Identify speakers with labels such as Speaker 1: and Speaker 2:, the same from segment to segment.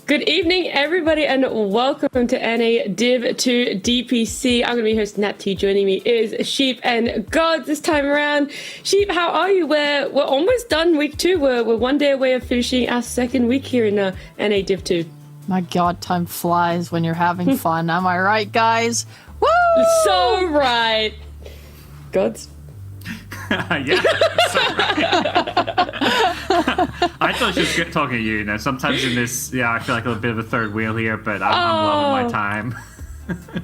Speaker 1: Good evening, everybody, and welcome to NA Div 2 DPC. I'm going to be hosting Nat T. Joining me is Sheep and God this time around. Sheep, how are you? We're almost done week 2. We're one day away of finishing our second week here in NA Div 2.
Speaker 2: My God, time flies when you're having fun. Am I right, guys? Woo!
Speaker 1: So right. Gods?
Speaker 3: Yeah. I thought she was talking to you. Sometimes in this, I feel like a bit of a third wheel here, but I'm loving my time.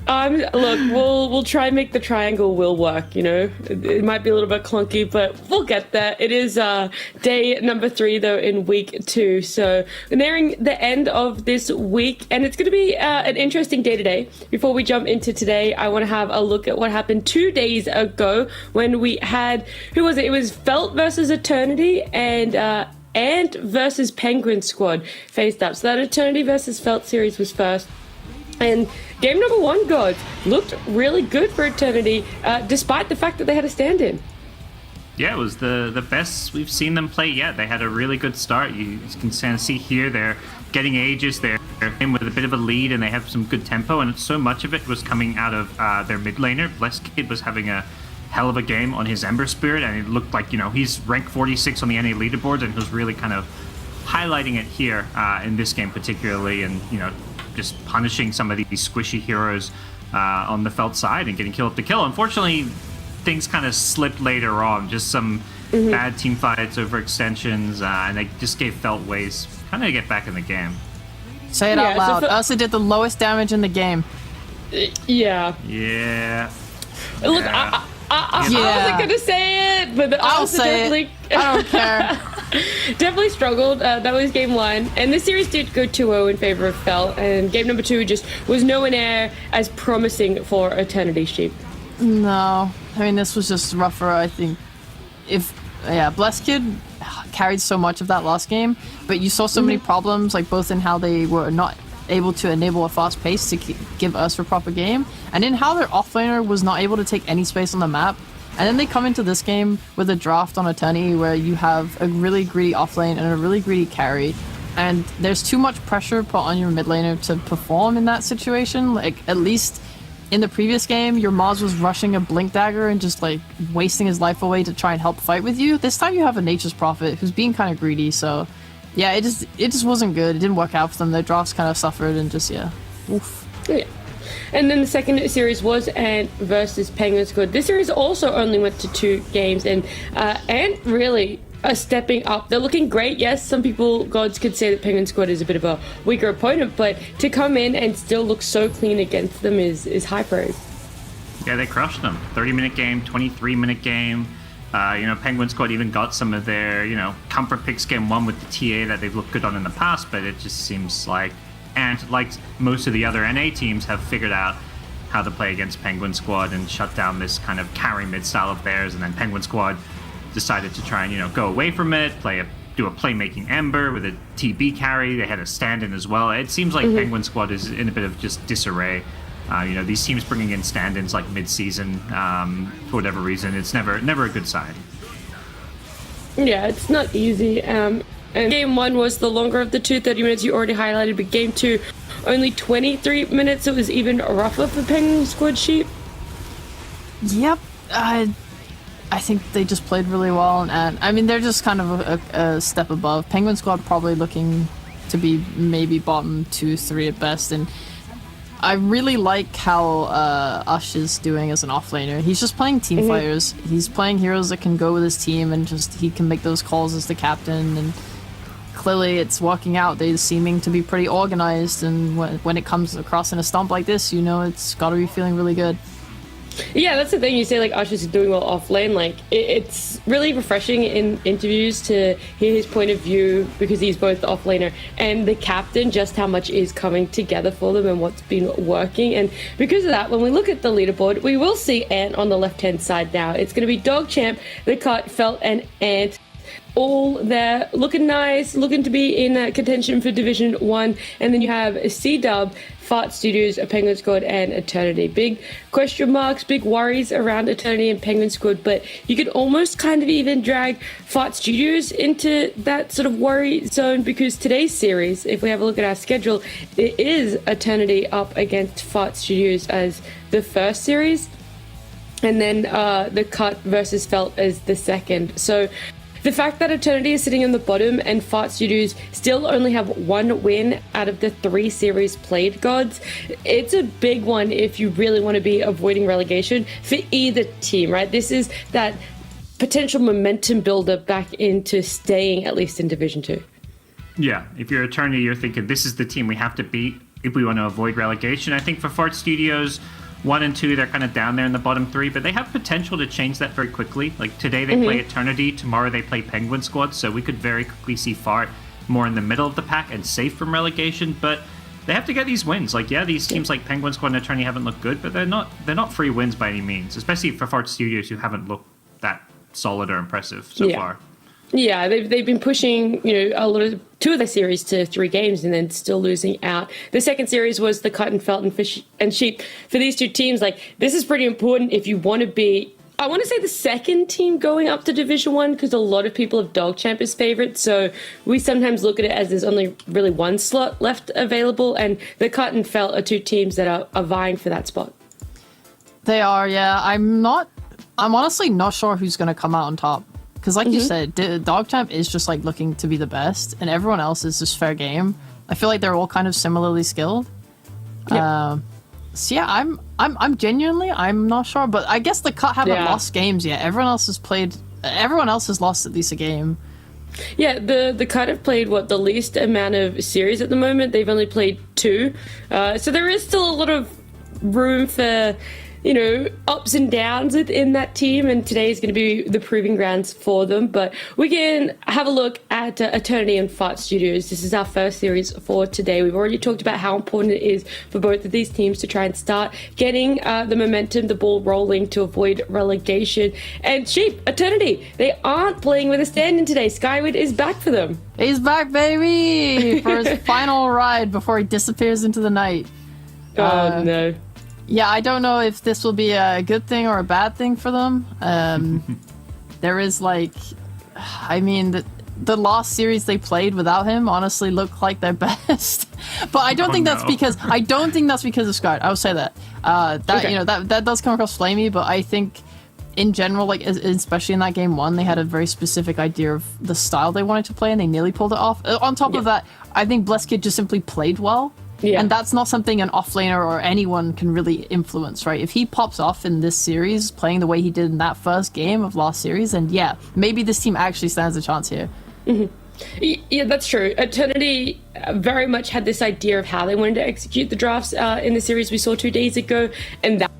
Speaker 1: Look, we'll try and make the triangle will work, It might be a little bit clunky, but we'll get there. It is day number 3, though, in week 2. So we're nearing the end of this week, and it's going to be an interesting day today. Before we jump into today, I want to have a look at what happened 2 days ago when we had, who was it? It was Felt versus Eternity and Ant versus Penguin Squad faced up. So that Eternity versus Felt series was first. And game number 1, God, looked really good for Eternity, despite the fact that they had a stand-in.
Speaker 3: Yeah, it was the best we've seen them play yet. They had a really good start. You can kind of see here they're getting ages. They're in with a bit of a lead, and they have some good tempo. And so much of it was coming out of their mid laner. Blesskid was having a hell of a game on his Ember Spirit, and it looked like, he's rank 46 on the NA leaderboards, and he was really kind of highlighting it here in this game particularly, and, just punishing some of these squishy heroes on the Felt side and getting kill up to kill. Unfortunately, things kind of slipped later on. Just some bad team fights over extensions, and they just gave Felt ways kind of get back in the game.
Speaker 2: Say it out loud. Ursa did the lowest damage in the game.
Speaker 1: Yeah.
Speaker 3: Yeah.
Speaker 1: Look, I wasn't going to say it, but
Speaker 2: I'll say
Speaker 1: definitely...
Speaker 2: it. I don't care.
Speaker 1: Definitely struggled. That was game 1. And this series did go 2-0 in favor of Felt. And game number 2 just was nowhere near as promising for Eternity. Sheep.
Speaker 2: No. I mean, this was just rougher, I think. Blesskid carried so much of that last game, but you saw so many problems, like both in how they were not able to enable a fast pace to give us a proper game, and in how their offlaner was not able to take any space on the map. And then they come into this game with a draft on Eternity where you have a really greedy offlane and a really greedy carry, and there's too much pressure put on your mid laner to perform in that situation. Like, at least in the previous game, your Maz was rushing a Blink Dagger and just like wasting his life away to try and help fight with you. This time you have a Nature's Prophet who's being kind of greedy, so yeah, it just wasn't good. It didn't work out for them. Their drafts kind of suffered, and just oof.
Speaker 1: Yeah. And then the second series was Ant versus Penguin Squad. This series also only went to 2 games, and Ant really are stepping up. They're looking great. Yes, some people, gods, could say that Penguin Squad is a bit of a weaker opponent, but to come in and still look so clean against them is high praise.
Speaker 3: Yeah, they crushed them. 30-minute game, 23-minute game. Penguin Squad even got some of their, comfort picks game 1 with the TA that they've looked good on in the past, but it just seems like Ant, like most of the other NA teams, have figured out how to play against Penguin Squad and shut down this kind of carry mid style of theirs, and then Penguin Squad decided to try and, go away from it, do a playmaking Ember with a TB carry. They had a stand-in as well. It seems like Penguin Squad is in a bit of just disarray. These teams bringing in stand-ins like mid-season for whatever reason, it's never a good sign.
Speaker 1: Yeah, it's not easy. And game 1 was the longer of the 2, 30 minutes you already highlighted, but game 2, only 23 minutes, so it was even rougher for Penguin Squad. Sheep.
Speaker 2: Yep. I think they just played really well, and I mean, they're just kind of a step above. Penguin Squad probably looking to be maybe bottom 2-3 at best, and I really like how Ush is doing as an offlaner. He's just playing team fighters. He's playing heroes that can go with his team, and just he can make those calls as the captain, and clearly it's working out. They're seeming to be pretty organized, and when it comes across in a stomp like this, it's got to be feeling really good.
Speaker 1: Yeah, that's the thing. You say, like, Ush is doing well off lane. Like, it's really refreshing in interviews to hear his point of view, because he's both the off laner and the captain, just how much is coming together for them and what's been working. And because of that, when we look at the leaderboard, we will see Ant on the left-hand side now. It's going to be Dog Champ, The Cut, Felt, and Ant. all there, looking nice, looking to be in contention for Division 1. And then you have C-Dub, Fart Studios, a Penguin Squad, and Eternity. Big question marks, big worries around Eternity and Penguin Squad, but you could almost kind of even drag Fart Studios into that sort of worry zone, because today's series, if we have a look at our schedule, it is Eternity up against Fart Studios as the first series, and then the Cut versus Felt as the second. So the fact that Eternity is sitting on the bottom and Fart Studios still only have one win out of the 3 series played, gods, it's a big one if you really want to be avoiding relegation for either team, right? This is that potential momentum builder back into staying at least in Division 2.
Speaker 3: Yeah, if you're Eternity, you're thinking this is the team we have to beat if we want to avoid relegation. I think for Fart Studios, 1 and 2, they're kind of down there in the bottom 3, but they have potential to change that very quickly. Like today they play Eternity, tomorrow they play Penguin Squad, so we could very quickly see Fart more in the middle of the pack and safe from relegation, but they have to get these wins. Like, yeah, these teams like Penguin Squad and Eternity haven't looked good, but they're not free wins by any means, especially for Fart Studios, who haven't looked that solid or impressive so far.
Speaker 1: Yeah, they've been pushing, a lot of 2 of their series to 3 games and then still losing out. The second series was the Cut and Felt and Fish and Sheep. For these 2 teams, like, this is pretty important if you want to be, I want to say, the second team going up to Division 1, because a lot of people have Dog Champ as favorite. So we sometimes look at it as there's only really 1 slot left available, and the Cut and Felt are 2 teams that are vying for that spot.
Speaker 2: They are, yeah. I'm honestly not sure who's going to come out on top. Because like you said, Dog Champ is just like looking to be the best, and everyone else is just fair game. I feel like they're all kind of similarly skilled.
Speaker 1: Yep.
Speaker 2: So yeah, I'm genuinely, I'm not sure, but I guess the Cut haven't lost games yet. Everyone else has lost at least a game.
Speaker 1: Yeah, the Cut have played the least amount of series at the moment. They've only played 2, so there is still a lot of room for ups and downs within that team, and today is going to be the proving grounds for them. But we can have a look at Eternity and Fart Studios. This is our first series for today. We've already talked about how important it is for both of these teams to try and start getting the momentum, the ball rolling to avoid relegation. And Sheep, Eternity, they aren't playing with a stand-in today. Skyward is back for them.
Speaker 2: He's back, baby, for his final ride before he disappears into the night.
Speaker 1: Oh, no.
Speaker 2: Yeah, I don't know if this will be a good thing or a bad thing for them. There is the last series they played without him honestly looked like their best. But I don't think that's because of Scott. I will say that. That does come across flamey, but I think in general, like especially in that game 1, they had a very specific idea of the style they wanted to play, and they nearly pulled it off. On top of that, I think Blessed Kid just simply played well. Yeah. And that's not something an offlaner or anyone can really influence, right? If he pops off in this series, playing the way he did in that first game of last series, then yeah, maybe this team actually stands a chance here.
Speaker 1: Yeah, that's true. Eternity very much had this idea of how they wanted to execute the drafts in the series we saw 2 days ago, and that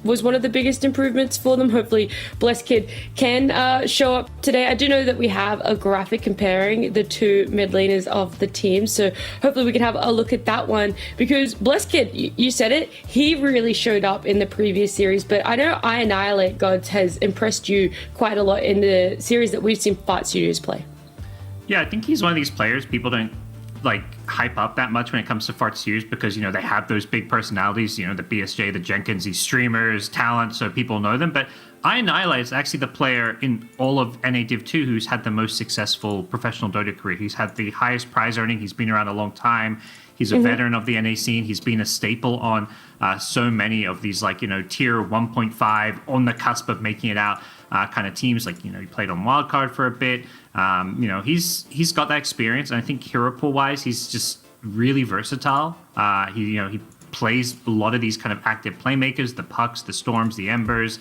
Speaker 1: was one of the biggest improvements for them. Hopefully Blessed Kid can show up today. I do know that we have a graphic comparing the 2 mid laners of the team, so hopefully we can have a look at that one, because Blessed Kid, you said it, he really showed up in the previous series, but I know I Annihilate Gods has impressed you quite a lot in the series that we've seen Fart Studios play.
Speaker 3: Yeah, I think he's one of these players people don't hype up that much when it comes to Fart Studios, because they have those big personalities, the BSJ, the Jenkins, these streamers, talent, so people know them. But I Annihilate is actually the player in all of NA Div 2 who's had the most successful professional Dota career. He's had the highest prize earning. He's been around a long time. He's a veteran of the NA scene. He's been a staple on so many of these tier 1.5 on the cusp of making it out kind of teams. He played on Wildcard for a bit. He's got that experience, and I think hero pool wise, he's just really versatile. He plays a lot of these kind of active playmakers, the Pucks, the Storms, the Embers.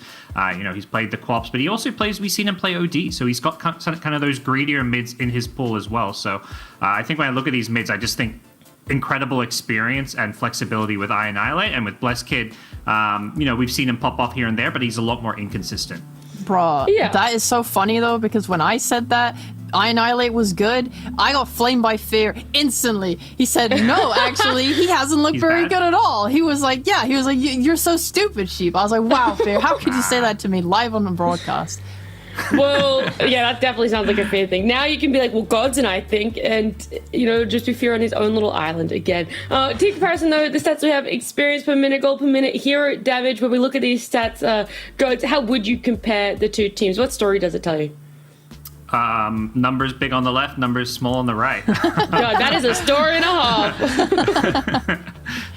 Speaker 3: He's played the Quops, but he also we've seen him play OD, so he's got kind of those greedier mids in his pool as well. So I think when I look at these mids, I just think incredible experience and flexibility with I Annihilate, and with Blessed Kid, we've seen him pop off here and there, but he's a lot more inconsistent.
Speaker 2: Bruh, that is so funny though, because when I said that I Annihilate was good, I got flamed by Fear instantly. He said, no, actually, he hasn't looked very good at all. He was like, you're so stupid, Sheep. I was like, wow, Fear, how could you say that to me live on the broadcast?
Speaker 1: Well, yeah, that definitely sounds like a fair thing. Now you can be like, well, God's and I think, and, just be fair on his own little island again. To comparison, though, the stats we have: experience per minute, gold per minute, hero damage. When we look at these stats, Gods, how would you compare the two teams? What story does it tell you?
Speaker 3: Numbers big on the left, numbers small on the right.
Speaker 1: God, that is a story and a half.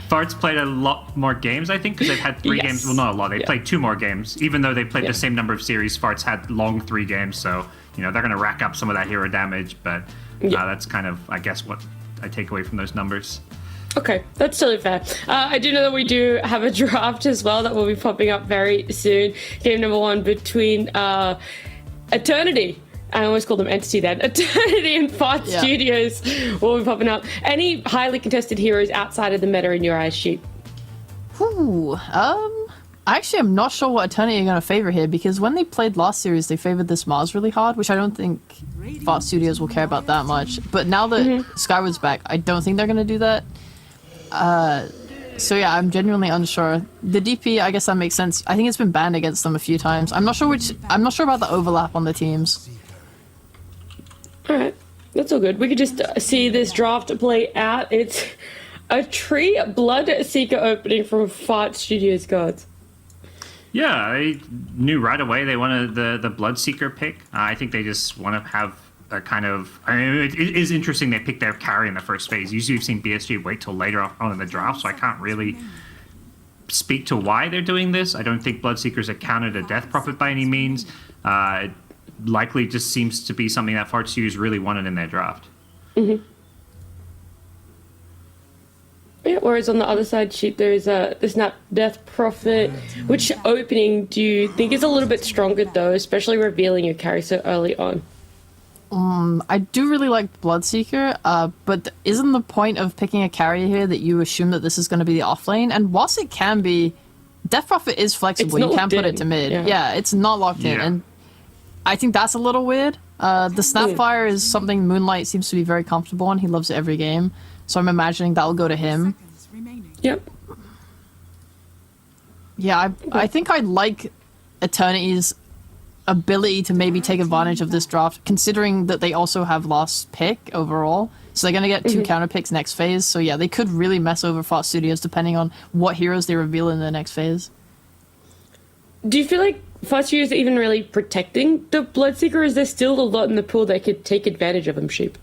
Speaker 3: Farts played a lot more games, I think, because they've had 3 games. Well, not a lot. They played 2 more games. Even though they played the same number of series, Farts had long 3 games. So, they're going to rack up some of that hero damage. But that's kind of, I guess, what I take away from those numbers.
Speaker 1: Okay, that's totally fair. I do know that we do have a draft as well that will be popping up very soon. Game number 1 between Eternity. I always call them Entity then. Eternity and Fart Studios will be popping up. Any highly contested heroes outside of the meta in your eyes, Sheep?
Speaker 2: Actually, I'm not sure what Eternity are going to favor here, because when they played last series, they favored this Mars really hard, which I don't think Fart Studios will care about that much. But now that Skyward's back, I don't think they're going to do that. So yeah, I'm genuinely unsure. The DP, I guess that makes sense. I think it's been banned against them a few times. I'm not sure about the overlap on the teams.
Speaker 1: All right, that's all good. We could just see this draft play out. It's a Tree Blood Seeker opening from Fart Studios, Gods.
Speaker 3: Yeah, I knew right away they wanted the Bloodseeker pick. I think they just want to have a kind of... it is interesting they picked their carry in the first phase. Usually we've seen BSG wait till later on in the draft, so I can't really speak to why they're doing this. I don't think Bloodseekers are counted a Death Prophet by any means. It likely just seems to be something that Fart Studios really wanted in their draft.
Speaker 1: Mm-hmm. Yeah, whereas on the other side sheet there's the Snap Death Prophet. Which opening do you think is a little bit stronger though, especially revealing your carry so early on?
Speaker 2: I do really like Bloodseeker, but isn't the point of picking a carry here that you assume that this is going to be the off lane? And whilst it can be, Death Prophet is flexible. You can put it to mid. Yeah, it's not locked in. And I think that's a little weird. The Snapfire is something Moonlight seems to be very comfortable on. He loves it every game. So I'm imagining that'll go to him.
Speaker 1: Yep.
Speaker 2: Yeah, I think I like Eternity's ability to maybe take advantage of this draft, considering that they also have last pick overall. So they're going to get 2 counter picks next phase. So yeah, they could really mess over Fart Studios depending on what heroes they reveal in the next phase.
Speaker 1: Do you feel like Fart Studios are even really protecting the Bloodseeker, or is there still a lot in the pool that could take advantage of him, Sheep?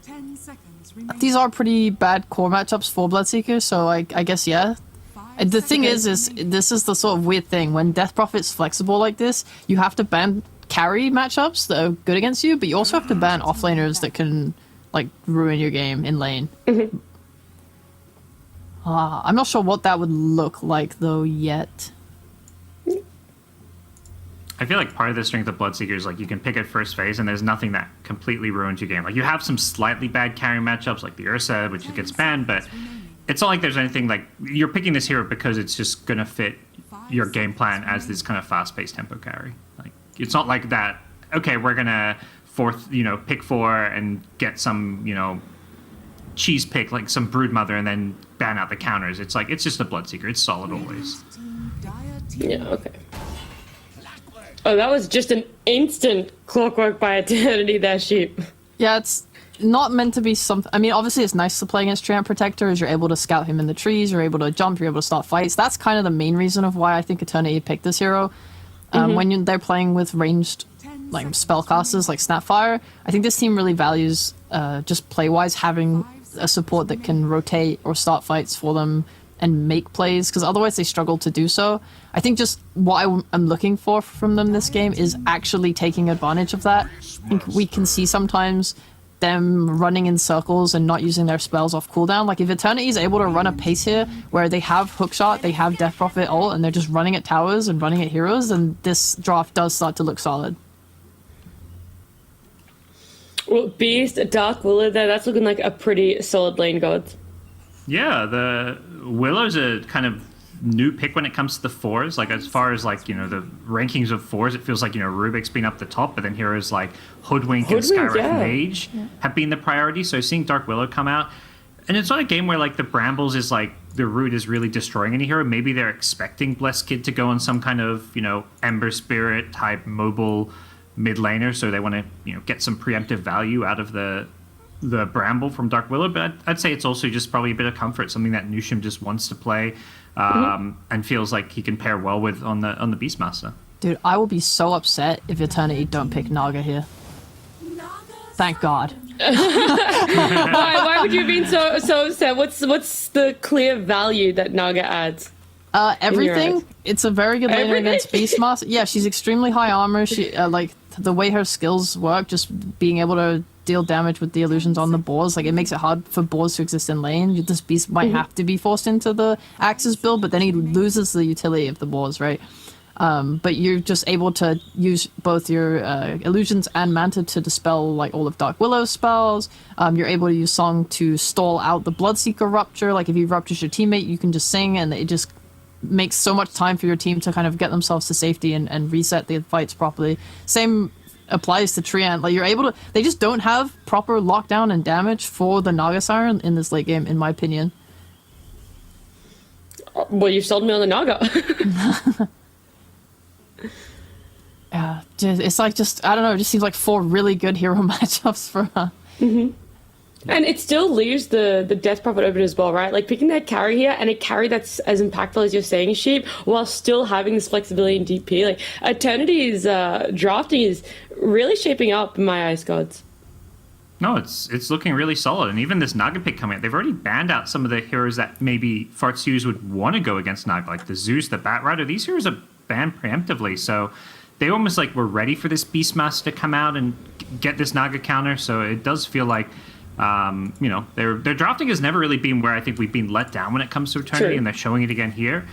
Speaker 4: 10 seconds remaining.
Speaker 2: These are pretty bad core matchups for Bloodseeker, so I guess yeah. The thing is this is the sort of weird thing. When Death Prophet's flexible like this, you have to ban carry matchups that are good against you, but you also have to ban offlaners that can, like, ruin your game in lane. I'm not sure what that would look like, though, yet.
Speaker 3: I feel like part of the strength of Bloodseeker is, like, you can pick it first phase and there's nothing that completely ruins your game. Like, you have some slightly bad carry matchups, like the Ursa, which gets banned, but it's not like there's anything, like, you're picking this hero because it's just going to fit your game plan as this kind of fast-paced tempo carry. Like, it's not like that, okay, we're going to pick 4 and get some, cheese pick, like some Broodmother, and then ban out the counters. It's like, it's just a Bloodseeker. It's solid always.
Speaker 1: Yeah, okay. Oh, that was just an instant clockwork by Eternity there, Sheep.
Speaker 2: Yeah, it's not meant to be something... I mean, obviously it's nice to play against Treant Protector, as you're able to scout him in the trees, you're able to jump, you're able to start fights. That's kind of the main reason of why I think Eternity picked this hero. When they're playing with ranged like spellcasters like Snapfire, I think this team really values, just play-wise, having a support that can rotate or start fights for them and make plays, because otherwise they struggle to do so. I think just what I'm looking for from them this game is actually taking advantage of that. I think we can see sometimes them running in circles and not using their spells off cooldown. Like, if Eternity is able to run a pace here where they have Hookshot, they have Death Prophet ult, and they're just running at towers and running at heroes, then this draft does start to look solid.
Speaker 1: Well, Beast, Dark Willow there, that's looking like a pretty solid lane, Gods.
Speaker 3: Yeah, the Willow's a kind of new pick when it comes to the 4s. Like, as far as, like, the rankings of 4s, it feels like, Rubik's been up the top, but then heroes like Hoodwink and Skywrath Mage have been the priority. So seeing Dark Willow come out, and it's not a game where, like, the Brambles is, like, the root is really destroying any hero. Maybe they're expecting Blessed Kid to go on some kind of, Ember Spirit type mobile mid laner, so they want to get some preemptive value out of the Bramble from Dark Willow. But I'd say it's also just probably a bit of comfort, something that Nusham just wants to play and feels like he can pair well with on the Beastmaster.
Speaker 2: Dude, I will be so upset if Eternity don't pick Naga here. Thank God.
Speaker 1: Why would you have been so upset? What's the clear value that Naga adds?
Speaker 2: Everything. It's a very good laner against Beastmaster. Yeah, she's extremely high armor. She like the way her skills work, just being able to deal damage with the illusions on the boards, like it makes it hard for boards to exist in lane. This beast might have to be forced into the Axis build, but then he loses the utility of the boards, right? But you're just able to use both your illusions and Manta to dispel like all of Dark Willow's spells. You're able to use Song to stall out the Bloodseeker Rupture. Like if he ruptures your teammate, you can just sing, and it just makes so much time for your team to kind of get themselves to safety and reset the fights properly. Same applies to Treant. Like you're able to, they just don't have proper lockdown and damage for the Naga Siren in this late game, in my opinion.
Speaker 1: Well, you've sold me on the Naga.
Speaker 2: Yeah, it's like just, I don't know, it just seems like 4 really good hero matchups for her.
Speaker 1: And it still leaves the Death Prophet open as well, right? Like picking that carry here, and a carry that's as impactful as you're saying, Sheep, while still having this flexibility in DP. Like Eternity's drafting is really shaping up in my eyes, gods.
Speaker 3: No, it's looking really solid. And even this Naga pick coming out, they've already banned out some of the heroes that maybe Fartzius would want to go against Naga, like the Zeus, the Bat Rider. These heroes are banned preemptively, so they almost like were ready for this Beastmaster to come out and get this Naga counter. So it does feel like, their drafting has never really been where I think we've been let down when it comes to Eternity, and they're showing it again here.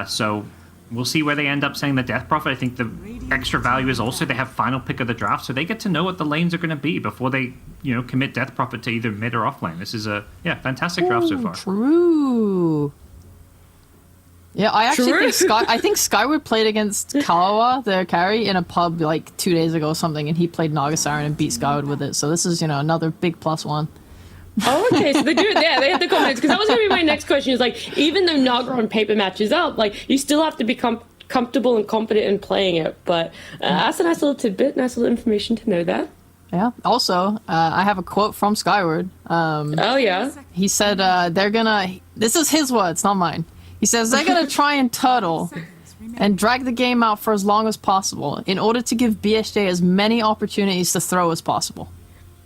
Speaker 3: So we'll see where they end up saying the Death Prophet. I think the extra value is also they have final pick of the draft, so they get to know what the lanes are going to be before they, commit Death Prophet to either mid or off lane. This is a fantastic draft so far.
Speaker 2: True. Yeah, I actually think Skyward played against Kawawa, their carry, in a pub like 2 days ago or something, and he played Naga Siren and beat Skyward with it. So this is, another big +1.
Speaker 1: Oh, okay. So they do. Yeah, they have the confidence. Because that was going to be my next question. Is like, even though Naga on paper matches up, like you still have to become comfortable and confident in playing it. But that's a nice little tidbit, nice little information to know that.
Speaker 2: Yeah. Also, I have a quote from Skyward.
Speaker 1: Oh yeah.
Speaker 2: He said they're gonna. This is his words, not mine. He says they're gonna try and turtle and drag the game out for as long as possible in order to give BSJ as many opportunities to throw as possible.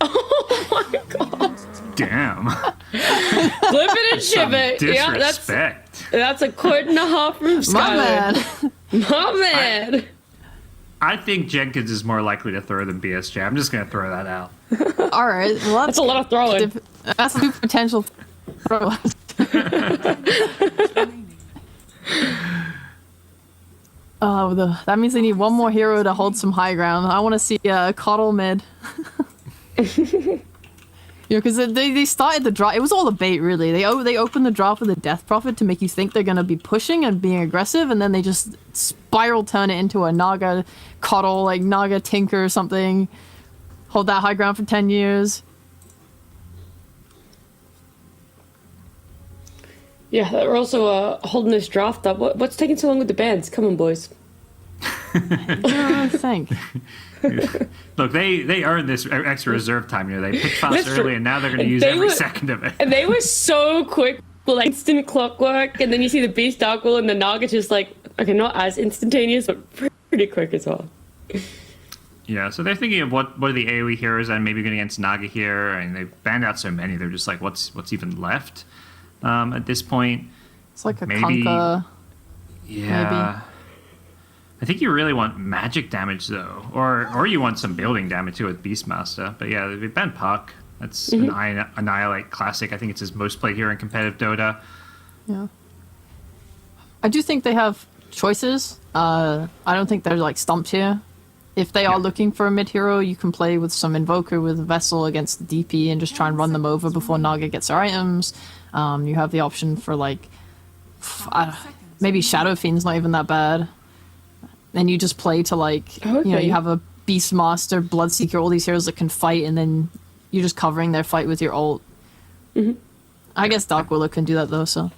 Speaker 1: Oh my god.
Speaker 3: Damn.
Speaker 1: Flip it and ship it. Yeah, that's a quote and a half from Skyward. My man.
Speaker 3: I think Jenkins is more likely to throw than BSJ. I'm just going to throw that out.
Speaker 2: All right. Well,
Speaker 1: that's a lot of throwing.
Speaker 2: That's two potential throws. That means they need one more hero to hold some high ground. I want to see Coddle mid. Because they started the draft. It was all a bait, really. They opened the draft with a Death Prophet to make you think they're going to be pushing and being aggressive, and then they just spiral turn it into a Naga Coddle, like Naga Tinker or something. Hold that high ground for 10 years.
Speaker 1: Yeah, we're also holding this draft up. What's taking so long with the bans? Come on, boys.
Speaker 2: I think.
Speaker 3: Look, they earned this extra reserve time. They picked fast early, and now they're going to use every second of it.
Speaker 1: And they were so quick, like instant clockwork. And then you see the Beast Dark Will and the Naga just like, okay, not as instantaneous, but pretty quick as well.
Speaker 3: Yeah, so they're thinking of what are the AoE heroes that maybe going against Naga here, and they've banned out so many. They're just like, what's even left at this point?
Speaker 2: It's like a
Speaker 3: maybe,
Speaker 2: Conker.
Speaker 3: Yeah.
Speaker 2: Maybe.
Speaker 3: I think you really want magic damage though, or you want some building damage too with Beastmaster. But yeah, they banned Puck. That's an Annihilate classic. I think it's his most played hero in competitive Dota.
Speaker 2: Yeah. I do think they have choices. I don't think they're like stumped here. If they are looking for a mid hero, you can play with some Invoker with Vessel against the DP and just try and run them over before Naga gets their items. You have the option for like maybe Shadow Fiend's not even that bad. And you just play to like, you have a Beastmaster, Bloodseeker, all these heroes that can fight, and then you're just covering their fight with your ult. I guess Dark Willow can do that though, so.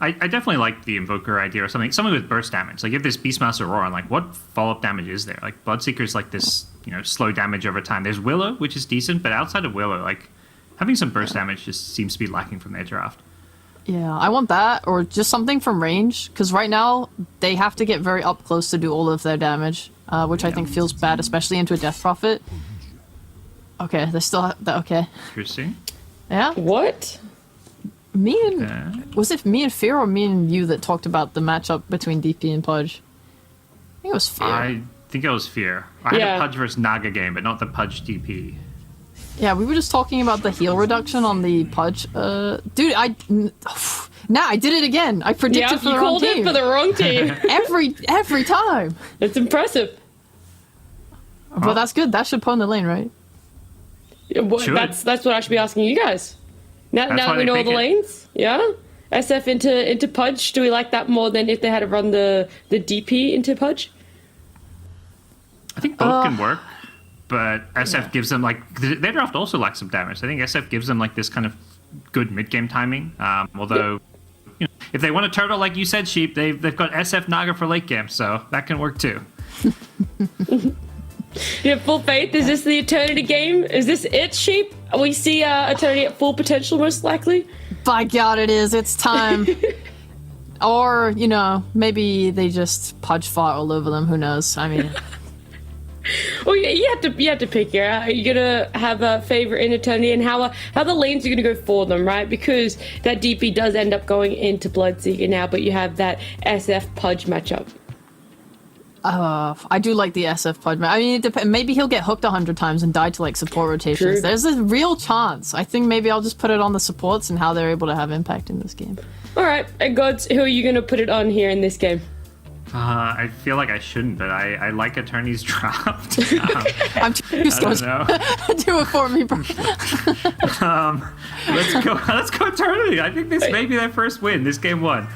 Speaker 3: I definitely like the Invoker idea or something with burst damage. Like if there's Beastmaster Aurora, like what follow-up damage is there? Like Bloodseeker's like this, slow damage over time. There's Willow, which is decent, but outside of Willow, like having some burst damage just seems to be lacking from their draft.
Speaker 2: Yeah, I want that, or just something from range, because right now they have to get very up close to do all of their damage, which I think feels bad, especially into a Death Prophet. Okay, they still have that. Okay.
Speaker 3: Interesting.
Speaker 2: Yeah.
Speaker 1: What?
Speaker 2: Me and was it me and Fear or me and you that talked about the matchup between DP and Pudge? I think it was Fear.
Speaker 3: I think it was Fear. I had a Pudge versus Naga game, but not the Pudge DP.
Speaker 2: Yeah, we were just talking about the heal reduction on the Pudge. Dude, I did it again. I predicted for the wrong team.
Speaker 1: You called it for the wrong team.
Speaker 2: every time.
Speaker 1: It's impressive.
Speaker 2: But that's good. That should pwn the lane, right?
Speaker 1: Yeah, that's what I should be asking you guys. Now that we know all the lanes, yeah. SF into Pudge. Do we like that more than if they had to run the DP into Pudge?
Speaker 3: I think both can work. But SF gives them, their draft also lacks some damage. I think SF gives them, this kind of good mid-game timing. Although, if they want a turtle, like you said, Sheep, they've got SF Naga for late game, so that can work too.
Speaker 1: You have full faith? Is this the Eternity game? Is this it, Sheep? We see Eternity at full potential, most likely?
Speaker 2: By God, it is. It's time. Or, maybe they just Pudge fought all over them. Who knows? I mean...
Speaker 1: Well, you have to pick here. Are you gonna have a favorite in Eternity, and how the lanes are gonna go for them, right? Because that DP does end up going into Bloodseeker now, but you have that SF Pudge matchup.
Speaker 2: I do like the SF Pudge. I mean, it depends. Maybe he'll get hooked 100 times and die to support rotations.
Speaker 1: True.
Speaker 2: There's a real chance. I think maybe I'll just put it on the supports and how they're able to have impact in this game.
Speaker 1: All right, and Gods, who are you gonna put it on here in this game?
Speaker 3: I feel like I shouldn't, but I like Eternity's draft.
Speaker 2: I'm too scared. Do it for me, bro.
Speaker 3: Let's go Eternity. I think this may be their first win. This game 1.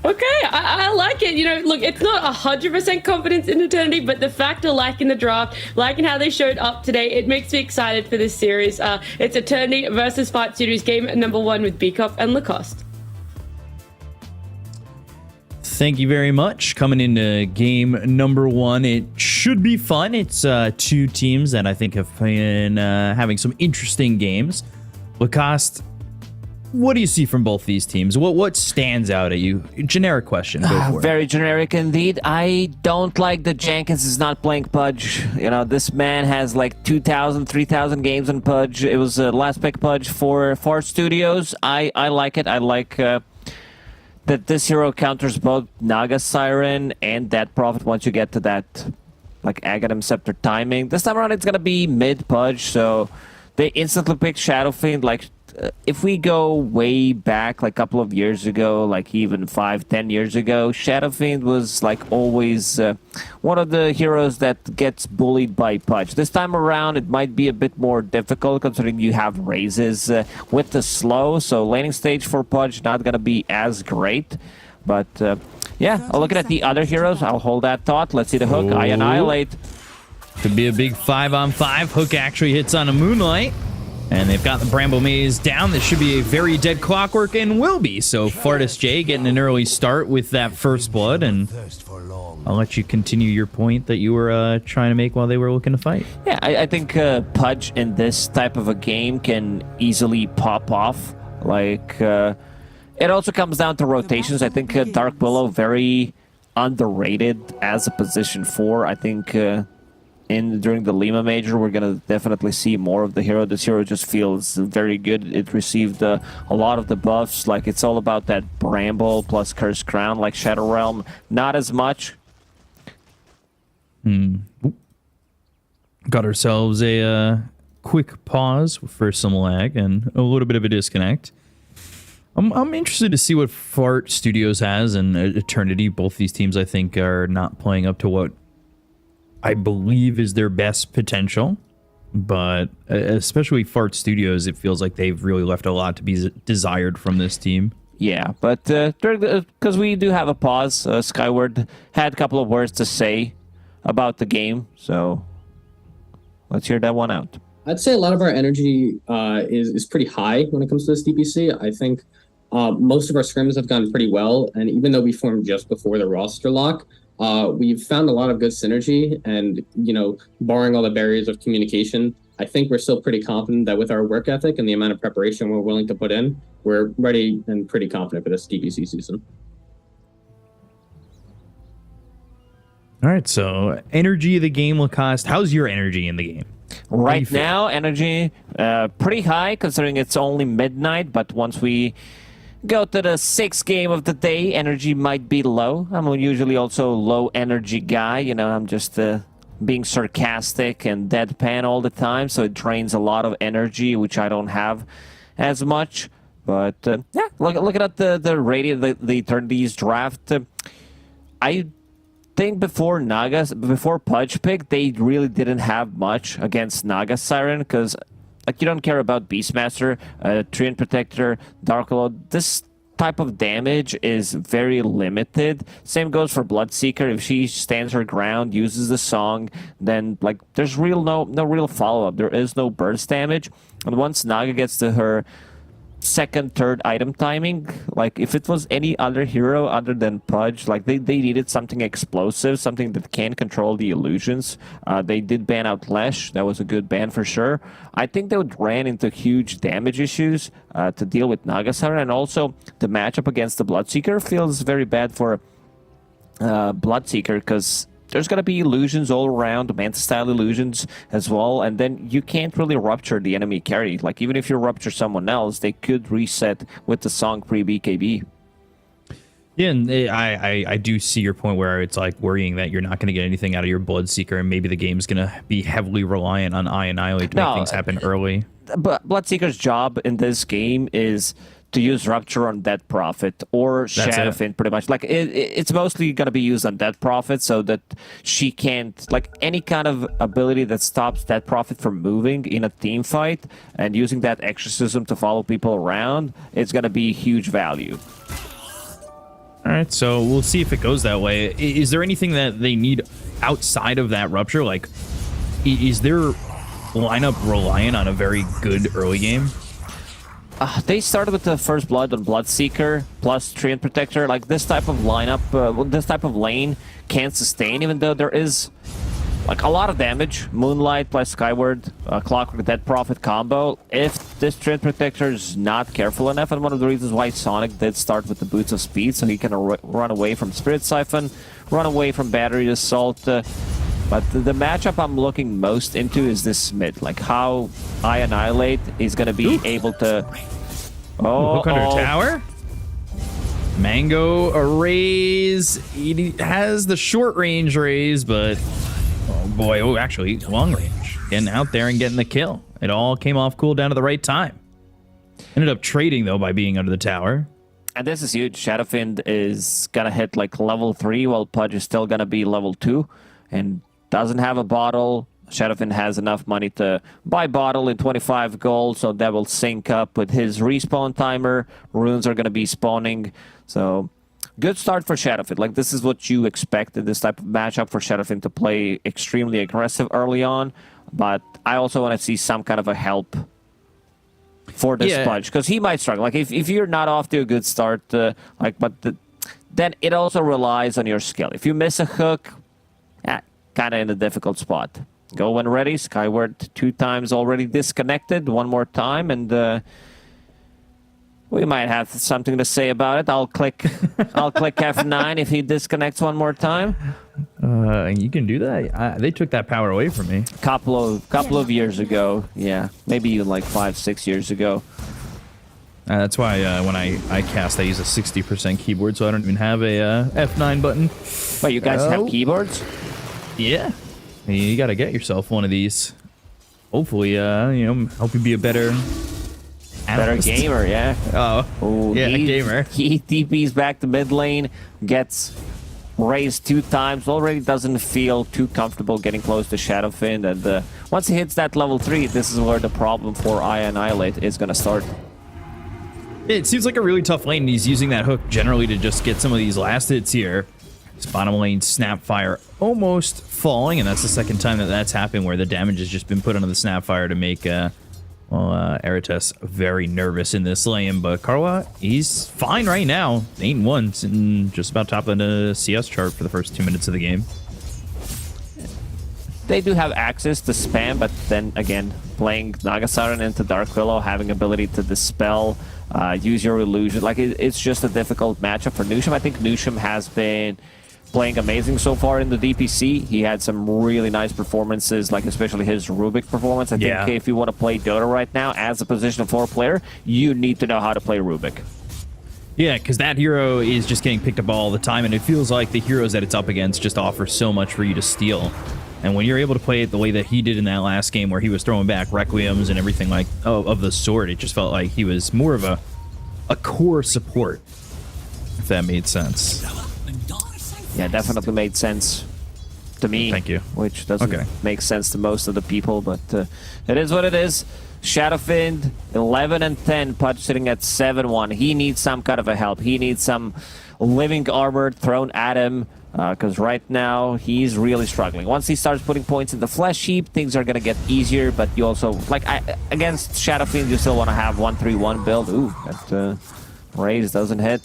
Speaker 1: Okay, I like it. Look, it's not 100% confidence in Eternity, but the fact of liking the draft, liking how they showed up today, it makes me excited for this series. It's Eternity versus Fight Studios game number 1 with Beakoff and Lacoste.
Speaker 5: Thank you very much. Coming into game number 1, it should be fun. It's 2 teams that I think have been having some interesting games. Lacoste, what do you see from both these teams? What stands out at you? Generic question. Go for it.
Speaker 6: Very generic indeed. I don't like that Jenkins is not playing Pudge. This man has 2,000, 3,000 games on Pudge. It was last pick Pudge for Studios. I like it. I like... that this hero counters both Naga Siren and Death Prophet once you get to that, Aghanim Scepter timing. This time around, it's gonna be mid Pudge, so they instantly pick Shadow Fiend. If we go way back, a couple of years ago, even 5-10 years ago, Shadow Fiend was always one of the heroes that gets bullied by Pudge. This time around, it might be a bit more difficult considering you have raises with the slow, so laning stage for Pudge not gonna be as great. But yeah, I'll look at the other heroes. I'll hold that thought. Let's see the hook. I annihilate.
Speaker 5: Could be a big 5-on-5. Hook actually hits on a Moonlight. And they've got the Bramble Maze down. This should be a very dead clockwork and will be. So Fartus J getting an early start with that first blood. And I'll let you continue your point that you were trying to make while they were looking to fight.
Speaker 6: Yeah, I think Pudge in this type of a game can easily pop off. It also comes down to rotations. I think Dark Willow very underrated as a position 4. I think... during the Lima Major, we're going to definitely see more of the hero. This hero just feels very good. It received a lot of the buffs. It's all about that Bramble plus Cursed Crown, Shadow Realm. Not as much.
Speaker 5: Got ourselves a quick pause for some lag and a little bit of a disconnect. I'm interested to see what Fart Studios has and Eternity. Both these teams, I think, are not playing up to what I believe is their best potential, but especially Fart Studios, it feels like they've really left a lot to be desired from this team.
Speaker 6: Yeah, but because we do have a pause, Skyward had a couple of words to say about the game, so let's hear that one out.
Speaker 7: I'd say a lot of our energy is pretty high when it comes to this DPC. I think Most of our scrims have gone pretty well, and even though we formed just before the roster lock, we've found a lot of good synergy. And barring all the barriers of communication, I think we're still pretty confident that with our work ethic and the amount of preparation we're willing to put in, we're ready and pretty confident for this DPC season.
Speaker 5: All right, so energy of the game, Lacoste. How's your energy in the game?
Speaker 6: Right now, energy pretty high considering it's only midnight, but once we go to the sixth game of the day, energy might be low. I'm usually also a low energy guy. I'm just being sarcastic and deadpan all the time, so it drains a lot of energy, which I don't have as much. But yeah, looking at the radio, the Eternities draft, I think before Pudge pick, they really didn't have much against Naga Siren because you don't care about Beastmaster, Treant Protector, Dark Lord. This type of damage is very limited. Same goes for Bloodseeker. If she stands her ground, uses the song, then there's no real follow up. There is no burst damage. And once Naga gets to her second, third item timing, if it was any other hero other than Pudge, they needed something explosive, something that can control the illusions. They did ban out Lesh. That was a good ban for sure. I think they would ran into huge damage issues to deal with Nagasara, and also the matchup against the Bloodseeker feels very bad for Bloodseeker because there's going to be illusions all around, Manta-style illusions as well, and then you can't really rupture the enemy carry. Even if you rupture someone else, they could reset with the song pre-BKB.
Speaker 5: Yeah, and I do see your point where it's worrying that you're not going to get anything out of your Bloodseeker, and maybe the game's going to be heavily reliant on Annihilate to make things happen early.
Speaker 6: But Bloodseeker's job in this game is to use Rupture on Dead Prophet or Shadowfin, pretty much. It's mostly going to be used on Dead Prophet so that she can't, any kind of ability that stops Dead Prophet from moving in a team fight and using that exorcism to follow people around, it's going to be huge value.
Speaker 5: All right, so we'll see if it goes that way. Is there anything that they need outside of that Rupture? Is their lineup reliant on a very good early game?
Speaker 6: They started with the First Blood on Bloodseeker plus Treant Protector. This type of lineup, this type of lane can't sustain, even though there is a lot of damage. Moonlight plus Skyward, Clockwork Dead Prophet combo. If this Treant Protector is not careful enough, and one of the reasons why Sonic did start with the Boots of Speed, so he can run away from Spirit Siphon, run away from Battery Assault. But the matchup I'm looking most into is this mid, how I Annihilate is going to be able to...
Speaker 5: Hook under tower? Mango a raise. He has the short range raise, but actually long range. Getting out there and getting the kill. It all came off cooldown at the right time. Ended up trading though by being under the tower.
Speaker 6: And this is huge. Shadowfiend is gonna hit level 3 while Pudge is still gonna be level 2 and doesn't have a bottle. Shadowfiend has enough money to buy bottle in 25 gold, so that will sync up with his respawn timer. Runes are going to be spawning, so good start for Shadowfiend. This is what you expect in this type of matchup, for Shadowfiend to play extremely aggressive early on, but I also want to see some kind of a help for this Pudge, because he might struggle. If you're not off to a good start, then it also relies on your skill. If you miss a hook, kind of in a difficult spot. Go when ready. Skyward 2 times already disconnected. One more time, and we might have something to say about it. I'll click F9 if he disconnects one more time.
Speaker 5: You can do that. They took that power away from me.
Speaker 6: Couple of years ago. Yeah, maybe even 5-6 years ago.
Speaker 5: That's why when I cast, I use a 60% keyboard, so I don't even have a F9 button.
Speaker 6: But you guys have keyboards?
Speaker 5: Yeah. You got to get yourself one of these. Hopefully, help you be a better
Speaker 6: gamer, yeah.
Speaker 5: Gamer.
Speaker 6: He TPs back to mid lane, gets raised 2 times, already doesn't feel too comfortable getting close to Shadowfiend, and once he hits that level 3, this is where the problem for I Annihilate is going to start.
Speaker 5: It seems like a really tough lane, and he's using that hook generally to just get some of these last hits here. His bottom lane Snapfire almost falling, and that's the second time that's happened where the damage has just been put onto the Snapfire to make Well, Arates very nervous in this lane, but Karwa, he's fine right now. 8-1, sitting just about top of the CS chart for the first 2 minutes of the game.
Speaker 6: They do have access to spam, but then again, playing Nagasiren into Dark Willow, having ability to dispel, use your illusion, like it's just a difficult matchup for Nusham. I think Nusham has been playing amazing so far in the DPC. He had some really nice performances, like especially his Rubik performance. I think if you want to play Dota right now as a position 4 player, you need to know how to play Rubik.
Speaker 5: Yeah, because that hero is just getting picked up all the time, and it feels like the heroes that it's up against just offer so much for you to steal. And when you're able to play it the way that he did in that last game, where he was throwing back Requiems and everything like of the sort, it just felt like he was more of a core support, if that made sense.
Speaker 6: Yeah, definitely made sense to me.
Speaker 5: Thank you.
Speaker 6: Which doesn't make sense to most of the people, but it is what it is. Shadowfiend, 11 and 10, Pudge sitting at 7-1. He needs some kind of a help. He needs some living armor thrown at him, because right now he's really struggling. Once he starts putting points in the Flesh Heap, things are going to get easier, but you also, like, against Shadowfiend, you still want to have 1-3-1 build. Ooh, that raise doesn't hit.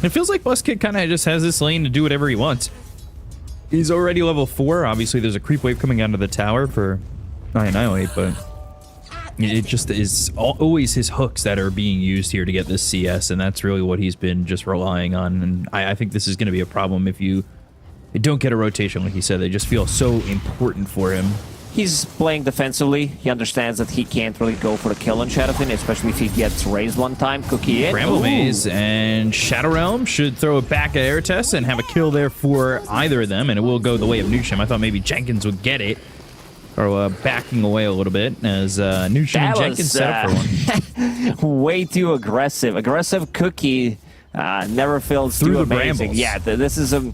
Speaker 5: It feels like Buskid kind of just has this lane to do whatever he wants. He's already level 4. Obviously, there's a creep wave coming onto the tower for Annihilate, but it just is always his hooks that are being used here to get this CS, and that's really what he's been just relying on. And I think this is going to be a problem if you don't get a rotation, like he said. They just feel so important for him.
Speaker 6: He's playing defensively. He understands that he can't really go for the kill on Shadowfiend, especially if he gets raised one time. Cookie in.
Speaker 5: Bramble Maze and Shadow Realm should throw it back at Arates and have a kill there for either of them, and it will go the way of Nusham. I thought maybe Jenkins would get it, or backing away a little bit as Nusham and Jenkins set up for one.
Speaker 6: Way too aggressive. Aggressive Cookie never feels
Speaker 5: Through
Speaker 6: too
Speaker 5: the
Speaker 6: amazing.
Speaker 5: brambles.
Speaker 6: Yeah, this is a...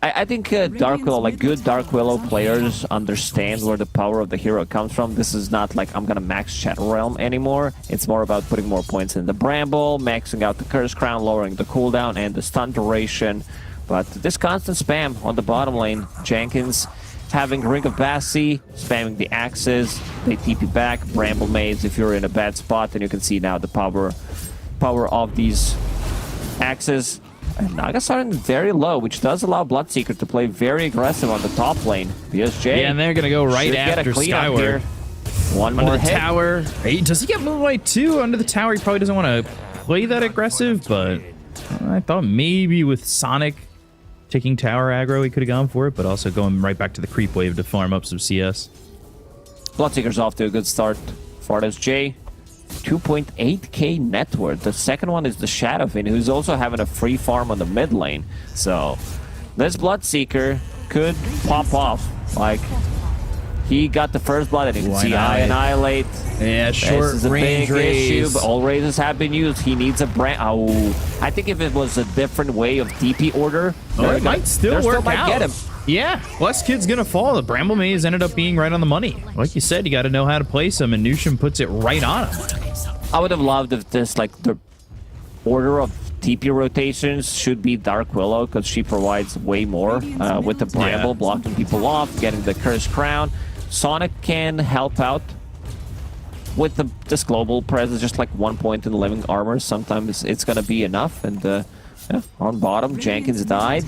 Speaker 6: I think Dark Willow, like good Dark Willow players, understand where the power of the hero comes from. This is not like I'm gonna max Shadow Realm anymore. It's more about putting more points in the Bramble, maxing out the Curse Crown, lowering the cooldown and the stun duration. But this constant spam on the bottom lane, Jenkins having Ring of Bassi, spamming the axes, they TP back, Bramble Maze if you're in a bad spot, and you can see now the power of these axes. And Nagasiren very low, which does allow Bloodseeker to play very aggressive on the top lane. BSJ.
Speaker 5: Yeah, and they're gonna go right after Skyward.
Speaker 6: One
Speaker 5: Under
Speaker 6: more
Speaker 5: the
Speaker 6: hit.
Speaker 5: tower. Hey, does he get Moonlight too? Under the tower, he probably doesn't want to play that aggressive, but I thought maybe with Sonic taking tower aggro, he could have gone for it, but also going right back to the creep wave to farm up some CS.
Speaker 6: Bloodseeker's off to a good start for SJ. 2.8k net worth. The second one is the Shadowfiend, who's also having a free farm on the mid lane. So this Bloodseeker could pop off. Like, he got the first blood, and you can see I Annihilate.
Speaker 5: Yeah, short
Speaker 6: This is a
Speaker 5: range
Speaker 6: big issue,
Speaker 5: raise.
Speaker 6: but all raises have been used. He needs a brand. Oh, I think if it was a different way of DP order,
Speaker 5: It might still work
Speaker 6: might
Speaker 5: out.
Speaker 6: get him.
Speaker 5: Yeah, Blessed Kid's gonna fall. The Bramble Maze ended up being right on the money. Like you said, you got to know how to place him, and Nusham puts it right on him.
Speaker 6: I would have loved if this, like, the order of TP rotations should be Dark Willow, because she provides way more with the Bramble, blocking people off, getting the Cursed Crown. Sonic can help out with this global presence, just like 1 point in living armor. Sometimes it's gonna be enough. And yeah, on bottom, Jenkins died.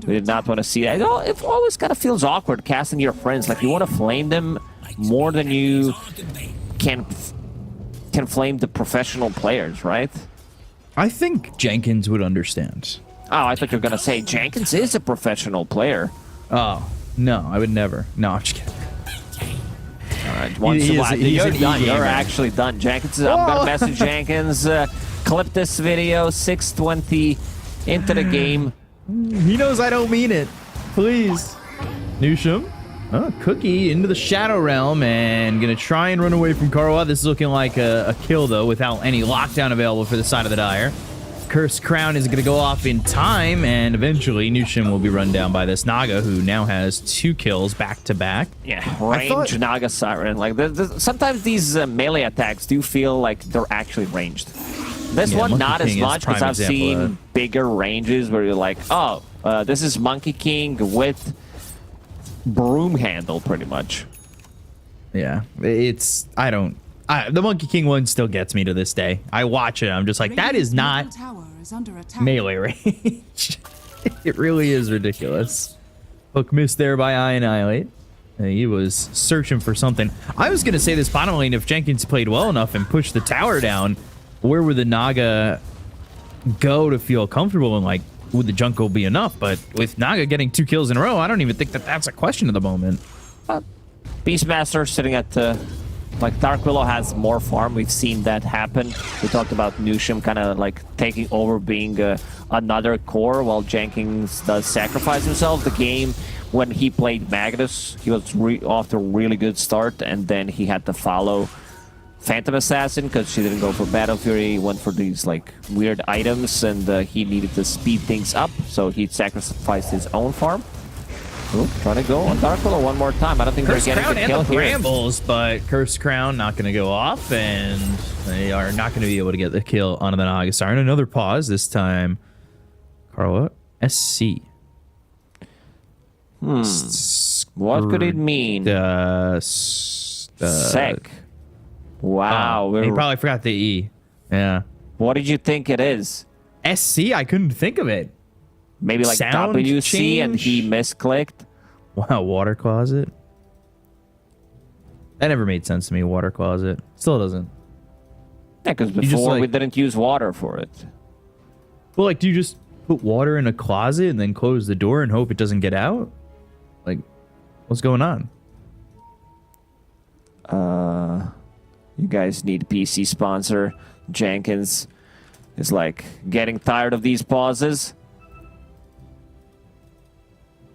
Speaker 6: We did not want to see that. It always kind of feels awkward casting your friends. Like, you want to flame them more than you can flame the professional players, right?
Speaker 5: I think Jenkins would understand.
Speaker 6: Oh, I thought you were gonna say Jenkins is a professional player.
Speaker 5: Oh, no, I would never. No, I'm just kidding.
Speaker 6: All right, once
Speaker 5: He is- he's
Speaker 6: you're
Speaker 5: an
Speaker 6: done.
Speaker 5: e-gamer.
Speaker 6: You're actually done. Jenkins, I'm gonna message Jenkins. Clip this video. 6:20 into the game.
Speaker 5: He knows I don't mean it. Please. Nusham. Oh, Cookie into the Shadow Realm and gonna try and run away from Karwa. This is looking like a kill, though, without any lockdown available for the side of the Dire. Cursed Crown is gonna go off in time, and eventually Nusham will be run down by this Naga, who now has 2 kills back to back.
Speaker 6: Yeah, range Nagasiren. Like, sometimes these melee attacks do feel like they're actually ranged. This one,
Speaker 5: Monkey
Speaker 6: not as
Speaker 5: King is
Speaker 6: much, because
Speaker 5: prime
Speaker 6: I've
Speaker 5: example of
Speaker 6: seen bigger ranges where you're like, oh, this is Monkey King with broom handle, pretty much.
Speaker 5: Yeah, it's the Monkey King one still gets me to this day. I watch it, I'm just like, that is not
Speaker 4: Radiant's middle tower is under attack.
Speaker 5: melee range. It really is ridiculous. Hook missed there by Annihilate. He was searching for something. I was gonna say this bottom lane, if Jenkins played well enough and pushed the tower down, where would the Naga go to feel comfortable, and like, would the Jungle be enough? But with Naga getting 2 kills in a row, I don't even think that that's a question at the moment.
Speaker 6: Beastmaster sitting at like Dark Willow has more farm. We've seen that happen. We talked about Nushim kind of like taking over, being another core, while Jenkins does sacrifice himself. The game when he played Magnus, he was off to a really good start, and then he had to follow Phantom Assassin because she didn't go for Battle Fury. He went for these like weird items, and he needed to speed things up, so he sacrificed his own farm. Ooh, trying to go on Dark Willow one more time. I don't think
Speaker 5: Curse
Speaker 6: they're getting
Speaker 5: Crown
Speaker 6: the
Speaker 5: and
Speaker 6: kill
Speaker 5: the
Speaker 6: here.
Speaker 5: Brambles, but Curse Crown not going to go off, and they are not going to be able to get the kill onto the Naga Siren. Another pause this time. Carla, SC.
Speaker 6: What could it mean? Sec. Wow.
Speaker 5: He probably forgot the E. Yeah.
Speaker 6: What did you think it is?
Speaker 5: SC? I couldn't think of it.
Speaker 6: Maybe like
Speaker 5: Sound
Speaker 6: WC and he
Speaker 5: change?
Speaker 6: misclicked?
Speaker 5: Wow, water closet. That never made sense to me, water closet. Still doesn't.
Speaker 6: Yeah, because
Speaker 5: just,
Speaker 6: before we
Speaker 5: like-
Speaker 6: didn't use water for it.
Speaker 5: Well, like, do you just put water in a closet and then close the door and hope it doesn't get out? Like, what's going on?
Speaker 6: You guys need PC sponsor. Jenkins is like getting tired of these pauses.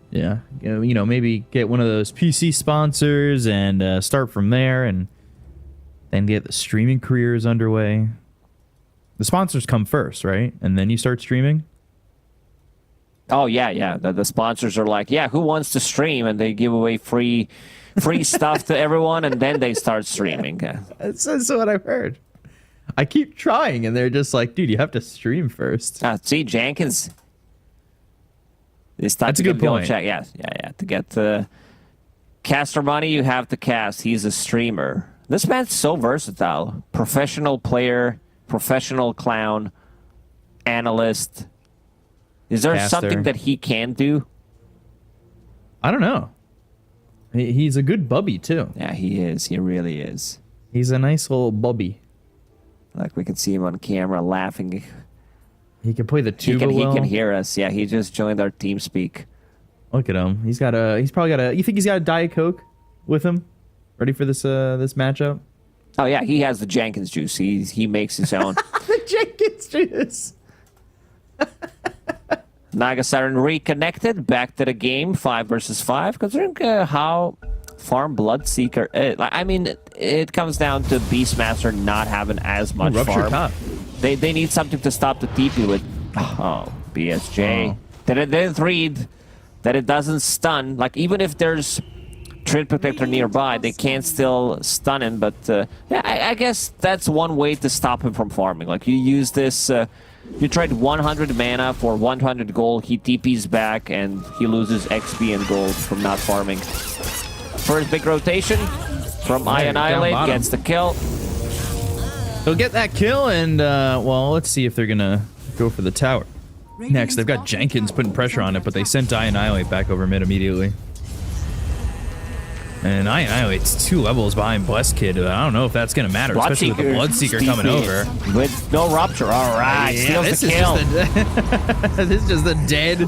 Speaker 5: Yeah, you know, maybe get one of those PC sponsors and start from there, and then get the streaming careers underway. The sponsors come first, right? And then you start streaming?
Speaker 6: Oh yeah. The sponsors are like, yeah, who wants to stream? And they give away free stuff to everyone, and then they start streaming.
Speaker 5: That's what I've heard. I keep trying, and they're just like, dude, you have to stream first.
Speaker 6: See, Jenkins.
Speaker 5: That's a good point.
Speaker 6: Check. Yeah. To get caster money, you have to cast. He's a streamer. This man's so versatile. Professional player, professional clown, analyst. Is there
Speaker 5: Caster.
Speaker 6: something that he can do?
Speaker 5: I don't know. He's a good bubby, too.
Speaker 6: Yeah, he is. He really is.
Speaker 5: He's a nice little bubby.
Speaker 6: Like, we can see him on camera laughing.
Speaker 5: He can play the tuba
Speaker 6: He
Speaker 5: well.
Speaker 6: can hear us. Yeah, he just joined our team speak.
Speaker 5: Look at him. He's probably got a, you think he's got a Diet Coke with him? Ready for this matchup?
Speaker 6: Oh, yeah, he has the Jenkins juice. He makes his own.
Speaker 5: The Jenkins juice.
Speaker 6: Naga Siren reconnected back to the game, 5 versus 5. Considering how farm Bloodseeker is. I mean, it comes down to Beastmaster not having as much
Speaker 5: Rupture
Speaker 6: farm.
Speaker 5: top.
Speaker 6: They need something to stop the TP with. Oh, BSJ. They didn't read that it doesn't stun. Like, even if there's Trid Protector nearby, they can still stun him. But, yeah, I guess that's one way to stop him from farming. Like, you use this... you trade 100 mana for 100 gold, he TPs back, and he loses XP and gold from not farming. First big rotation from Annihilate,
Speaker 5: bottom.
Speaker 6: gets the kill.
Speaker 5: They'll get that kill, and, well, let's see if they're going to go for the tower. Next, they've got Jenkins putting pressure on it, but they sent Annihilate back over mid immediately. And Annihilate's 2 levels behind Blessed Kid. I don't know if that's going to matter, especially with the Bloodseeker coming over.
Speaker 6: With no Rupture. All right, steals the kill.
Speaker 5: This is just the dead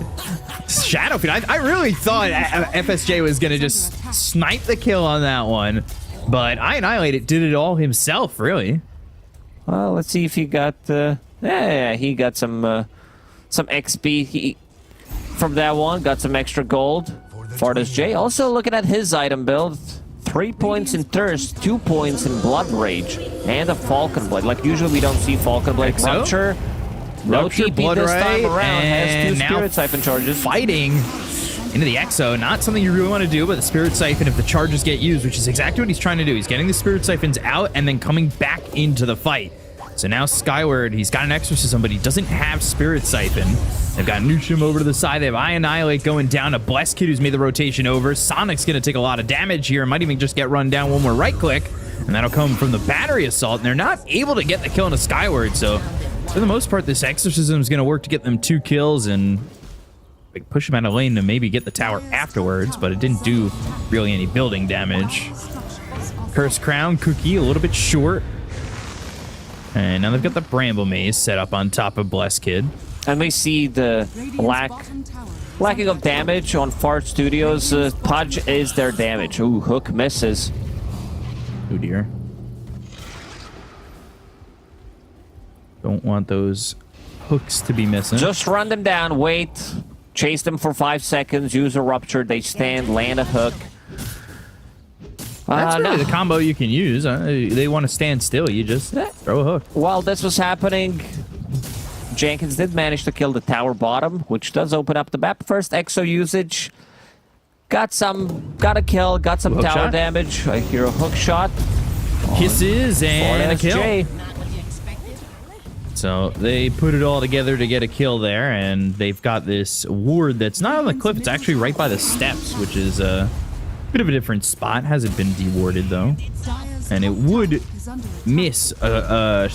Speaker 5: Shadowfiend. I really thought FSJ was going to just snipe the kill on that one, but Annihilate did it all himself, really.
Speaker 6: Well, let's see if he got... yeah, he got some XP from that one. Got some extra gold. Fardas J also looking at his item build. 3 points in Thirst, 2 points in Blood Rage, and a Falcon Blade. Like, usually we don't see Falcon Blade.
Speaker 5: So?
Speaker 6: Rupture. No
Speaker 5: Rupture,
Speaker 6: TP
Speaker 5: Blood
Speaker 6: this time
Speaker 5: Ray,
Speaker 6: around. Has
Speaker 5: and
Speaker 6: 2
Speaker 5: now
Speaker 6: Spirit Siphon charges.
Speaker 5: Fighting into the Exo. Not something you really want to do, but the Spirit Siphon, if the charges get used, which is exactly what he's trying to do. He's getting the Spirit Siphons out and then coming back into the fight. So now Skyward, he's got an Exorcism, but he doesn't have Spirit Siphon. They've got Nutrium over to the side. They have Annihilate going down to Blessed Kid, who's made the rotation over. Sonic's going to take a lot of damage here. Might even just get run down one more right click. And that'll come from the Battery Assault. And they're not able to get the kill into Skyward. So for the most part, this Exorcism is going to work to get them 2 kills and push him out of lane to maybe get the tower afterwards. But it didn't do really any building damage. Cursed Crown, Cookie, a little bit short. And now they've got the Bramble Maze set up on top of Blessed Kid.
Speaker 6: And we see the lacking of damage on Fart Studios. Pudge is their damage. Ooh, Hook misses.
Speaker 5: Oh dear. Don't want those hooks to be missing.
Speaker 6: Just run them down, wait, chase them for 5 seconds, use a Rupture, they stand, land a hook.
Speaker 5: That's really the combo you can use. They want to stand still. You just throw a hook.
Speaker 6: While this was happening, Jenkins did manage to kill the tower bottom, which does open up the map. First Exo usage. Got a kill, got some tower
Speaker 5: shot.
Speaker 6: damage. I hear a hook shot.
Speaker 5: Kisses and a kill.
Speaker 6: SJ.
Speaker 5: So they put it all together to get a kill there, and they've got this ward that's not on the cliff. It's actually right by the steps, which is a bit of a different spot. Hasn't been dewarded though, and it would miss a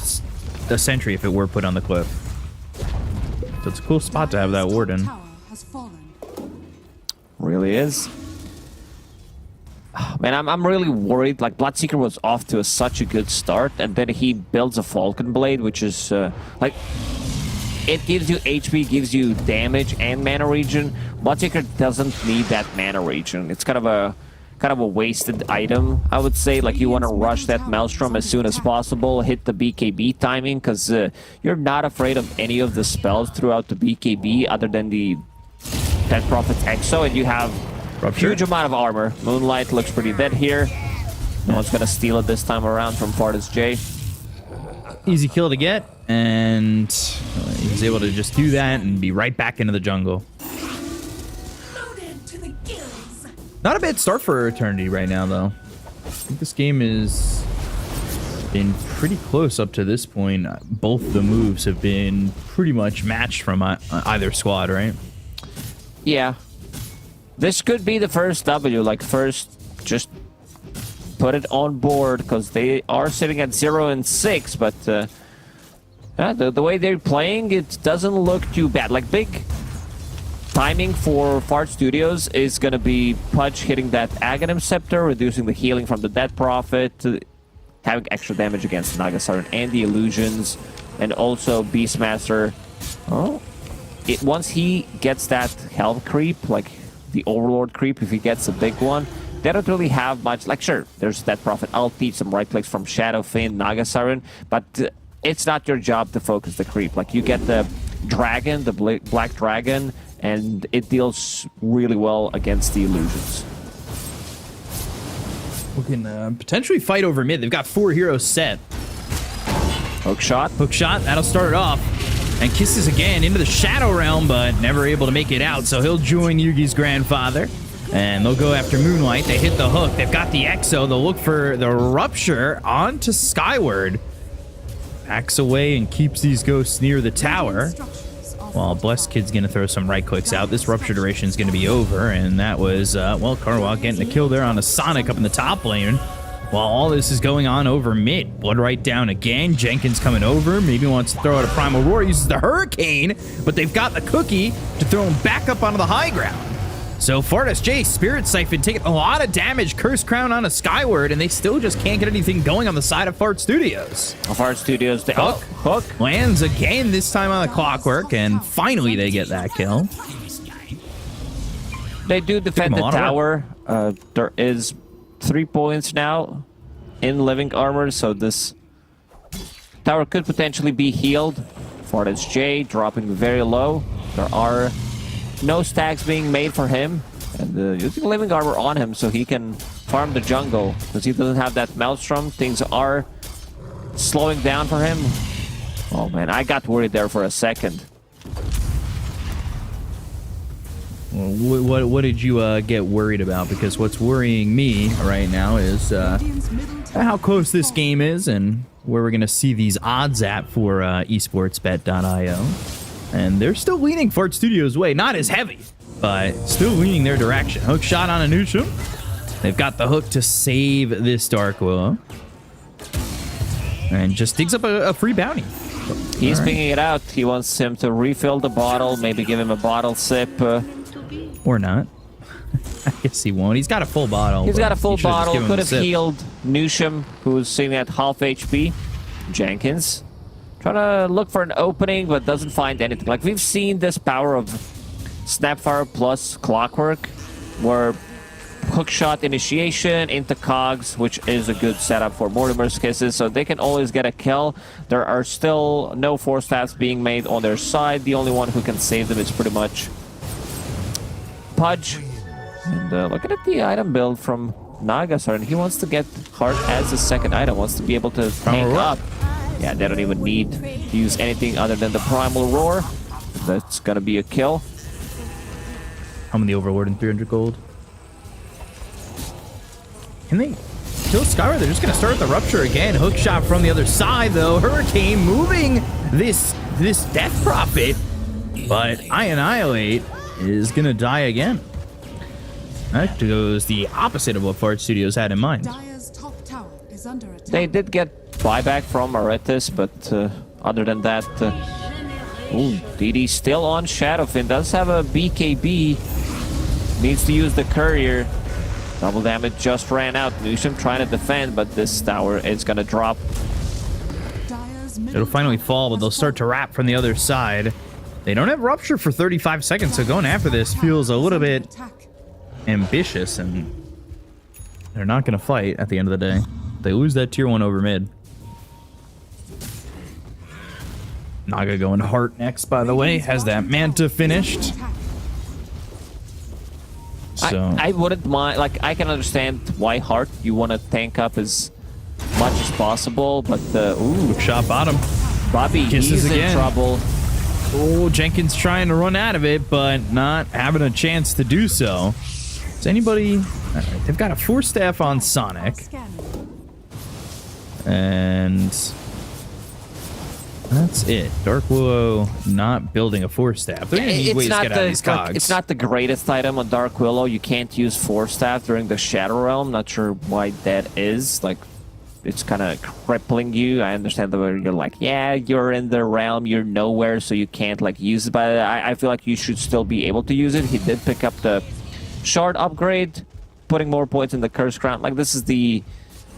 Speaker 5: sentry if it were put on the cliff. So it's a cool spot to have that ward in.
Speaker 6: Really is. Man, I'm really worried. Like, Bloodseeker was off to such a good start, and then he builds a Falcon Blade, which is like, it gives you HP, gives you damage and mana regen. Bloodseeker doesn't need that mana regen. It's kind of a wasted item, I would say. Like, you want to rush that Maelstrom as soon as possible, hit the BKB timing, because you're not afraid of any of the spells throughout the BKB other than the Dead Prophet's Exo, and you have a huge amount of armor. Moonlight looks pretty dead here. No one's gonna steal it this time around from Fartis J.
Speaker 5: Easy kill to get, and he's able to just do that and be right back into the jungle. Not a bad start for Eternity right now, though. I think this game has been pretty close up to this point. Both the moves have been pretty much matched from either squad, right?
Speaker 6: Yeah. This could be the first W. Like, first, just put it on board, because they are sitting at 0-6, but the way they're playing, it doesn't look too bad. Like, big timing for Fart Studios is going to be Pudge hitting that Aghanim Scepter, reducing the healing from the Dead Prophet, having extra damage against Nagasaran and the Illusions, and also Beastmaster. Oh, once he gets that health creep, like the Overlord creep, if he gets a big one, they don't really have much. Like, sure, there's Dead Prophet ulti, some right clicks from Shadowfin, Nagasaran, but it's not your job to focus the creep. Like, you get the dragon, the black dragon, and it deals really well against the Illusions.
Speaker 5: We can potentially fight over mid. They've got 4 heroes set.
Speaker 6: Hook shot.
Speaker 5: Hook shot, that'll start it off. And Kisses again into the Shadow Realm, but never able to make it out, so he'll join Yugi's grandfather. And they'll go after Moonlight. They hit the hook. They've got the Exo. They'll look for the Rupture onto Skyward. Backs away and keeps these ghosts near the tower. While Blessed Kid's going to throw some right clicks out. This Rupture duration is going to be over. And that was, well, Carwalk getting a kill there on a Sonic up in the top lane. While all this is going on over mid. Blood right down again. Jenkins coming over. Maybe wants to throw out a Primal Roar. Uses the Hurricane. But they've got the Cookie to throw him back up onto the high ground. So Fartis J, Spirit Siphon taking a lot of damage. Cursed Crown on a Skyward. And they still just can't get anything going on the side of Fart Studios.
Speaker 6: Fart Studios, the hook.
Speaker 5: Lands again, this time on the Clockwork. And finally they get that kill.
Speaker 6: They do defend the tower. There is 3 points now in living armor, so this tower could potentially be healed. Fartis J dropping very low. There are no stacks being made for him, and using living armor on him so he can farm the jungle, because he doesn't have that Maelstrom. Things are slowing down for him. Oh man, I got worried there for a second.
Speaker 5: What did you get worried about? Because what's worrying me right now is how close this game is and where we're going to see these odds at for esportsbet.io. And they're still leaning Fart Studios' way. Not as heavy, but still leaning their direction. Hook shot on Anushum. They've got the hook to save this Dark Willow. And just digs up a free bounty.
Speaker 6: He's picking it out. He wants him to refill the bottle, maybe give him a bottle sip.
Speaker 5: Or not. I guess he won't. He's got a full bottle.
Speaker 6: He's got a full
Speaker 5: he should've just
Speaker 6: bottle.
Speaker 5: given him
Speaker 6: Could
Speaker 5: a
Speaker 6: have
Speaker 5: sip.
Speaker 6: healed Nusham, who's sitting at half HP. Jenkins trying to look for an opening, but doesn't find anything. Like, we've seen this power of Snapfire plus Clockwork, where hookshot initiation into cogs, which is a good setup for Mortimer's Kisses, so they can always get a kill. There are still no force staffs being made on their side. The only one who can save them is pretty much Pudge. And looking at the item build from Nagasar, and he wants to get Heart as a second item, wants to be able to tank up. Yeah, they don't even need to use anything other than the Primal Roar. That's gonna be a kill.
Speaker 5: I'm in the Overlord in 300 gold. Can they kill Skyward? They're just going to start the Rupture again. Hook shot from the other side, though. Hurricane moving this Death Prophet. But I Annihilate is going to die again. That goes the opposite of what Fart Studios had in mind.
Speaker 4: Dire's top tower is under attack.
Speaker 6: They did get buyback from Aretis, but other than that... ooh, DD still on Shadowfin. Does have a BKB. Needs to use the Courier. Double damage just ran out. Nusham trying to defend, but this tower is going to drop.
Speaker 5: It'll finally fall, but they'll start to wrap from the other side. They don't have Rupture for 35 seconds, so going after this feels a little bit ambitious, and they're not going to fight at the end of the day. They lose that tier 1 over mid. Naga going Heart next, by the way. Has that Manta finished. So
Speaker 6: I wouldn't mind, like, I can understand why Heart you want to tank up as much as possible, but ooh,
Speaker 5: shot bottom.
Speaker 6: Bobby,
Speaker 5: Kisses
Speaker 6: he's
Speaker 5: again.
Speaker 6: in trouble.
Speaker 5: Oh, Jenkins trying to run out of it, but not having a chance to do so. Is anybody... they've got a Force Staff on Sonic. And... that's it. Dark Willow not building a Force Staff. They're gonna need ways to get out of these cogs.
Speaker 6: It's not the greatest item on Dark Willow. You can't use Force Staff during the Shadow Realm. Not sure why that is. Like, it's kind of crippling you. I understand that you're like, yeah, you're in the realm, you're nowhere, so you can't like use it. But I feel like you should still be able to use it. He did pick up the Shard upgrade, putting more points in the Curse Crown. Like, this is the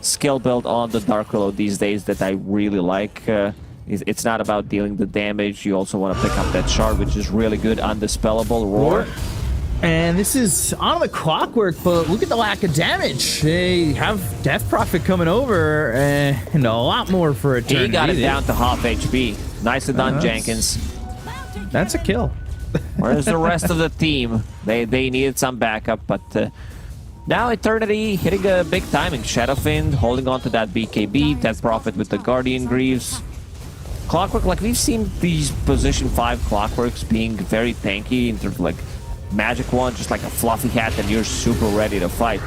Speaker 6: skill build on the Dark Willow these days that I really like. It's not about dealing the damage. You also want to pick up that shard, which is really good. Undispellable Roar.
Speaker 5: And this is on the Clockwork, but look at the lack of damage. They have Death Prophet coming over, and a lot more for Eternity.
Speaker 6: He got it down to half HP. Nicely done, Jenkins.
Speaker 5: That's a kill.
Speaker 6: Whereas the rest of the team, they needed some backup, but now Eternity hitting a big timing. Shadowfiend holding on to that BKB. Death Prophet with the Guardian Greaves. Clockwork, like, we've seen these position 5 Clockworks being very tanky in terms of like magic one, just like a fluffy hat, and you're super ready to fight.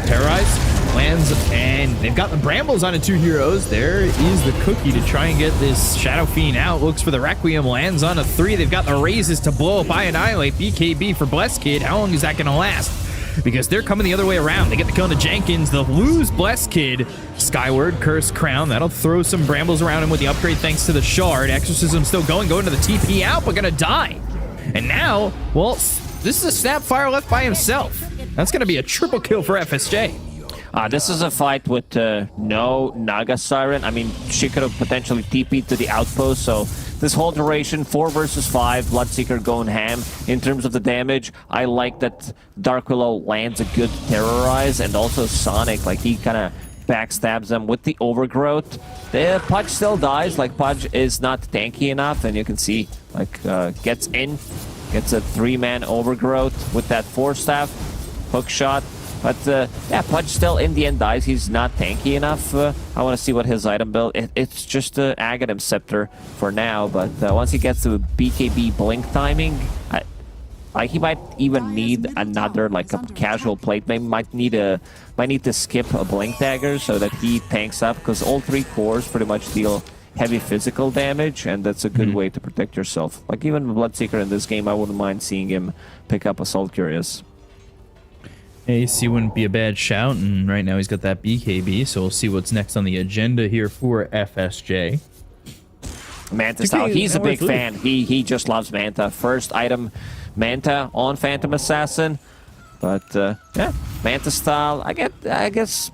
Speaker 5: Terrorize lands, and they've got the Brambles on the 2 heroes. There is the cookie to try and get this Shadow Fiend out. Looks for the Requiem, lands on a 3. They've got the raises to blow up Annihilate. BKB for Bless Kid. How long is that going to last? Because they're coming the other way around. They get the kill to Jenkins. They'll lose Bless Kid. Skyward, Curse Crown. That'll throw some Brambles around him with the upgrade thanks to the Shard. Exorcism still going to the TP out, but gonna die. And now, well, this is a Snapfire left by himself. That's gonna be a triple kill for FSJ.
Speaker 6: This is a fight with no Naga Siren. I mean, she could have potentially TP'd to the outpost, so this whole duration, 4 versus 5, Bloodseeker going ham. In terms of the damage, I like that Dark Willow lands a good Terrorize, and also Sonic, like, he kind of backstabs them with the Overgrowth. The Pudge still dies, like, Pudge is not tanky enough, and you can see, like, gets in, gets a 3-man Overgrowth with that Force Staff, hook shot. But, yeah, Pudge still in the end dies. He's not tanky enough. I want to see what his item build... It's just an Aghanim Scepter for now, but once he gets to BKB Blink timing, Like he might even need another like a casual plate. Maybe might need to skip a blink dagger so that he tanks up, because all 3 cores pretty much deal heavy physical damage, and that's a good way to protect yourself. Like even Bloodseeker in this game, I wouldn't mind seeing him pick up Assault Curious.
Speaker 5: AC wouldn't be a bad shout, and right now he's got that BKB, so we'll see what's next on the agenda here for FSJ.
Speaker 6: Manta style. He's a big fan. He just loves Manta. First item, Manta on Phantom Assassin. But yeah, Manta style. I guess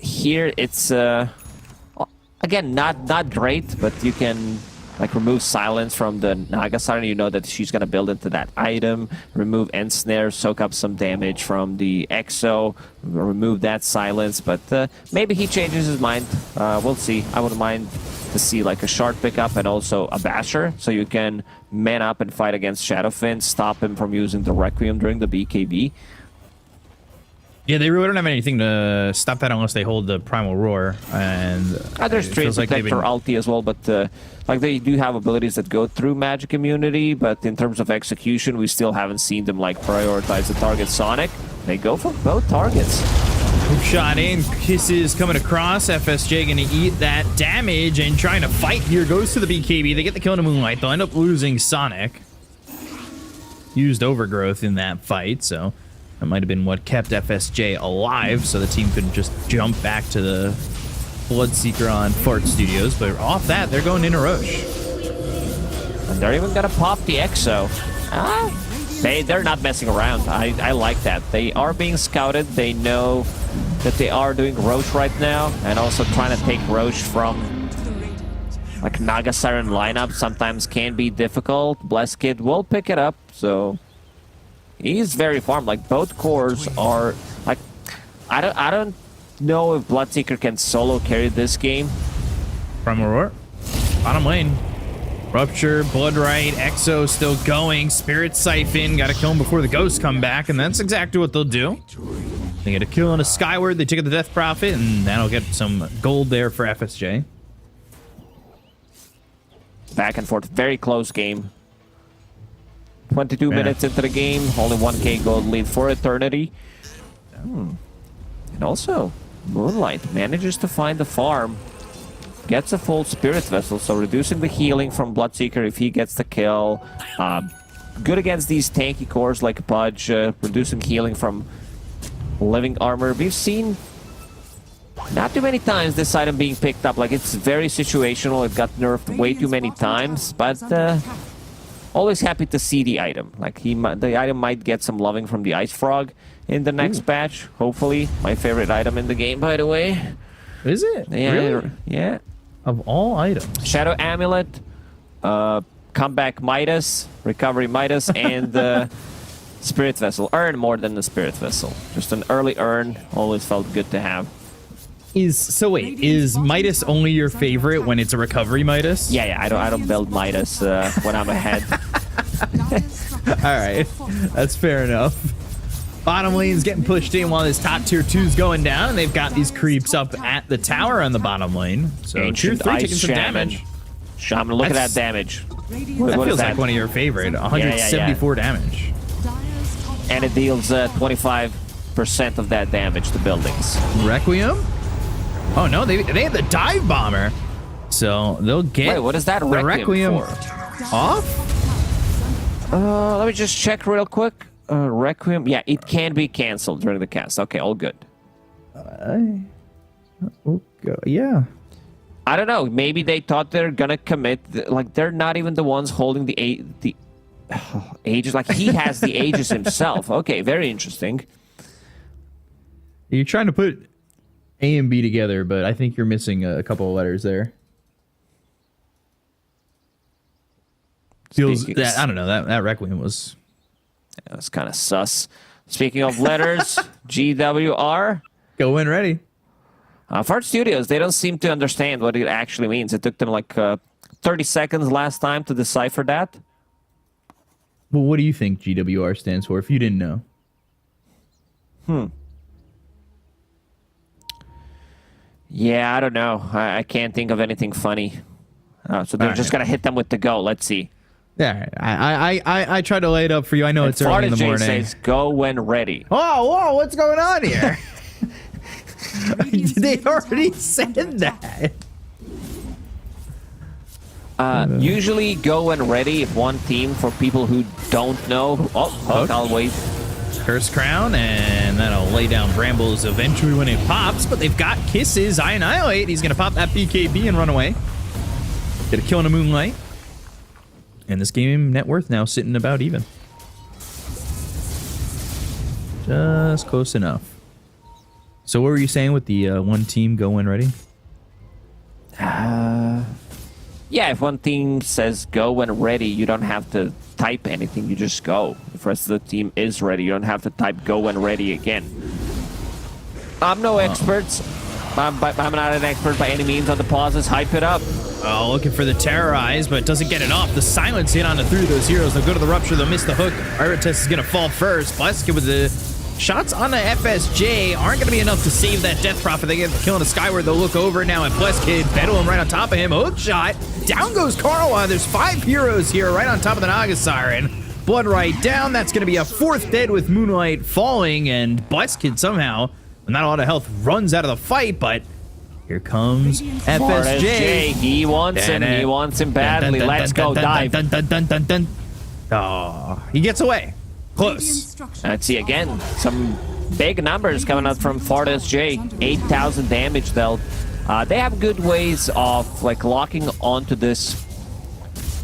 Speaker 6: here it's again not great, but you can like remove silence from the Naga Siren. You know that she's gonna build into that item. Remove end snare, soak up some damage from the Exo. Remove that silence, but maybe he changes his mind. We'll see. I wouldn't mind to see like a shard pickup and also a basher, so you can man up and fight against Shadowfin, stop him from using the Requiem during the BKB.
Speaker 5: Yeah, they really don't have anything to stop that unless they hold the Primal Roar. And
Speaker 6: there's Trade Protector ulti as well, but like they do have abilities that go through magic immunity, but in terms of execution, we still haven't seen them like prioritize the target Sonic. They go for both targets.
Speaker 5: Hook shot in, Kisses coming across. FSJ gonna eat that damage and trying to fight here. Goes to the BKB. They get the kill into Moonlight. They'll end up losing Sonic. Used Overgrowth in that fight, so that might have been what kept FSJ alive, so the team could just jump back to the Bloodseeker on Fart Studios. But off that, they're going into Roche.
Speaker 6: And they're even gonna pop the Exo. They're not messing around. I like that. They are being scouted. They know that they are doing Roche right now, and also trying to take Roche from like Naga Siren lineup sometimes can be difficult. Blessed Kid will pick it up, so he's very farmed. Like both cores are like I don't know if Bloodseeker can solo carry this game.
Speaker 5: Primal Roar. Bottom lane. Rupture, Bloodright, Exo still going. Spirit Siphon, gotta kill him before the ghosts come back, and that's exactly what they'll do. They get a kill on a Skyward, they take out the Death Prophet, and that'll get some gold there for FSJ.
Speaker 6: Back and forth, very close game. 22 minutes into the game, only 1k gold lead for Eternity. And also, Moonlight manages to find the farm. Gets a full Spirit Vessel, so reducing the healing from Bloodseeker if he gets the kill. Good against these tanky cores like Pudge, reducing healing from Living Armor. We've seen not too many times this item being picked up. Like, it's very situational. It got nerfed way too many times, but always happy to see the item. Like, the item might get some loving from the Ice Frog in the next patch, hopefully. My favorite item in the game, by the way.
Speaker 5: Is it?
Speaker 6: Yeah,
Speaker 5: really?
Speaker 6: Yeah.
Speaker 5: Of all items.
Speaker 6: Shadow Amulet, Comeback Midas, Recovery Midas, and Spirit Vessel. Urn more than the Spirit Vessel. Just an early urn always felt good to have.
Speaker 5: Is Midas only your favorite when it's a recovery Midas?
Speaker 6: Yeah, I don't build Midas when I'm ahead.
Speaker 5: All right, that's fair enough. Bottom lane's getting pushed in while this top tier 2's going down, and they've got these creeps up at the tower on the bottom lane. So
Speaker 6: Ancient
Speaker 5: tier 3
Speaker 6: Ice
Speaker 5: taking some
Speaker 6: Shaman.
Speaker 5: damage.
Speaker 6: Shaman, look at that damage.
Speaker 5: That feels like one of your favorite. 174 damage.
Speaker 6: And it deals 25% of that damage to buildings.
Speaker 5: Requiem? Oh no, they have the dive bomber. So they'll get
Speaker 6: Wait, what is that
Speaker 5: the
Speaker 6: Requiem for?
Speaker 5: Off?
Speaker 6: Let me just check real quick. Requiem, yeah, it can be canceled during the cast. Okay, all good.
Speaker 5: Yeah.
Speaker 6: I don't know. Maybe they thought they're gonna commit. Like, they're not even the ones holding the Aegis. Like, he has the Aegis himself. Okay, very interesting.
Speaker 5: You're trying to put A and B together, but I think you're missing a couple of letters there. Feels that, I don't know, that Requiem was...
Speaker 6: That was kind of sus. Speaking of letters, GWR.
Speaker 5: Go in ready.
Speaker 6: Fart Studios, they don't seem to understand what it actually means. It took them like 30 seconds last time to decipher that.
Speaker 5: Well, what do you think GWR stands for, if you didn't know?
Speaker 6: Yeah, I don't know. I can't think of anything funny. So they're just going to hit them with the go. Let's see.
Speaker 5: Yeah, I try to lay it up for you. I know it's early in the morning.
Speaker 6: Says, go when ready.
Speaker 5: Oh, whoa, what's going on here? They already said that.
Speaker 6: Usually go when ready if one team, for people who don't know. Oh, Hook, I'll wait.
Speaker 5: Curse Crown, and that'll lay down Brambles eventually when it pops, but they've got Kisses. I Annihilate. He's going to pop that BKB and run away. Get a kill in a Moonlight. And this game net worth now sitting about even. Just close enough. So what were you saying with the one team go when ready?
Speaker 6: Yeah, if one team says go when ready, you don't have to type anything, you just go. If the rest of the team is ready, you don't have to type go when ready again. I'm no expert. I'm not an expert by any means on the pauses. Hype it up.
Speaker 5: Oh, looking for the Terrorize, but doesn't get it off. The Silence hit on the through those heroes. They'll go to the Rupture. They'll miss the hook. Iritest is going to fall first. Blaska with the shots on the FSJ aren't going to be enough to save that Death Prophet. They get the kill on the Skyward. They'll look over now at Bleskid. Bedouin him right on top of him. Hook shot. Down goes Karwa. There's 5 heroes here right on top of the Naga Siren. Blood right down. That's going to be a 4th dead with Moonlight falling, and Bleskid somehow, with not a lot of health, runs out of the fight, but here comes FSJ.
Speaker 6: He wants him. He wants him badly. Let's go dive.
Speaker 5: Oh, he gets away. Close.
Speaker 6: Let's see again. Some big numbers coming out from FartSJ. 8,000 damage dealt. They have good ways of like locking onto this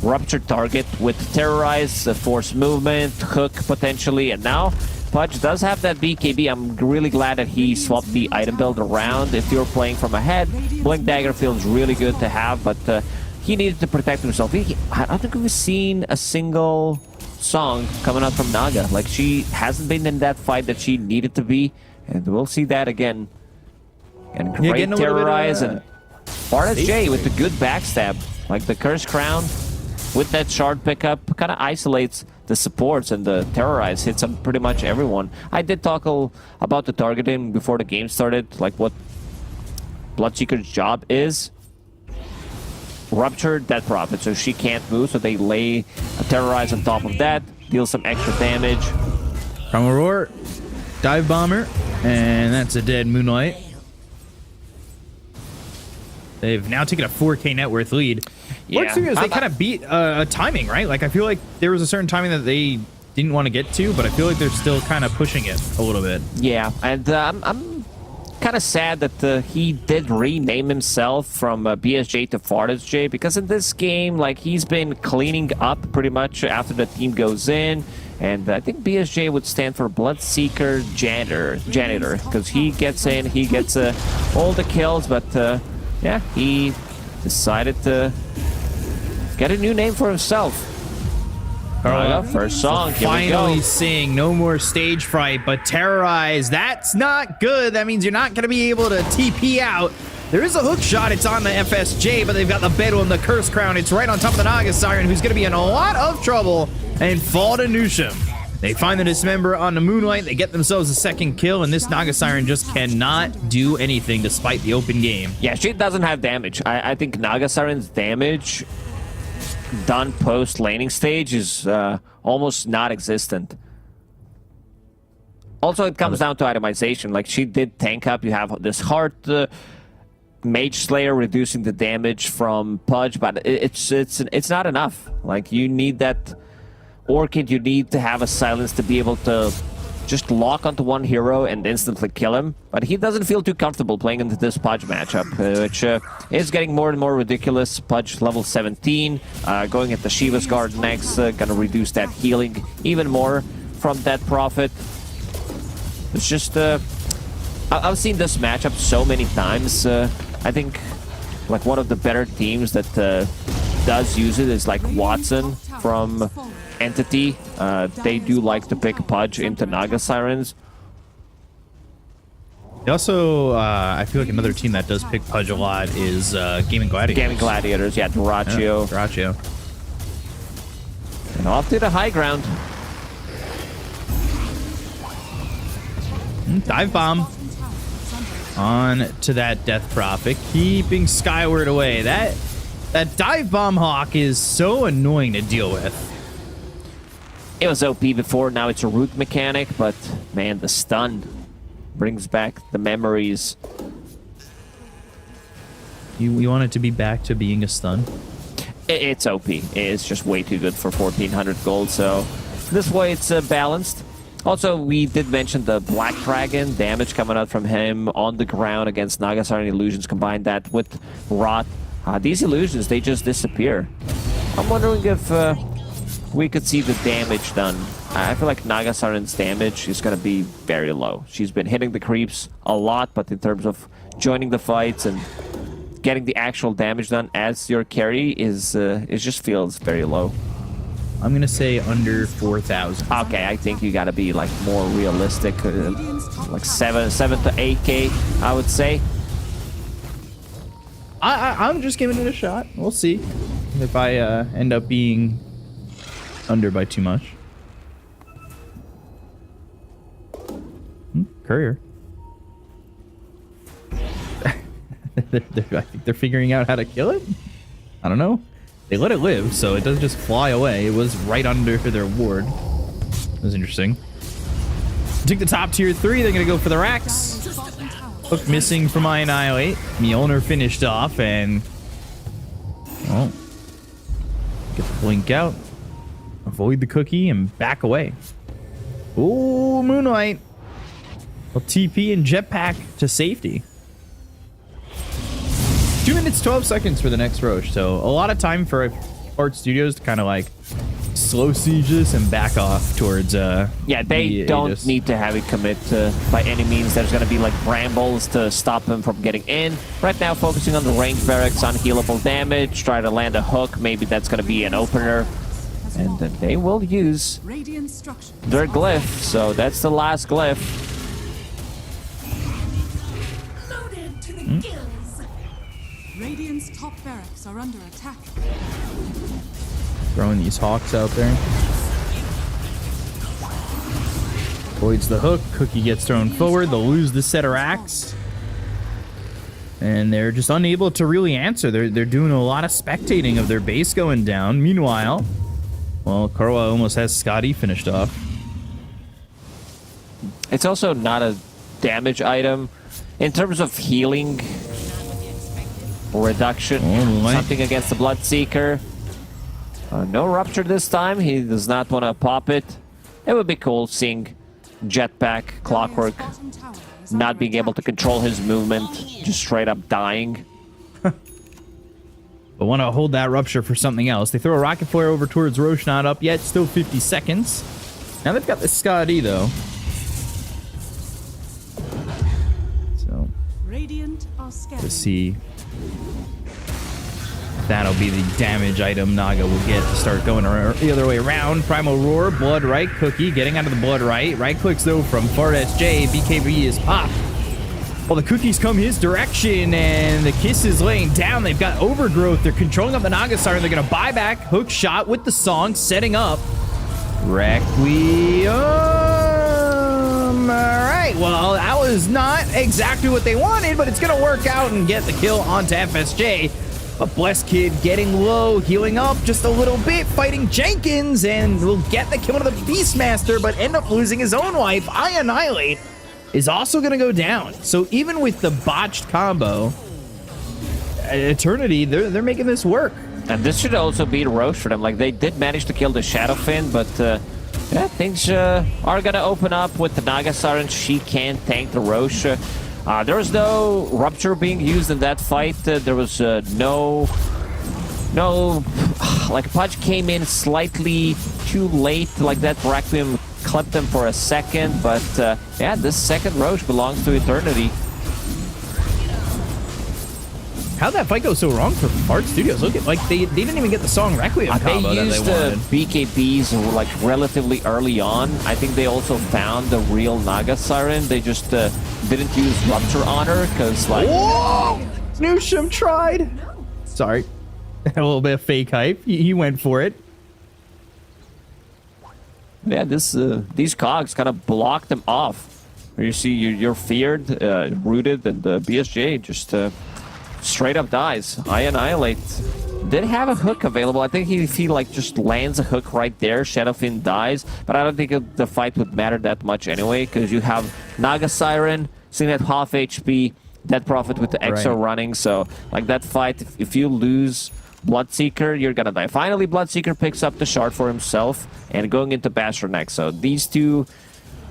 Speaker 6: Rupture target with Terrorize, Force Movement, Hook potentially, and now Pudge does have that BKB. I'm really glad that he swapped the item build around. If you're playing from ahead, Blink Dagger feels really good to have, but he needed to protect himself. I don't think we've seen a single song coming out from Naga. Like, she hasn't been in that fight that she needed to be, and we'll see that again. And great Terrorize, and FartSJ with the good backstab. Like, the Curse Crown with that shard pickup kind of isolates the supports, and the Terrorize hits on pretty much everyone. I did talk about the targeting before the game started, like what Bloodseeker's job is. Rupture Death Prophet, so she can't move, so they lay a Terrorize on top of that, deal some extra damage.
Speaker 5: Primal Roar, Dive Bomber, and that's a dead Moonlight. They've now taken a 4K net worth lead.
Speaker 6: Yeah.
Speaker 5: What's is they kind of beat timing, right? Like, I feel like there was a certain timing that they didn't want to get to, but I feel like they're still kind of pushing it a little bit.
Speaker 6: Yeah, and I'm kind of sad that he did rename himself from BSJ to FartSJ, because in this game, like, he's been cleaning up pretty much after the team goes in. And I think BSJ would stand for Bloodseeker Janitor, because he gets in, he gets all the kills, but yeah, he decided to get a new name for himself. First song, here we go.
Speaker 5: Finally sing No More Stage Fright, but Terrorize, that's not good. That means you're not going to be able to TP out. There is a hook shot. It's on the FSJ, but they've got the Bedouin, the Curse Crown. It's right on top of the Naga Siren, who's going to be in a lot of trouble, and fall to Nusham. They find the Dismember on the Moonlight. They get themselves a second kill, and this Naga Siren just cannot do anything despite the open game.
Speaker 6: Yeah, she doesn't have damage. I think Naga Siren's damage done post laning stage is almost non-existent. Also, it comes down to itemization. Like, she did tank up. You have this Heart Mage Slayer reducing the damage from Pudge, but it's not enough. Like, you need that Orchid, you need to have a Silence to be able to just lock onto one hero and instantly kill him. But he doesn't feel too comfortable playing into this Pudge matchup, which is getting more and more ridiculous. Pudge level 17, going at the Shiva's Guard next, gonna reduce that healing even more from that Prophet. It's just, I've seen this matchup so many times. I think like one of the better teams that does use it is like Watson from Entity. They do like to pick Pudge into Naga Sirens.
Speaker 5: They also, I feel like another team that does pick Pudge a lot is Gaming Gladiators.
Speaker 6: Gaming Gladiators, yeah, Duraccio.
Speaker 5: Duraccio.
Speaker 6: And off to the high ground.
Speaker 5: Dive Bomb on to that Death Prophet, keeping Skyward away. That That dive bomb hawk is so annoying to deal with.
Speaker 6: It was OP before, now it's a root mechanic, but man, the stun brings back the memories.
Speaker 5: You want it to be back to being a stun?
Speaker 6: It's OP. It's just way too good for 1400 gold, so this way it's balanced. Also, we did mention the Black Dragon damage coming out from him on the ground against Nagasar and Illusions. Combine that with Rot. These illusions, they just disappear. I'm wondering if we could see the damage done. I feel like Nagasaren's damage is going to be very low. She's been hitting the creeps a lot, but in terms of joining the fights and getting the actual damage done as your carry is it just feels very low.
Speaker 5: I'm gonna say under 4,000.
Speaker 6: Okay, I think you gotta be like more realistic, like 7 to 8k, I would say.
Speaker 5: I'm just giving it a shot. We'll see if I end up being under by too much. Courier. I think they're figuring out how to kill it. I don't know. They let it live, so it doesn't just fly away. It was right under their ward. That was interesting. Took the top tier 3. They're gonna go for the racks. Hook missing from I Annihilate. Mjolnir finished off, and well, get the blink out, avoid the cookie, and back away. Ooh, Moonlight. Well, TP and jetpack to safety. 2 minutes 12 seconds for the next Roche, so a lot of time for Art Studios to kind of like slow siege this and back off towards
Speaker 6: yeah, they don't
Speaker 5: Aegis.
Speaker 6: need to have it commit by any means. There's going to be like brambles to stop them from getting in. Right now focusing on the range barracks, unhealable damage, try to land a hook, maybe that's going to be an opener, and then they will use
Speaker 4: Radiant structures
Speaker 6: their glyph, so that's the last glyph.
Speaker 4: loaded to the gills. Radiant's top barracks are under attack.
Speaker 5: Throwing these hawks out there. Avoids the hook. Cookie gets thrown forward. They'll lose the set of racks. And they're just unable to really answer. They're doing a lot of spectating of their base going down. Meanwhile, well, Korwa almost has Scotty finished off.
Speaker 6: It's also not a damage item. In terms of healing reduction, something against the Bloodseeker. No Rupture this time. He does not want to pop it. It would be cool seeing Jetpack, Clockwork, not being able to control his movement, just straight up dying.
Speaker 5: But want to hold that Rupture for something else. They throw a Rocket Flare over towards Roche, not up yet. Still 50 seconds. Now they've got the Scotty, though. So,
Speaker 4: Radiant are scared.
Speaker 5: to see... That'll be the damage item Naga will get to start going the other way around. Primal Roar, Blood Right, Cookie getting out of the Blood Right. Right clicks though from Fart SJ. BKB is popped. Well, the Cookies come his direction and the Kiss is laying down. They've got Overgrowth. They're controlling up the Nagasar and they're going to buy back. Hook shot with the song, setting up Requiem. Alright, well, that was not exactly what they wanted, but it's going to work out and get the kill onto FSJ. But Blessed Kid getting low, healing up just a little bit, fighting Jenkins, and will get the kill on the Beastmaster, but end up losing his own wife. I Annihilate is also going to go down. So even with the botched combo, Eternity, they're making this work.
Speaker 6: And this should also be the Roche for them. Like, they did manage to kill the Shadowfin, but yeah, things are going to open up with the Nagasar, and she can't tank the Roche. There was no Rupture being used in that fight. There was no, like, Pudge came in slightly too late, like that Requiem clipped him for a second, but yeah, this second Roche belongs to Eternity.
Speaker 5: How'd that fight go so wrong for Art Studios? Look at, like, they didn't even get the song Requiem combo
Speaker 6: They
Speaker 5: that
Speaker 6: used
Speaker 5: they wanted.
Speaker 6: BKBs like relatively early on. I think they also found the real Naga Siren. They just didn't use Rupture on her because, like...
Speaker 5: Whoa! Newsham tried. Sorry. A little bit of fake hype. He went for it.
Speaker 6: Yeah, these cogs kind of blocked them off. You see, you're feared, rooted, and BSJ just straight up dies. I Annihilate did have a hook available. I think if he like just lands a hook right there, Shadowfiend dies. But I don't think the fight would matter that much anyway, because you have Naga Siren sitting at half HP, Dead Prophet with the Exo running. So like that fight, if you lose Bloodseeker, you're gonna die. Finally, Bloodseeker picks up the shard for himself and going into Basher next. So these two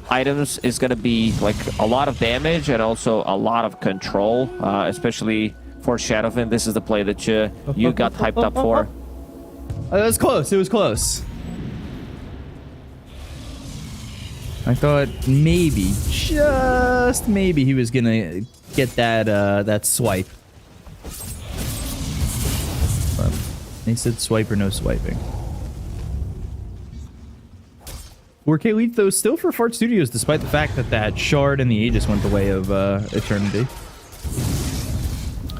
Speaker 6: items is gonna be like a lot of damage and also a lot of control, especially for Shadowfiend. This is the play that you got hyped up for.
Speaker 5: It was close. It was close. I thought maybe, just maybe, he was gonna get that swipe. But they said swipe or no swiping. 4K lead though still for Fart Studios, despite the fact that that shard and the Aegis went the way of Eternity.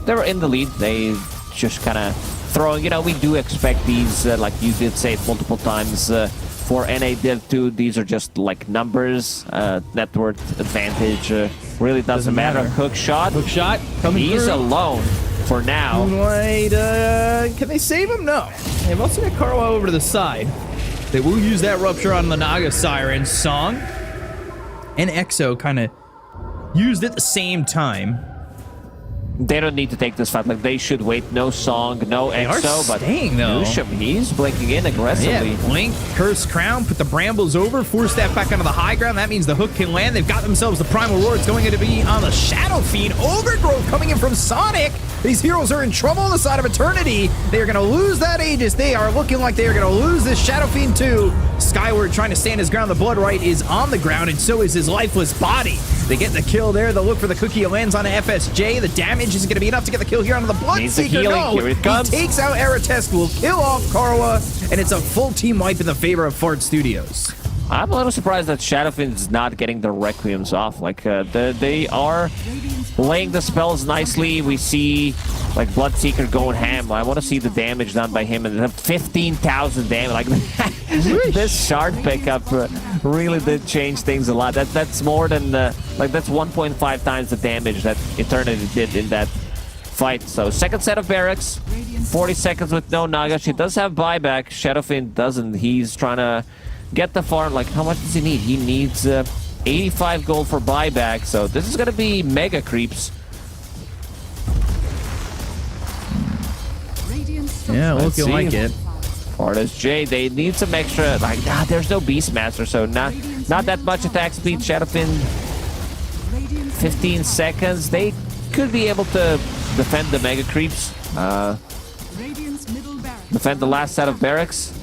Speaker 6: They were in the lead. They just kind of throwing, you know, we do expect these, like you did say it multiple times, for NA Div 2, these are just like numbers, net worth advantage, really doesn't matter. Hook shot.
Speaker 5: Hook shot coming
Speaker 6: He's
Speaker 5: through.
Speaker 6: alone for now.
Speaker 5: Moonlight, can they save him? No. They've also got Carlo over to the side. They will use that Rupture on the Naga Siren. Song and Exo kind of used at the same time.
Speaker 6: They don't need to take this fight. Like, they should wait. No Song, no
Speaker 5: They
Speaker 6: Exo,
Speaker 5: are staying, though.
Speaker 6: Lucian, he's blinking in aggressively.
Speaker 5: Yeah, Blink, Curse Crown, put the Brambles over, force that back onto the high ground. That means the hook can land. They've got themselves the Primal Roar. It's going to be on the Shadow Fiend. Overgrowth coming in from Sonic. These heroes are in trouble on the side of Eternity. They are going to lose that Aegis. They are looking like they are going to lose this Shadow Fiend too. Skyward trying to stand his ground. The Blood Right is on the ground, and so is his lifeless body. They get the kill there. They'll look for the cookie. It lands on FSJ. The damage isn't going to be enough to get the kill here onto the Bloodseeker. No,
Speaker 6: Here it comes.
Speaker 5: he takes out Aratest, will kill off Karwa, and it's a full team wipe in the favor of Fart Studios.
Speaker 6: I'm a little surprised that Shadowfiend is not getting the Requiems off. Like, they are laying the spells nicely. We see, like, Bloodseeker going ham. I want to see the damage done by him. And 15,000 damage. Like, this shard pickup really did change things a lot. That's more than, like, that's 1.5 times the damage that Eternity did in that fight. So, second set of barracks. 40 seconds with no Naga. She does have buyback. Shadowfiend doesn't. He's trying to get the farm. Like, how much does he need? He needs 85 gold for buyback. So this is going to be mega creeps.
Speaker 5: Yeah,
Speaker 6: Let's
Speaker 5: looking like
Speaker 6: see.
Speaker 5: it.
Speaker 6: Artist J, they need some extra. Like, there's no Beastmaster, so not that much attack speed. Shadowfiend, 15 seconds. They could be able to defend the mega creeps. Defend the last set of barracks.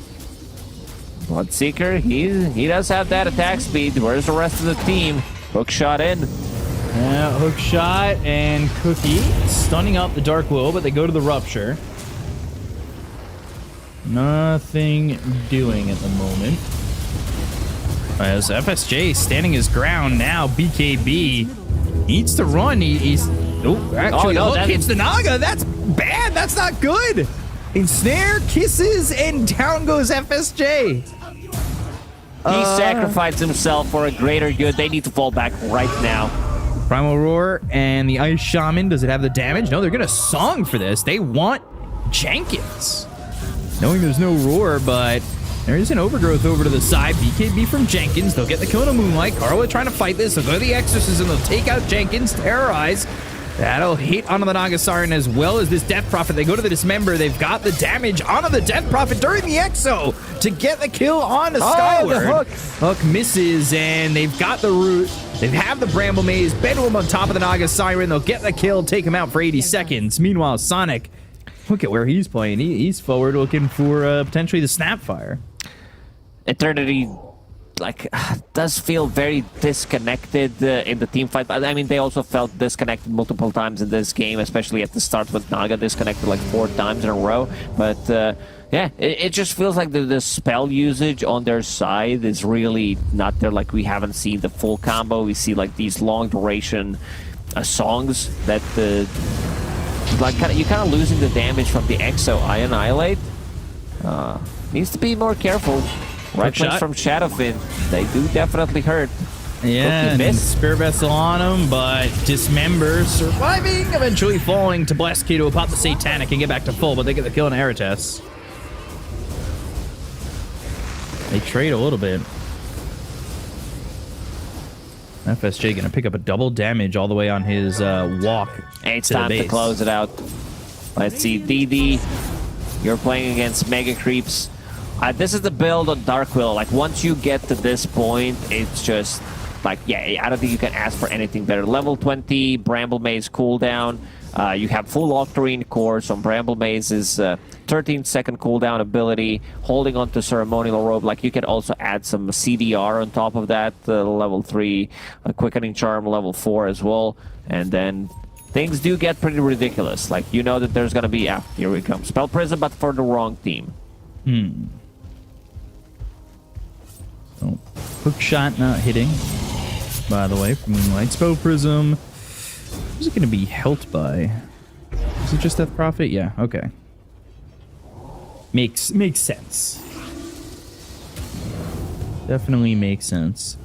Speaker 6: Bloodseeker, he does have that attack speed. Where's the rest of the team? Hook shot in.
Speaker 5: Yeah, hook shot and Cookie stunning out the Dark Will, but they go to the Rupture. Nothing doing at the moment. As FSJ standing his ground now, BKB needs to run. He's actually
Speaker 6: no,
Speaker 5: the hook hits the Naga. That's bad. That's not good. Ensnare, kisses, and down goes FSJ.
Speaker 6: He sacrificed himself for a greater good. They need to fall back right now.
Speaker 5: Primal Roar and the Ice Shaman. Does it have the damage? No, they're going to Song for this. They want Jenkins. Knowing there's no Roar, but there is an Overgrowth over to the side. BKB from Jenkins. They'll get the kill in a Moonlight. Carla trying to fight this. They'll go to the Exorcism. They'll take out Jenkins. Terrorize. That'll hit onto the Naga Siren as well as this Death Prophet. They go to the Dismember. They've got the damage onto the Death Prophet during the Exo to get the kill on the Skyward.
Speaker 6: The hook.
Speaker 5: Hook misses, and they've got the root. They have the Bramble Maze. Bedlam on top of the Naga Siren. They'll get the kill, take him out for 80 seconds. Meanwhile, Sonic, look at where he's playing. He's forward looking for potentially the Snapfire.
Speaker 6: Eternity, like, does feel very disconnected in the team fight. I mean, they also felt disconnected multiple times in this game, especially at the start with Naga disconnected like 4 times in a row. But yeah, it just feels like the spell usage on their side is really not there. Like, we haven't seen the full combo. We see like these long duration songs that like you're kind of losing the damage from the Exo. I Annihilate needs to be more careful. Right place from Shadowfiend. They do definitely hurt.
Speaker 5: Yeah, and
Speaker 6: missed.
Speaker 5: Spirit Vessel on him, but Dismember surviving, eventually falling to Blesky to pop the Satanic and get back to full, but they get the kill on Arates. They trade a little bit. FSJ gonna pick up a double damage all the way on his walk.
Speaker 6: It's
Speaker 5: to the
Speaker 6: time to
Speaker 5: base.
Speaker 6: close it out. Let's see, DD. You're playing against Mega Creeps. This is the build on Dark Will. Like, once you get to this point, it's just like, yeah, I don't think you can ask for anything better. Level 20, Bramble Maze cooldown. You have full Octarine core, so Bramble Maze's 13-second cooldown ability, holding onto Ceremonial Robe. Like, you can also add some CDR on top of that, level 3, Quickening Charm level 4 as well. And then things do get pretty ridiculous. Like, you know that there's gonna be, here we come, Spell Prism, but for the wrong team.
Speaker 5: So, hook shot not hitting, by the way, from Moonlight. Spell Prism. Who's it going to be helped by? Is it just Death Prophet? Yeah, okay. Makes sense. Definitely makes sense.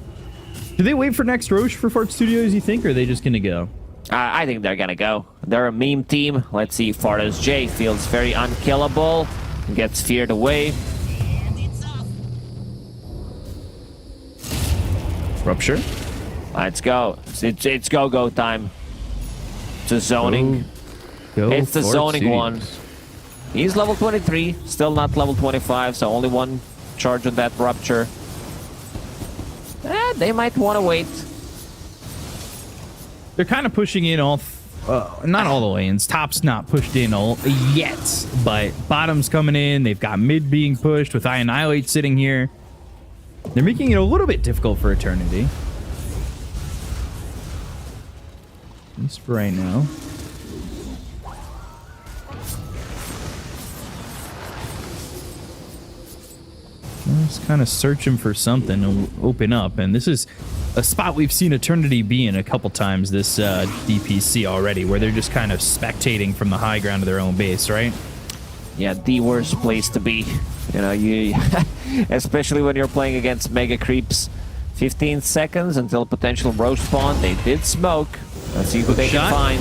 Speaker 5: Do they wait for next Roche for Fart Studios, you think, or are they just going to go?
Speaker 6: I think they're gonna go. They're a meme team. Let's see, Fardas J feels very unkillable, gets feared away.
Speaker 5: Rupture?
Speaker 6: Let's go. It's go time. It's a zoning.
Speaker 5: Go
Speaker 6: It's the
Speaker 5: Fart
Speaker 6: zoning
Speaker 5: Studios.
Speaker 6: one. He's level 23, still not level 25, so only one charge on that Rupture. They might want to wait.
Speaker 5: They're kind of pushing in all, not all the lanes. Top's not pushed in all yet, but bottom's coming in. They've got mid being pushed with Annihilate sitting here. They're making it a little bit difficult for Eternity. At least for right now. Just kind of searching for something to open up, and this is a spot we've seen Eternity be in a couple times this DPC already, where they're just kind of spectating from the high ground of their own base, right?
Speaker 6: Yeah, the worst place to be. You know, you especially when you're playing against Mega Creeps. 15 seconds until potential roast spawn. They did smoke. Let's see who they can find.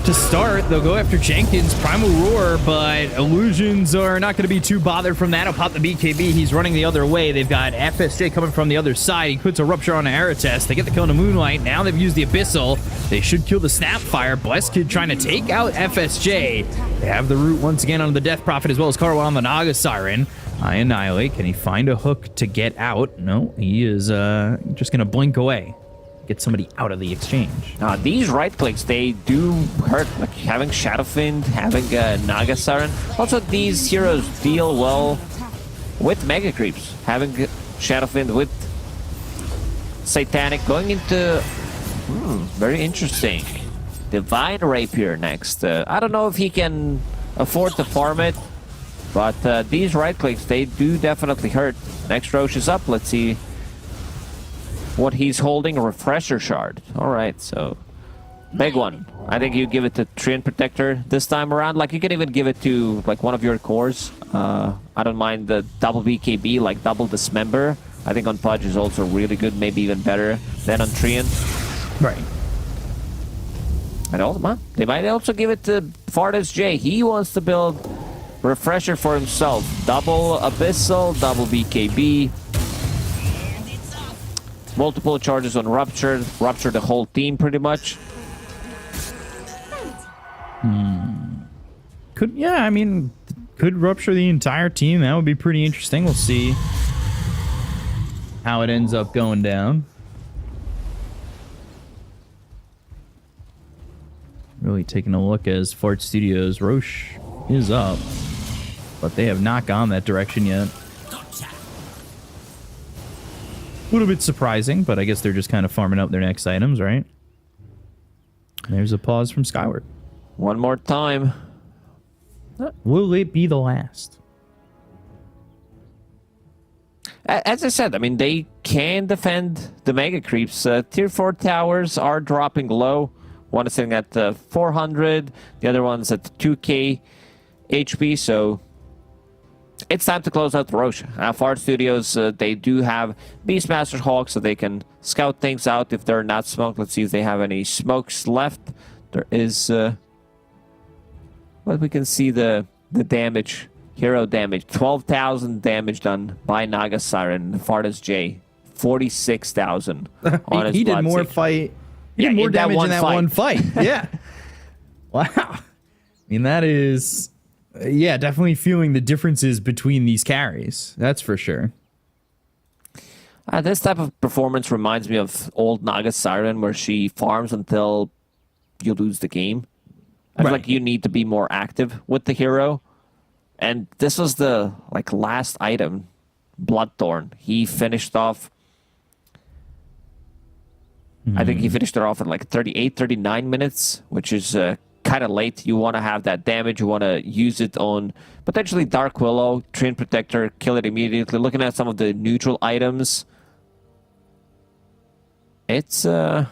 Speaker 5: To start, they'll go after Jenkins, Primal Roar, but Illusions are not going to be too bothered from that. He'll pop the BKB. He's running the other way. They've got FSJ coming from the other side. He puts a Rupture on Arates. They get the kill on the Moonlight. Now they've used the Abyssal. They should kill the Snapfire. Blessed Kid trying to take out FSJ. They have the root once again on the Death Prophet as well as Karwa on the Naga Siren. I Annihilate. Can he find a hook to get out? No, he is just going to blink away. Get somebody out of the exchange.
Speaker 6: These right clicks, they do hurt. Like having Shadowfiend, having Naga Siren. Also, these heroes deal well with Mega Creeps. Having Shadowfiend with Satanic going into very interesting. Divine Rapier next. I don't know if he can afford to farm it, but these right clicks, they do definitely hurt. Next Roche is up. Let's see what he's holding. A Refresher Shard. Alright, so big one. I think you give it to Treant Protector this time around. Like, you can even give it to like one of your cores. I don't mind the double BKB, like double Dismember. I think on Pudge is also really good, maybe even better than on Treant.
Speaker 5: Right.
Speaker 6: And also, they might also give it to Fardas J. He wants to build Refresher for himself. Double Abyssal, double BKB. Multiple charges on Rupture the whole team pretty much.
Speaker 5: Could Rupture the entire team? That would be pretty interesting. We'll see how it ends up going down. Really taking a look as Fart Studios. Roche is up, but they have not gone that direction yet. A little bit surprising, but I guess they're just kind of farming up their next items, right? There's a pause from Skyward.
Speaker 6: One more time.
Speaker 5: Will it be the last?
Speaker 6: As I said, I mean, they can defend the Mega Creeps. Tier 4 towers are dropping low. One is sitting at 400. The other one's at 2k HP, so it's time to close out the Roche. Fart Studios, they do have Beastmaster Hawk, so they can scout things out if they're not smoked. Let's see if they have any smokes left. There is, but we can see the damage, hero damage, 12,000 damage done by Naga Siren. Fartas J, 46,000 on his
Speaker 5: he did more
Speaker 6: Bloodseeker.
Speaker 5: fight. He did more damage in that one fight. Yeah. Wow. I mean, that is, yeah, definitely feeling the differences between these carries. That's for sure.
Speaker 6: This type of performance reminds me of old Naga Siren, where she farms until you lose the game. I feel
Speaker 5: Right.
Speaker 6: like you need to be more active with the hero. And this was the last item, Bloodthorn. He finished off. I think he finished it off at 38, 39 minutes, which is kind of late. You want to have that damage. You want to use it on potentially Dark Willow, Treant Protector, kill it immediately. Looking at some of the neutral items, it's what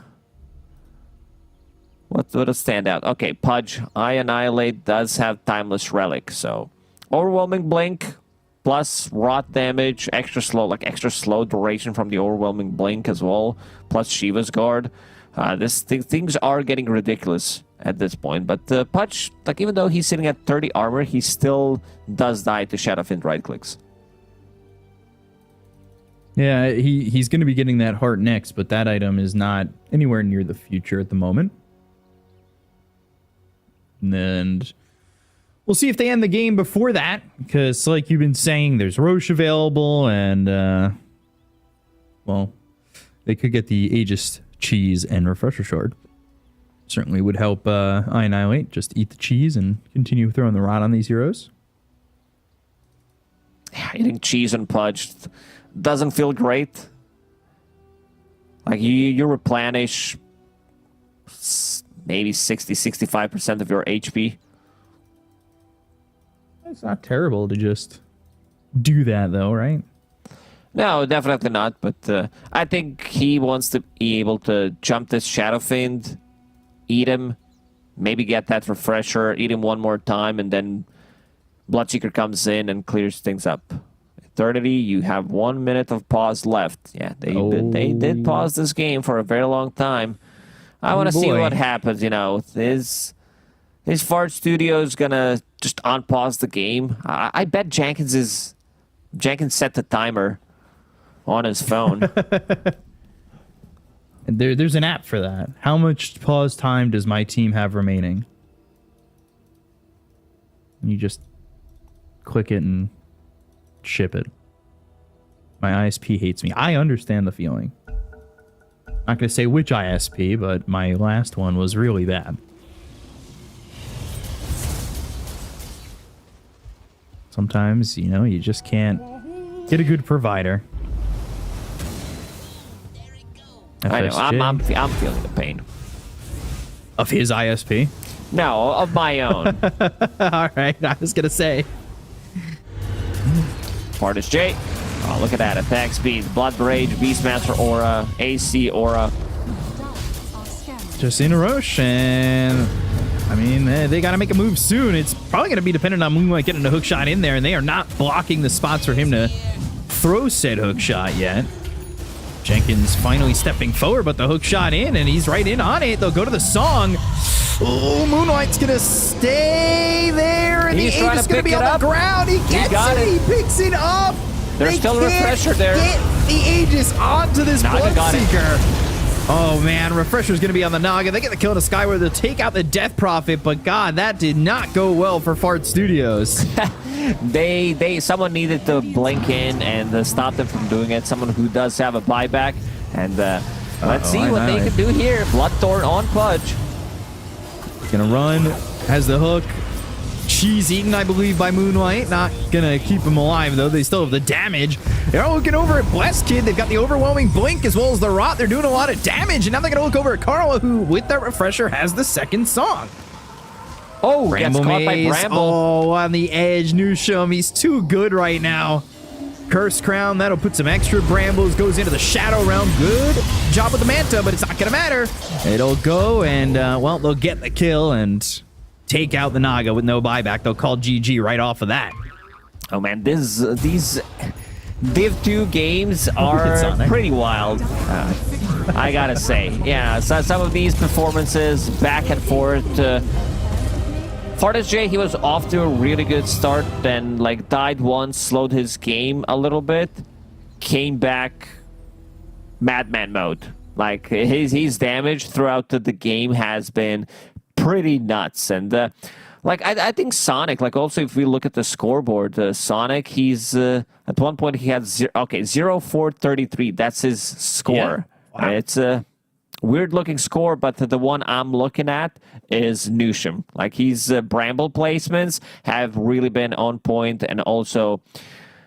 Speaker 6: would stand out? Okay, Pudge. I Annihilate does have Timeless Relic, so Overwhelming Blink plus rot damage, extra slow duration from the Overwhelming Blink as well, plus Shiva's Guard. Things are getting ridiculous at this point, but Pudge, even though he's sitting at 30 armor, he still does die to Shadowfiend right clicks.
Speaker 5: Yeah, he's going to be getting that heart next, but that item is not anywhere near the future at the moment. And we'll see if they end the game before that, because like you've been saying, there's Roche available, and, well, they could get the Aegis cheese and Refresher Shard. Certainly would help I Annihilate. Just eat the cheese and continue throwing the rot on these heroes.
Speaker 6: Yeah, eating cheese and Pudge doesn't feel great. You replenish maybe 60-65% of your HP.
Speaker 5: It's not terrible to just do that, though, right?
Speaker 6: No, definitely not. But I think he wants to be able to jump this Shadowfiend, eat him, maybe get that refresher, eat him one more time, and then Bloodseeker comes in and clears things up. Eternity, you have 1 minute of pause left. Yeah, they did pause this game for a very long time. I want to see what happens. Is Fart Studios gonna just unpause the game? I bet Jenkins set the timer on his phone.
Speaker 5: There's an app for that. How much pause time does my team have remaining? And you just click it and ship it. My ISP hates me. I understand the feeling. Not going to say which ISP, but my last one was really bad. Sometimes, you just can't get a good provider.
Speaker 6: I know.
Speaker 5: FSJ.
Speaker 6: I'm feeling the pain.
Speaker 5: Of his ISP?
Speaker 6: No, of my own.
Speaker 5: All right, I was going to say.
Speaker 6: Fartas J. Oh, look at that. Attack speed, Blood Rage, Beastmaster Aura, AC Aura.
Speaker 5: Just in a rush, and I mean, they got to make a move soon. It's probably going to be dependent on Moonlight getting a hook shot in there, and they are not blocking the spots for him to throw said hook shot yet. Jenkins finally stepping forward, but the hook shot in, and he's right in on it. They'll go to the song. Oh, Moonlight's going to stay there, and
Speaker 6: He's
Speaker 5: the
Speaker 6: trying
Speaker 5: Aegis
Speaker 6: to
Speaker 5: going to be
Speaker 6: pick
Speaker 5: on
Speaker 6: it
Speaker 5: the
Speaker 6: up.
Speaker 5: ground. He gets
Speaker 6: got
Speaker 5: it.
Speaker 6: it.
Speaker 5: He picks it up.
Speaker 6: There's still a refresher there.
Speaker 5: Get the Aegis onto this
Speaker 6: Naga got it.
Speaker 5: Bloodseeker. Oh, man. Refresher's going to be on the Naga. They get the kill to Skyward. They'll take out the Death Prophet, but God, that did not go well for Fart Studios.
Speaker 6: Someone needed to blink in and stop them from doing it. Someone who does have a buyback. And let's see what they can do here. Bloodthorn on Pudge.
Speaker 5: Gonna run. Has the hook. Cheese eaten, I believe, by Moonlight. Not gonna keep him alive, though. They still have the damage. They're looking over at Blessed Kid. They've got the overwhelming blink as well as the rot. They're doing a lot of damage. And now they're gonna look over at Carla, who, with that refresher, has the second song.
Speaker 6: Oh, gets
Speaker 5: Bramble
Speaker 6: caught by
Speaker 5: Maze.
Speaker 6: Bramble.
Speaker 5: Oh, on the edge. Newsham. He's too good right now. Curse Crown. That'll put some extra brambles. Goes into the Shadow Realm. Good job with the Manta, but it's not going to matter. It'll go, and, well, they'll get the kill and take out the Naga with no buyback. They'll call GG right off of that.
Speaker 6: Oh man, these Div 2 games are
Speaker 5: Sonic.
Speaker 6: pretty wild. I gotta say, yeah. So some of these performances back and forth. Fartis J, he was off to a really good start, then like died once, slowed his game a little bit, came back madman mode. Like his damage throughout the game has been pretty nuts, and like I think Sonic, like also if we look at the scoreboard, Sonic, he's at one point he had 0-4-33. That's his score.
Speaker 5: Yeah. Wow.
Speaker 6: It's a weird looking score, but the one I'm looking at is Newsham. Like his bramble placements have really been on point, and also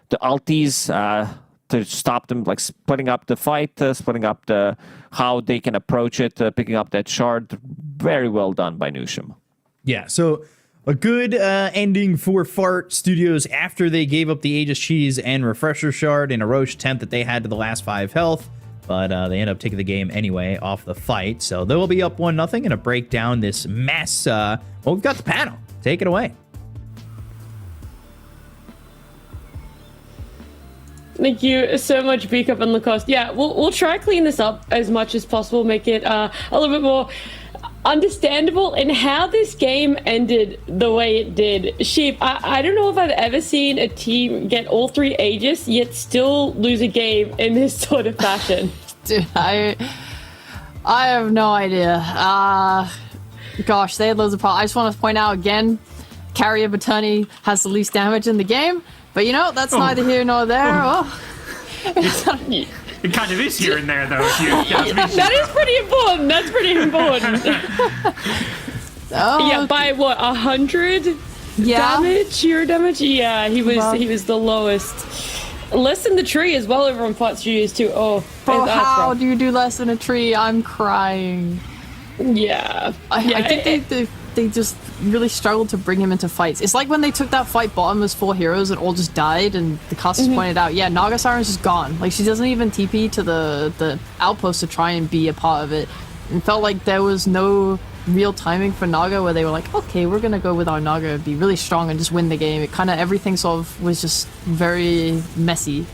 Speaker 6: the ultis to stop them, like splitting up the fight, splitting up the how they can approach it, picking up that shard. Very well done by Newsham.
Speaker 5: Yeah, so a good ending for Fart Studios after they gave up the Aegis Cheese and Refresher Shard in a Roche attempt that they had to the last 5 health. But they end up taking the game anyway off the fight. So they will be up 1-0 and to break down this mess. Well, we've got the panel. Take it away.
Speaker 1: Thank you so much, Beakup and Lacoste. Yeah, we'll try clean this up as much as possible, make it a little bit more understandable in how this game ended the way it did. Sheep, I don't know if I've ever seen a team get all 3 Aegis yet still lose a game in this sort of fashion.
Speaker 2: Dude, I have no idea. Gosh, they had loads of problems. I just want to point out again, Carrier Batani has the least damage in the game, but you know, that's neither here nor there.
Speaker 3: It kind of is here and there, though. If you ask me.
Speaker 1: That is pretty important. That's pretty important. Yeah, by what, 100 damage? Sheer damage? Yeah, he was the lowest. Less than the tree as well over on Fart Studios too. Oh,
Speaker 2: Bro,
Speaker 1: that's
Speaker 2: how
Speaker 1: rough.
Speaker 2: do you do less than a tree? I'm crying.
Speaker 1: Yeah.
Speaker 2: I think they just really struggled to bring him into fights. It's like when they took that fight bottom as 4 heroes and all just died, and the casters pointed out, yeah, Naga Siren's just gone. Like, she doesn't even TP to the outpost to try and be a part of it. And felt like there was no real timing for Naga where they were like, okay, we're gonna go with our Naga, be really strong and just win the game. It kind of, everything sort of was just very messy.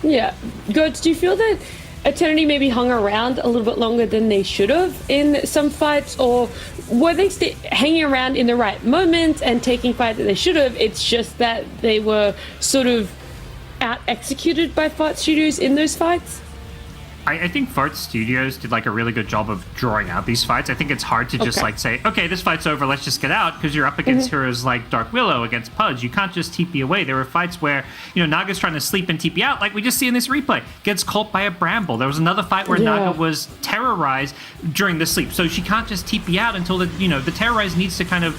Speaker 1: Yeah. Goats, do you feel that Eternity maybe hung around a little bit longer than they should have in some fights, or were they hanging around in the right moments and taking fights that they should have? It's just that they were sort of out-executed by Fart Studios in those fights?
Speaker 3: I think Fart Studios did like a really good job of drawing out these fights. I think it's hard to just like say, okay, this fight's over, let's just get out, because you're up against heroes like Dark Willow, against Pudge. You can't just TP away. There were fights where, Naga's trying to sleep and TP out, like we just see in this replay. Gets caught by a bramble. There was another fight where Naga was terrorized during the sleep, so she can't just TP out until the terrorize needs to kind of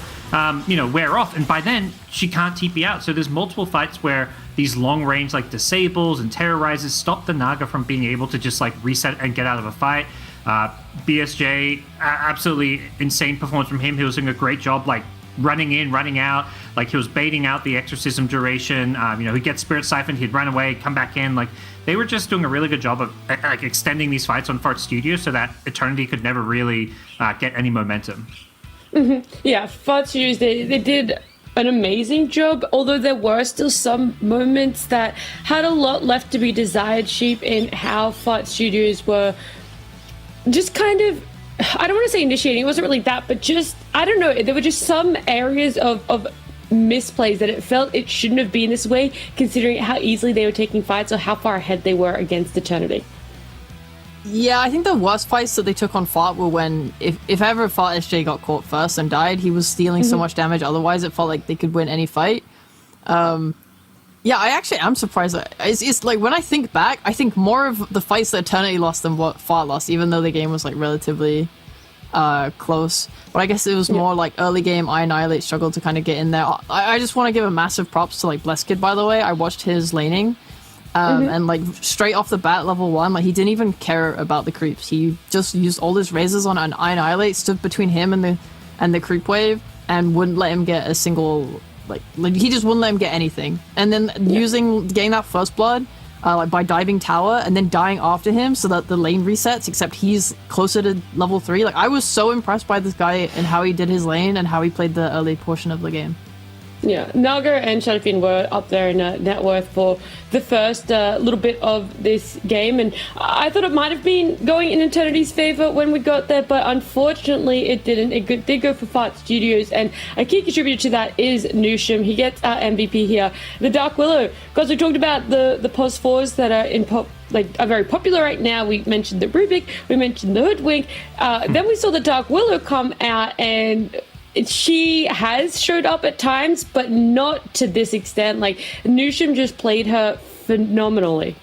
Speaker 3: wear off, and by then she can't TP out. So there's multiple fights where these long range like disables and terrorizes stop the Naga from being able to just like reset and get out of a fight. BSJ, absolutely insane performance from him. He was doing a great job like running in, running out, like he was baiting out the exorcism duration. He'd get spirit siphoned, he'd run away, come back in. Like they were just doing a really good job of like extending these fights on Fart Studios so that Eternity could never really get any momentum.
Speaker 1: Yeah, Fart Studios, they did an amazing job, although there were still some moments that had a lot left to be desired, Sheep, in how Fart Studios were just kind of, I don't want to say initiating, it wasn't really that, but just, I don't know, there were just some areas of misplays that it felt it shouldn't have been this way, considering how easily they were taking fights or how far ahead they were against Eternity.
Speaker 2: Yeah, I think the worst fights that they took on Fart were when, if ever Fart SJ got caught first and died, he was stealing so much damage, otherwise it felt like they could win any fight. Yeah, I actually am surprised. It's like, when I think back, I think more of the fights that Eternity lost than what Fart lost, even though the game was like relatively close. But I guess it was more like early game, I Annihilate struggled to kind of get in there. I just want to give a massive props to like Blesskid, by the way. I watched his laning. And like straight off the bat, level 1, like he didn't even care about the creeps. He just used all his razors on an Annihilate, stood between him and the creep wave, and wouldn't let him get a single like he just wouldn't let him get anything. And then getting that first blood, like by diving tower and then dying after him, so that the lane resets. Except he's closer to level 3. Like I was so impressed by this guy and how he did his lane and how he played the early portion of the game.
Speaker 1: Yeah, Naga and Shadowfiend were up there in net worth for the first little bit of this game, and I thought it might have been going in Eternity's favor when we got there, but unfortunately it didn't. It did go for Fart Studios, and a key contributor to that is Nusham. He gets our MVP here. The Dark Willow, because we talked about the POS 4s that are in are very popular right now. We mentioned the Rubik, we mentioned the Hoodwink, then we saw the Dark Willow come out, and she has showed up at times, but not to this extent. Like, Nusham just played her phenomenally.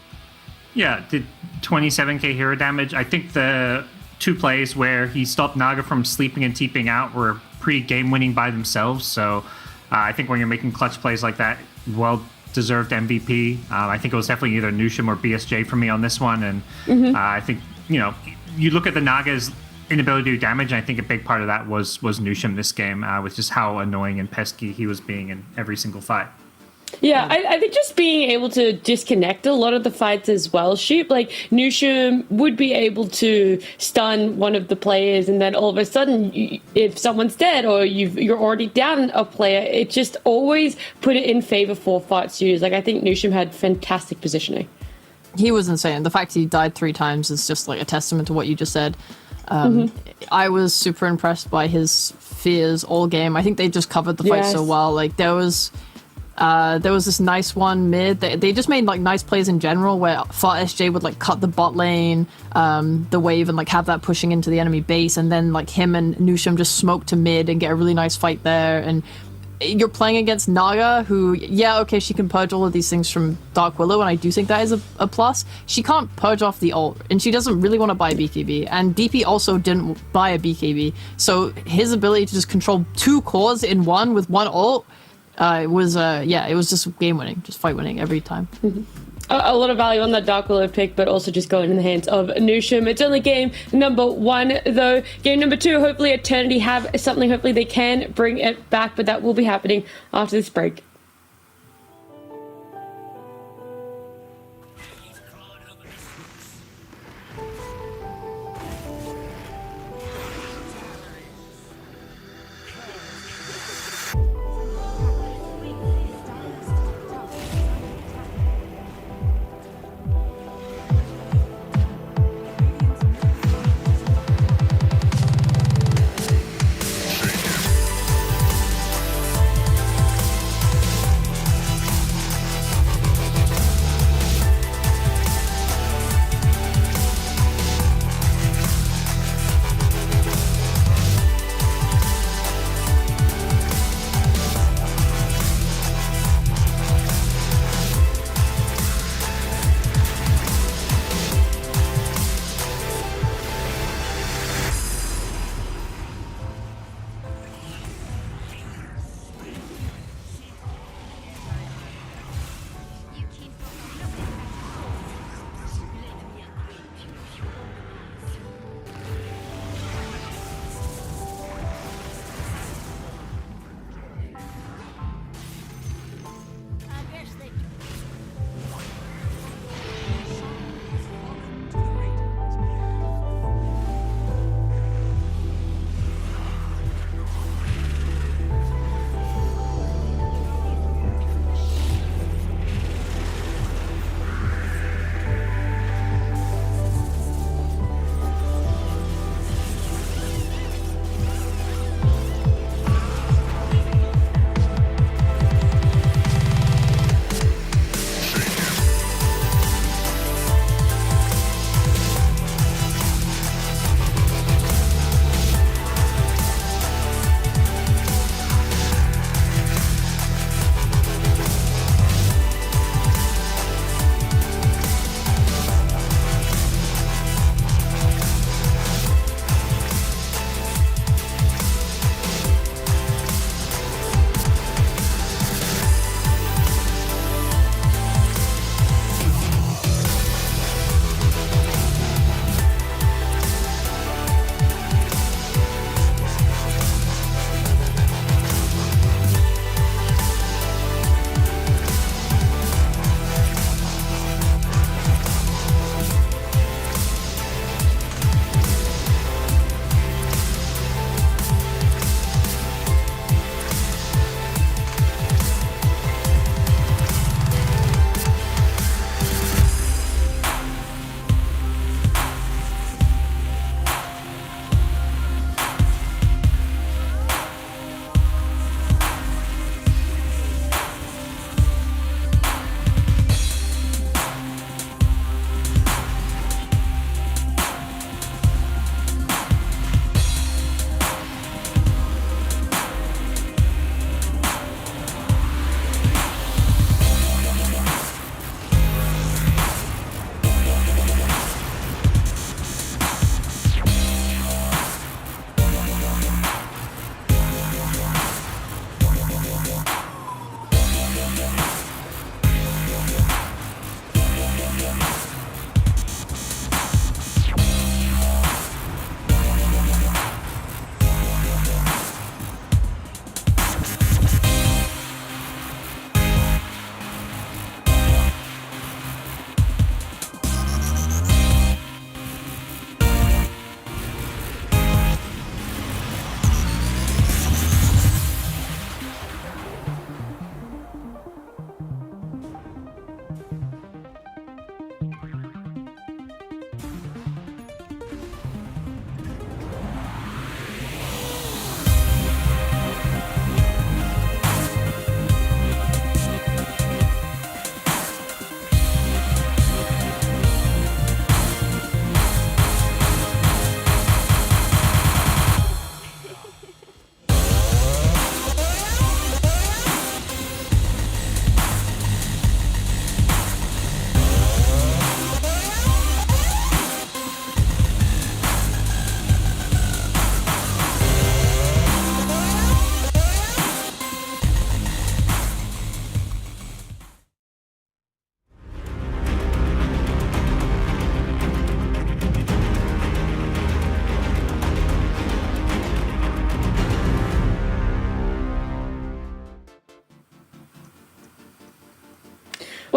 Speaker 3: Yeah, did 27k hero damage. I think the 2 plays where he stopped Naga from sleeping and TPing out were pretty game-winning by themselves. So I think when you're making clutch plays like that, well-deserved MVP. I think it was definitely either Nusham or BSJ for me on this one. And I think, you look at the Naga's inability to do damage, and I think a big part of that was Nusham this game, with just how annoying and pesky he was being in every single fight.
Speaker 1: Yeah, I think just being able to disconnect a lot of the fights as well, Sheep. Like, Nusham would be able to stun one of the players, and then all of a sudden, if someone's dead or you're already down a player, it just always put it in favor for Fart Studios. Like, I think Nusham had fantastic positioning.
Speaker 2: He was insane. The fact he died 3 times is just like a testament to what you just said. I was super impressed by his fears all game. I think they just covered the fight so well. Like, there was this nice one mid. They just made like nice plays in general where Fart SJ would like cut the bot lane, the wave, and like have that pushing into the enemy base, and then like him and Nusham just smoke to mid and get a really nice fight there. And you're playing against Naga, who, she can purge all of these things from Dark Willow, and I do think that is a plus. She can't purge off the ult, and she doesn't really want to buy BKB, and DP also didn't buy a BKB, so his ability to just control 2 cores in one with 1 ult it was just game winning, just fight winning every time.
Speaker 1: A lot of value on that Dark Willow pick, but also just going in the hands of Nusham. It's only game number 1, though. Game number 2, hopefully Eternity have something. Hopefully they can bring it back, but that will be happening after this break.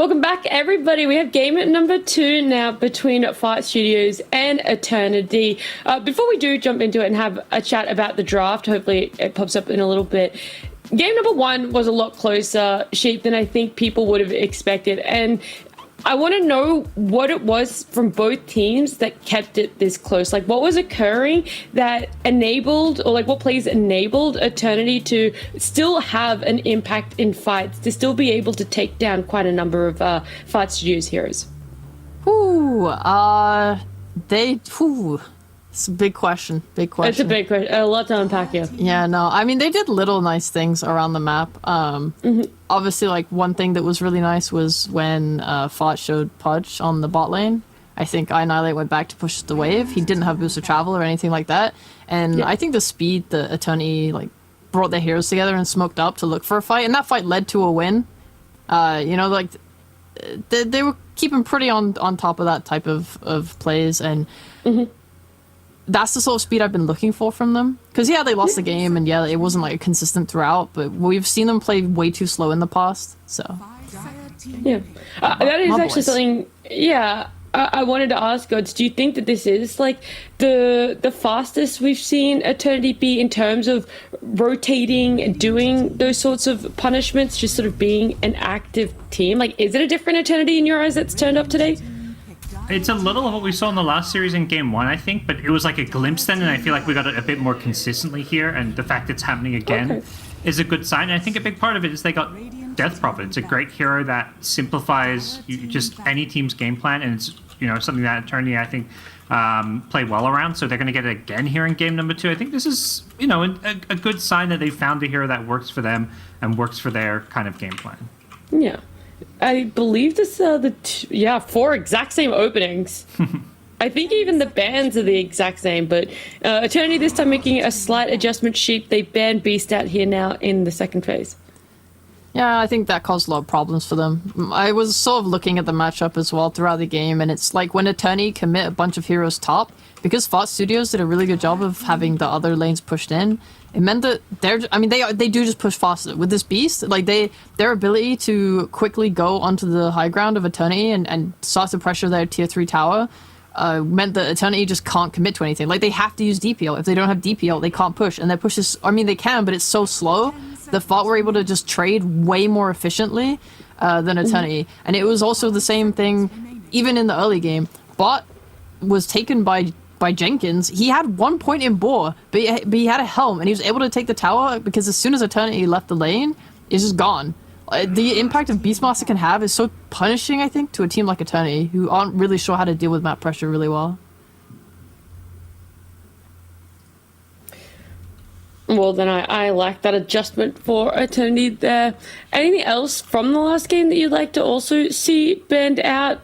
Speaker 1: Welcome back, everybody. We have game number 2 now between Fight Studios and Eternity. Before we do jump into it and have a chat about the draft, hopefully it pops up in a little bit. Game number 1 was a lot closer, Sheep, than I think people would have expected. And I want to know what it was from both teams that kept it this close. Like, what was occurring that enabled, or like what plays enabled Eternity to still have an impact in fights, to still be able to take down quite a number of Fight Studios heroes?
Speaker 2: It's a big question.
Speaker 1: It's a big question. A lot to unpack here.
Speaker 2: Yeah, no, I mean, they did little nice things around the map. Obviously, like, one thing that was really nice was when Fought showed Pudge on the bot lane. I think Annihilate went back to push the wave. He didn't have boost of travel or anything like that. And I think the speed that Eternity, like, brought their heroes together and smoked up to look for a fight, and that fight led to a win. Like, they were keeping pretty on top of that type of plays, and that's the sort of speed I've been looking for from them. Because, they lost the game, and it wasn't, like, consistent throughout, but we've seen them play way too slow in the past, so.
Speaker 1: Yeah. That is
Speaker 2: My
Speaker 1: actually
Speaker 2: boys.
Speaker 1: something, I wanted to ask, Gods, do you think that this is, like, the fastest we've seen Eternity be in terms of rotating and doing those sorts of punishments, just sort of being an active team? Like, is it a different Eternity in your eyes that's turned up today?
Speaker 3: It's a little of what we saw in the last series in game 1, I think, but it was like a glimpse then, and I feel like we got it a bit more consistently here, and the fact it's happening again is a good sign. And I think a big part of it is they got Death Prophet. It's a great hero that simplifies just any team's game plan, and it's something that Eternity, I think, play well around, so they're going to get it again here in game number 2. I think this is, a good sign that they found a hero that works for them and works for their kind of game plan.
Speaker 1: Yeah. I believe this are 4 exact same openings. I think even the bans are the exact same, but Eternity this time making a slight adjustment. Sheep, they ban Beast out here now in the second phase.
Speaker 2: Yeah, I think that caused a lot of problems for them. I was sort of looking at the matchup as well throughout the game, and it's like when Eternity commit a bunch of heroes top, because Fought Studios did a really good job of having the other lanes pushed in, it meant that they do just push faster. With this Beast, like their ability to quickly go onto the high ground of Eternity and start to pressure their tier 3 tower meant that Eternity just can't commit to anything. Like, they have to use DPL. If they don't have DPL, they can't push. And their push is, they can, but it's so slow. The Fought were able to just trade way more efficiently than Eternity. And it was also the same thing, even in the early game. Bot was taken by Jenkins. He had 1 point in Boar, but he had a helm, and he was able to take the tower because as soon as Eternity left the lane, it's just gone. The impact of Beastmaster can have is so punishing, I think, to a team like Eternity, who aren't really sure how to deal with map pressure really well.
Speaker 1: Well, then I like that adjustment for Eternity there. Anything else from the last game that you'd like to also see banned out?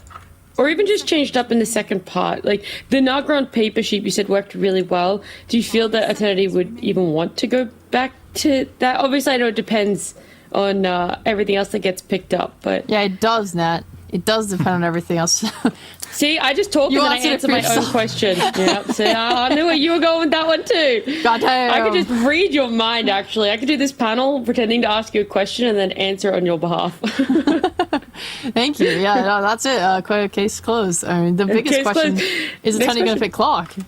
Speaker 1: Or even just changed up in the second part? Like, the Nagra paper sheet you said worked really well. Do you feel that Eternity would even want to go back to that? Obviously, I know it depends on everything else that gets picked up, but...
Speaker 2: Yeah, it does, Nat. It does depend on everything else.
Speaker 1: See, I just talk and then I answer my own question. Yeah, see, I knew where you were going with that one too.
Speaker 2: Goddamn.
Speaker 1: I could just read your mind, actually. I could do this panel pretending to ask you a question and then answer on your behalf.
Speaker 2: Thank you. Yeah, no, that's it. Case closed. I mean, the biggest
Speaker 1: Case
Speaker 2: question
Speaker 1: closed.
Speaker 2: is
Speaker 1: Next
Speaker 2: Eternity going to
Speaker 1: question.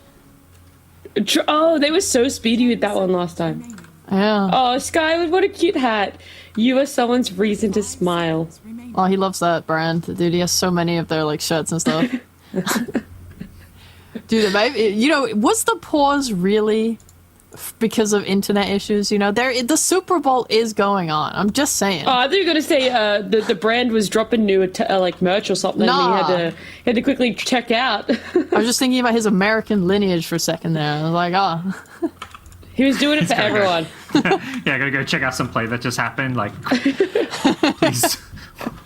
Speaker 2: pick Clock?
Speaker 1: Oh, they were so speedy with that one last time.
Speaker 2: Yeah.
Speaker 1: Oh, Skyward, what a cute hat. You are someone's reason to smile.
Speaker 2: Oh, he loves that brand. Dude, he has so many of their, like, shirts and stuff. Dude, was the pause really because of internet issues? The Super Bowl is going on. I'm just saying.
Speaker 1: Oh, I thought you were going to say the brand was dropping new like merch or something.
Speaker 2: Nah.
Speaker 1: And he had to quickly check out.
Speaker 2: I was just thinking about his American lineage for a second there. I was like, oh.
Speaker 1: He was doing it for everyone.
Speaker 3: Yeah, I gotta go check out some play that just happened. Like, please,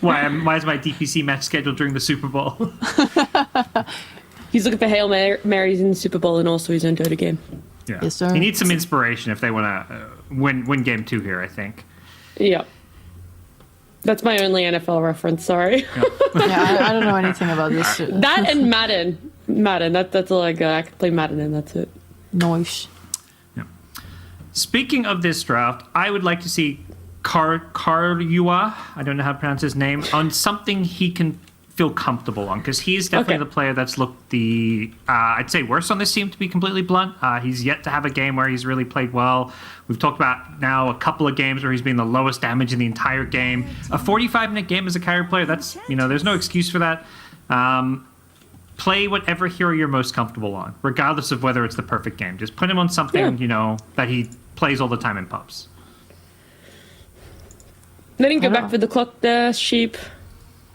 Speaker 3: why is my DPC match scheduled during the Super Bowl?
Speaker 1: He's looking for Hail Marys in the Super Bowl and also his own Dota game.
Speaker 3: Yeah,
Speaker 2: Yes, sir.
Speaker 3: He needs some inspiration if they want to win game 2 here, I think.
Speaker 1: Yeah. That's my only NFL reference, sorry.
Speaker 2: Yeah, I don't know anything about this shit.
Speaker 1: That and Madden. That's all I got. I can play Madden and that's it.
Speaker 2: Noise.
Speaker 3: Speaking of this draft, I would like to see Karyua, I don't know how to pronounce his name, on something he can feel comfortable on, because he's definitely the player that's looked the I'd say worst on this team, to be completely blunt. He's yet to have a game where he's really played well. We've talked about now a couple of games where he's been the lowest damage in the entire game. A 45-minute game as a carry player, that's, there's no excuse for that. Play whatever hero you're most comfortable on, regardless of whether it's the perfect game. Just put him on something, that he plays all the time in pubs.
Speaker 1: They didn't go back for the clock there. Sheep.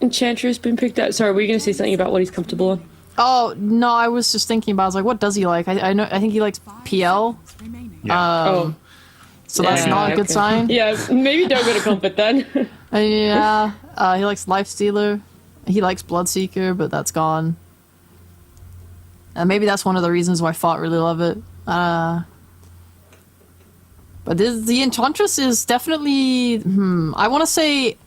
Speaker 1: Enchantress been picked up. Sorry, were you going to say something about what he's comfortable on?
Speaker 2: Oh, no, I was just thinking about, I was like, what does he like? I think he likes PL.
Speaker 3: Yeah.
Speaker 2: So that's not a good sign.
Speaker 1: Yeah, maybe don't go to comfort then.
Speaker 2: He likes Lifestealer. He likes Bloodseeker, but that's gone. And maybe that's one of the reasons why Fought really love it. But the Enchantress is definitely, I want to say,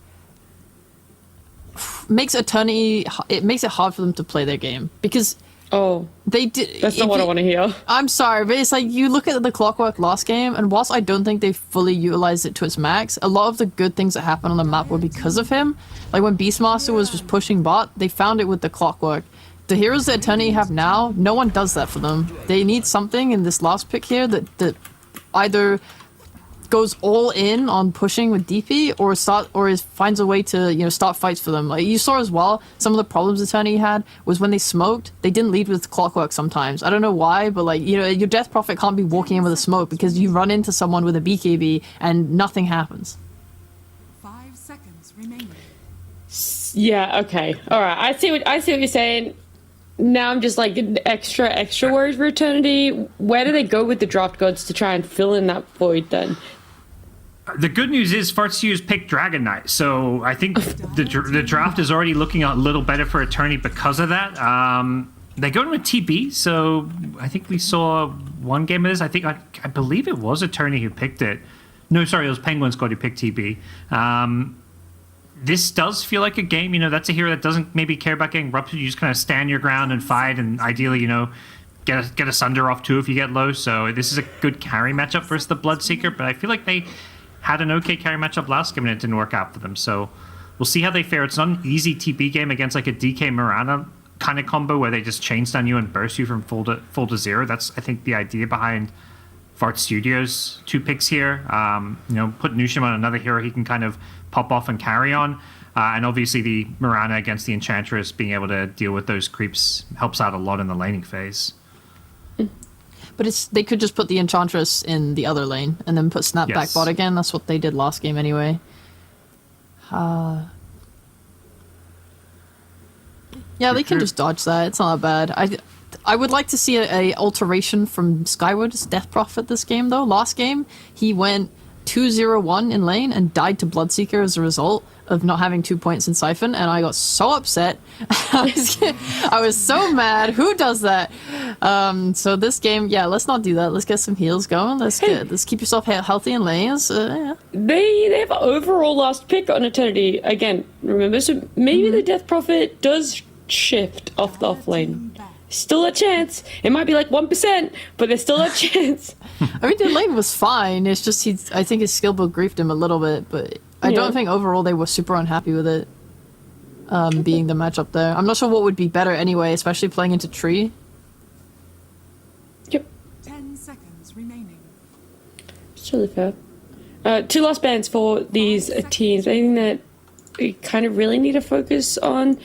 Speaker 2: makes Eternity, it makes it hard for them to play their game. Because they did.
Speaker 1: That's not what I want to hear.
Speaker 2: I'm sorry, but it's like, you look at the Clockwork last game, and whilst I don't think they fully utilized it to its max, a lot of the good things that happened on the map were because of him. Like when Beastmaster was just pushing bot, they found it with the Clockwork. The heroes that Eternity have now, no one does that for them. They need something in this last pick here that either goes all in on pushing with DP or finds a way to start fights for them. Like you saw as well, some of the problems Eternity had was when they smoked, they didn't lead with Clockwork sometimes. I don't know why, but like your Death Prophet can't be walking in with a smoke because you run into someone with a BKB and nothing happens.
Speaker 4: 5 seconds remaining.
Speaker 1: Yeah. Okay. All right. I see what you're saying. Now I'm just like extra worried for Eternity. Where do they go with the draft gods to try and fill in that void then?
Speaker 3: The good news is Fartsu's picked Dragon Knight, so I think the draft is already looking a little better for Eternity because of that. They go with TB, so I think we saw one game of this. I believe it was Eternity who picked it. No, sorry, it was Penguin Squad who picked TB. This does feel like a game, that's a hero that doesn't maybe care about getting ruptured. You just kind of stand your ground and fight, and ideally, get a Sunder off too if you get low. So this is a good carry matchup versus the Bloodseeker, but I feel like they had an okay carry matchup last game and it didn't work out for them. So we'll see how they fare. It's not an easy TP game against like a DK Mirana kind of combo where they just chain stun you and burst you from full to zero. That's, I think, the idea behind Fart Studios' 2 picks here. Put Nushim on another hero he can kind of pop off and carry on. And obviously the Mirana against the Enchantress, being able to deal with those creeps helps out a lot in the laning phase.
Speaker 2: But they could just put the Enchantress in the other lane and then put Snapback bot again. That's what they did last game anyway. Yeah, they can just dodge that. It's not bad. I would like to see a alteration from Skyward's Death Prophet this game, though. Last game, he went 2-0-1 in lane and died to Bloodseeker as a result of not having 2 points in Siphon, and I got so upset. I was so mad. Who does that? So this game, let's not do that. Let's get some heals going. Let's keep yourself healthy in lanes. Yeah.
Speaker 1: They have overall last pick on Eternity again. Remember, so maybe the Death Prophet does shift off the off lane. Still a chance. It might be like 1%, but there's still a chance.
Speaker 2: I mean, the lane was fine. It's just I think his skill build griefed him a little bit, but I don't think overall they were super unhappy with it being the matchup there. I'm not sure what would be better anyway, especially playing into tree.
Speaker 1: Yep.
Speaker 4: 10 seconds remaining.
Speaker 1: It's totally fair. 2 last bans for these teams. Anything that we kind of really need to focus on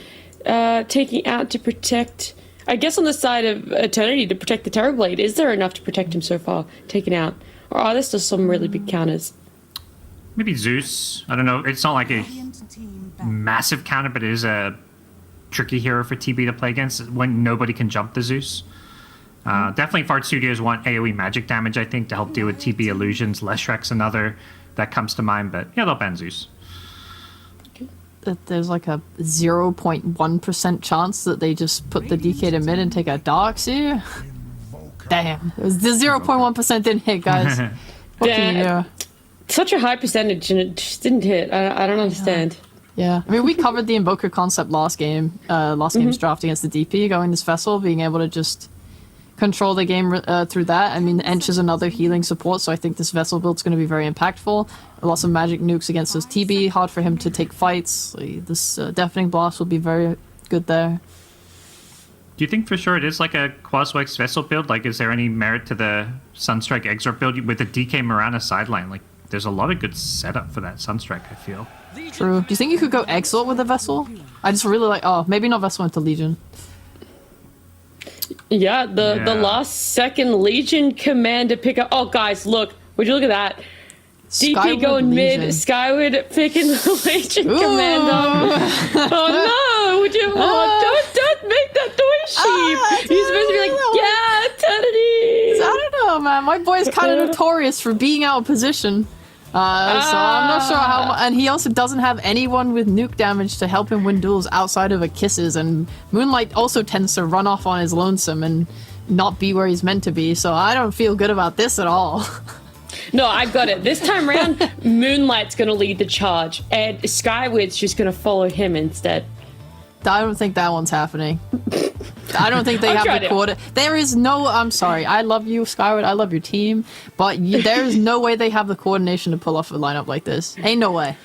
Speaker 1: taking out to protect... I guess on the side of Eternity to protect the Terrorblade, is there enough to protect him so far, taken out? Or are there still some really big counters?
Speaker 3: Maybe Zeus. I don't know. It's not like a massive counter, but it is a tricky hero for TB to play against when nobody can jump the Zeus. Definitely Fart Studios want AoE magic damage, I think, to help deal with TB illusions. Leshrek's another that comes to mind, but yeah, they'll ban Zeus.
Speaker 2: That there's like a 0.1% chance that they just put the DK to mid and take out Darks here. Damn. The 0.1% didn't hit, guys. What can you do?
Speaker 1: Such a high percentage and it just didn't hit. I don't understand.
Speaker 2: Yeah. I mean, we covered the Invoker concept last game. Last game's draft against the DP, going this Vessel, being able to just control the game through that. I mean, Ench is another healing support, so I think this Vessel build's going to be very impactful. Lots of magic nukes against those TB, hard for him to take fights. This Deafening Blast will be very good there.
Speaker 3: Do you think for sure it is like a Quaswex Vessel build? Like, is there any merit to the Sunstrike Exort build with the DK Mirana sideline? Like, there's a lot of good setup for that Sunstrike, I feel.
Speaker 2: True. Do you think you could go Exort with a Vessel? I just really like... Oh, maybe not Vessel into Legion.
Speaker 1: Yeah, the last second Legion commander pick up. Oh, guys, look. Would you look at that? DP
Speaker 2: Skyward
Speaker 1: going
Speaker 2: Legion.
Speaker 1: mid, Skyward picking the Legion commander. Oh no! Would you? Oh, don't make that noise, sheep. You're supposed to be like, yeah, eternity.
Speaker 2: I don't know, man. My boy's kind of notorious for being out of position. So I'm not sure how. And he also doesn't have anyone with nuke damage to help him win duels outside of a Kisses. And Moonlight also tends to run off on his lonesome and not be where he's meant to be. So I don't feel good about this at all.
Speaker 1: No, I got it. This time around, Moonlight's going to lead the charge, and Skyward's just going to follow him instead.
Speaker 2: I don't think that one's happening. I don't think they
Speaker 1: I'm
Speaker 2: have
Speaker 1: trying
Speaker 2: the
Speaker 1: to-
Speaker 2: quarter. There is no. I'm sorry. I love you, Skyward. I love your team, but there is no way they have the coordination to pull off a lineup like this. Ain't no way.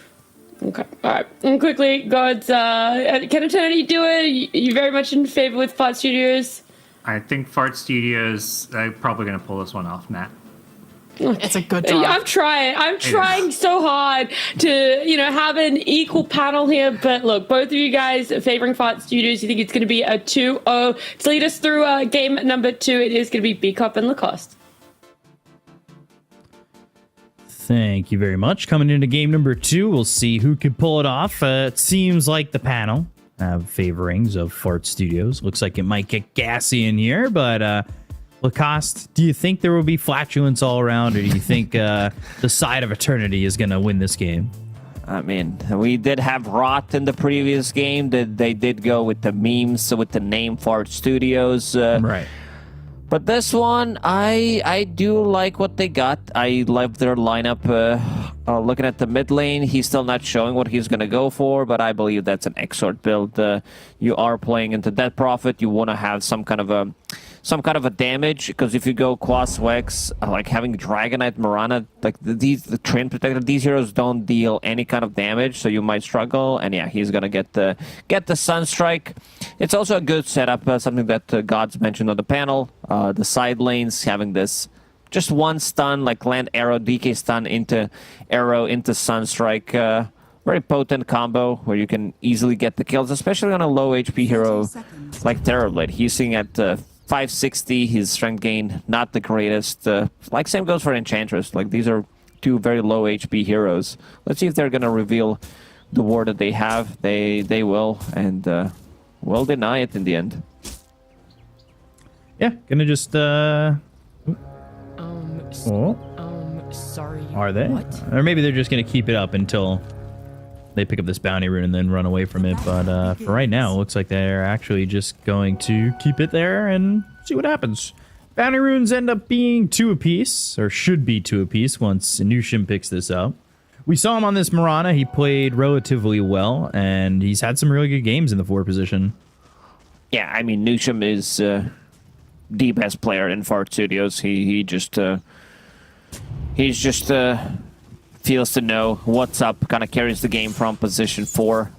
Speaker 1: Okay, all right. And quickly, Gods, can Eternity do it? You very much in favor with Fart Studios?
Speaker 3: I think Fart Studios are probably going to pull this one off, Matt.
Speaker 2: It's a good draw.
Speaker 1: I'm trying so hard to, have an equal panel here. But look, both of you guys favoring Fart Studios. You think it's going to be a 2-0 to lead us through game number 2. It is going to be B-Cop and Lacoste.
Speaker 5: Thank you very much. Coming into game number 2, we'll see who could pull it off. It seems like the panel have favorings of Fart Studios. Looks like it might get gassy in here, but Lacoste, do you think there will be flatulence all around, or do you think the side of Eternity is going to win this game?
Speaker 6: I mean, we did have Rot in the previous game. They did go with the memes with the name Fart Studios.
Speaker 5: Right.
Speaker 6: But this one, I do like what they got. I love their lineup. Looking at the mid lane, he's still not showing what he's going to go for, but I believe that's an Exort build. You are playing into Death Prophet. You want to have some kind of a damage, because if you go Quaswex, like having Dragonite Mirana, like the Train Protector, these heroes don't deal any kind of damage, so you might struggle. And yeah, he's gonna get the Sunstrike. It's also a good setup, something that Gods mentioned on the panel. The side lanes having this just one stun, like land arrow, DK stun into arrow into Sunstrike. Very potent combo where you can easily get the kills, especially on a low HP hero like Terrorblade. He's sitting at 560, his strength gain not the greatest. Like same goes for Enchantress. Like these are two very low HP heroes. Let's see if they're gonna reveal the ward that they have. They will, and will deny it in the end.
Speaker 5: Yeah, gonna just
Speaker 8: Sorry.
Speaker 5: are they?
Speaker 8: What?
Speaker 5: Or maybe they're just gonna keep it up until they pick up this bounty rune and then run away from it. But for right now, it looks like they're actually just going to keep it there and see what happens. Bounty runes end up being 2 apiece, or should be 2 apiece once Nushim picks this up. We saw him on this Mirana. He played relatively well, and he's had some really good games in the 4 position.
Speaker 6: Yeah, I mean, Nushim is the best player in Fart Studios. He's just feels to know what's up, kind of carries the game from position 4.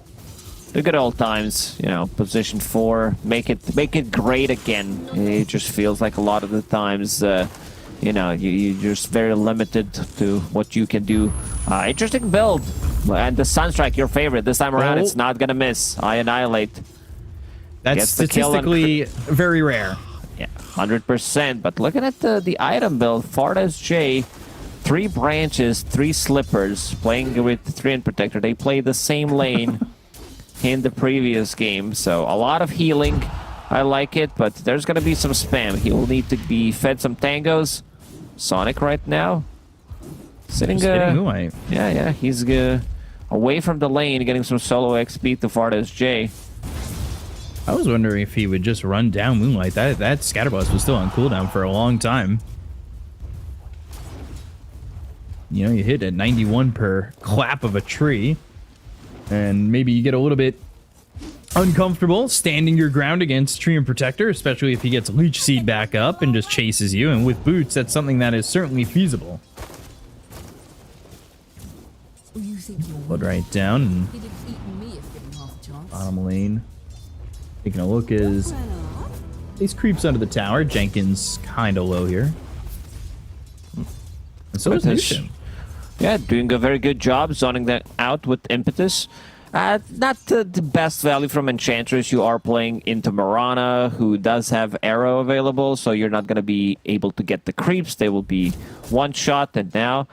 Speaker 6: The good old times, position 4, make it great again. It just feels like a lot of the times, you're just very limited to what you can do. Interesting build. And the Sunstrike, your favorite. This time around, it's not going to miss. I Annihilate.
Speaker 5: That's
Speaker 6: Gets the kill and
Speaker 5: statistically very rare.
Speaker 6: Yeah, 100%. But looking at the item build, Fart SJ, 3 branches, 3 slippers, playing with the Treant Protector. They play the same lane in the previous game, so a lot of healing. I like it, but there's gonna be some spam. He will need to be fed some tangos. Sonic right now, sitting
Speaker 5: Moonlight.
Speaker 6: yeah, he's away from the lane, getting some solo XP to Fart SJ.
Speaker 5: I was wondering if he would just run down Moonlight. That Scatterblast was still on cooldown for a long time. You hit at 91 per clap of a tree, and maybe you get a little bit uncomfortable standing your ground against Treant Protector, especially if he gets Leech Seed back up and just chases you. And with boots, that's something that is certainly feasible. Blood right down. And bottom lane. Taking a look as these creeps under the tower. Jenkins kind of low here. And so is Newton.
Speaker 6: Yeah, doing a very good job zoning that out with Impetus. Not the best value from Enchantress. You are playing into Mirana, who does have Arrow available, so you're not going to be able to get the creeps. They will be one shot, and now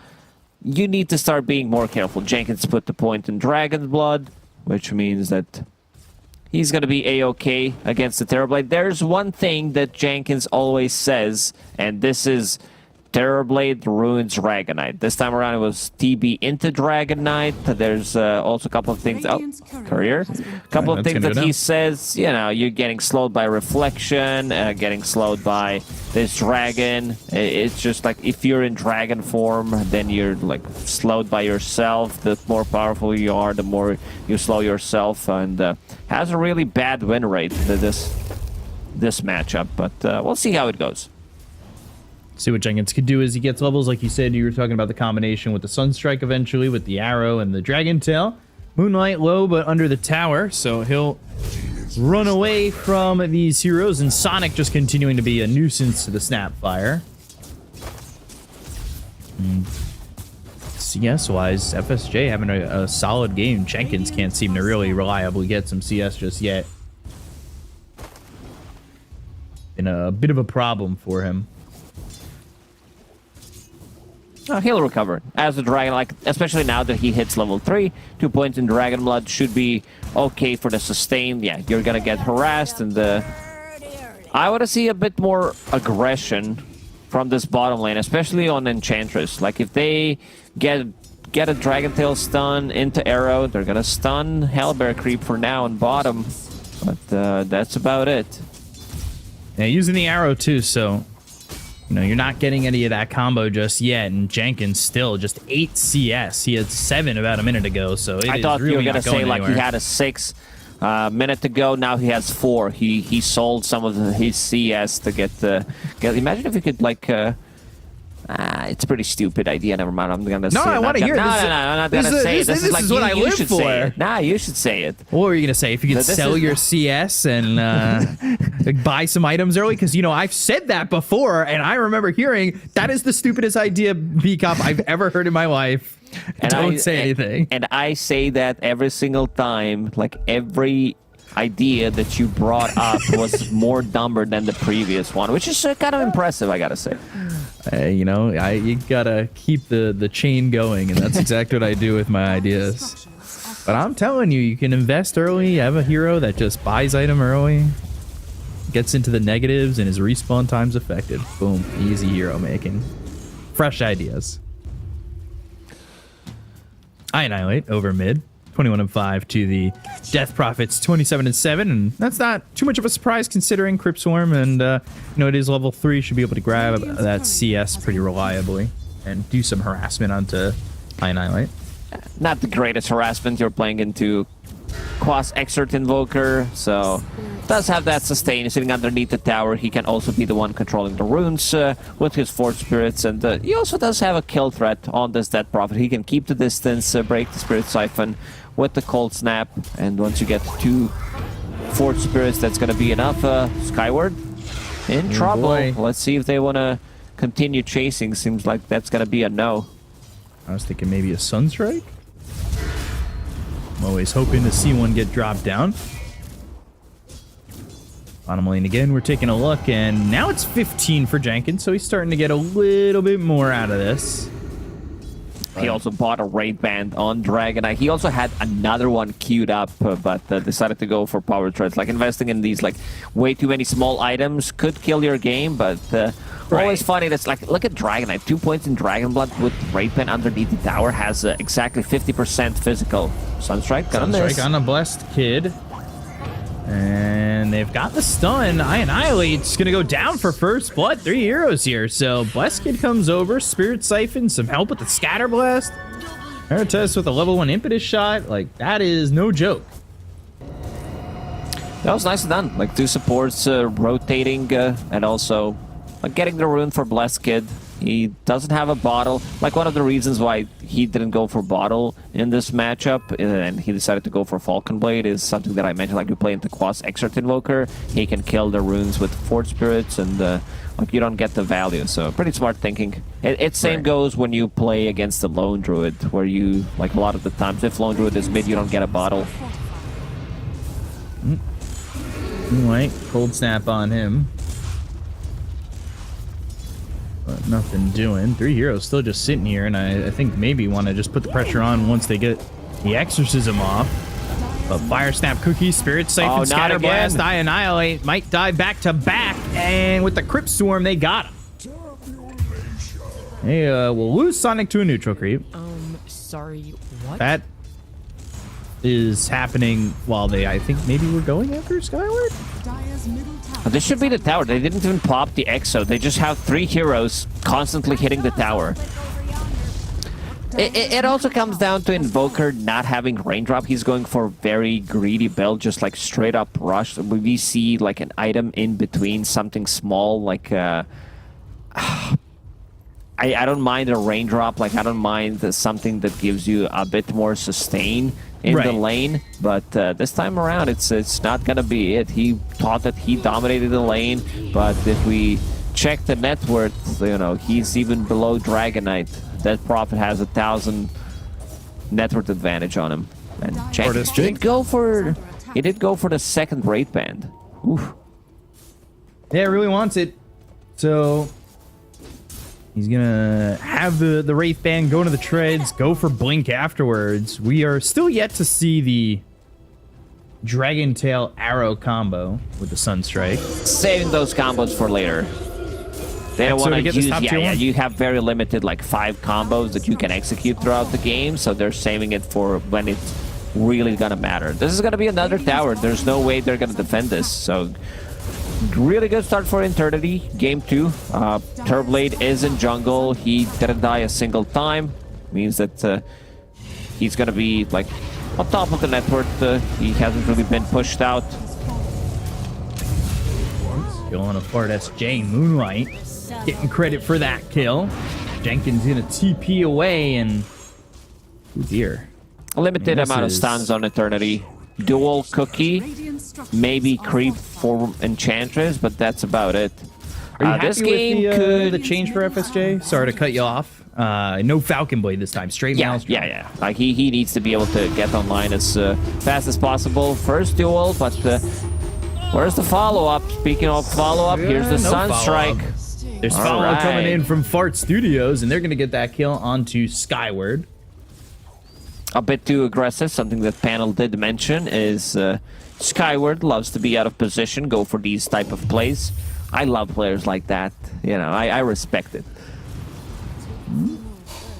Speaker 6: you need to start being more careful. Jenkins put the point in Dragon's Blood, which means that he's going to be A-OK against the Terrorblade. There's one thing that Jenkins always says, and this is Terrorblade ruins Dragonite. This time around it was TB into Dragonite. There's also a couple of things. Oh, Courier. A couple of things that he says, you know, you're getting slowed by Reflection, getting slowed by this Dragon. It's just like if you're in Dragon form, then you're like slowed by yourself. The more powerful you are, the more you slow yourself. And has a really bad win rate, this matchup. But we'll see how it goes.
Speaker 5: See what Jenkins could do as he gets levels. Like you said, you were talking about the combination with the Sunstrike eventually, with the Arrow and the Dragon Tail. Moonlight low, but under the tower, so he'll run away from these heroes, and Sonic just continuing to be a nuisance to the Snapfire. CS-wise, FSJ having a solid game. Jenkins can't seem to really reliably get some CS just yet. Been a bit of a problem for him.
Speaker 6: He'll recover as a dragon, like especially now that he hits level 3. 2 points in Dragon Blood should be okay for the sustain. Yeah, you're gonna get harassed, and I want to see a bit more aggression from this bottom lane, especially on Enchantress. Like if they get a Dragon Tail stun into Arrow, they're gonna stun Hellbear Creep for now on bottom, but that's about it.
Speaker 5: Yeah, using the Arrow too, so you know, you're not getting any of that combo just yet, and Jenkins still just 8 CS. He had 7 about a minute ago, so
Speaker 6: I thought you were going to say like he had a 6 minute to go. Now he has 4. He sold some of his CS to get the... Imagine if you could like... it's a pretty stupid idea. Never mind. I'm gonna say.
Speaker 5: No, I want to hear it.
Speaker 6: No, I'm not gonna say it.
Speaker 5: This is like what I live for.
Speaker 6: Nah, you should say it.
Speaker 5: What were you gonna say? If you could sell your CS and like buy some items early, because you know I've said that before, and I remember hearing that is the stupidest idea, B-Cop, I've ever heard in my life. And don't say anything.
Speaker 6: And I say that every single time, like every idea that you brought up was more dumber than the previous one, which is kind of impressive, I gotta say.
Speaker 5: You know, you gotta keep the chain going, and that's exactly what I do with my ideas. But I'm telling you, you can invest early, have a hero that just buys item early, gets into the negatives, and his respawn time's effective. Boom, easy hero making. Fresh ideas. I annihilate over mid. 21-5 to the Death Prophets 27-7, and that's not too much of a surprise considering Crypt Swarm, and you know, it is level 3, should be able to grab that CS pretty reliably and do some harassment onto Annihilate.
Speaker 6: Not the greatest harassment. You're playing into Quas Exert Invoker, so does have that sustain sitting underneath the tower. He can also be the one controlling the runes with his Force Spirits, and he also does have a kill threat on this Death Prophet. He can keep the distance, break the Spirit Siphon with the Cold Snap, and once you get 2 Force Spirits, that's going to be enough. Skyward in trouble.
Speaker 5: Boy.
Speaker 6: Let's see if they want to continue chasing. Seems like that's going to be a no.
Speaker 5: I was thinking maybe a Sunstrike. I'm always hoping to see one get dropped down. Bottom lane again, we're taking a look, and now it's 15 for Jenkins, so he's starting to get a little bit more out of this.
Speaker 6: He also bought a raid band on Dragonite. He also had another one queued up, but decided to go for power treads. Like investing in these like way too many small items could kill your game, but always funny. That's like, look at Dragonite. 2 points in Dragon Blood with raid band underneath the tower has exactly 50% physical. Sunstrike got
Speaker 5: Sunstrike on a blessed kid. And they've got the stun. Annihilate's gonna go down for first blood. 3 heroes here. So Blessed Kid comes over. Spirit Siphon, some help with the Scatter Blast. Veritas with a level 1 impetus shot. Like, that is no joke.
Speaker 6: That was nicely done. Like 2 supports rotating and also like getting the rune for Blessed Kid. He doesn't have a bottle. Like one of the reasons why he didn't go for bottle in this matchup and he decided to go for Falcon Blade is something that I mentioned. Like you play into Quas Exert Invoker, he can kill the runes with Fort Spirits and like you don't get the value. So pretty smart thinking. It same goes when you play against the Lone Druid, where you like a lot of the times if Lone Druid is mid, you don't get a bottle.
Speaker 5: Right, cold snap on him. But nothing doing. 3 heroes still just sitting here, and I think maybe want to just put the pressure on once they get the exorcism off. But Fire Snap Cookie, Spirit Siphon, Scatter Blast, I Annihilate might die back to back, and with the Crypt Swarm, they got him. Hey, we'll lose Sonic to a neutral creep.
Speaker 8: Sorry, what?
Speaker 5: That is happening while they, I think, maybe were going after Skyward?
Speaker 4: Dire's middle tower.
Speaker 6: This should be the tower. They didn't even pop the Exo. They just have 3 heroes constantly hitting the tower. It also comes down to Invoker not having Raindrop. He's going for very greedy build, just like straight up rush. We see like an item in between, something small, like I don't mind a Raindrop. Like I don't mind something that gives you a bit more sustain in the lane, but this time around it's not gonna be it. He thought that he dominated the lane, but if we check the net worth, you know, he's even below Dragonite. That Prophet has 1,000 net worth advantage on him. And Jack did go for the second Wraith Band. Oof.
Speaker 5: Yeah, really wants it. So he's gonna have the Wraith Band go to the treads, go for Blink afterwards. We are still yet to see the Dragon Tail Arrow combo with the Sunstrike.
Speaker 6: Saving those combos for later. They don't want to use, you have very limited, like 5 combos that you can execute throughout the game, so they're saving it for when it's really gonna matter. This is gonna be another tower. There's no way they're gonna defend this, so really good start for Eternity. Game 2. Turblade is in jungle. He didn't die a single time. Means that he's gonna be like on top of the network. He hasn't really been pushed out.
Speaker 5: Going apart SJ Moonlight. Getting credit for that kill. Jenkins gonna TP away and oh dear.
Speaker 6: A limited amount of stuns on Eternity. Dual Cookie. Maybe creep for Enchantress, but that's about it.
Speaker 5: Are you happy
Speaker 6: this game
Speaker 5: with the change for FSJ? Sorry to cut you off. No Falcon Blade this time. Straight Maelstrom.
Speaker 6: Yeah. Like he needs to be able to get online as fast as possible. First duel, but where's the follow-up? Speaking of follow-up, here's the Sunstrike.
Speaker 5: There's follow-up coming in from Fart Studios, and they're going to get that kill onto Skyward.
Speaker 6: A bit too aggressive. Something that panel did mention is Skyward loves to be out of position, go for these type of plays. I love players like that. You know, I respect it.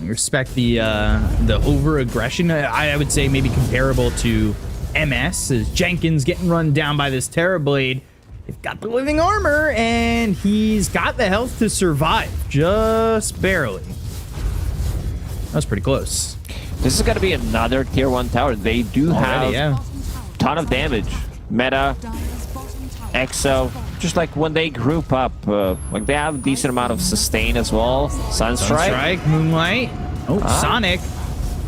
Speaker 5: Respect the over-aggression. I would say maybe comparable to MS, as Jenkins getting run down by this Terrorblade. He's got the living armor, and he's got the health to survive. Just barely. That was pretty close.
Speaker 6: This is going to be another tier 1 tower. They do have a ton of damage. Meta, Exo, just like when they group up, like they have a decent amount of sustain as well. Sunstrike,
Speaker 5: Moonlight. Oh, Sonic.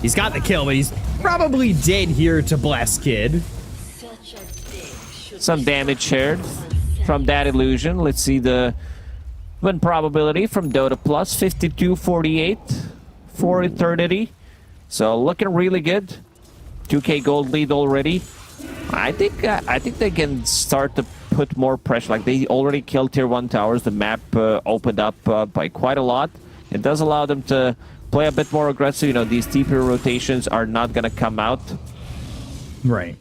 Speaker 5: He's got the kill, but he's probably dead here to Blast Kid.
Speaker 6: Some damage shared from that illusion. Let's see the win probability from Dota Plus, 52-48 for Eternity. So looking really good. 2k gold lead already. I think they can start to put more pressure. Like they already killed tier 1 towers. The map opened up by quite a lot. It does allow them to play a bit more aggressive. You know, these TP rotations are not gonna come out.
Speaker 5: Right.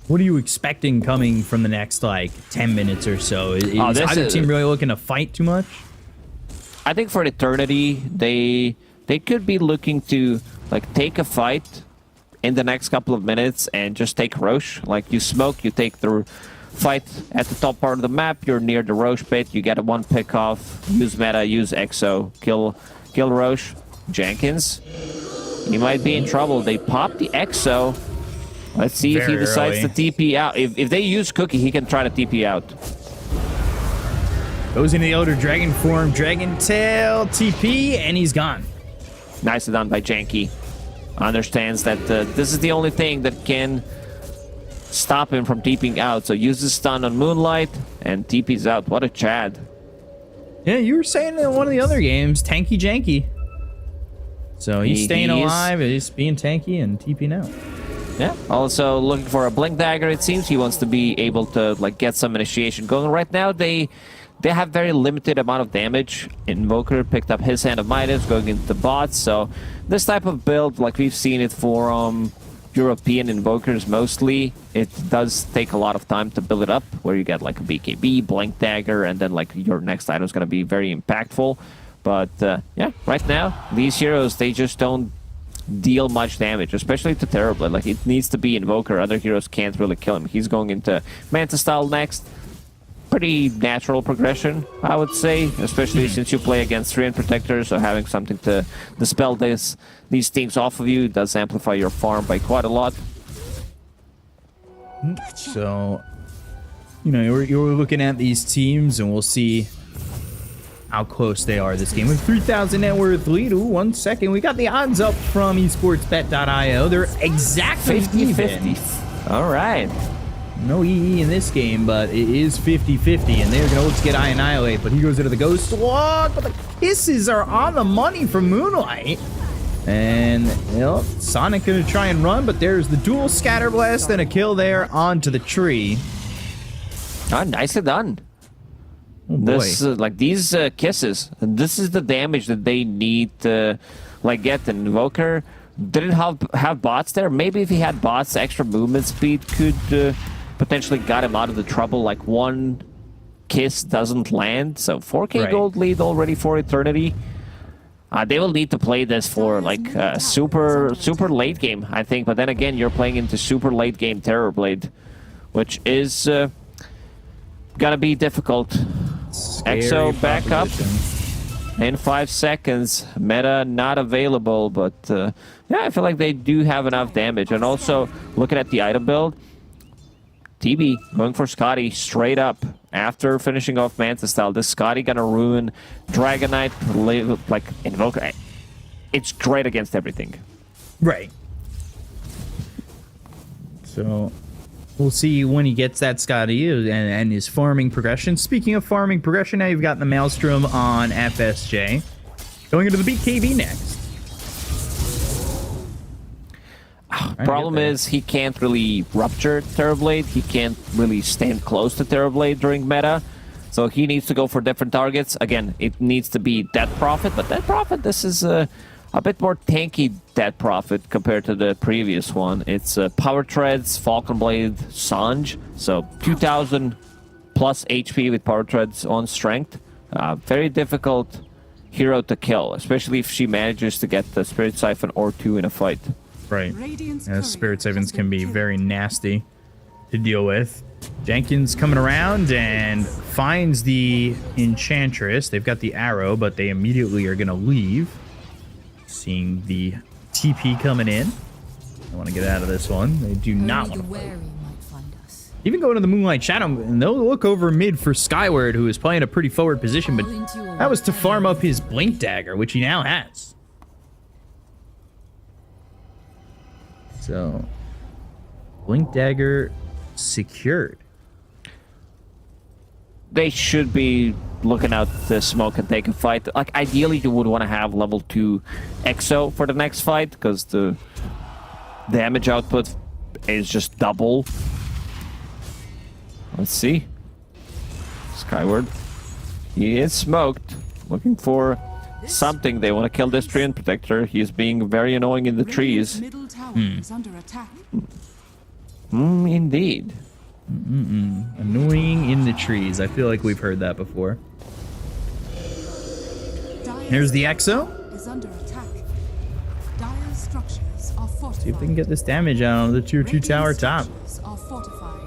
Speaker 5: What are you expecting coming from the next, like, 10 minutes or so? Is either team really looking to fight too much?
Speaker 6: I think for Eternity, they could be looking to, like, take a fight in the next couple of minutes and just take Roche. Like, you smoke, you take the fight at the top part of the map, you're near the Roche pit, you get a 1 pick off, use meta, use Exo, kill Roche. Jenkins, he might be in trouble. They pop the Exo. Let's see if he
Speaker 5: Very
Speaker 6: decides
Speaker 5: early.
Speaker 6: to TP out. If they use Cookie, he can try to TP out.
Speaker 5: Goes into the Elder Dragon form, Dragon Tail, TP, and he's gone.
Speaker 6: Nicely done by Janky. Understands that this is the only thing that can stop him from TPing out. So uses stun on Moonlight and TP's out. What a Chad.
Speaker 5: Yeah, you were saying in one of the other games, tanky janky. So he's staying
Speaker 6: He is.
Speaker 5: alive, he's being tanky and TPing out.
Speaker 6: Yeah. Also looking for a Blink Dagger, it seems. He wants to be able to like get some initiation going. Right now, they have very limited amount of damage. Invoker picked up his Hand of Midas going into the bots. So this type of build, like we've seen it for European Invokers mostly, it does take a lot of time to build it up, where you get like a BKB, Blink Dagger, and then like your next item is going to be very impactful. But yeah, right now, these heroes, they just don't deal much damage, especially to Terrorblade. Like, it needs to be Invoker. Other heroes can't really kill him. He's going into Manta style next. Pretty natural progression, I would say, especially since you play against Treant Protector, so having something to dispel these things off of you does amplify your farm by quite a lot.
Speaker 5: So, you know, you're looking at these teams, and we'll see how close they are this game. With 3,000 net worth lead. Ooh, 1 second. We got the odds up from esportsbet.io. They're exactly
Speaker 6: 50-50. All right.
Speaker 5: No EE in this game, but it is 50-50, and they're going to look to get Annihilate, but he goes into the Ghost Walk, but the kisses are on the money from Moonlight. And, you know, Sonic going to try and run, but there's the dual Scatter Blast and a kill there onto the tree.
Speaker 6: Oh, nicely done.
Speaker 5: Oh boy.
Speaker 6: This like these kisses, this is the damage that they need to like get. An Invoker didn't have bots there. Maybe if he had bots, extra movement speed could potentially got him out of the trouble. Like, one kiss doesn't land, so 4K
Speaker 5: Right.
Speaker 6: gold lead already for Eternity. They will need to play this for like super late game, I think. But then again, you're playing into super late game Terrorblade, which is gonna be difficult.
Speaker 5: Scary
Speaker 6: Exo back up
Speaker 5: proposition.
Speaker 6: in 5 seconds. Meta not available, but yeah, I feel like they do have enough damage. And also, looking at the item build, TB going for Scotty straight up after finishing off Manta style. This Scotty gonna ruin Dragonite, like Invoker. It's great against everything.
Speaker 5: Right. So we'll see when he gets that Scotty and his farming progression. Speaking of farming progression, now you've got the Maelstrom on FSJ. Going into the BKB next.
Speaker 6: Problem is, he can't really rupture Terrorblade. He can't really stand close to Terrorblade during meta. So he needs to go for different targets. Again, it needs to be Death Prophet, but Death Prophet, this is a bit more tanky Death Prophet compared to the previous one. It's Power Treads, Falcon Blade, Sange. So 2,000 plus HP with Power Treads on strength. Very difficult hero to kill, especially if she manages to get the Spirit Siphon or two in a fight.
Speaker 5: Right.
Speaker 4: Radiant's
Speaker 5: Yeah,
Speaker 4: courier
Speaker 5: Spirit
Speaker 4: has
Speaker 5: Siphons
Speaker 4: been
Speaker 5: can be
Speaker 4: killed.
Speaker 5: very nasty to deal with. Jenkins coming around and finds the Enchantress. They've got the arrow, but they immediately are going to leave. Seeing the TP coming in. I want to get out of this one. They do not want to
Speaker 8: Only the
Speaker 5: fight.
Speaker 8: wary might find us.
Speaker 5: Even going to the Moonlight Shadow, and they'll look over mid for Skyward, who is playing a pretty forward position, but that was to farm up his Blink Dagger, which he now has. So, Blink Dagger secured.
Speaker 6: They should be looking out the smoke and take a fight. Like, ideally, you would want to have level 2 Exo for the next fight, because the damage output is just double. Let's see. Skyward. He is smoked. Looking for something. They want to kill this Treant Protector. He is being very annoying in the
Speaker 4: Radiant's
Speaker 6: trees.
Speaker 4: middle tower is under attack.
Speaker 6: Indeed.
Speaker 5: Annoying in the trees. I feel like we've heard that before.
Speaker 4: Dire's
Speaker 5: Here's the Exo.
Speaker 4: is under attack. Dire's structures are fortified.
Speaker 5: See if they can get this damage out on the tier 2 tower
Speaker 4: Radiant's
Speaker 5: top.
Speaker 4: structures are fortified.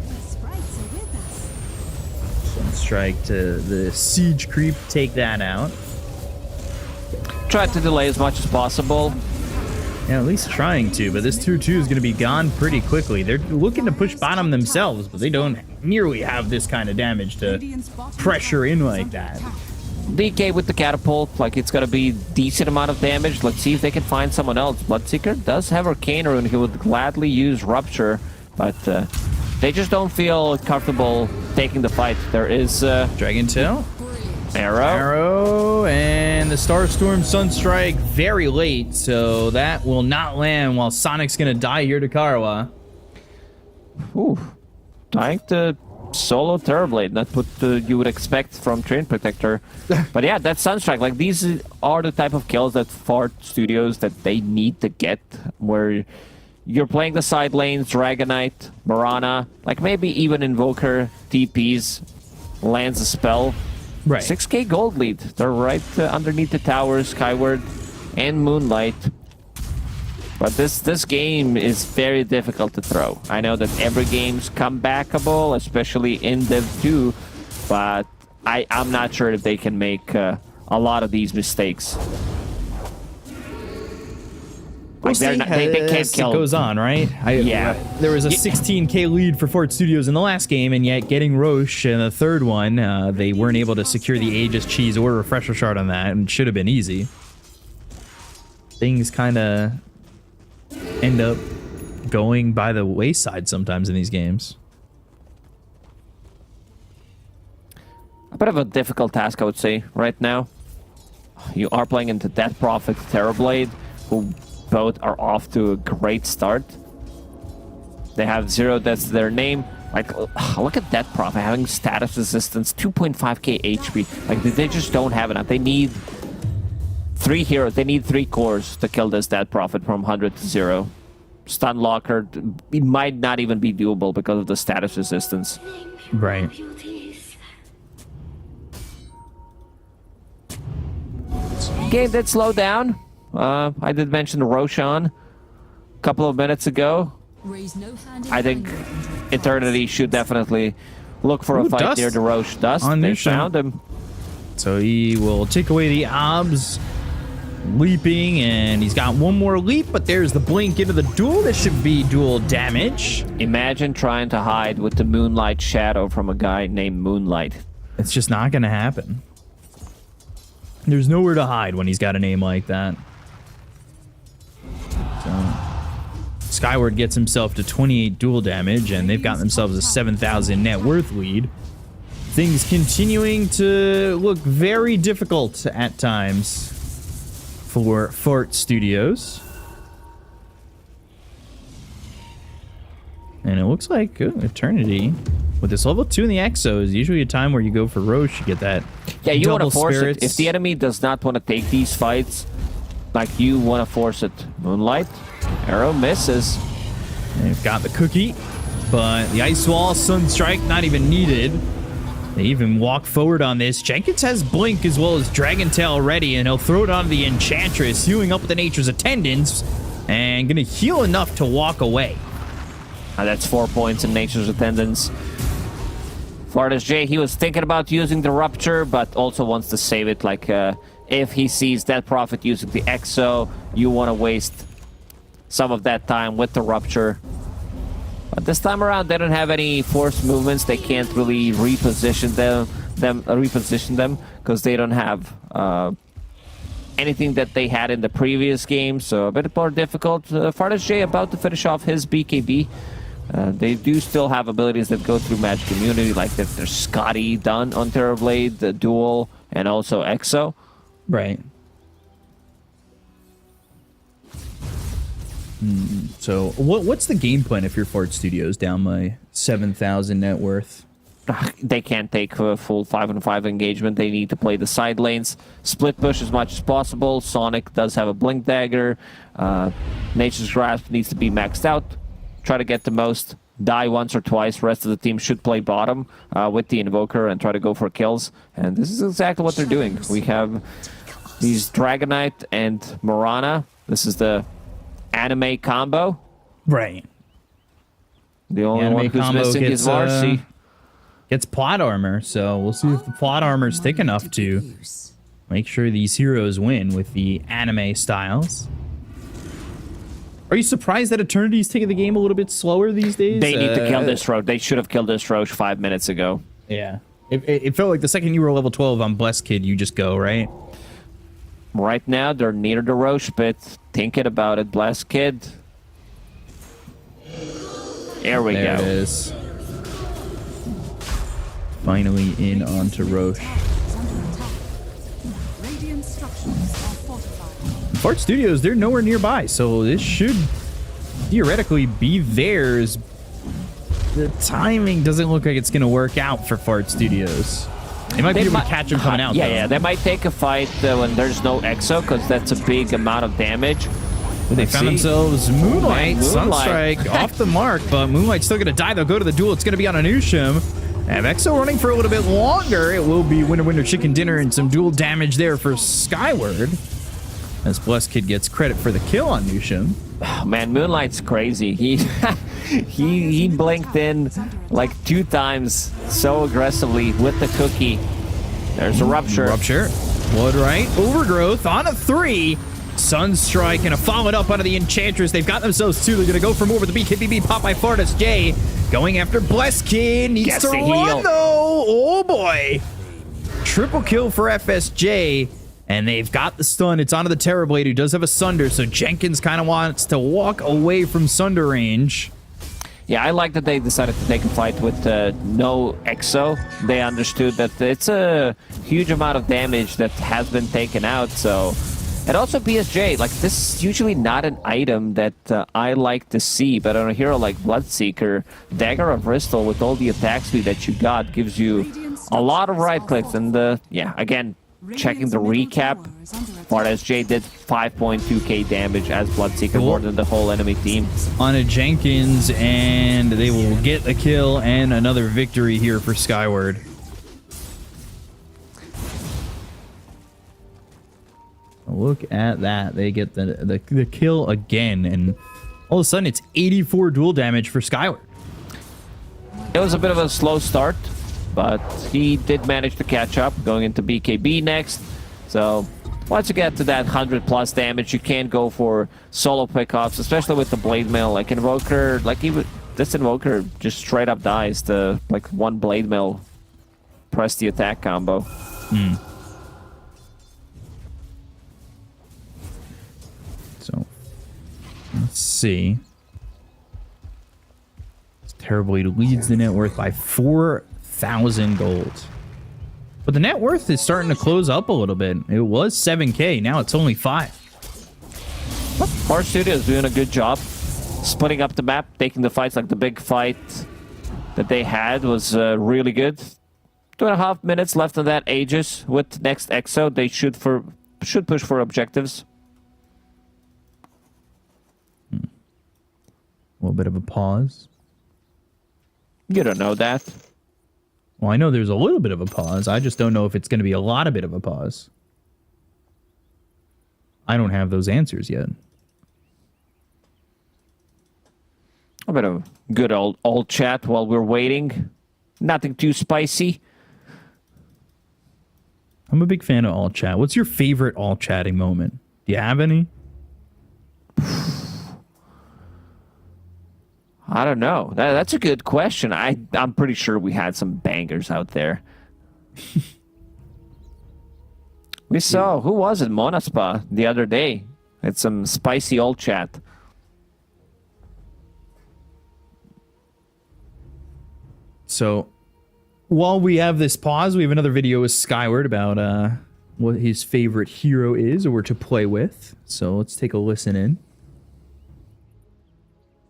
Speaker 4: The sprites are with us.
Speaker 5: Sunstrike to the Siege Creep. Take that out.
Speaker 6: Try to delay as much as possible.
Speaker 5: Yeah, at least trying to, but this 2-2 is going to be gone pretty quickly. They're looking to push bottom themselves, but they don't nearly have this kind of damage to pressure in like that.
Speaker 6: DK with the catapult, like it's gonna be decent amount of damage. Let's see if they can find someone else. Bloodseeker does have Arcane Rune. He would gladly use Rupture, but they just don't feel comfortable taking the fight. There is
Speaker 5: Dragon Tail.
Speaker 6: Arrow,
Speaker 5: and the Starstorm Sunstrike very late, so that will not land while Sonic's gonna die here to Karawa.
Speaker 6: Ooh, dying to solo Terrorblade, not what you would expect from Train Protector. But yeah, that Sunstrike, like these are the type of kills that Fart Studios that they need to get, where you're playing the side lanes, Dragonite, Mirana, like maybe even Invoker, TPs, lands a spell.
Speaker 5: Right.
Speaker 6: 6k gold lead. They're right underneath the tower, Skyward, and Moonlight. But this game is very difficult to throw. I know that every game's comebackable, especially in Div 2, but I'm not sure if they can make a lot of these mistakes.
Speaker 5: We'll see
Speaker 6: they can't kill.
Speaker 5: It goes on, right? There was a 16k lead for Fort Studios in the last game, and yet getting Roche in the third one, they weren't able to secure the Aegis Cheese or Refresher Shard on that, and it should have been easy. Things kind of end up going by the wayside sometimes in these games.
Speaker 6: A bit of a difficult task, I would say, right now. You are playing into Death Prophet, Terrorblade, who both are off to a great start. They have 0 deaths to their name. Like, look at Death Prophet having status resistance, 2.5k HP. Like, they just don't have enough. They need 3 heroes. They need 3 cores to kill this Death Prophet from 100 to 0. Stun Locker, it might not even be doable because of the status resistance.
Speaker 5: Right.
Speaker 6: Game did slow down. I did mention Roshan a couple of minutes ago. I think Eternity should definitely look for a fight
Speaker 5: Dust
Speaker 6: near the Roche. Dust, they found him.
Speaker 5: So he will take away the obs. Leaping, and he's got one more leap, but there's the blink into the duel. This should be dual damage.
Speaker 6: Imagine trying to hide with the Moonlight Shadow from a guy named Moonlight.
Speaker 5: It's just not going to happen. There's nowhere to hide when he's got a name like that. So Skyward gets himself to 28 dual damage, and they've got themselves a 7,000 net worth lead. Things continuing to look very difficult at times for Fort Studios. And it looks like Eternity with this level 2 in the Exo is usually a time where you go for Roche, you get that.
Speaker 6: Yeah, you want to force
Speaker 5: spirits.
Speaker 6: it. If the enemy does not want to take these fights, like, you want to force it. Moonlight, arrow misses.
Speaker 5: They've got the cookie, but the Ice Wall, Sunstrike, not even needed. They even walk forward on this. Jenkins has Blink as well as Dragon Tail ready, and he'll throw it onto the Enchantress, healing up with the Nature's Attendants, and gonna heal enough to walk away.
Speaker 6: That's 4 points in Nature's Attendants. Florida's J, he was thinking about using the Rupture, but also wants to save it. Like, if he sees that Prophet using the Exo, you want to waste some of that time with the Rupture. But this time around, they don't have any forced movements. They can't really reposition them because they don't have anything that they had in the previous game. So a bit more difficult. Florida's J about to finish off his BKB. They do still have abilities that go through Magic Immunity, like there's Scotty done on Terrorblade, the Duel, and also Exo.
Speaker 5: Right. So what's the game plan if your Fort Studios down by 7,000 net worth?
Speaker 6: They can't take a full 5-on-5 engagement. They need to play the side lanes, split push as much as possible. Sonic does have a Blink Dagger. Nature's Grasp needs to be maxed out. Try to get the most, die once or twice. Rest of the team should play bottom with the Invoker and try to go for kills. And this is exactly what they're doing. We have these Dragonite and Mirana. This is the anime combo.
Speaker 5: Right.
Speaker 6: The only one who's missing is Marcy.
Speaker 5: Gets plot armor, so we'll see if the plot armor is thick enough to make sure these heroes win with the anime styles. Are you surprised that Eternity's taking the game a little bit slower these days?
Speaker 6: They need to kill this Roche. They should have killed this Roche 5 minutes ago.
Speaker 5: Yeah. It felt like the second you were level 12 on Blessed Kid, you just go, right?
Speaker 6: Right now, they're near the Roche pit. Thinking about it, Blessed Kid. There we
Speaker 5: There
Speaker 6: go.
Speaker 5: it is. Finally in onto Roche.
Speaker 4: Radiant structures are fortified.
Speaker 5: Fart Studios, they're nowhere nearby, so this should theoretically be theirs. The timing doesn't look like it's going to work out for Fart Studios. They might be able to catch them coming out,
Speaker 6: Yeah,
Speaker 5: though.
Speaker 6: yeah. They might take a fight when there's no Exo, because that's a big amount of damage.
Speaker 5: They found themselves Moonlight,
Speaker 6: Moonlight.
Speaker 5: Sunstrike off the mark, but Moonlight's still going to die. They'll go to the duel. It's going to be on Anushim. Have Exo running for a little bit longer. It will be winner, chicken dinner, and some dual damage there for Skyward. As Blessed Kid gets credit for the kill on Anushim.
Speaker 6: Oh, man, Moonlight's crazy. He blinked in like 2 times so aggressively with the cookie. There's a rupture.
Speaker 5: Rupture. Blood right. Overgrowth on a 3. Sunstrike and a follow it up onto the Enchantress. They've got themselves 2. They're going to go for more with the BKBB pop by Fartus J. Going after Blessed Kid. Needs
Speaker 6: Gets
Speaker 5: to
Speaker 6: the
Speaker 5: run,
Speaker 6: heal.
Speaker 5: though. Oh, boy. Triple kill for FSJ. And they've got the stun. It's onto the Terrorblade, who does have a Sunder. So Jenkins kind of wants to walk away from Sunder range.
Speaker 6: Yeah, I like that they decided to take a fight with no Exo. They understood that it's a huge amount of damage that has been taken out, so... And also BSJ, like, this is usually not an item that I like to see, but on a hero like Bloodseeker, Dagger of Bristol, with all the attack speed that you got, gives you a lot of right-clicks, and, yeah, again, checking the recap, SJ did 5.2k damage as Bloodseeker, more than the whole enemy team.
Speaker 5: On a Jenkins, and they will get a kill and another victory here for Skyward. Look at that. They get the kill again, and all of a sudden it's 84 dual damage for Skyward.
Speaker 6: It was a bit of a slow start, but he did manage to catch up, going into BKB next. So once you get to that 100+ damage, you can't go for solo pickups, especially with the Blade Mail. Like Invoker, like even this Invoker just straight up dies to like one Blade Mail press the attack combo.
Speaker 5: So let's see. Terrorblade leads the net worth by 4,000 gold. But the net worth is starting to close up a little bit. It was 7k, now it's only 5.
Speaker 6: Far Studios doing a good job splitting up the map, taking the fights. Like the big fight that they had was really good. 2.5 minutes left on that Aegis with next Exo. They should push for objectives.
Speaker 5: A little bit of a pause.
Speaker 6: You don't know that.
Speaker 5: Well, I know there's a little bit of a pause. I just don't know if it's going to be a lot of bit of a pause. I don't have those answers yet.
Speaker 6: A bit of good old chat while we're waiting. Nothing too spicy.
Speaker 5: I'm a big fan of all chat. What's your favorite all chatting moment? Do you have any?
Speaker 6: I don't know. That's a good question. I'm pretty sure we had some bangers out there. We saw, who was it? Monaspa the other day. Had some spicy old chat.
Speaker 5: So, while we have this pause, we have another video with Skyward about what his favorite hero is or to play with. So let's take a listen in.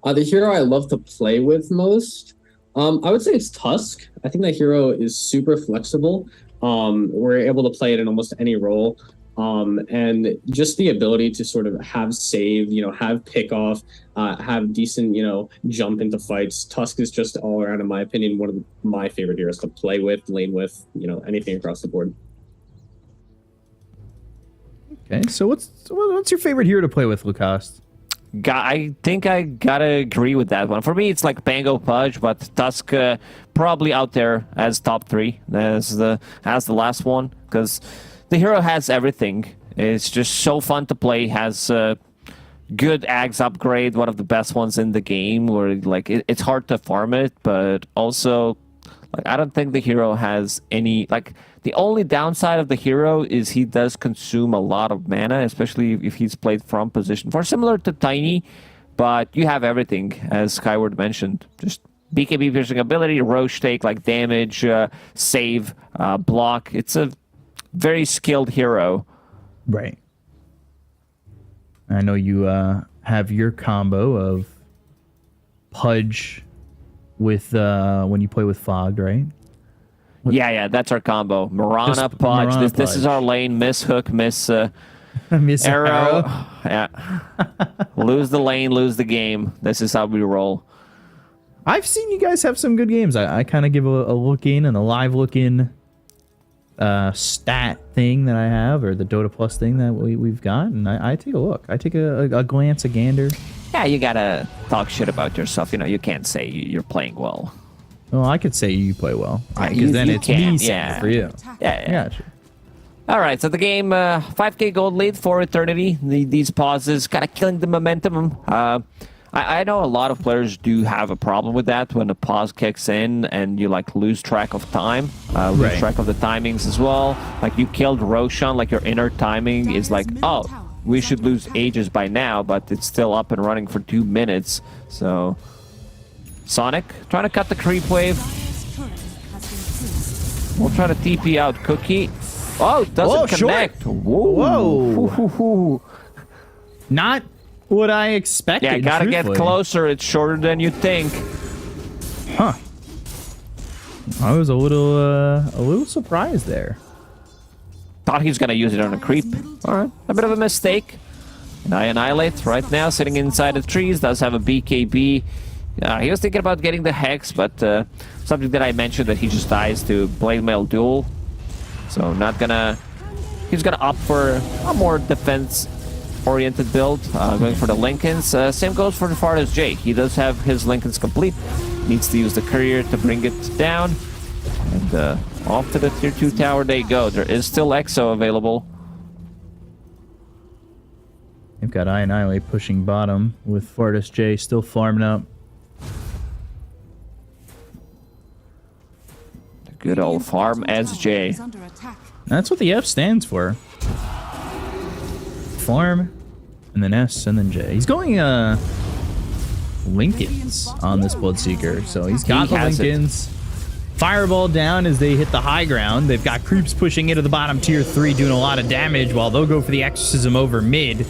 Speaker 7: The hero I love to play with most, I would say it's Tusk. I think that hero is super flexible. We're able to play it in almost any role. And just the ability to sort of have save, have pick off, have decent, jump into fights. Tusk is just all around, in my opinion, one of my favorite heroes to play with, lane with, anything across the board.
Speaker 5: Okay, so what's your favorite hero to play with, Lacoste?
Speaker 6: I think I gotta agree with that one. For me, it's like Bango Pudge, but Tusk probably out there as top 3 as the last one, because the hero has everything. It's just so fun to play. Has good Axe upgrade, one of the best ones in the game, where like it's hard to farm it, but also like I don't think the hero has any like. The only downside of the hero is he does consume a lot of mana, especially if he's played from position 4, similar to Tiny, but you have everything, as Skyward mentioned. Just BKB piercing ability, Roche take like damage, save, block. It's a very skilled hero.
Speaker 5: Right. I know you have your combo of Pudge with when you play with Fogged, right?
Speaker 6: Yeah, that's our combo. Marana,
Speaker 5: Just
Speaker 6: Pudge.
Speaker 5: Marana,
Speaker 6: This is our lane. Miss Hook, Miss
Speaker 5: Miss
Speaker 6: Arrow. Yeah. Lose the lane, lose the game. This is how we roll.
Speaker 5: I've seen you guys have some good games. I kind of give a look in and a live look in stat thing that I have, or the Dota Plus thing that we've got, and I take a look. I take a glance, a gander.
Speaker 6: Yeah, you gotta talk shit about yourself. You know, you can't say you're playing well.
Speaker 5: Well, I could say you play well, because
Speaker 6: you-
Speaker 5: then
Speaker 6: you
Speaker 5: it's
Speaker 6: can,
Speaker 5: me saying
Speaker 6: yeah.
Speaker 5: it for you.
Speaker 6: Yeah.
Speaker 5: Gotcha.
Speaker 6: All right, so the game, 5k gold lead for Eternity. These pauses kind of killing the momentum. I know a lot of players do have a problem with that when the pause kicks in and you like lose track of time, lose track of the timings as well. Like you killed Roshan, like your inner timing is like, oh, we should lose Aegis by now, but it's still up and running for 2 minutes. So Sonic trying to cut the creep wave. We'll try to TP out Cookie. Oh, it doesn't connect.
Speaker 5: Whoa. Not what I expected.
Speaker 6: Yeah, gotta
Speaker 5: truthfully.
Speaker 6: get closer. It's shorter than you think.
Speaker 5: Huh. I was a little surprised there.
Speaker 6: Thought he's gonna use it on a creep. Alright, a bit of a mistake. And I Annihilate right now, sitting inside the trees, does have a BKB. He was thinking about getting the Hex, but something that I mentioned that he just dies to Blade Mail Duel. So not gonna... He's gonna opt for a more defense-oriented build, going for the Lincolns. Same goes for the Farthest J. He does have his Lincolns complete. Needs to use the Courier to bring it down. And off to the tier 2 tower they go. There is still Exo available.
Speaker 5: They've got Annihilate pushing bottom with Farthest J still farming up.
Speaker 6: The good old farm SJ.
Speaker 5: That's what the F stands for. Farm, and then S, and then J. He's going Lincolns on this Bloodseeker, so he's got the Lincolns. Fireball down as they hit the high ground. They've got creeps pushing into the bottom tier 3, doing a lot of damage, while they'll go for the Exorcism over mid.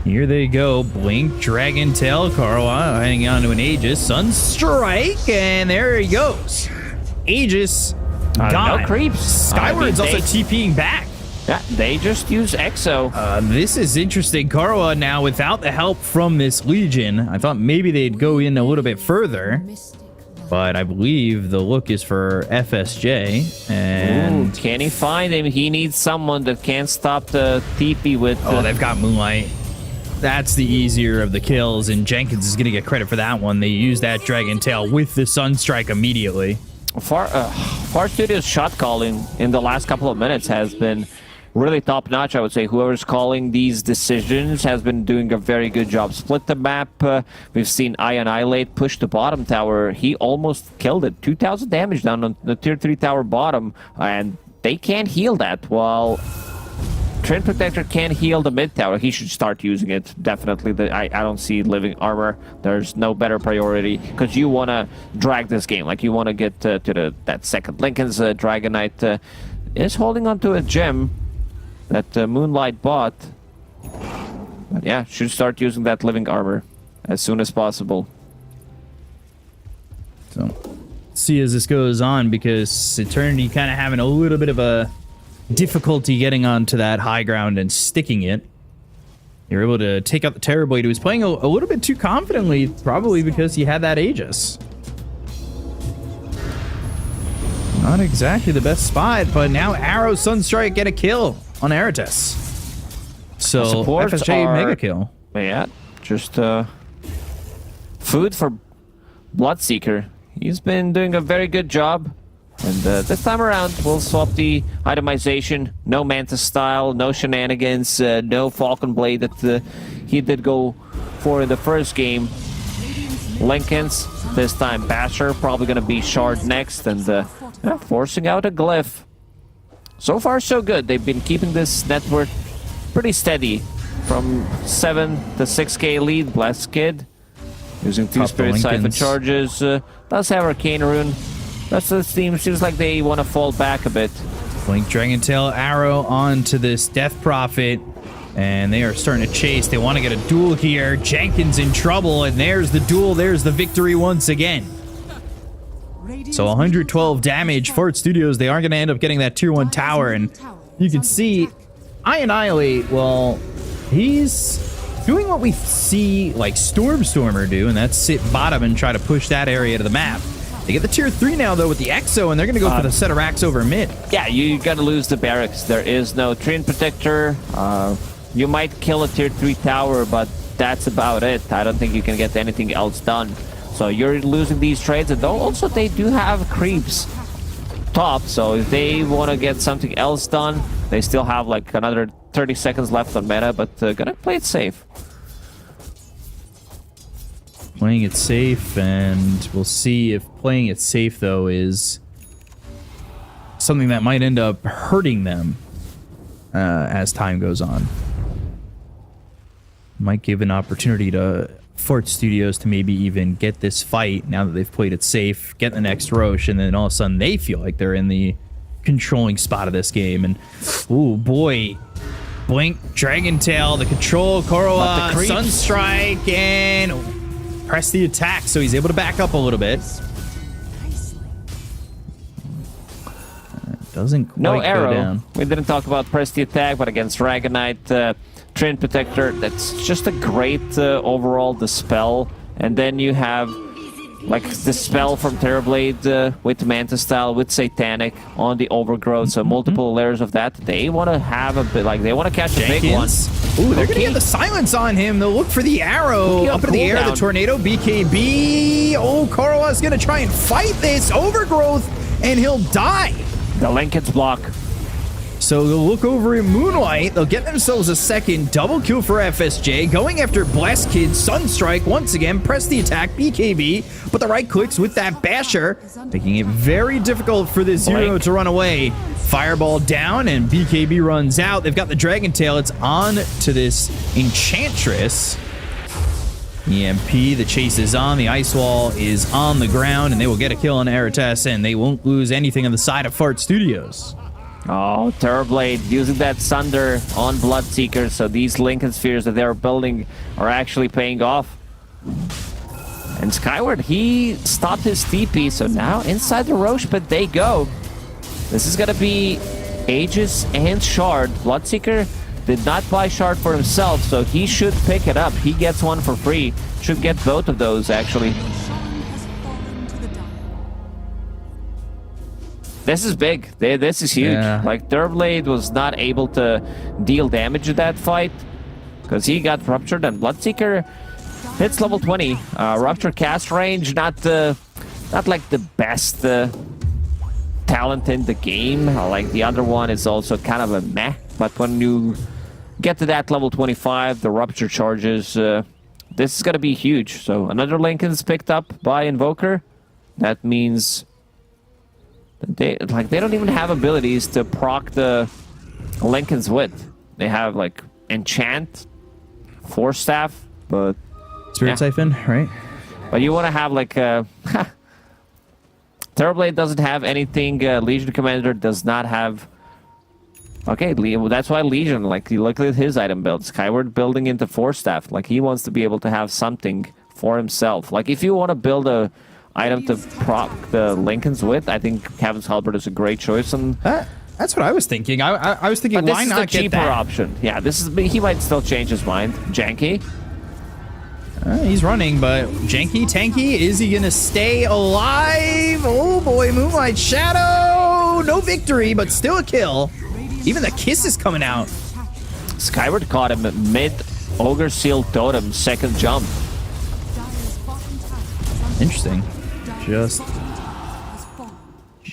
Speaker 5: Here they go. Blink, Dragon Tail, Karwa hanging on to an Aegis. Sunstrike, and there he goes. Aegis gone.
Speaker 6: No creeps.
Speaker 5: Skyward's also TPing back.
Speaker 6: Yeah, they just use Exo.
Speaker 5: This is interesting. Karwa now without the help from this Legion. I thought maybe they'd go in a little bit further. But I believe the look is for FSJ. And
Speaker 6: ooh, can he find him? He needs someone that can't stop the TP with...
Speaker 5: oh, they've got Moonlight. That's the easier of the kills, and Jenkins is going to get credit for that one. They use that Dragon Tail with the Sunstrike immediately.
Speaker 6: Far Studios shot calling in the last couple of minutes has been really top notch, I would say. Whoever's calling these decisions has been doing a very good job. Split the map. We've seen Annihilate push the bottom tower. He almost killed it. 2,000 damage down on the tier 3 tower bottom, and they can't heal that. While Treant Protector can heal the mid tower, he should start using it. Definitely. I don't see living armor. There's no better priority because you want to drag this game. Like you want to get to that second. Lincoln's Dragonite is holding onto a gem that Moonlight bought. But yeah, should start using that living armor as soon as possible.
Speaker 5: So, see as this goes on, because Eternity kind of having a little bit of a difficulty getting onto that high ground and sticking it. You're able to take out the Terrorblade, who was playing a little bit too confidently, probably because he had that Aegis. Not exactly the best spot, but now Arrow Sunstrike get a kill on Aratus. So FSJ mega kill.
Speaker 6: Yeah, just food for Bloodseeker. He's been doing a very good job. And this time around, we'll swap the itemization. No Mantis style, no shenanigans, no Falcon Blade that he did go for in the first game. Lincoln's, this time Basher, probably going to be Shard next, and forcing out a Glyph. So far, so good. They've been keeping this network pretty steady. From 7 to 6k lead, Blessed Kid. Using 2 Spirit Siphon charges. Does have Arcane Rune. That's the team. Seems like they want to fall back a bit.
Speaker 5: Blink Dragon Tail arrow onto this Death Prophet. And they are starting to chase. They want to get a duel here. Jenkins in trouble. And there's the duel. There's the victory once again. So 112 damage. Fort Studios, they are going to end up getting that tier 1 tower. And you can see I Annihilate, well, he's doing what we see like Stormstormer do, and that's sit bottom and try to push that area to the map. They get the tier 3 now, though, with the Exo, and they're going to go for the set of racks over mid.
Speaker 6: Yeah, you got to lose the barracks. There is no Treant Protector. You might kill a tier 3 tower, but that's about it. I don't think you can get anything else done. So you're losing these trades, and also they do have creeps top, so if they want to get something else done, they still have like another 30 seconds left on meta, but gonna play it safe.
Speaker 5: Playing it safe, and we'll see if playing it safe, though, is something that might end up hurting them as time goes on. Might give an opportunity to Fort Studios to maybe even get this fight now that they've played it safe, get the next Roche, and then all of a sudden they feel like they're in the controlling spot of this game. And, oh boy, Blink, Dragon Tail, the control, Koroa, Sunstrike, and press the attack, so he's able to back up a little bit. Doesn't quite
Speaker 6: no arrow.
Speaker 5: go down.
Speaker 6: We didn't talk about press the attack, but against Dragonite, Treant Protector, that's just a great overall dispel. And then you have like the spell from Terrorblade with Manta Style, with Satanic on the Overgrowth, so multiple layers of that. They want to have a bit, like they want to catch a big one.
Speaker 5: Ooh, they're gonna get the silence on him. They'll look for the arrow up in the air. The tornado, BKB. Oh, Koroa's gonna try and fight this Overgrowth, and he'll die.
Speaker 6: The Lincoln's block.
Speaker 5: So they'll look over at Moonlight. They'll get themselves a second double kill for FSJ. Going after Blessed Kid, Sunstrike once again. Press the attack, BKB. But the right clicks with that Basher, making it very difficult for this hero to run away. Fireball down, and BKB runs out. They've got the Dragon Tail. It's on to this Enchantress. EMP, the chase is on. The Ice Wall is on the ground, and they will get a kill on Arates, and they won't lose anything on the side of Fart Studios.
Speaker 6: Oh, Terrorblade using that Sunder on Bloodseeker, so these Lincoln Spheres that they're building are actually paying off. And Skyward, he stopped his TP, so now inside the Roche pit they go. This is gonna be Aegis and Shard. Bloodseeker did not buy Shard for himself, so he should pick it up. He gets one for free. Should get both of those, actually. This is big. This is huge.
Speaker 5: Yeah.
Speaker 6: Like, Terrorblade was not able to deal damage in that fight because he got ruptured, and Bloodseeker hits level 20. Rupture cast range, not like the best talent in the game. Like, the other one is also kind of a meh. But when you get to that level 25, the rupture charges, this is going to be huge. So another Lincoln's picked up by Invoker. That means they don't even have abilities to proc the Lincoln's with. They have like Enchant, Force Staff, but
Speaker 5: Spirit Siphon, right?
Speaker 6: But you want to have like Terrorblade doesn't have anything. Legion Commander does not have. Okay, that's why Legion, like, you look at his item build. Skyward building into Force Staff. Like, he wants to be able to have something for himself. Like, if you want to build a item to proc the Lincoln's with, I think Heaven's Halberd is a great choice. And
Speaker 5: that's what I was thinking. I was thinking, why not get that? This is the cheaper
Speaker 6: option. Yeah, he might still change his mind. Janky.
Speaker 5: He's running, but Janky, Tanky, is he gonna stay alive? Oh boy, Moonlight Shadow! No victory, but still a kill. Even the kiss is coming out.
Speaker 6: Skyward caught him mid Ogre Seal Totem, second jump.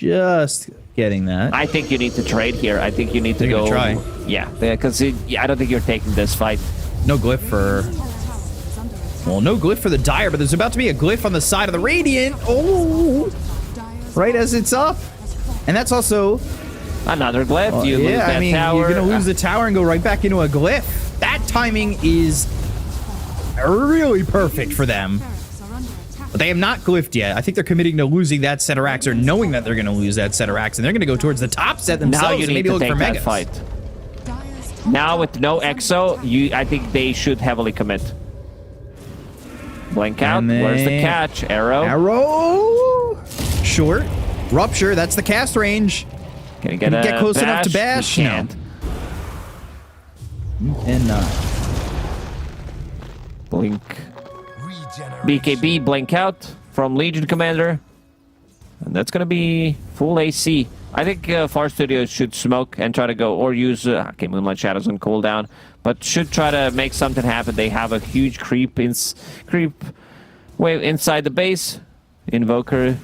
Speaker 5: just getting that.
Speaker 6: I think you need to trade here. I think you need to
Speaker 5: They're
Speaker 6: go.
Speaker 5: gonna try.
Speaker 6: Yeah, because I don't think you're taking this fight.
Speaker 5: No glyph for... Well, no glyph for the Dire, but there's about to be a glyph on the side of the Radiant. Oh! Right as it's up. And that's also...
Speaker 6: Another glyph. You lose
Speaker 5: yeah,
Speaker 6: that
Speaker 5: I mean,
Speaker 6: tower.
Speaker 5: you're going to lose the tower and go right back into a glyph. That timing is really perfect for them. But they have not glyphed yet. I think they're committing to losing that set of racks or knowing that they're going to lose that set of racks. And they're going to go towards the top set themselves
Speaker 6: Now you
Speaker 5: and
Speaker 6: need
Speaker 5: maybe
Speaker 6: to
Speaker 5: look
Speaker 6: take
Speaker 5: for
Speaker 6: that
Speaker 5: megas.
Speaker 6: fight. Now with no EXO, I think they should heavily commit. Blink out.
Speaker 5: And then-
Speaker 6: Where's the catch? Arrow.
Speaker 5: Arrow! Short. Rupture, that's the cast range.
Speaker 6: Can you get
Speaker 5: Can you
Speaker 6: a
Speaker 5: get close enough to bash?
Speaker 6: We
Speaker 5: No.
Speaker 6: can't.
Speaker 5: And
Speaker 6: Blink. BKB blink out from Legion Commander. And that's going to be full AC. I think Far Studios should smoke and try to go, or use, okay, Moonlight Shadows on cooldown, but should try to make something happen. They have a huge creep wave inside the base. Invoker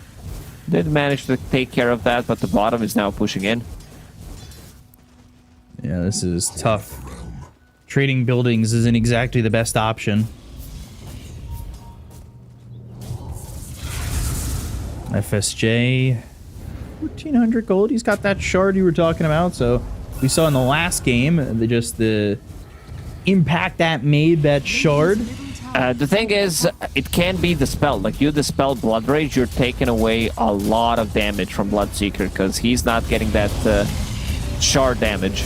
Speaker 6: did manage to take care of that, but the bottom is now pushing in.
Speaker 5: yeah, this is tough. Trading buildings isn't exactly the best option. FSJ, 1,400 gold. He's got that shard you were talking about. So we saw in the last game, the impact that made that shard.
Speaker 6: The thing is, it can be dispelled. Like, you dispel Blood Rage, you're taking away a lot of damage from Bloodseeker, because he's not getting that shard damage.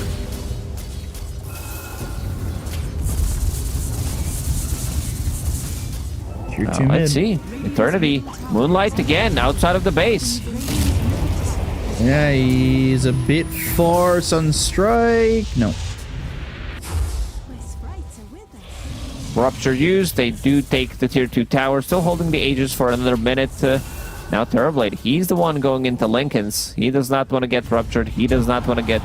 Speaker 5: Tier 2 mid.
Speaker 6: Let's see. Eternity. Moonlight again, outside of the base.
Speaker 5: Yeah, he's a bit far. Sunstrike. No.
Speaker 6: Rupture used. They do take the tier 2 tower. Still holding the Aegis for another minute. Now Terrorblade. He's the one going into Lincoln's. He does not want to get ruptured. He does not want to get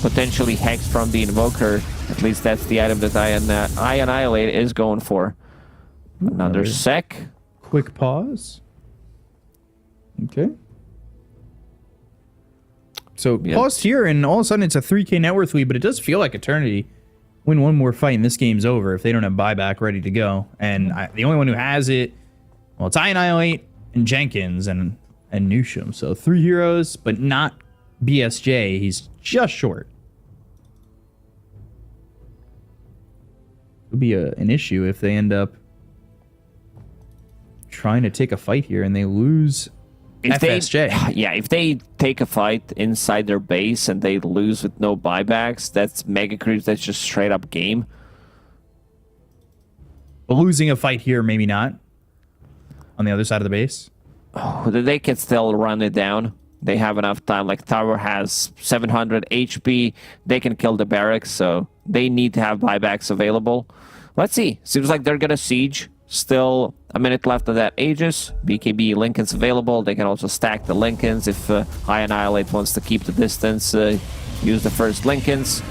Speaker 6: potentially hexed from the Invoker. At least that's the item that I Annihilate is going for. Another sec.
Speaker 5: Quick pause. Okay. So
Speaker 6: Yep.
Speaker 5: paused here, and all of a sudden it's a 3K net worth lead, but it does feel like Eternity win one more fight and this game's over if they don't have buyback ready to go. And the only one who has it, well, it's Annihilate and Jenkins and Nusham. So 3 heroes, but not BSJ. He's just short. It would be an issue if they end up trying to take a fight here and they lose FSJ.
Speaker 6: If they take a fight inside their base and they lose with no buybacks, that's mega creeps. That's just straight up game.
Speaker 5: But losing a fight here, maybe not. On the other side of the base.
Speaker 6: They can still run it down. They have enough time. Like, tower has 700 HP. They can kill the barracks, so they need to have buybacks available. Let's see. Seems like they're gonna siege. Still a minute left of that Aegis. BKB Lincoln's available. They can also stack the Lincolns if High Annihilate wants to keep the distance. Use the first Lincolns.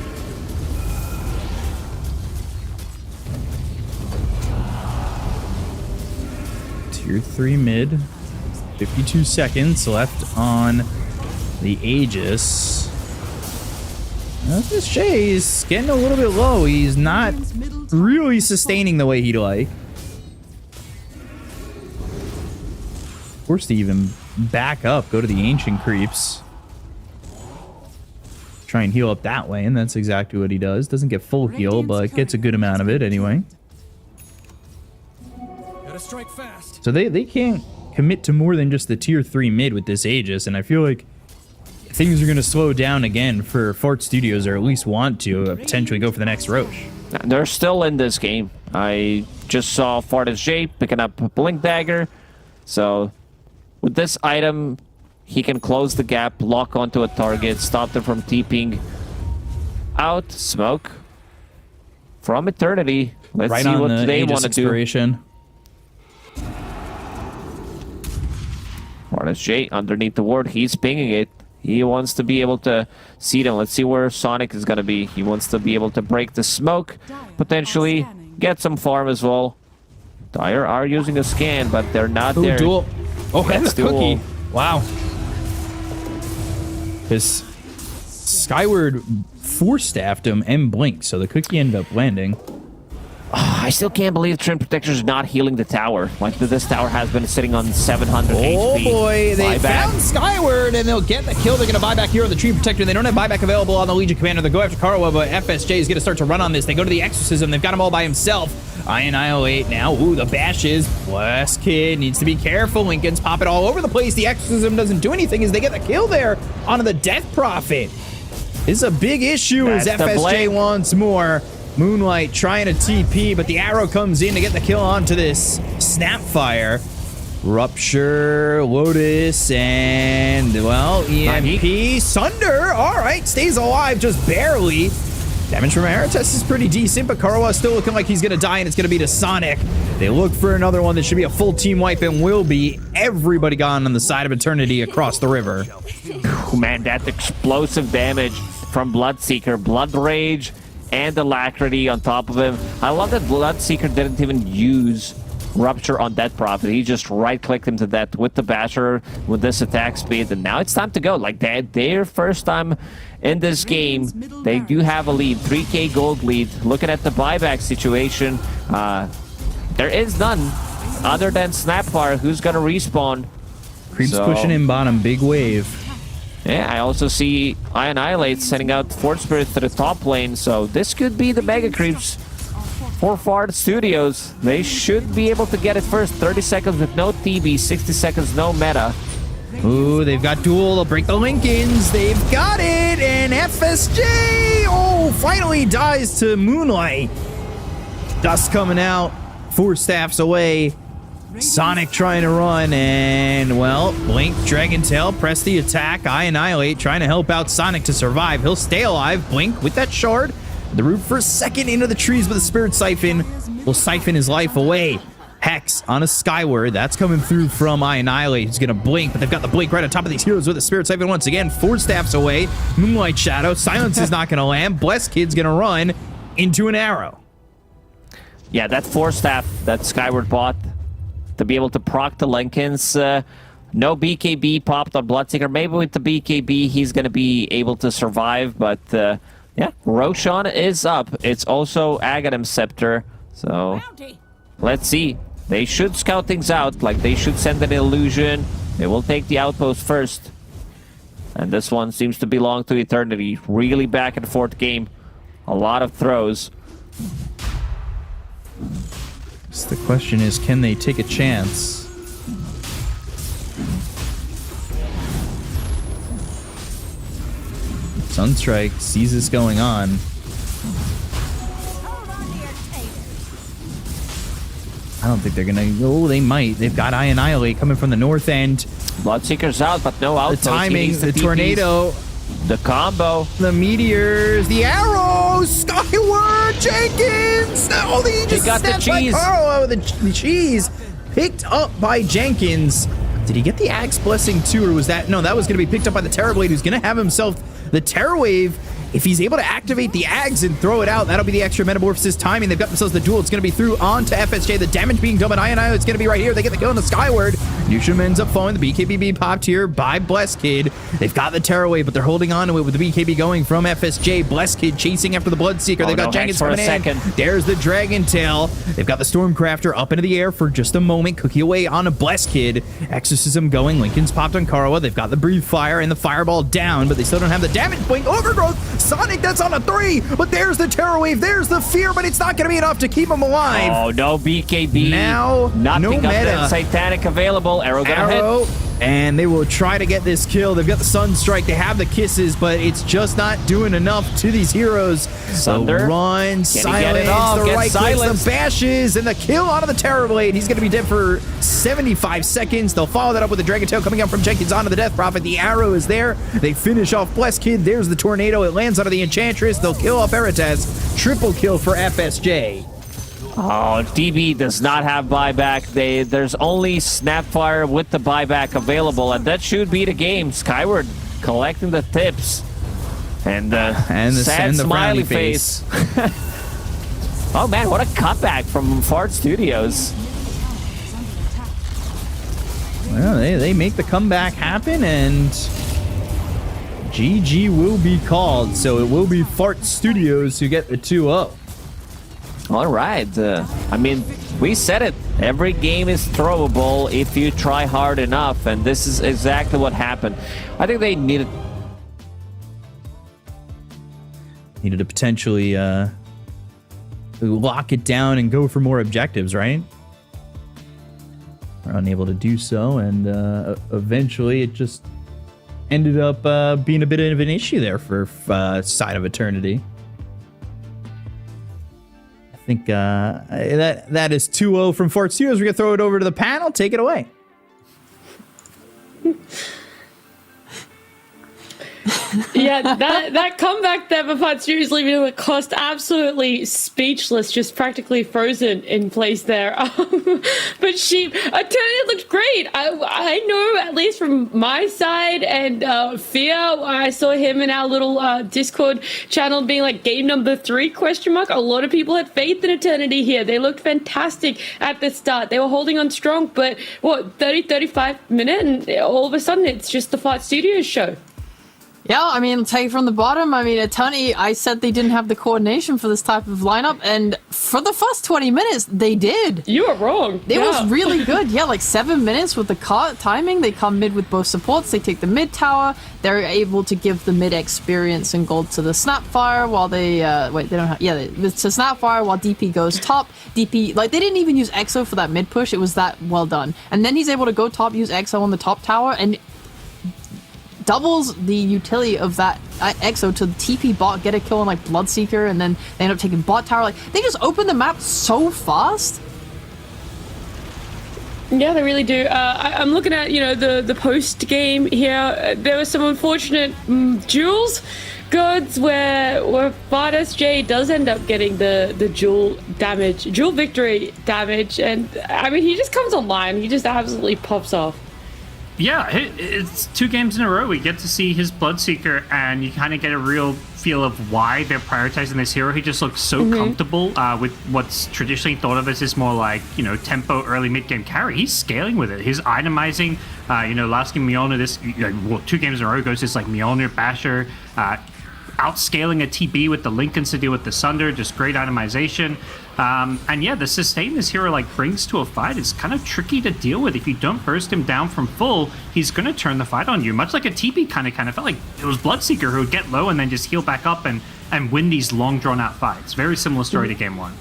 Speaker 5: Tier 3 mid. 52 seconds left on the Aegis. This Shay is getting a little bit low. He's not really sustaining the way he'd like. Forced to even back up, go to the Ancient Creeps. Try and heal up that way, and that's exactly what he does. Doesn't get full heal, but gets a good amount of it anyway.
Speaker 9: Gotta strike fast.
Speaker 5: So they can't commit to more than just the tier 3 mid with this Aegis, and I feel like things are going to slow down again for Fart Studios, or at least want to potentially go for the next Roche.
Speaker 6: They're still in this game. I just saw Fartis J picking up a Blink Dagger. So with this item, he can close the gap, lock onto a target, stop them from TPing out. Smoke from Eternity. Let's
Speaker 5: Right
Speaker 6: see
Speaker 5: on
Speaker 6: what
Speaker 5: the
Speaker 6: they
Speaker 5: Aegis
Speaker 6: want to do.
Speaker 5: expiration.
Speaker 6: Fartis J underneath the ward. He's pinging it. He wants to be able to see them. Let's see where Sonic is going to be. He wants to be able to break the smoke, potentially get some farm as well. Dire are using a scan, but they're not there.
Speaker 5: Duel. Oh, that's a
Speaker 6: duel.
Speaker 5: cookie. Wow. Because Skyward four-staffed him and blinked, so the cookie ended up landing.
Speaker 6: I still can't believe Trim Protector is not healing the tower. Like, this tower has been sitting on 700 HP.
Speaker 5: Oh boy, they found Skyward and they'll get the kill. They're going to buy back here on the Tree Protector. They don't have buyback available on the Legion Commander. They go after Karawa, but FSJ is going to start to run on this. They go to the Exorcism. They've got him all by himself. I Annihilate now. Ooh, the bashes. Bless Kid needs to be careful. Lincoln's popping all over the place. The Exorcism doesn't do anything as they get the kill there onto the Death Prophet. This is a big issue as FSJ wants more. Moonlight trying to TP, but the arrow comes in to get the kill onto this Snapfire. Rupture, Lotus, and, well, EMP. Sunder, all right, stays alive just barely. Damage from Aratus is pretty decent, but Karawa still looking like he's going to die, and it's going to be to Sonic. They look for another one that should be a full team wipe, and will be. Everybody gone on the side of Eternity across the river.
Speaker 6: Man, that explosive damage from Bloodseeker. Blood Rage and Alacrity on top of him. I love that Bloodseeker didn't even use Rupture on Death Prophet. He just right-clicked him to death with the Basher with this attack speed, and now it's time to go. Like, their first time in this game, they do have a lead, 3k gold lead. Looking at the buyback situation, there is none other than Snapfire, who's gonna respawn.
Speaker 5: Creeps pushing in bottom, big wave.
Speaker 6: Yeah, I also see I Annihilate sending out Fort Spirit to the top lane, so this could be the Mega Creeps for Fart Studios. They should be able to get it first. 30 seconds with no TB, 60 seconds no meta.
Speaker 5: Ooh, they've got duel. They'll break the Lincolns. They've got it, and FSJ, finally dies to Moonlight. Dust coming out, 4 staffs away. Sonic trying to run, and, well, Blink, Dragon Tail, press the attack. I Annihilate, trying to help out Sonic to survive. He'll stay alive. Blink with that shard. The root for a second into the trees with a Spirit Siphon will siphon his life away. Hex on a Skyward. That's coming through from I Annihilate. He's going to blink, but they've got the blink right on top of these heroes with a Spirit Siphon once again. 4 staffs away. Moonlight Shadow. Silence is not going to land. Blessed Kid's going to run into an arrow.
Speaker 6: Yeah, that 4 staff that Skyward bought to be able to proc the Lincolns. No BKB popped on Bloodseeker. Maybe with the BKB, he's going to be able to survive, but yeah, Roshan is up. It's also Aghanim Scepter, so let's see. They should scout things out, like they should send an illusion. They will take the outpost first. And this one seems to belong to Eternity. Really back and forth game. A lot of throws.
Speaker 5: So the question is, can they take a chance? Sunstrike sees this going on. I don't think they're gonna. Oh, they might. They've got I Annihilate coming from the north end.
Speaker 6: Bloodseeker's out, but no outpost.
Speaker 5: The timing, the tornado,
Speaker 6: the combo,
Speaker 5: the meteors, the arrows, Skyward, Jenkins. Oh, he just
Speaker 6: got the cheese.
Speaker 5: Oh, the cheese picked up by Jenkins. Did he get the Axe Blessing too, or was that? No, that was going to be picked up by the Terrorblade, who's going to have himself the Terror Wave. If he's able to activate the Ags and throw it out, that'll be the extra Metamorphosis timing. They've got themselves the duel. It's going to be through onto FSJ. The damage being done by Ionio. It's going to be right here. They get the kill on the Skyward. Nushim ends up falling. The BKB popped here by Blessed Kid. They've got the Terror Wave, but they're holding on to it with the BKB going from FSJ. Blessed Kid chasing after the Bloodseeker. They've got Jenkins coming in. There's the Dragon Tail. They've got the Stormcrafter up into the air for just a moment. Cookie away on a Blessed Kid. Exorcism going. Lincoln's popped on Karawa. They've got the Breathe Fire and the Fireball down, but they still don't have the damage. Blink Overgrowth. Sonic, that's on a 3, but there's the Terror Wave, there's the Fear, but it's not going to be enough to keep him alive.
Speaker 6: Oh, no BKB.
Speaker 5: Now,
Speaker 6: nothing
Speaker 5: no meta.
Speaker 6: Satanic available. Arrow gonna hit.
Speaker 5: And they will try to get this kill. They've got the Sunstrike, they have the Kisses, but it's just not doing enough to these heroes.
Speaker 6: Sunder.
Speaker 5: The run, silence, the right clicks, the bashes, and the kill onto the Terrorblade. He's going to be dead for 75 seconds. They'll follow that up with the Dragon Tail coming out from Jenkins onto the Death Prophet. The arrow is there. They finish off Blessed Kid. There's the Tornado. It lands onto the Enchantress. They'll kill off Eritas. Triple kill for FSJ.
Speaker 6: Oh, DB does not have buyback. There's only Snapfire with the buyback available, and that should be the game. Skyward collecting the tips. And the sad smiley face. Oh man, what a cutback from Fart Studios.
Speaker 5: Well, they make the comeback happen, and GG will be called, so it will be Fart Studios who get the 2-0.
Speaker 6: All right. I mean, we said it. Every game is throwable if you try hard enough, and this is exactly what happened. I think they needed
Speaker 5: to potentially lock it down and go for more objectives, right? We're unable to do so, and eventually it just ended up being a bit of an issue there for Side of Eternity. I think that is 2-0 from Fort Studios. We're going to throw it over to the panel. Take it away.
Speaker 1: Yeah, that comeback there for Fart Studios leaving the cost absolutely speechless, just practically frozen in place there. But Eternity looked great. I know, at least from my side, and Fear, I saw him in our little Discord channel being like game number 3 ? A lot of people had faith in Eternity here. They looked fantastic at the start. They were holding on strong, but 35 minutes, and all of a sudden it's just the Fart Studios show.
Speaker 2: Yeah, I mean, take from the bottom. I mean, Eternity, I said they didn't have the coordination for this type of lineup, and for the first 20 minutes, they did.
Speaker 1: You were wrong.
Speaker 2: It was really good. Yeah, like 7 minutes with the timing. They come mid with both supports. They take the mid tower. They're able to give the mid experience and gold to the Snapfire while they they don't have. Yeah, it's to Snapfire while DP goes top. DP, like, they didn't even use EXO for that mid push. It was that well done. And then he's able to go top, use EXO on the top tower, and doubles the utility of that EXO to TP bot, get a kill on like Bloodseeker, and then they end up taking bot tower. Like, they just open the map so fast.
Speaker 1: Yeah, they really do. I'm looking at, the post game here. There were some unfortunate duels goods where Fart SJ does end up getting the dual victory damage, and I mean, he just comes online. He just absolutely pops off.
Speaker 3: Yeah, it's 2 games in a row. We get to see his Bloodseeker, and you kind of get a real feel of why they're prioritizing this hero. He just looks so comfortable with what's traditionally thought of as this more like, tempo early mid-game carry. He's scaling with it. He's itemizing, last game Mjolnir, 2 games in a row goes this like Mjolnir, Basher, outscaling a TB with the Lincolns to deal with the Sunder, just great itemization. And yeah, the sustain this hero brings to a fight is kind of tricky to deal with. If you don't burst him down from full, he's going to turn the fight on you. Much like a TP kind of felt like it was Bloodseeker who would get low and then just heal back up and win these long drawn out fights. Very similar story to game 1.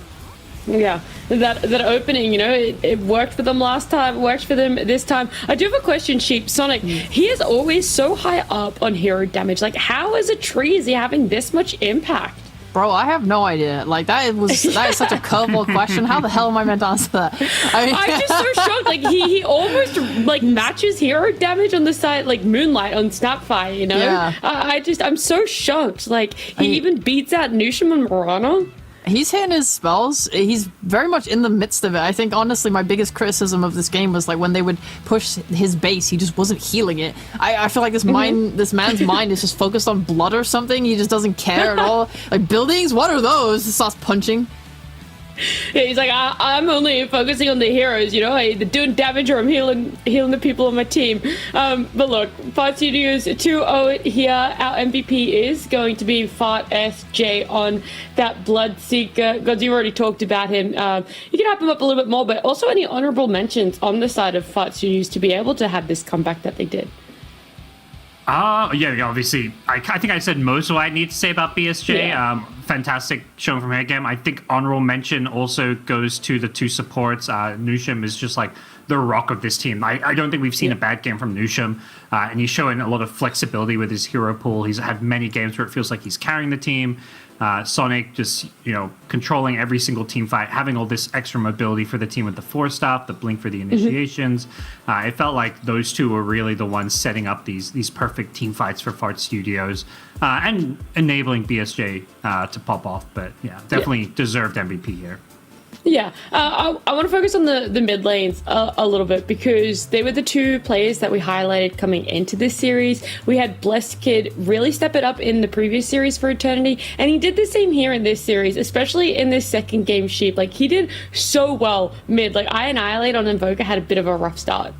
Speaker 1: Yeah, that opening, it worked for them last time, worked for them this time. I do have a question, Sheep. Sonic, he is always so high up on hero damage. Like, how as a tree is he having this much impact?
Speaker 2: Bro, I have no idea. Like, that is such a curveball question. How the hell am I meant to answer that?
Speaker 1: I'm just so shocked. Like, he almost matches hero damage on the side, like Moonlight on Snapfire,
Speaker 2: Yeah.
Speaker 1: I'm so shocked. Like, he even beats out Nushim and Morana.
Speaker 2: He's hitting his spells. He's very much in the midst of it. I think, honestly, my biggest criticism of this game was, like, when they would push his base, he just wasn't healing it. I feel like this man's mind is just focused on blood or something. He just doesn't care at all. Like, buildings? What are those? He starts punching.
Speaker 1: Yeah, he's like, I'm only focusing on the heroes, they're doing damage or I'm healing the people on my team. But look, Fart Studios 2-0 here. Our MVP is going to be Fart SJ on that Bloodseeker. God, you already talked about him. You can hype him up a little bit more, but also any honorable mentions on the side of Fart Studios to be able to have this comeback that they did.
Speaker 3: Yeah, obviously, I think I said most of what I need to say about BSJ.
Speaker 1: Yeah.
Speaker 3: Fantastic showing from her game. I think honorable mention also goes to the 2 supports. Nushim is just like the rock of this team. I don't think we've seen a bad game from Nushim, and he's showing a lot of flexibility with his hero pool. He's had many games where it feels like he's carrying the team. Sonic just, controlling every single team fight, having all this extra mobility for the team with the 4-stop, the blink for the initiations. It felt like those 2 were really the ones setting up these perfect team fights for Fart Studios and enabling BSJ to pop off. But yeah, definitely deserved MVP here.
Speaker 1: Yeah, I want to focus on the mid lanes a little bit because they were the 2 players that we highlighted coming into this series. We had Blessed Kid really step it up in the previous series for Eternity, and he did the same here in this series, especially in this second game, Sheep. Like, he did so well mid. Like, I Annihilate on Invoker had a bit of a rough start.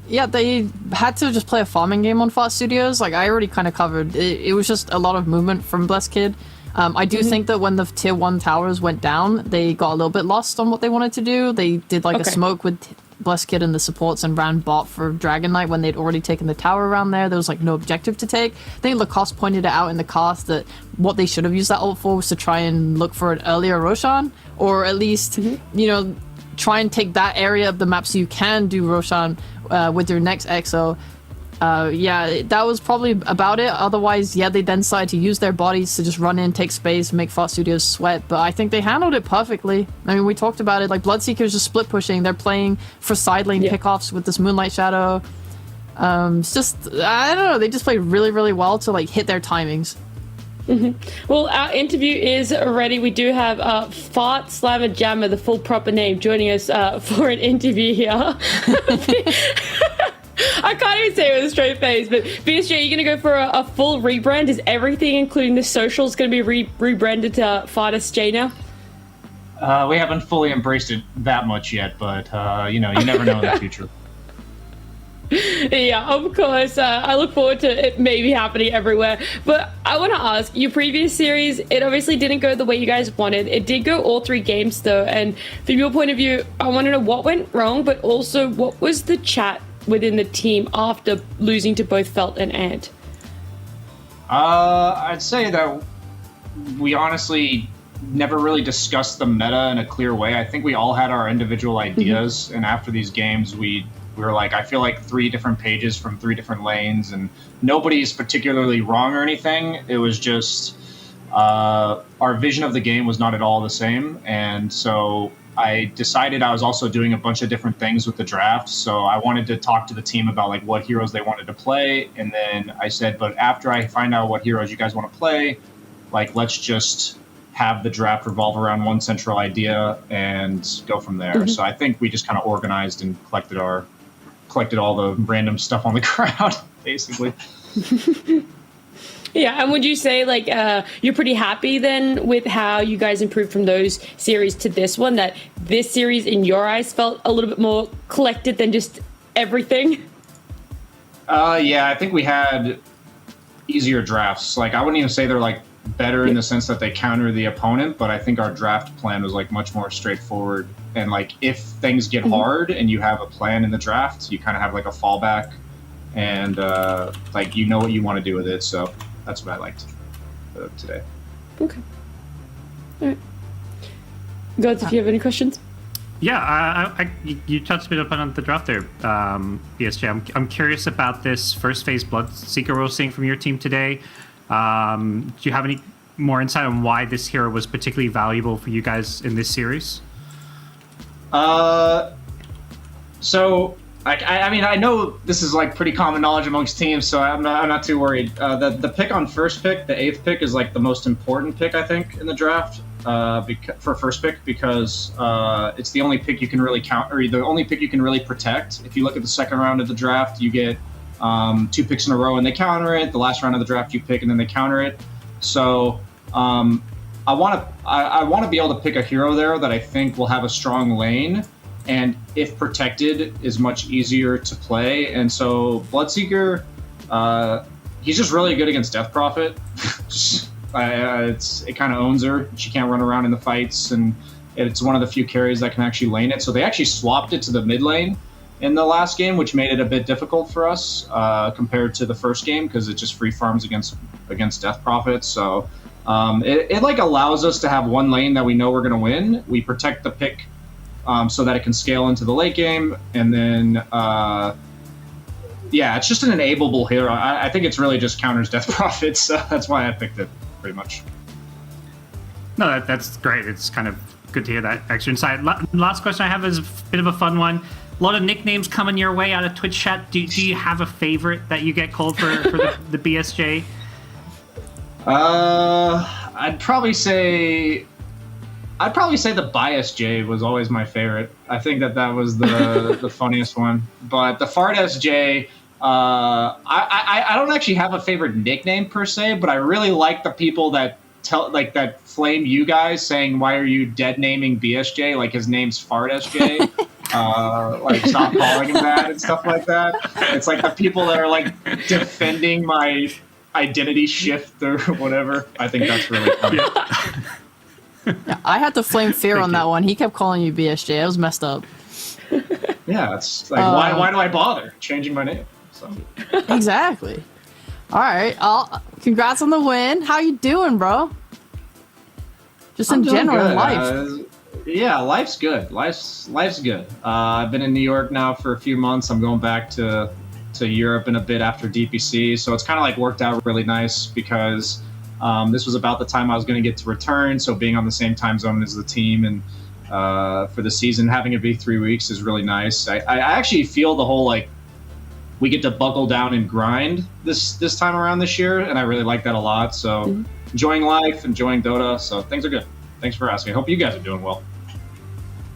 Speaker 2: Yeah, they had to just play a farming game on Fart Studios. Like, I already kind of covered. It was just a lot of movement from Blessed Kid. I do think that when the tier 1 towers went down, they got a little bit lost on what they wanted to do. They did like a smoke with Blessed Kid and the supports and ran bot for Dragon Knight when they'd already taken the tower around there. There was like no objective to take. I think Lacoste pointed it out in the cast that what they should have used that ult for was to try and look for an earlier Roshan, or at least, you know, try and take that area of the map so you can do Roshan with your next EXO. Yeah, that was probably about it. Otherwise, yeah, they then decided to use their bodies to just run in, take space, make Fart Studios sweat. But I think they handled it perfectly. I mean, we talked about it. Like, Bloodseeker's just split pushing. They're playing for side lane pickoffs with this Moonlight Shadow. It's just, I don't know. They just played really, really well to, like, hit their timings.
Speaker 1: Well, our interview is ready. We do have Fart Slammer Jammer, the full proper name, joining us for an interview here. I can't even say it with a straight face, but BSJ, you're going to go for a full rebrand? Is everything, including the socials, going to be rebranded to FartSJ now?
Speaker 9: We haven't fully embraced it that much yet, but, you know, you never know in the future.
Speaker 1: Yeah, of course. I look forward to it maybe happening everywhere. But I want to ask, your previous series, it obviously didn't go the way you guys wanted. It did go all 3 games, though. And from your point of view, I want to know what went wrong, but also what was the chat within the team after losing to both Felt and Ant?
Speaker 9: I'd say that we honestly never really discussed the meta in a clear way. I think we all had our individual ideas, and after these games, we were like, I feel like 3 different pages from 3 different lanes, and nobody's particularly wrong or anything. It was just our vision of the game was not at all the same, and so I decided I was also doing a bunch of different things with the draft. So I wanted to talk to the team about like what heroes they wanted to play. And then I said, but after I find out what heroes you guys want to play, like, let's just have the draft revolve around one central idea and go from there. So I think we just kind of organized and collected all the random stuff on the crowd, basically.
Speaker 1: Yeah, and would you say, like, you're pretty happy then with how you guys improved from those series to this one, that this series, in your eyes, felt a little bit more collected than just everything?
Speaker 9: Yeah, I think we had easier drafts. Like, I wouldn't even say they're, like, better in the sense that they counter the opponent, but I think our draft plan was, like, much more straightforward. And, like, if things get hard and you have a plan in the draft, you kind of have, like, a fallback, and, like, you know what you want to do with it, so that's what I liked today.
Speaker 1: Okay. All right. Gods, if you have any questions.
Speaker 3: Yeah, you touched a bit upon the draft there, BSJ. I'm curious about this first phase Bloodseeker we're seeing from your team today. Do you have any more insight on why this hero was particularly valuable for you guys in this series?
Speaker 9: So I mean, I know this is like pretty common knowledge amongst teams, so I'm not too worried. The pick on first pick, the 8th pick, is like the most important pick, I think, in the draft for first pick, because it's the only pick you can really count, or the only pick you can really protect. If you look at the second round of the draft, you get 2 picks in a row and they counter it. The last round of the draft, you pick and then they counter it. So I want to be able to pick a hero there that I think will have a strong lane, and if protected, is much easier to play. And so Bloodseeker, he's just really good against Death Prophet. It kind of owns her. She can't run around in the fights, and it's one of the few carries that can actually lane it. So they actually swapped it to the mid lane in the last game, which made it a bit difficult for us compared to the first game, because it just free farms against Death Prophet. So it like allows us to have one lane that we know we're going to win. We protect the pick so that it can scale into the late game, and then yeah, it's just an enableable hero. I think it's really just counters Death Prophet, so that's why I picked it pretty much.
Speaker 3: No, that's great. It's kind of good to hear that extra insight. Last question I have is a bit of a fun one. A lot of nicknames coming your way out of Twitch chat. Do you have a favorite that you get called for the BSJ?
Speaker 9: I'd probably say the Bias J was always my favorite. I think that was the funniest one. But the Fart SJ, I don't actually have a favorite nickname per se, but I really like the people that that flame you guys saying, why are you dead naming BSJ? Like his name's Fart SJ. Like stop calling him that and stuff like that. It's like the people that are like defending my identity shift or whatever. I think that's really funny.
Speaker 2: Yeah, I had to flame Fear on that one. He kept calling you BSJ. It was messed up.
Speaker 9: Yeah, it's like why do I bother changing my name? So
Speaker 2: Exactly. All right. Congrats on the win. How you doing, bro? Just in general in life.
Speaker 9: Yeah, life's good. Life's good. I've been in New York now for a few months. I'm going back to Europe in a bit after DPC, so it's kind of like worked out really nice because this was about the time I was going to get to return. So being on the same time zone as the team and for the season, having it be 3 weeks is really nice. I actually feel the whole like we get to buckle down and grind this time around this year, and I really like that a lot. So enjoying life, enjoying Dota. So things are good. Thanks for asking. I hope you guys are doing well.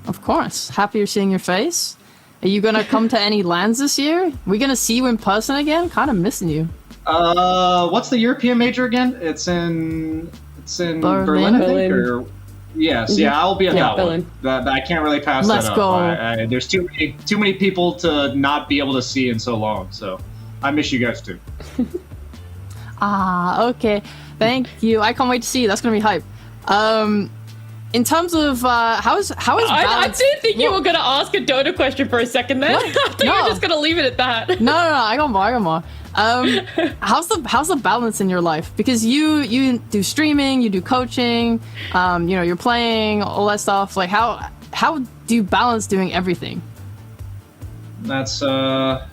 Speaker 2: Of course. Happy you're seeing your face. Are you gonna come to any lands this year? We gonna see you in person again? Kind of missing you.
Speaker 9: What's the European major again? It's in Berlin, I think. Or yes, yeah, I'll be at that
Speaker 1: Berlin.
Speaker 9: one. That I can't really pass
Speaker 2: Let's
Speaker 9: that up.
Speaker 2: go.
Speaker 9: There's too many people to not be able to see in so long. So I miss you guys too.
Speaker 2: Okay. Thank you. I can't wait to see you. That's gonna be hype. In terms of how is balance?
Speaker 1: I did think you were gonna ask a Dota question for a second there. I thought you were just gonna leave it at that.
Speaker 2: No, I got more. How's the balance in your life? Because you do streaming, you do coaching, you're playing all that stuff. Like how do you balance doing everything?
Speaker 9: That's a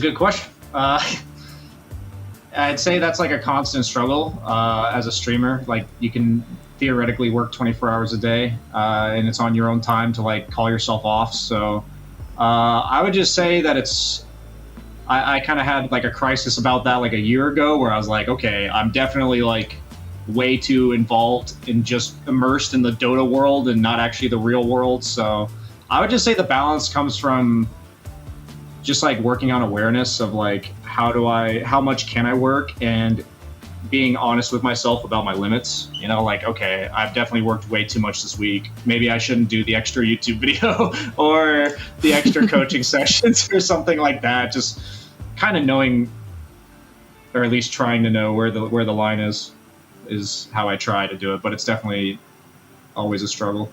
Speaker 9: good question. I'd say that's like a constant struggle as a streamer. Like you can theoretically work 24 hours a day, and it's on your own time to like call yourself off. So I would just say that I kind of had like a crisis about that like a year ago where I was like, okay, I'm definitely like way too involved and just immersed in the Dota world and not actually the real world. So I would just say the balance comes from just like working on awareness of like how much can I work, and being honest with myself about my limits. Like, okay, I've definitely worked way too much this week. Maybe I shouldn't do the extra YouTube video or the extra coaching sessions or something like that. Just kind of knowing, or at least trying to know where the line is how I try to do it. But it's definitely always a struggle.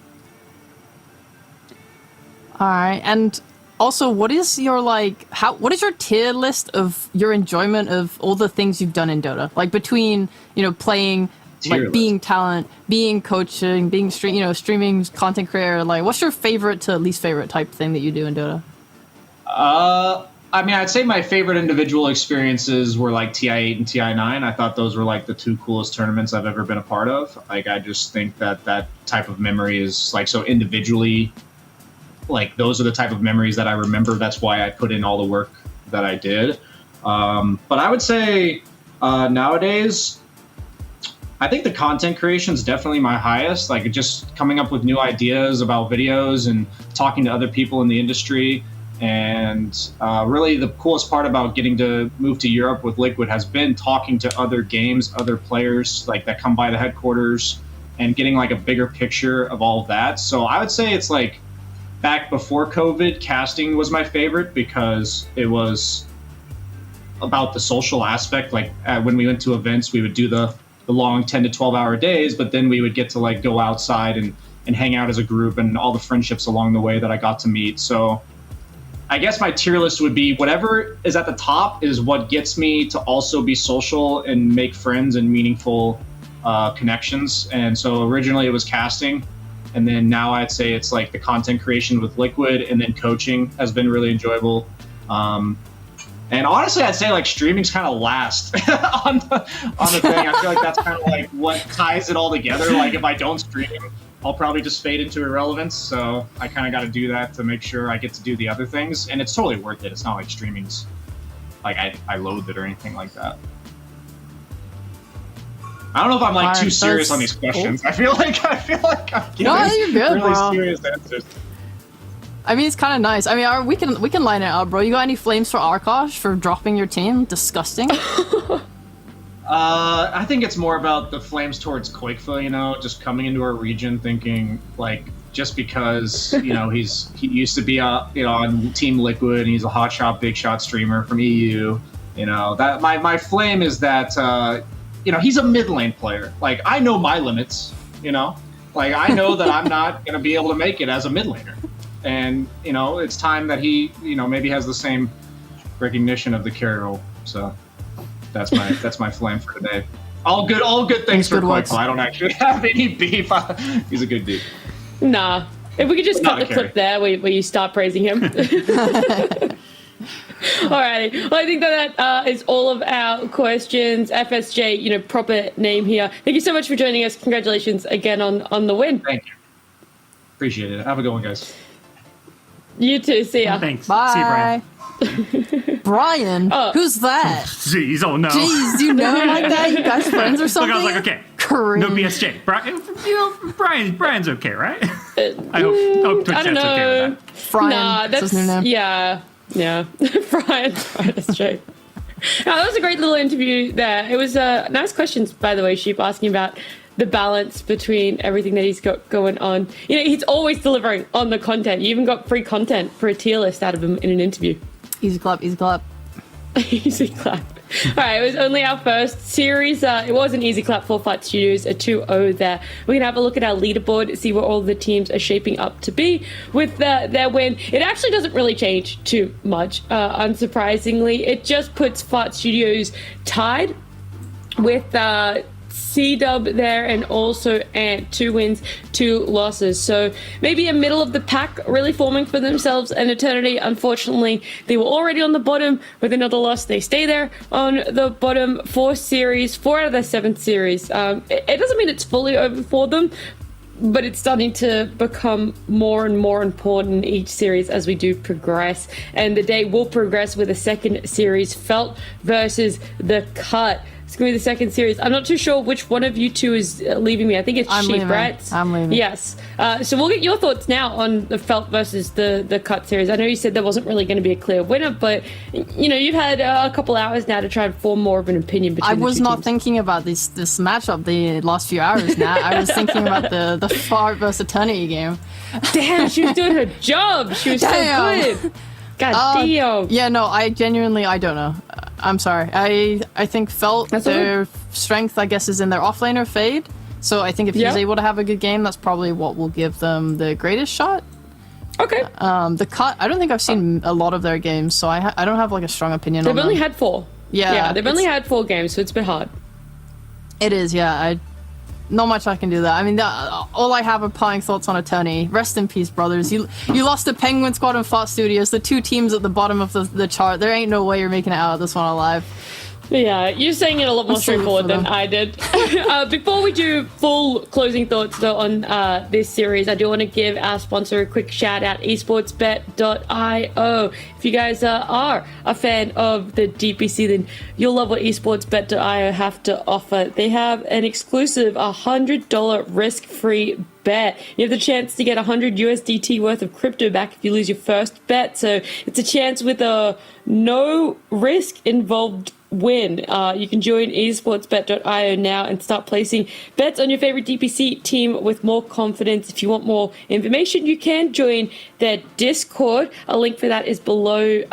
Speaker 2: All right, and also, what is your what is your tier list of your enjoyment of all the things you've done in Dota? Like between, playing, like being talent, being coaching, being streaming, content creator, like what's your favorite to least favorite type thing that you do in Dota?
Speaker 9: I mean, I'd say my favorite individual experiences were like TI8 and TI9. I thought those were like the two coolest tournaments I've ever been a part of. Like, I just think that type of memory is like so individually, like those are the type of memories that I remember. That's why I put in all the work that I did. But I would say nowadays, I think the content creation is definitely my highest. Like just coming up with new ideas about videos and talking to other people in the industry. And really the coolest part about getting to move to Europe with Liquid has been talking to other games, other players like that come by the headquarters and getting like a bigger picture of all of that. So I would say it's like, back before COVID, casting was my favorite because it was about the social aspect. Like when we went to events, we would do the long 10 to 12 hour days, but then we would get to like go outside and hang out as a group and all the friendships along the way that I got to meet. So I guess my tier list would be whatever is at the top is what gets me to also be social and make friends and meaningful connections. And so originally it was casting. And then now I'd say it's like the content creation with Liquid, and then coaching has been really enjoyable. And honestly, I'd say like streaming's kind of last on the thing. I feel like that's kind of like what ties it all together. Like if I don't stream, I'll probably just fade into irrelevance. So I kind of got to do that to make sure I get to do the other things. And it's totally worth it. It's not like streaming's like I loathe it or anything like that. I don't know if I'm like too serious on these questions. Cool. I feel like I'm giving
Speaker 2: you're good,
Speaker 9: really
Speaker 2: bro.
Speaker 9: serious answers.
Speaker 2: I mean, it's kind of nice. I mean, we can line it up, bro. You got any flames for Arkosh for dropping your team? Disgusting.
Speaker 9: I think it's more about the flames towards Quakeful, just coming into our region thinking, like, just because, he used to be, on Team Liquid, and he's a hotshot, big shot streamer from EU, that my flame is that, he's a mid lane player. Like, I know my limits, like, I know that I'm not going to be able to make it as a mid laner. And, it's time that he, maybe has the same recognition of the carry role. So that's my flame for today. All good things for Quakeful. I don't actually have any beef. He's a good dude.
Speaker 1: Nah. If we could just cut the clip there where you start praising him. Alrighty. Well, I think that is all of our questions. FSJ, proper name here. Thank you so much for joining us. Congratulations again on the win.
Speaker 9: Thank you. Appreciate it. Have a good one, guys.
Speaker 1: You too. See ya.
Speaker 3: Thanks.
Speaker 2: Bye.
Speaker 3: See you, Brian.
Speaker 2: Brian? Who's that?
Speaker 3: Jeez, oh no.
Speaker 2: Jeez, do you know him like that? You guys friends or something?
Speaker 3: Look, I was like, okay.
Speaker 2: Cringe.
Speaker 3: No BSJ. Brian's okay, right? I hope Twitch
Speaker 1: I don't
Speaker 3: chat's okay
Speaker 1: know.
Speaker 3: with that.
Speaker 2: Brian,
Speaker 1: Nah,
Speaker 2: that's his new name.
Speaker 1: Yeah. Brian, that's true. No, that was a great little interview there. It was nice questions, by the way, Sheep, asking about the balance between everything that he's got going on. He's always delivering on the content. You even got free content for a tier list out of him in an interview.
Speaker 2: Easy clap, easy clap.
Speaker 1: Easy clap. All right, it was only our first series. It was an easy clap for Fight Studios, a 2-0 there. We're going to have a look at our leaderboard, see where all the teams are shaping up to be with their win. It actually doesn't really change too much, unsurprisingly. It just puts Fight Studios tied with C-Dub there, and also Ant, 2 wins, 2 losses. So maybe a middle of the pack really forming for themselves. And Eternity, unfortunately, they were already on the bottom with another loss. They stay there on the bottom 4 out of their 7 series. It doesn't mean it's fully over for them, but it's starting to become more and more important each series as we do progress. And the day will progress with a second series, Felt versus The Cut. It's going to be the second series. I'm not too sure which one of you two is leaving me. I think it's
Speaker 2: I'm
Speaker 1: Sheep,
Speaker 2: leaving.
Speaker 1: right?
Speaker 2: I'm leaving.
Speaker 1: Yes. So we'll get your thoughts now on the Felt versus the Cut series. I know you said there wasn't really going to be a clear winner, but you've had a couple hours now to try and form more of an opinion between
Speaker 2: I was
Speaker 1: the two
Speaker 2: not
Speaker 1: teams.
Speaker 2: Thinking about this matchup the last few hours now. I was thinking about the Fart versus Eternity game.
Speaker 1: Damn, she was doing her job. She was so good. God damn.
Speaker 2: Yeah, no, I don't know. I'm sorry. I think Felt, their strength, I guess, is in their offlaner Fade. So I think if he's able to have a good game, that's probably what will give them the greatest shot.
Speaker 1: Okay.
Speaker 2: The Cut, I don't think I've seen a lot of their games, so I don't have like a strong opinion on them.
Speaker 1: They've only had 4.
Speaker 2: Yeah,
Speaker 1: they've only had 4 games, so it's a bit hard.
Speaker 2: It is, yeah. Not much I can do there. I mean, all I have are parting thoughts on Eternity. Rest in peace, brothers. You lost to Penguin Squad and Fart Studios, the 2 teams at the bottom of the chart. There ain't no way you're making it out of this one alive.
Speaker 1: Yeah, you're saying it a lot more straightforward than I did. Before we do full closing thoughts though on this series, I do want to give our sponsor a quick shout out, esportsbet.io. If you guys are a fan of the DPC, then you'll love what esportsbet.io have to offer. They have an exclusive $100 risk-free bet. You have the chance to get 100 USDT worth of crypto back if you lose your first bet. So it's a chance with a no risk involved win. You can join esportsbet.io now and start placing bets on your favorite DPC team with more confidence. If you want more information, you can join their Discord. A link for that is below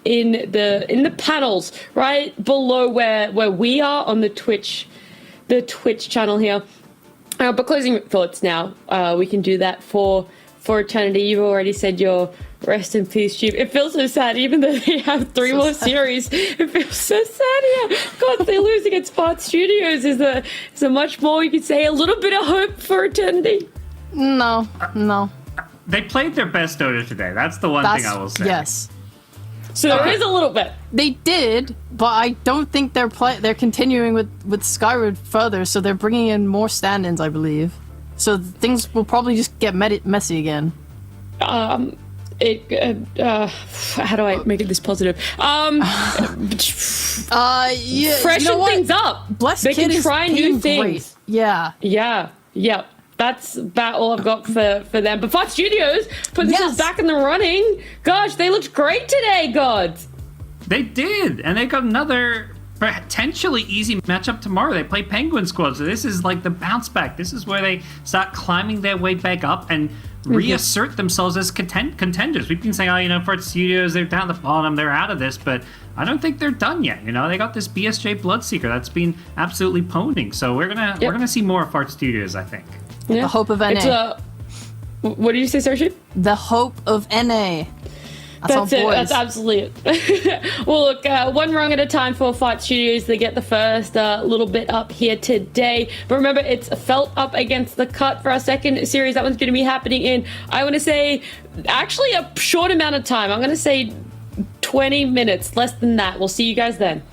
Speaker 1: in the panels right below where we are on the Twitch channel here. But closing thoughts now, we can do that for Eternity. You've already said your rest in peace, Chief. It feels so sad, even though they have 3 more series. It feels so sad here. God, they lose against Fart Studios is a much more, you could say, a little bit of hope for Eternity.
Speaker 2: No.
Speaker 3: They played their best Dota today. That's the one thing I will say.
Speaker 2: Yes.
Speaker 1: So there is a little bit.
Speaker 2: They did, but I don't think they're continuing with Skyward further, so they're bringing in more stand-ins, I believe. So things will probably just get messy again.
Speaker 1: How do I make it this positive? Freshen things up.
Speaker 2: Blessed
Speaker 1: they
Speaker 2: Kid
Speaker 1: can
Speaker 2: is
Speaker 1: try new things.
Speaker 2: Great. Yeah.
Speaker 1: Yeah. That's about all I've got for them. But Fart Studios put themselves back in the running. Gosh, they looked great today, God.
Speaker 3: They did, and they got another potentially easy matchup tomorrow. They play Penguin Squad, so this is like the bounce back. This is where they start climbing their way back up and reassert themselves as contenders. We've been saying, Fart Studios, they're down at the bottom, they're out of this, but I don't think they're done yet. They got this BSJ Bloodseeker that's been absolutely poning. So we're gonna see more of Fart Studios, I think.
Speaker 2: The hope of NA.
Speaker 1: What did you say, Starship?
Speaker 2: The hope of NA.
Speaker 1: That's it. That's absolutely it. Well, look, one rung at a time for Fight Studios. They get the first little bit up here today. But remember, it's felt up against the cut for our second series. That one's going to be happening in, I want to say, actually a short amount of time. I'm going to say 20 minutes, less than that. We'll see you guys then.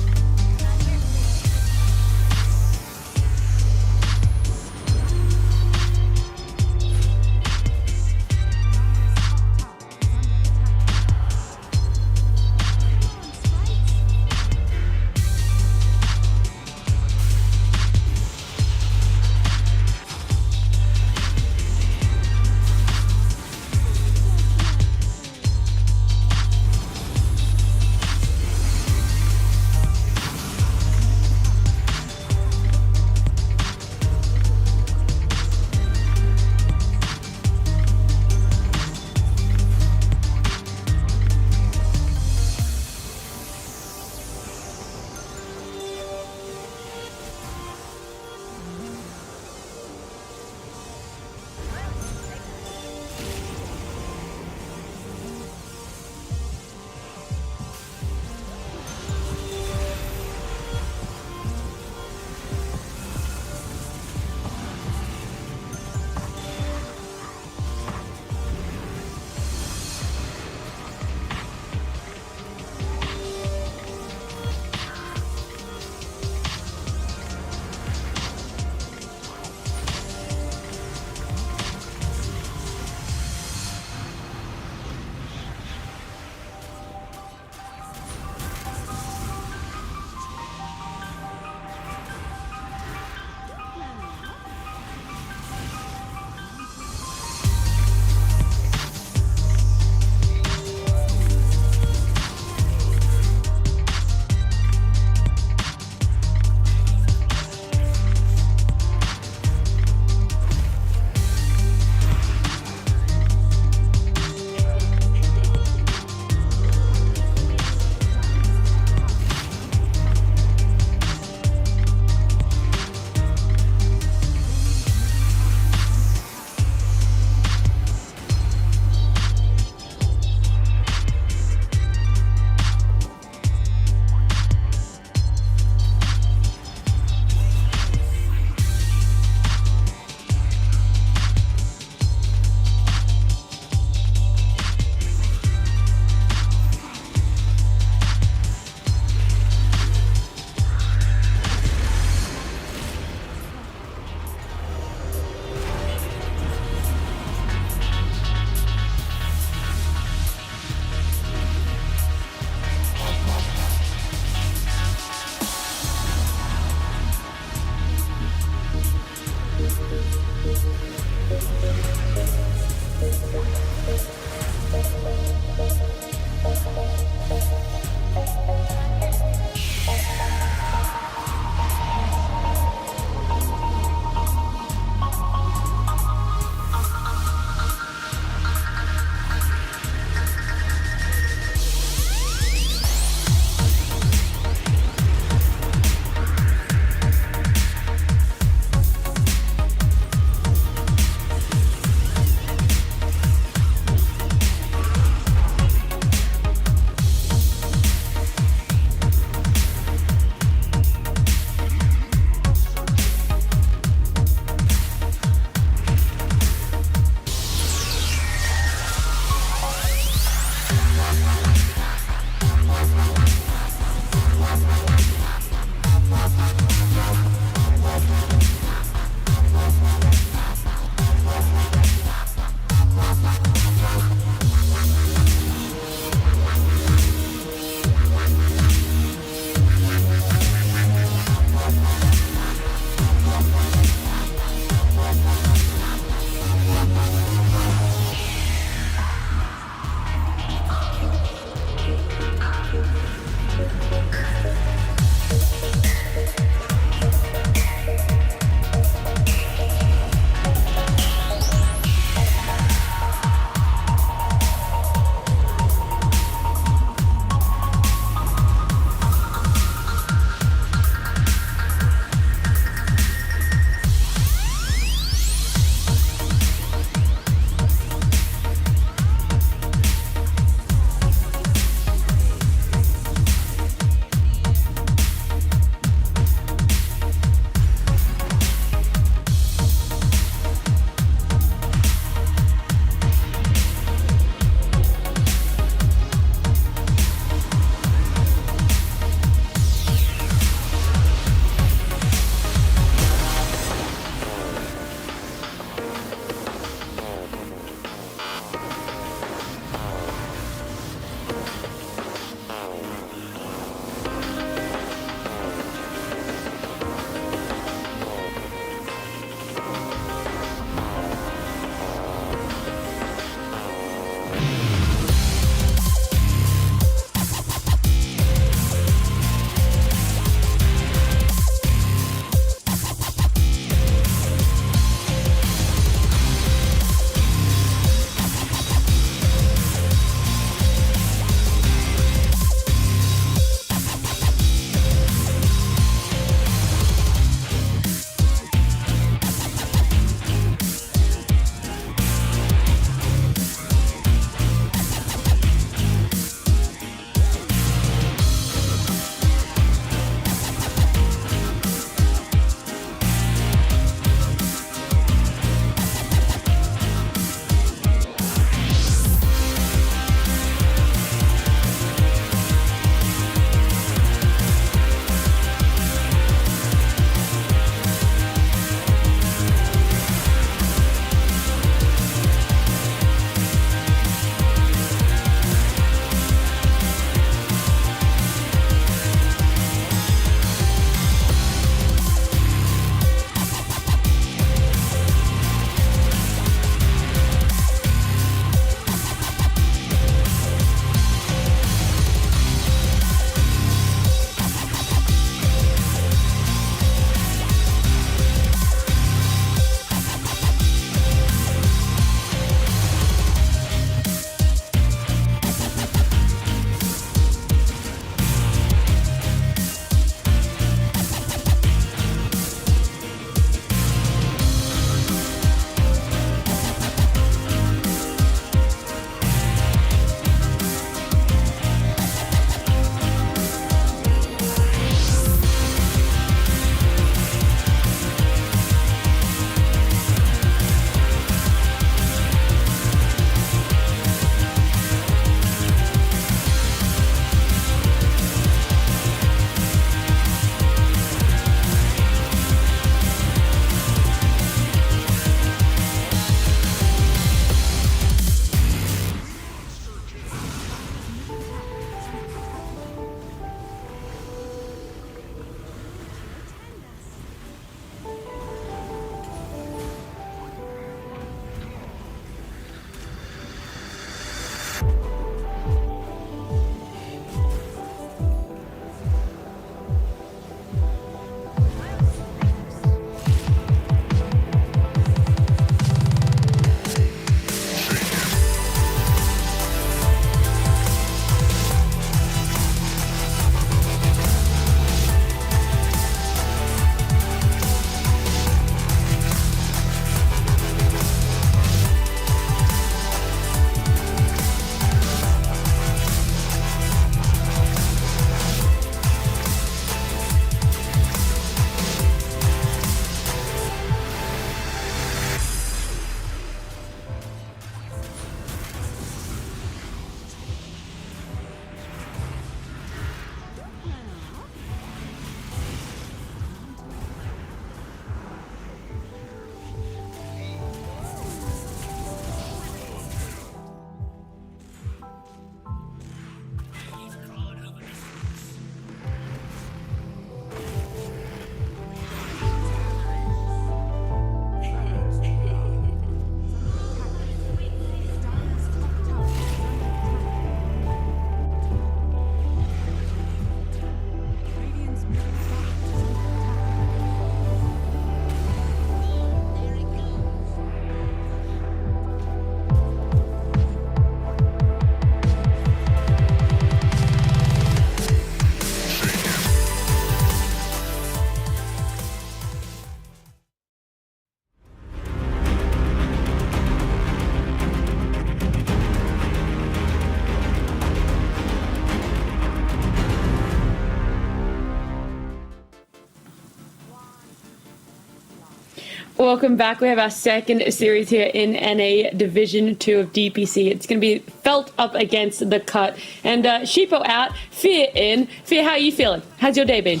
Speaker 1: Welcome back. We have our second series here in NA Division 2 of DPC. It's going to be Felt up against the Cut. And Sheepo out, Fear in. Fear, how are you feeling? How's your day been?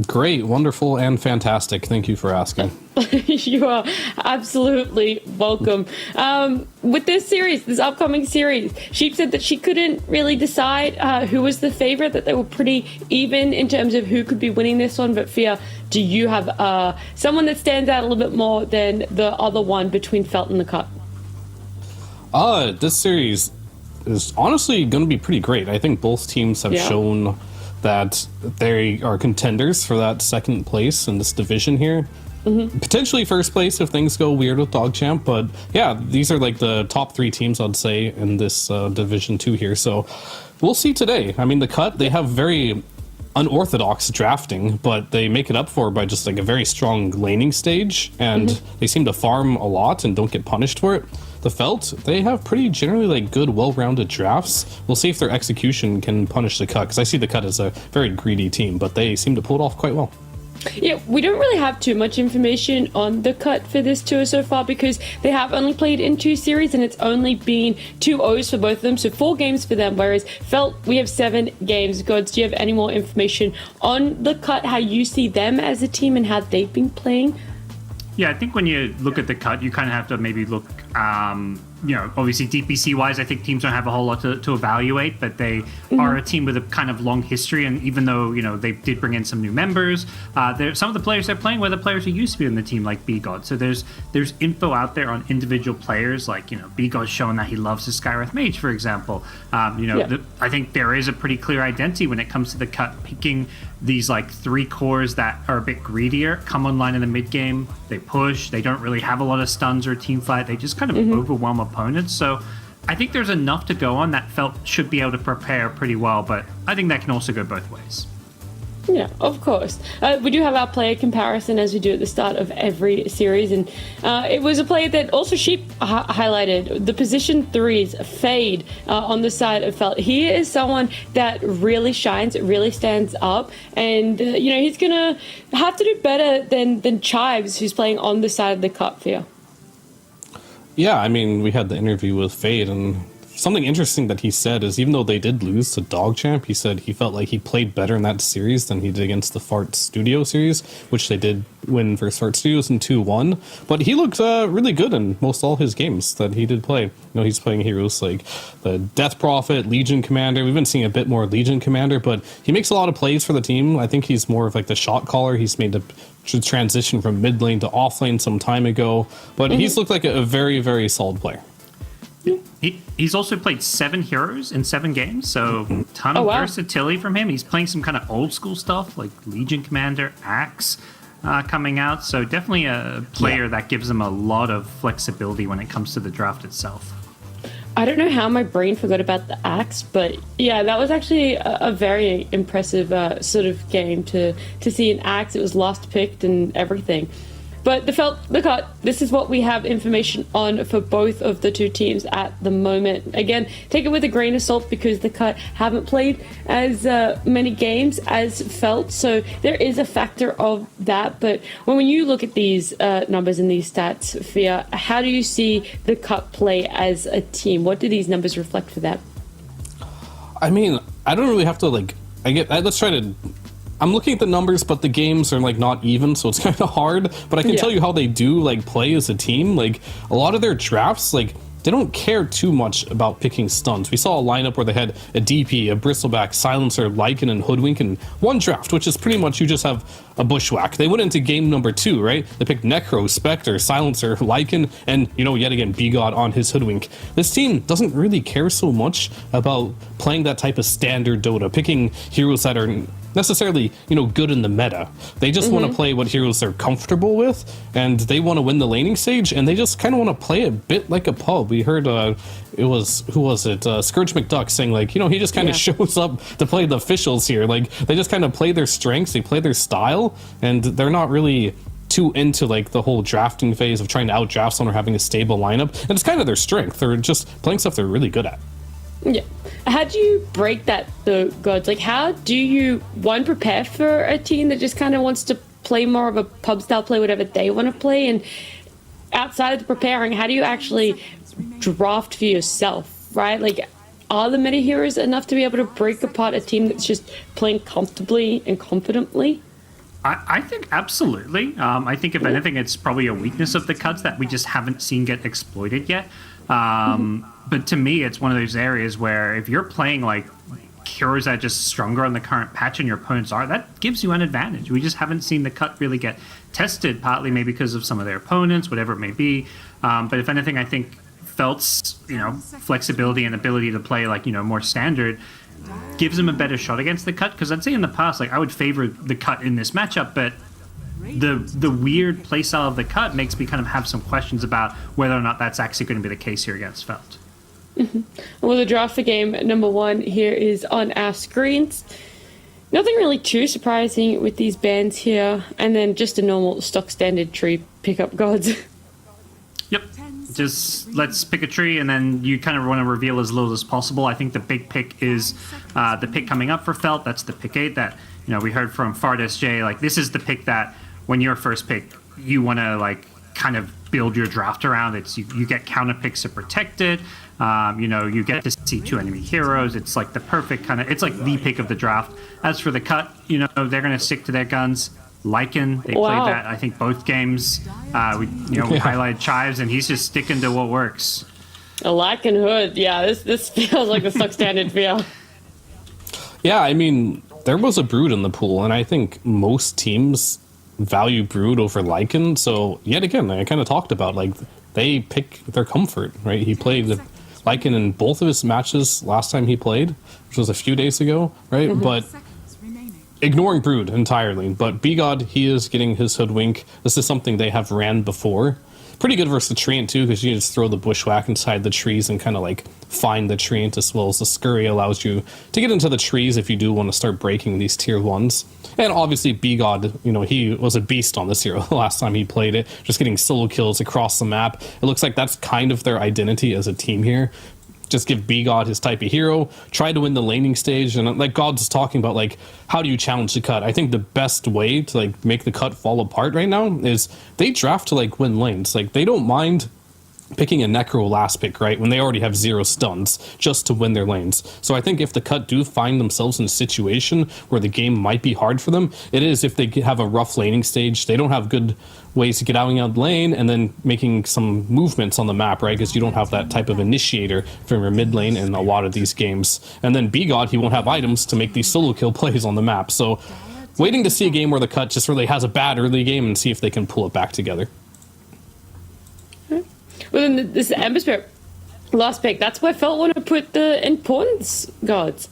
Speaker 10: Great, wonderful, and fantastic. Thank you for asking.
Speaker 1: You are absolutely welcome. With this series, this upcoming series, Sheep said that she couldn't really decide who was the favorite, that they were pretty even in terms of who could be winning this one. But Fia, do you have someone that stands out a little bit more than the other one between Felt and the Cut?
Speaker 10: This series is honestly going to be pretty great. I think both teams have shown that they are contenders for that second place in this division here. Potentially first place if things go weird with DogChamp, but yeah, these are like the top 3 teams I'd say in this Division 2 here. So we'll see today. I mean, the Cut, they have very unorthodox drafting, but they make it up for by just like a very strong laning stage, and they seem to farm a lot and don't get punished for it. The Felt, they have pretty generally like good, well-rounded drafts. We'll see if their execution can punish the Cut, because I see the Cut as a very greedy team, but they seem to pull it off quite well.
Speaker 1: Yeah, we don't really have too much information on the Cut for this tour so far because they have only played in 2 series and it's only been 2 O's for both of them, so 4 games for them, whereas Felt, we have 7 games. Gods, do you have any more information on the Cut, how you see them as a team and how they've been playing?
Speaker 3: Yeah, I think when you look at the Cut, you kind of have to maybe look, obviously DPC-wise, I think teams don't have a whole lot to evaluate, but they are a team with a kind of long history, and even though, they did bring in some new members, some of the players they're playing were the players who used to be in the team, like B-God. So there's info out there on individual players, like, B-God's showing that he loves his Skywrath Mage, for example. I think there is a pretty clear identity when it comes to the Cut, picking these like 3 cores that are a bit greedier, come online in the mid game, they push, they don't really have a lot of stuns or team fight, they just kind of overwhelm opponents. So I think there's enough to go on that Felt should be able to prepare pretty well, but I think that can also go both ways.
Speaker 1: Yeah, of course. We do have our player comparison as we do at the start of every series, and it was a player that also Sheep highlighted, the position 3s, Fade, on the side of Felt. He is someone that really shines, really stands up, and he's gonna have to do better than Chives, who's playing on the side of the Cup here.
Speaker 10: Yeah, I mean, we had the interview with Fade, and something interesting that he said is even though they did lose to DogChamp, he said he felt like he played better in that series than he did against the Fart Studio series, which they did win versus Fart Studios in 2-1. But he looked really good in most all his games that he did play. He's playing heroes like the Death Prophet, Legion Commander. We've been seeing a bit more Legion Commander, but he makes a lot of plays for the team. I think he's more of like the shot caller. He's made the transition from mid lane to off lane some time ago, but he's looked like a very, very solid player.
Speaker 3: He's also played 7 heroes in 7 games, so ton of versatility from him. He's playing some kind of old school stuff like Legion Commander, Axe coming out, so definitely a player that gives them a lot of flexibility when it comes to the draft itself.
Speaker 1: I don't know how my brain forgot about the Axe, but yeah, that was actually a very impressive sort of game to see an Axe. It was last picked and everything. But the Cut, this is what we have information on for both of the 2 teams at the moment. Again, take it with a grain of salt because the Cut haven't played as many games as Felt, so there is a factor of that. But when you look at these numbers and these stats, Fia, how do you see the Cut play as a team? What do these numbers reflect for that?
Speaker 10: I mean, I don't really have to let's try to. I'm looking at the numbers, but the games are like not even, so it's kind of hard. But I can tell you how they do like play as a team. Like a lot of their drafts, like they don't care too much about picking stuns. We saw a lineup where they had a DP, a Bristleback, Silencer, Lycan, and Hoodwink in one draft, which is pretty much you just have a Bushwhack. They went into game number 2, right? They picked Necro, Spectre, Silencer, Lycan, and, yet again, B-God on his Hoodwink. This team doesn't really care so much about playing that type of standard Dota, picking heroes that are necessarily, good in the meta. They just want to play what heroes they're comfortable with, and they want to win the laning stage, and they just kind of want to play a bit like a pub. We heard, Scourge McDuck saying, like, he just kind of shows up to play the officials here. Like, they just kind of play their strengths, they play their style, and they're not really too into, like, the whole drafting phase of trying to outdraft someone or having a stable lineup. And it's kind of their strength. They're just playing stuff they're really good at.
Speaker 1: Yeah. How do you break that, though, Gods? Like, how do you, one, prepare for a team that just kind of wants to play more of a pub style play, whatever they want to play? And outside of the preparing, how do you actually draft for yourself, right? Like, are the meta heroes enough to be able to break apart a team that's just playing comfortably and confidently?
Speaker 3: I think absolutely. I think if anything, it's probably a weakness of the cuts that we just haven't seen get exploited yet. But to me, it's one of those areas where if you're playing like heroes that are just stronger on the current patch and your opponents are, that gives you an advantage. We just haven't seen the cut really get tested, partly maybe because of some of their opponents, whatever it may be. But if anything, I think Felt's, flexibility and ability to play like, more standard gives him a better shot against the cut. Because I'd say in the past, like I would favor the cut in this matchup, but the weird playstyle of the cut makes me kind of have some questions about whether or not that's actually going to be the case here against Felt.
Speaker 1: Well, the draft for game number 1 here is on our screens. Nothing really too surprising with these bans here, and then just a normal stock standard tree pickup gods.
Speaker 3: Yep. Just let's pick a tree, and then you kind of want to reveal as little as possible. I think the big pick is the pick coming up for Felt. That's the pick 8 that we heard from Fard SJ. Like, this is the pick that when you're first pick, you want to like kind of build your draft around. It's you get counter picks to protect it. You get to see 2 enemy heroes. It's like the perfect kind of. It's like the pick of the draft. As for the cut, they're going to stick to their guns. Lycan, they played that, I think, both games. We highlighted Chives, and he's just sticking to what works.
Speaker 1: A Lycan hood, yeah. This feels like the stock standard feel.
Speaker 10: Yeah, I mean, there was a Brood in the pool, and I think most teams value Brood over Lycan. So yet again, I kind of talked about like they pick their comfort, right? He played Lycan in both of his matches last time he played, which was a few days ago, right? But ignoring Brood entirely, but B-God, he is getting his Hoodwink. This is something they have ran before. Pretty good versus the Treant too, because you just throw the Bushwhack inside the trees and kind of like find the Treant, as well as the Scurry allows you to get into the trees if you do want to start breaking these tier 1s. And obviously B-God, he was a beast on this hero last time he played it, just getting solo kills across the map. It looks like that's kind of their identity as a team here. Just give B-God his type of hero, try to win the laning stage, and like God's talking about, like, how do you challenge the cut? I think the best way to like make the cut fall apart right now is they draft to like win lanes. Like, they don't mind picking a Necro last pick, right, when they already have 0 stuns, just to win their lanes. So I think if the cut do find themselves in a situation where the game might be hard for them, it is if they have a rough laning stage, they don't have good ways to get out of the lane, and then making some movements on the map, right, because you don't have that type of initiator from your mid lane in a lot of these games. And then B-God, he won't have items to make these solo kill plays on the map. So waiting to see a game where the cut just really has a bad early game and see if they can pull it back together.
Speaker 1: Well, then this Ember Spirit last pick, that's where Felt want to put the importance gods.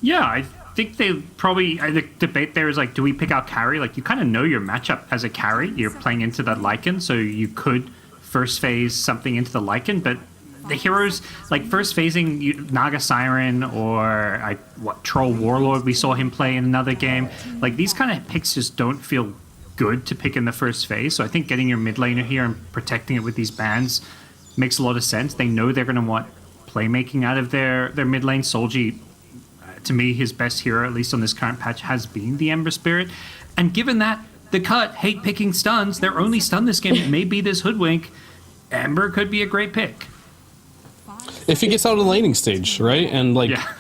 Speaker 3: Yeah, I think they probably, the debate there is like, do we pick out carry? Like, you kind of know your matchup as a carry. You're playing into that Lycan, so you could first phase something into the Lycan, but the heroes, like first phasing Naga Siren or Troll Warlord, we saw him play in another game. Like, these kind of picks just don't feel good to pick in the first phase. So I think getting your mid laner here and protecting it with these bans makes a lot of sense. They know they're going to want playmaking out of their mid lane. Solji, to me, his best hero, at least on this current patch, has been the Ember Spirit. And given that the cut hate picking stuns, their only stun this game may be this Hoodwink, Ember could be a great pick.
Speaker 10: If he gets out of the laning stage, right? And like, yeah.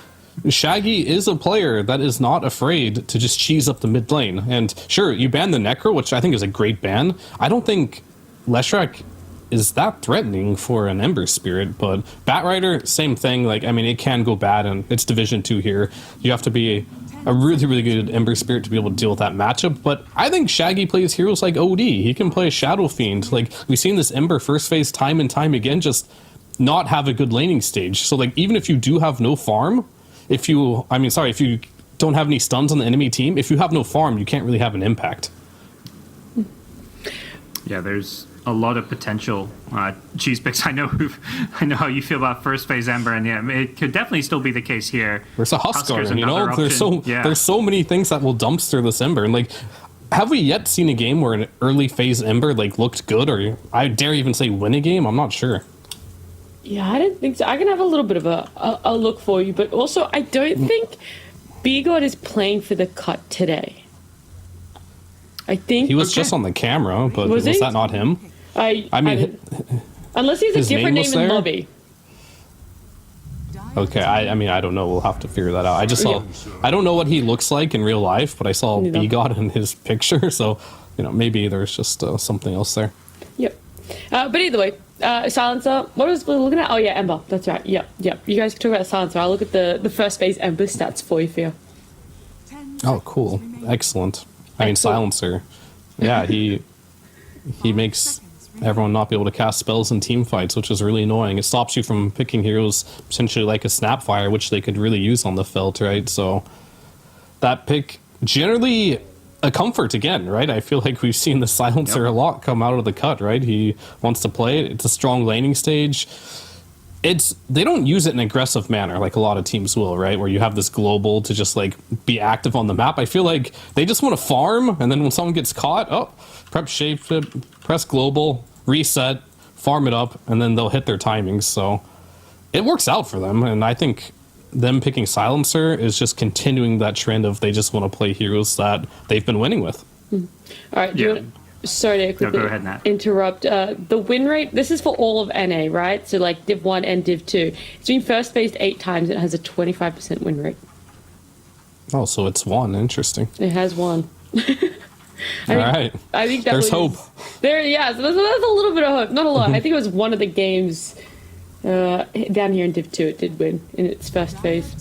Speaker 10: Shaggy is a player that is not afraid to just cheese up the mid lane. And sure, you ban the Necro, which I think is a great ban. I don't think Leshrac is that threatening for an Ember Spirit, but Batrider, same thing. Like, I mean, it can go bad, and it's Division 2 here. You have to be a really, really good Ember Spirit to be able to deal with that matchup. But I think Shaggy plays heroes like OD. He can play Shadow Fiend. Like, we've seen this Ember first phase time and time again just not have a good laning stage. So, like, even if you do have no farm, if you don't have any stuns on the enemy team, if you have no farm, you can't really have an impact.
Speaker 3: Yeah, there's a lot of potential cheese picks. I know how you feel about first phase Ember, and yeah, it could definitely still be the case here.
Speaker 10: There's a Huskar, there's so many things that will dumpster this Ember, and like, have we yet seen a game where an early phase Ember like looked good, or I dare even say win a game? I'm not sure.
Speaker 1: Yeah, I don't think so. I can have a little bit of a look for you, but also I don't think B-God is playing for the cut today. I think
Speaker 10: He was just on the camera, but was
Speaker 1: he?
Speaker 10: that not him?
Speaker 1: I
Speaker 10: mean,
Speaker 1: didn't- unless he's a
Speaker 10: his
Speaker 1: different
Speaker 10: name
Speaker 1: name
Speaker 10: was
Speaker 1: in
Speaker 10: there?
Speaker 1: lobby.
Speaker 10: Okay, I mean, I don't know. We'll have to figure that out. I just saw. I don't know what he looks like in real life, but I saw
Speaker 1: Neither.
Speaker 10: B-God in his picture, so maybe there's just something else there.
Speaker 1: Yep. But either way, Silencer. What was we looking at? Oh yeah, Ember. That's right. Yep. You guys can talk about Silencer. I'll look at the first phase Ember stats for you.
Speaker 10: Oh, cool. Excellent. I mean, Silencer. Yeah, he makes everyone not be able to cast spells in team fights, which is really annoying. It stops you from picking heroes potentially like a Snapfire, which they could really use on the Felt, right? So that pick, generally a comfort again, right? I feel like we've seen the Silencer a lot come out of the cut, right? He wants to play it. It's a strong laning stage. They don't use it in an aggressive manner like a lot of teams will, right? Where you have this global to just like be active on the map. I feel like they just want to farm, and then when someone gets caught, prep shapeshift, press global, reset, farm it up, and then they'll hit their timings. So it works out for them, and I think them picking Silencer is just continuing that trend of they just want to play heroes that they've been winning with.
Speaker 1: All right. Sorry to quickly
Speaker 3: go ahead, Nat.
Speaker 1: interrupt. The win rate, this is for all of NA, right? So like Div 1 and Div 2. It's been first phased 8 times. It has a 25% win rate.
Speaker 10: Oh, so it's won. Interesting.
Speaker 1: It has won.
Speaker 10: All right.
Speaker 1: I think that
Speaker 10: There's
Speaker 1: was,
Speaker 10: hope.
Speaker 1: There, yeah. So there's a little bit of hope. Not a lot. I think it was one of the games down here in Div 2. It did win in its first phase.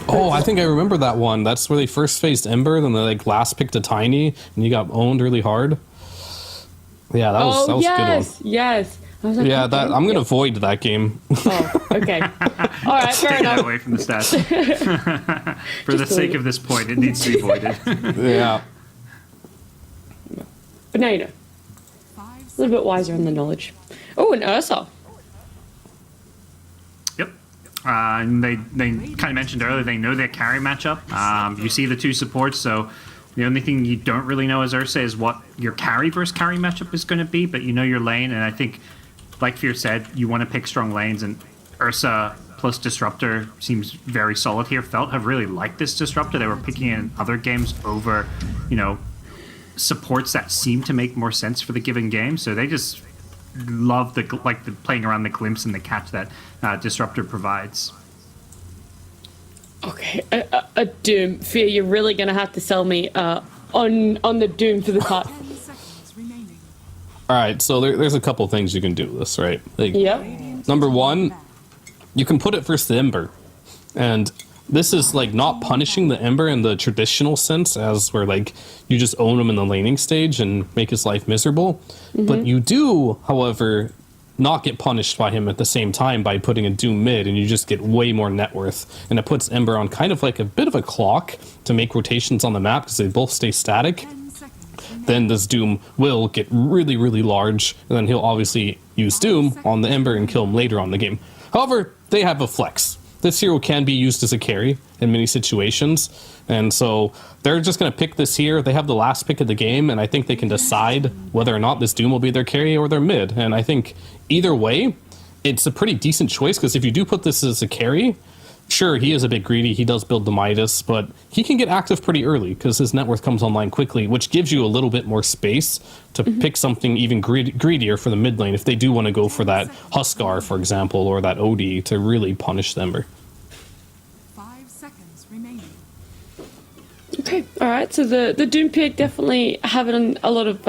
Speaker 10: Oh, I think I remember that one. That's where they first faced Ember, then they like last picked a Tiny, and you got owned really hard. Yeah, that was a good one.
Speaker 1: Yes. I was like,
Speaker 10: Yeah,
Speaker 1: okay.
Speaker 10: I'm gonna void that game.
Speaker 1: Oh, okay. All right, fair
Speaker 3: Take
Speaker 1: enough.
Speaker 3: that away from the stats. For the sake of this point, it needs to be voided.
Speaker 10: Yeah.
Speaker 1: But now you know. A little bit wiser in the knowledge. Oh, and Ursa.
Speaker 3: Yep. And they kind of mentioned earlier, they know their carry matchup. You see the two supports, so the only thing you don't really know as Ursa is what your carry versus carry matchup is going to be, but you know your lane, and I think, like Fear said, you want to pick strong lanes, and Ursa plus Disruptor seems very solid here. Felt have really liked this Disruptor. They were picking it in other games over, supports that seem to make more sense for the given game, so they just love the playing around the glimpse and the catch that Disruptor provides.
Speaker 1: Okay, a Doom. Fear, you're really going to have to sell me on the Doom for the cut.
Speaker 10: All right, so there's a couple things you can do with this, right? Like,
Speaker 1: Yep.
Speaker 10: Number one, you can put it versus the Ember, and this is like not punishing the Ember in the traditional sense, as where like you just own him in the laning stage and make his life miserable. But you do, however, not get punished by him at the same time by putting a Doom mid, and you just get way more net worth. And it puts Ember on kind of like a bit of a clock to make rotations on the map because they both stay static. Then this Doom will get really, really large, and then he'll obviously use Doom on the Ember and kill him later on in the game. However, they have a flex. This hero can be used as a carry in many situations, and so they're just going to pick this here. They have the last pick of the game, and I think they can decide whether or not this Doom will be their carry or their mid. And I think either way, it's a pretty decent choice, because if you do put this as a carry, sure, he is a bit greedy, he does build the Midas, but he can get active pretty early because his net worth comes online quickly, which gives you a little bit more space to pick something even greedier for the mid lane if they do want to go for that Huskar, for example, or that OD to really punish the Ember.
Speaker 4: 5 seconds remaining.
Speaker 1: Okay, all right. So the Doom pick definitely having a lot of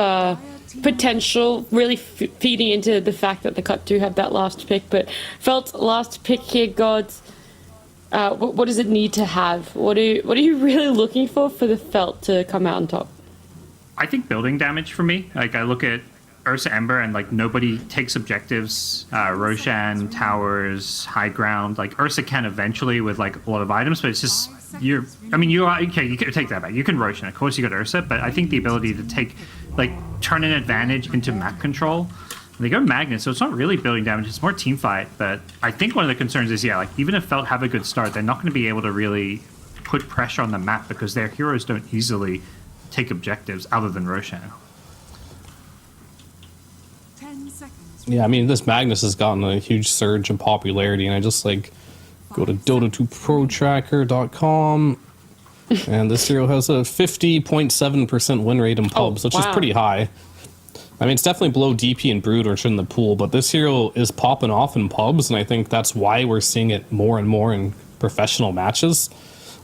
Speaker 1: potential, really feeding into the fact that the cut do have that last pick. But Felt's last pick here, Gods. What does it need to have? What are you really looking for the Felt to come out on top?
Speaker 3: I think building damage for me. Like, I look at Ursa Ember and like nobody takes objectives. Roshan, towers, high ground. Like Ursa can eventually with like a lot of items, but it's just you can take that back. You can Roshan, of course you got Ursa, but I think the ability to turn an advantage into map control. They go Magnus, so it's not really building damage, it's more team fight. But I think one of the concerns is, even if Felt have a good start, they're not going to be able to really put pressure on the map because their heroes don't easily take objectives other than Roshan.
Speaker 4: 10 seconds.
Speaker 10: Yeah, I mean, this Magnus has gotten a huge surge in popularity, and I just go to Dota2ProTracker.com. And this hero has a 50.7% win rate in pubs, which is pretty high. I mean, it's definitely below DP and Brood, which are in the pool, but this hero is popping off in pubs, and I think that's why we're seeing it more and more in professional matches.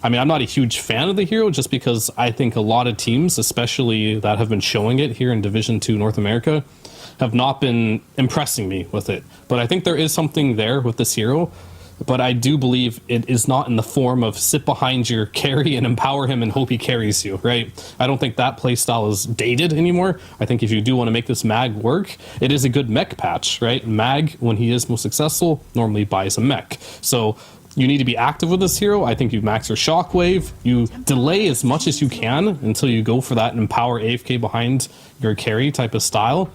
Speaker 10: I mean, I'm not a huge fan of the hero just because I think a lot of teams, especially that have been showing it here in Division 2 North America, have not been impressing me with it. But I think there is something there with this hero. But I do believe it is not in the form of sit behind your carry and empower him and hope he carries you, right? I don't think that playstyle is dated anymore. I think if you do want to make this mag work, it is a good mech patch, right? Mag, when he is most successful, normally buys a mech. So you need to be active with this hero. I think you max your shockwave. You delay as much as you can until you go for that empower AFK behind your carry type of style.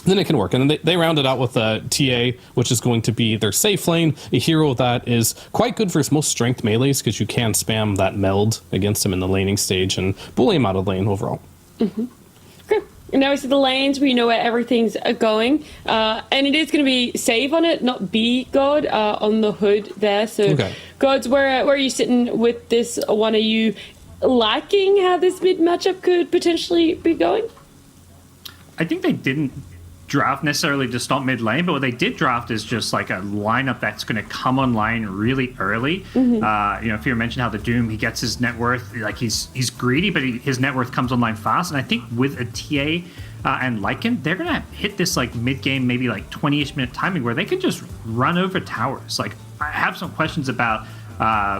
Speaker 10: Then it can work. And then they round it out with a TA, which is going to be their safe lane, a hero that is quite good for most strength melees because you can spam that meld against him in the laning stage and bully him out of lane overall.
Speaker 1: Okay. And now we see the lanes. We know where everything's going. And it is going to be save on it, not be God on the hood there. So, Gods, where are you sitting with this one? Are you liking how this mid matchup could potentially be going?
Speaker 3: I think they didn't draft necessarily to stop mid lane, but what they did draft is just like a lineup that's going to come online really early. Fear mentioned how the Doom, he gets his net worth, like he's greedy, but his net worth comes online fast. And I think with a TA and Lycan, they're going to hit this like mid game, maybe like 20-ish minute timing where they can just run over towers. Like I have some questions about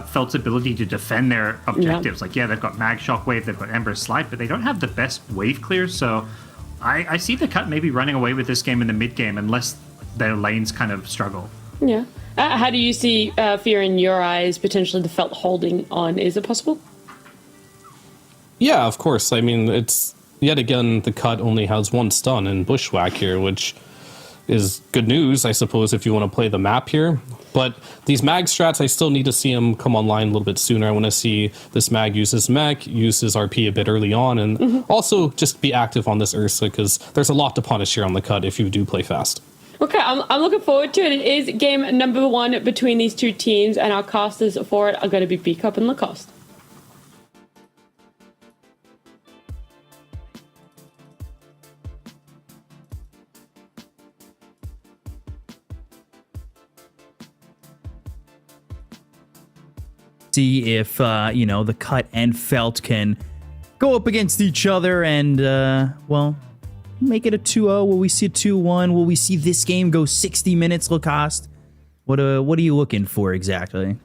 Speaker 3: Felt's ability to defend their objectives. Like, they've got Mag Shockwave, they've got Ember Slide, but they don't have the best wave clear. So I see the cut maybe running away with this game in the mid game unless their lanes kind of struggle.
Speaker 1: Yeah. How do you see Fear in your eyes potentially the Felt holding on? Is it possible?
Speaker 10: Yeah, of course. I mean, it's yet again the cut only has one stun in Bushwhack here, which is good news, I suppose, if you want to play the map here. But these mag strats, I still need to see them come online a little bit sooner. I want to see this mag uses mech, uses RP a bit early on, and also just be active on this Ursa, because there's a lot to punish here on the cut if you do play fast.
Speaker 1: Okay, I'm looking forward to it. It is game number 1 between these two teams, and our casters for it are going to be B-Cup and Lacoste.
Speaker 5: See if the cut and Felt can go up against each other and make it a 2-0. Will we see a 2-1? Will we see this game go 60 minutes, Lacoste? What are you looking for exactly?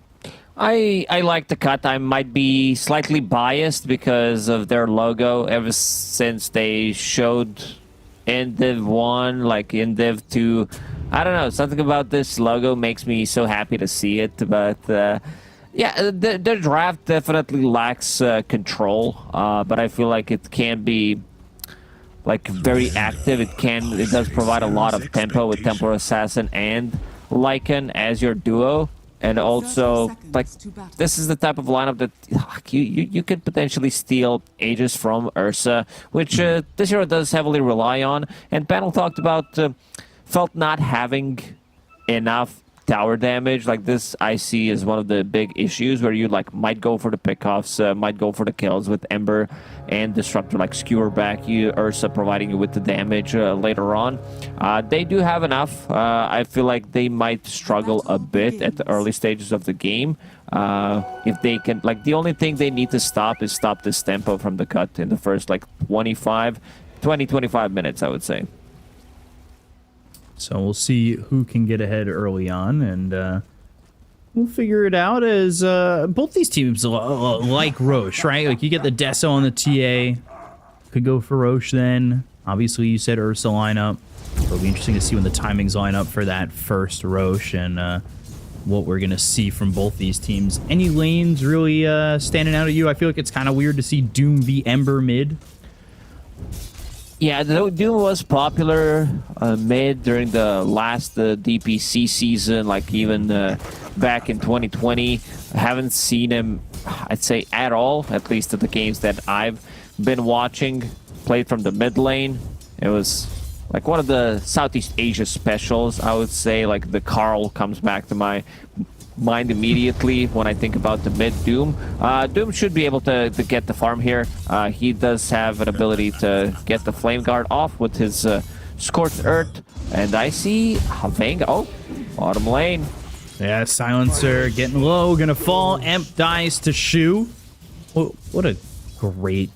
Speaker 6: I like the cut. I might be slightly biased because of their logo ever since they showed in Div 1, like in Div 2. I don't know, something about this logo makes me so happy to see it, but the draft definitely lacks control, but I feel like it can be like very active. It does provide a lot of tempo with Templar Assassin and Lycan as your duo, and also like this is the type of lineup that you could potentially steal Aegis from Ursa, which this hero does heavily rely on. And Panel talked about Felt not having enough tower damage. Like this I see as one of the big issues where you like might go for the pickoffs, might go for the kills with Ember and Disruptor like skewer back you, Ursa providing you with the damage later on. They do have enough. I feel like they might struggle a bit at the early stages of the game. If they can, like the only thing they need to stop is stop this tempo from the cut in the first like 25 minutes, I would say.
Speaker 5: So we'll see who can get ahead early on, and we'll figure it out as both these teams like Roche, right? Like you get the Deso on the TA, could go for Roche then. Obviously you said Ursa lineup. It'll be interesting to see when the timings line up for that first Roche and what we're going to see from both these teams. Any lanes really standing out at you? I feel like it's kind of weird to see Doom v Ember mid.
Speaker 6: Yeah, Doom was popular mid during the last DPC season, like even back in 2020. I haven't seen him, I'd say, at all, at least at the games that I've been watching, played from the mid lane. It was like one of the Southeast Asia specials, I would say. Like the Carl comes back to my mind immediately when I think about the mid Doom. Doom should be able to get the farm here. He does have an ability to get the Flame Guard off with his Scorched Earth. And I see Vanguard. Oh, bottom lane.
Speaker 5: Yeah, Silencer getting low, gonna fall. Emp dies to Shu. What a great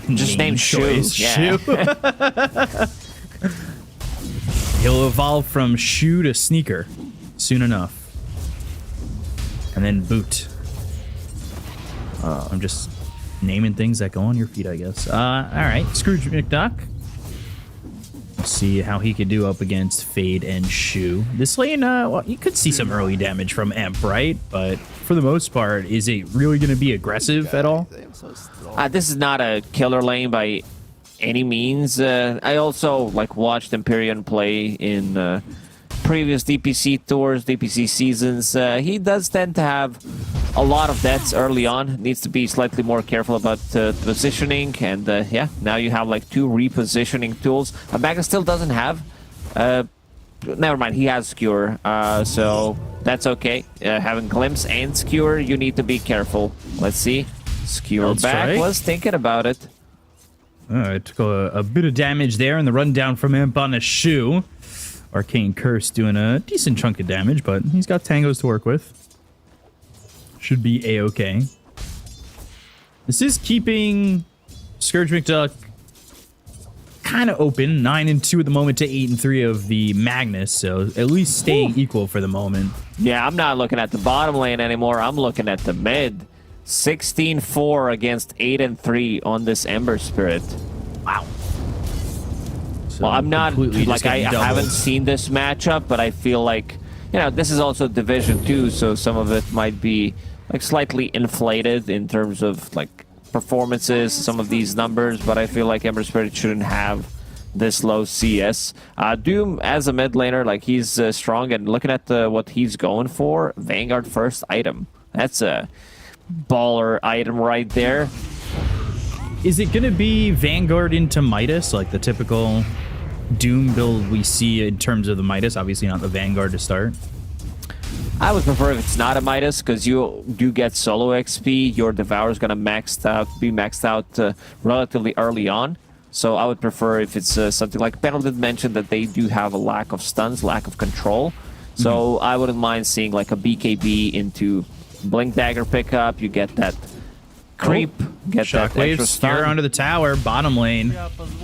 Speaker 6: Just name
Speaker 5: choice.
Speaker 6: Shu. Yeah.
Speaker 5: Shu. He'll evolve from Shu to Sneaker soon enough. And then Boot. I'm just naming things that go on your feet, I guess. Alright, Scrooge McDuck. Let's see how he could do up against Fade and Shu. This lane, well, you could see some early damage from Emp, right? But for the most part, is it really going to be aggressive at all?
Speaker 6: This is not a killer lane by any means. I also watched Empyrean play in previous DPC tours, DPC seasons. He does tend to have a lot of deaths early on. Needs to be slightly more careful about positioning. And yeah, now you have 2 repositioning tools. Magnus still doesn't have. Never mind, he has Skewer, so that's okay. Having Glimpse and Skewer, you need to be careful. Let's see. Skewer back
Speaker 5: right.
Speaker 6: was thinking about it.
Speaker 5: It took a bit of damage there in the rundown from Imp on a Shu. Arcane Curse doing a decent chunk of damage, but he's got tangos to work with. Should be a-okay. This is keeping Scourge McDuck kind of open. 9-2 at the moment to 8-3 of the Magnus, so at least staying equal for the moment.
Speaker 6: Yeah, I'm not looking at the bottom lane anymore. I'm looking at the mid. 16-4 against 8-3 on this Ember Spirit. Wow.
Speaker 5: So
Speaker 6: well, I'm not I
Speaker 5: doubled.
Speaker 6: haven't seen this matchup, but I feel this is also Division 2, so some of it might be slightly inflated in terms of performances, some of these numbers, but I feel like Ember Spirit shouldn't have this low CS. Doom as a mid laner, he's strong, and looking at what he's going for, Vanguard first item. That's a baller item right there.
Speaker 5: Is it going to be Vanguard into Midas, like the typical Doom build we see in terms of the Midas? Obviously not the Vanguard to start.
Speaker 6: I would prefer if it's not a Midas, because you do get solo XP. Your Devour is going to be maxed out relatively early on. So I would prefer if it's something like Panel did mention that they do have a lack of stuns, lack of control. So I wouldn't mind seeing a BKB into Blink Dagger pickup. You get that creep, get that
Speaker 5: Shockwave
Speaker 6: extra
Speaker 5: scare
Speaker 6: stun.
Speaker 5: onto the tower, bottom lane.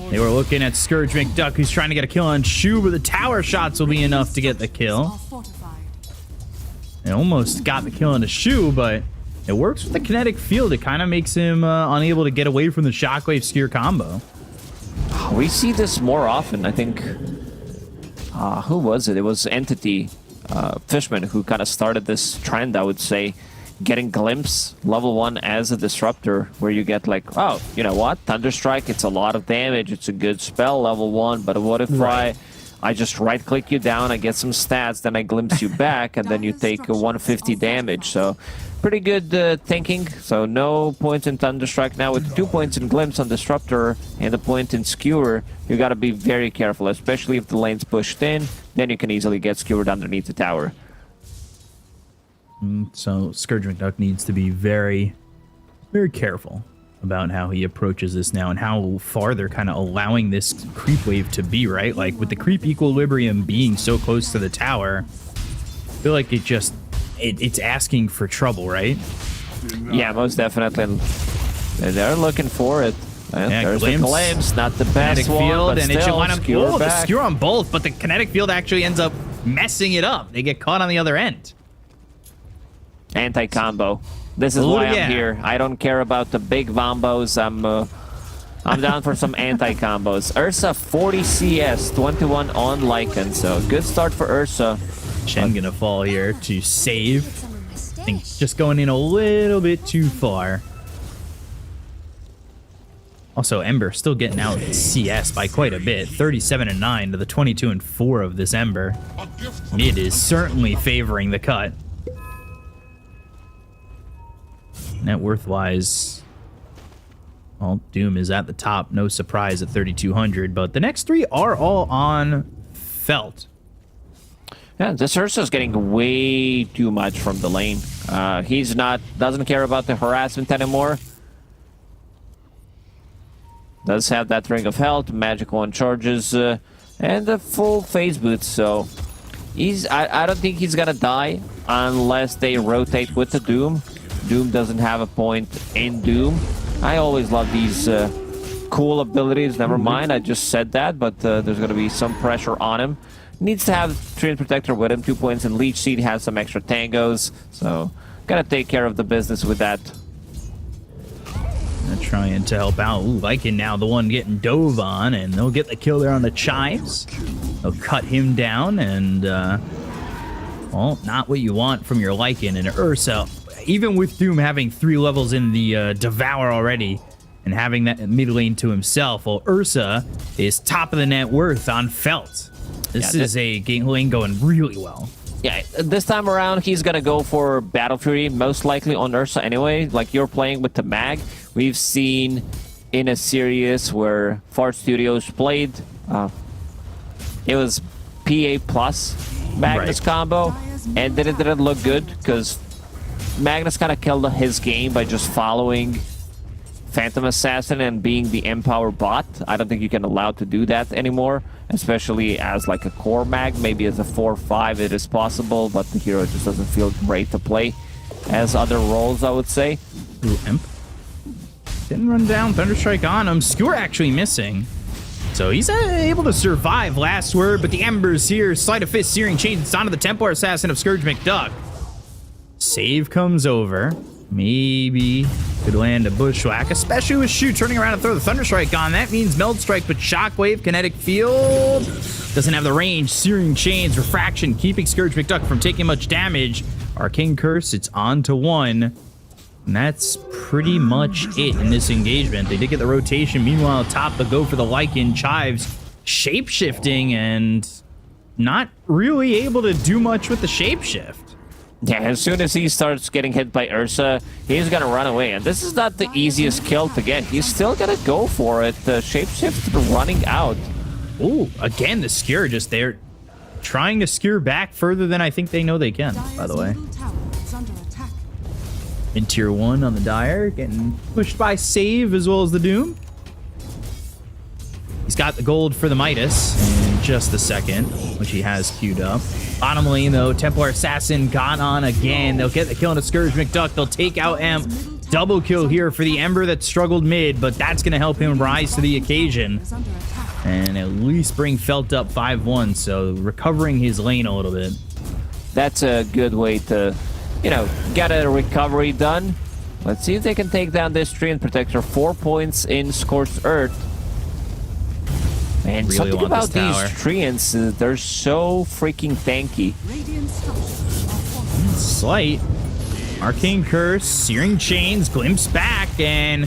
Speaker 5: They were looking at Scourge McDuck, who's trying to get a kill on Shu, but the tower shots will be enough to get the kill. They almost got the kill on the Shu, but it works with the kinetic field. It kind of makes him unable to get away from the Shockwave Spear combo.
Speaker 6: We see this more often. I think, who was it? It was Entity Fishman who kind of started this trend, I would say, getting Glimpse level 1 as a disruptor, where you get oh, you know what? Thunderstrike, it's a lot of damage. It's a good spell, level 1, but what if I just right-click you down, I get some stats, then I glimpse you back, and then you take 150 damage. So pretty good thinking. So no points in Thunderstrike now with 2 points in Glimpse on Disruptor and a point in Skewer. You got to be very careful, especially if the lane's pushed in. Then you can easily get skewered underneath the tower.
Speaker 5: So Scourge McDuck needs to be very, very careful about how he approaches this now and how far they're kind of allowing this creep wave to be, right? With the creep equilibrium being so close to the tower, I feel like it's asking for trouble, right?
Speaker 6: Yeah, most definitely. And they're looking for it. There's
Speaker 5: Glimpse.
Speaker 6: the Glimpse, not the best
Speaker 5: Kinetic
Speaker 6: one,
Speaker 5: field,
Speaker 6: but
Speaker 5: and it should
Speaker 6: still,
Speaker 5: wind up
Speaker 6: skewer
Speaker 5: the
Speaker 6: back.
Speaker 5: skewer on both, but the kinetic field actually ends up messing it up. They get caught on the other end.
Speaker 6: Anti-combo. This is why I'm here. I don't care about the big vombos. I'm down for some anti-combos. Ursa 40 CS, 21 on Lycan, so good start for Ursa.
Speaker 5: Shen gonna fall here to save. I think just going in a little bit too far. Also, Ember still getting out CS by quite a bit. 37-9 to the 22-4 of this Ember. Mid is certainly favoring the cut. Net worth-wise, well, Doom is at the top. No surprise at 3,200, but the next three are all on Felt.
Speaker 6: Yeah, this Ursa's getting way too much from the lane. Doesn't care about the harassment anymore. Does have that ring of health, magic one charges, and a full phase boost. So I don't think he's gonna die unless they rotate with the Doom. Doom doesn't have a point in Doom. I always love these cool abilities. Never mind, I just said that, but there's gonna be some pressure on him. Needs to have Treant Protector with him. 2 points in Leech Seed, has some extra tangos, so gotta take care of the business with that.
Speaker 5: Trying to help out. Ooh, Lycan now the one getting dove on, and they'll get the kill there on the Chives. They'll cut him down, and well, not what you want from your Lycan. And Ursa, even with Doom having 3 levels in the Devour already, and having that mid lane to himself, well, Ursa is top of the net worth on Felt. This is a game lane going really well.
Speaker 6: Yeah, this time around, he's gonna go for Battle Fury, most likely on Ursa anyway. Like, you're playing with the mag. We've seen in a series where Fart Studios played, it was PA plus Magnus combo, and it didn't look good, because Magnus kind of killed his game by just following Phantom Assassin and being the Empower bot. I don't think you can allow to do that anymore, especially as like a core mag. Maybe as a 4-5 it is possible, but the hero just doesn't feel great to play as other roles, I would say.
Speaker 5: Ooh, Imp. Didn't run down. Thunderstrike on him. Skewer actually missing. So he's able to survive. Last word, but the Embers here. Sleight of Fist, Searing Chains. It's onto the Templar Assassin of Scourge McDuck. Save comes over. Maybe could land a Bushwhack, especially with Shu turning around and throw the Thunderstrike on. That means Meld Strike, but Shockwave, Kinetic Field doesn't have the range. Searing Chains, Refraction, keeping Scourge McDuck from taking much damage. Arcane Curse, it's on to 1. And that's pretty much it in this engagement. They did get the rotation. Meanwhile, top the go for the Lycan. Chives shape-shifting and not really able to do much with the shapeshift.
Speaker 6: Yeah, as soon as he starts getting hit by Ursa, he's gonna run away. And this is not the easiest kill to get. He's still gonna go for it. The shapeshift running out.
Speaker 5: Ooh, again, the Skewer just there. Trying to skewer back further than I think they know they can, by the way. In tier 1 on the Dire, getting pushed by Save as well as the Doom. He's got the gold for the Midas in just a second, which he has queued up. Bottom lane, though, Templar Assassin got on again. They'll get the kill on a Scourge McDuck. They'll take out Emp. Double kill here for the Ember that struggled mid, but that's going to help him rise to the occasion. And at least bring Felt up 5-1, so recovering his lane a little bit.
Speaker 6: That's a good way to, you know, get a recovery done. Let's see if they can take down this Treant Protector. 4 points in Scorched Earth. And really something about these Treants, they're so freaking tanky.
Speaker 5: Slight. Arcane Curse, Searing Chains, Glimpse back, and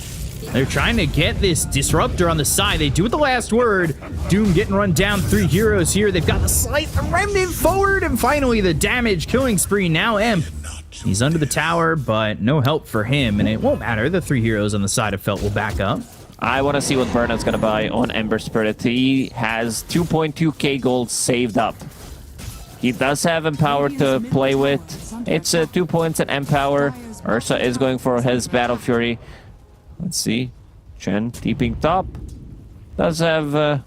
Speaker 5: they're trying to get this Disruptor on the side. They do it the last word. Doom getting run down. 3 heroes here. They've got the Slight, the Remnant forward, and finally the damage killing spree. Now Emp. He's under the tower, but no help for him, and it won't matter. The 3 heroes on the side of Felt will back up.
Speaker 6: I want to see what Burnout's going to buy on Ember Spirit. He has 2.2k gold saved up. He does have Empower to play with. It's 2 points at Empower. Ursa is going for his Battle Fury. Let's see. Chen deeping top. Does have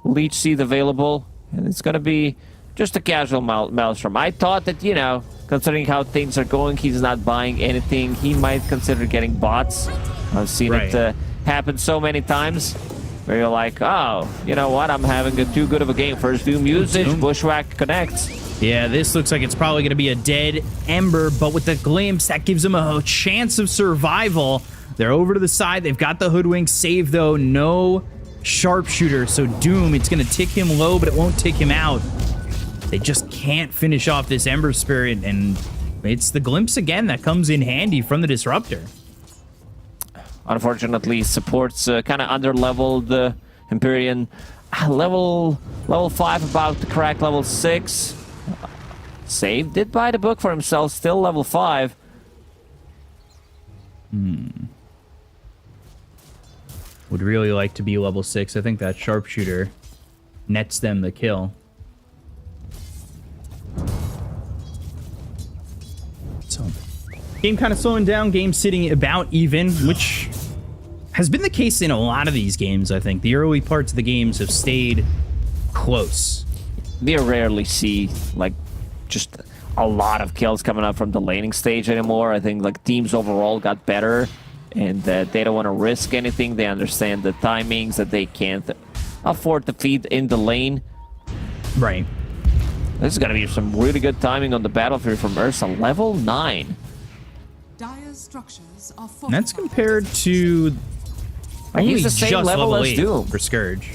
Speaker 6: Leech Seed available. And it's going to be just a casual Maelstrom. I thought that, you know, considering how things are going, he's not buying anything. He might consider getting bots. I've seen it happen so many times where you're like, oh, you know what? I'm having too good of a game. First Doom usage, Bushwhack connects.
Speaker 5: Yeah, this looks like it's probably going to be a dead Ember, but with the Glimpse, that gives them a chance of survival. They're over to the side. They've got the Hoodwink save, though. No Sharpshooter, so Doom, it's going to tick him low, but it won't tick him out. They just can't finish off this Ember Spirit, and it's the Glimpse again that comes in handy from the Disruptor.
Speaker 6: Unfortunately, support's kind of under-leveled. Empyrean level 5, about to crack level 6. Save did buy the book for himself, still level 5.
Speaker 5: Would really like to be level 6. I think that Sharpshooter nets them the kill. Game kind of slowing down, game sitting about even, which has been the case in a lot of these games, I think. The early parts of the games have stayed close.
Speaker 6: We rarely see, like, just a lot of kills coming up from the laning stage anymore. I think, like, teams overall got better, and they don't want to risk anything. They understand the timings, that they can't afford to feed in the lane.
Speaker 5: Right.
Speaker 6: This is going to be some really good timing on the battlefield from Ursa. Level 9.
Speaker 4: Dire's structures are
Speaker 5: And that's
Speaker 4: fortified.
Speaker 5: compared to only
Speaker 6: He's the same
Speaker 5: just
Speaker 6: level as
Speaker 5: 8
Speaker 6: Doom.
Speaker 5: for Scourge.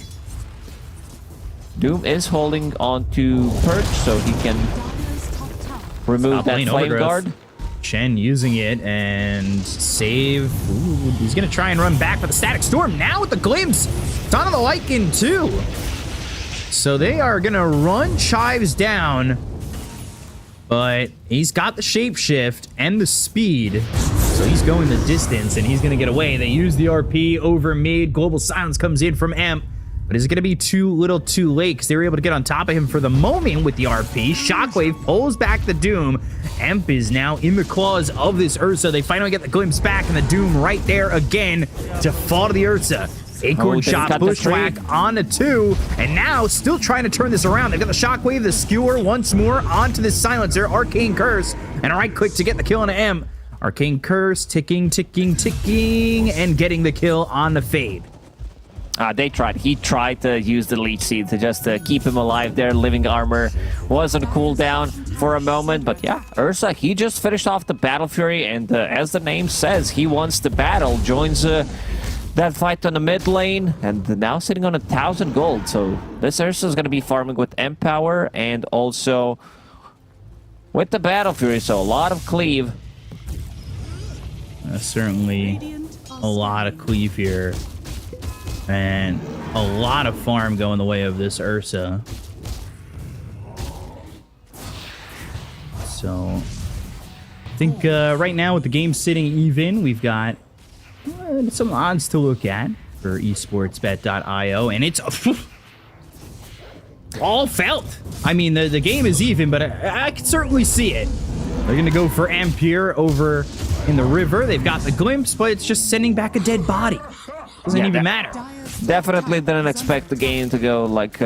Speaker 6: Doom is holding on to Perch, so he can
Speaker 4: Dire's top tower
Speaker 6: remove
Speaker 5: Top
Speaker 6: that
Speaker 5: lane
Speaker 6: flame
Speaker 5: overgrowth.
Speaker 6: guard.
Speaker 5: Shen using it and save. Ooh, he's going to try and run back, but the Static Storm now with the glimpse. It's on the Lycan too. So they are going to run Chives down, but he's got the shapeshift and the speed. So he's going the distance and he's going to get away. They use the RP over mid. Global Silence comes in from Emp. But is it going to be too little too late? Because they were able to get on top of him for the moment with the RP. Shockwave pulls back the Doom. Emp is now in the claws of this Ursa. They finally get the glimpse back, and the Doom right there again to fall to the Ursa. Acorn
Speaker 6: they
Speaker 5: shot,
Speaker 6: got the
Speaker 5: bushwhack
Speaker 6: trade.
Speaker 5: on the 2, and now still trying to turn this around. They've got the Shockwave, the Skewer once more onto this Silencer. Arcane Curse, and a right click to get the kill on Emp. Arcane Curse, ticking, ticking, ticking, and getting the kill on the Fade.
Speaker 6: They tried. He tried to use the Leech Seed to just keep him alive there. Living Armor was on cooldown for a moment. But yeah, Ursa, he just finished off the Battle Fury. And as the name says, he wants to battle. Joins that fight on the mid lane. And now sitting on 1,000 gold. So this Ursa is going to be farming with Empower and also with the Battle Fury. So a lot of cleave.
Speaker 5: Certainly a lot of cleave here. And a lot of farm going the way of this Ursa. So I think right now with the game sitting even, we've got some odds to look at for esportsbet.io, and it's all felt. I mean, the game is even, but I can certainly see it. They're going to go for Ampere over in the river. They've got the glimpse, but it's just sending back a dead body. Doesn't even matter.
Speaker 6: Definitely didn't expect the game to go like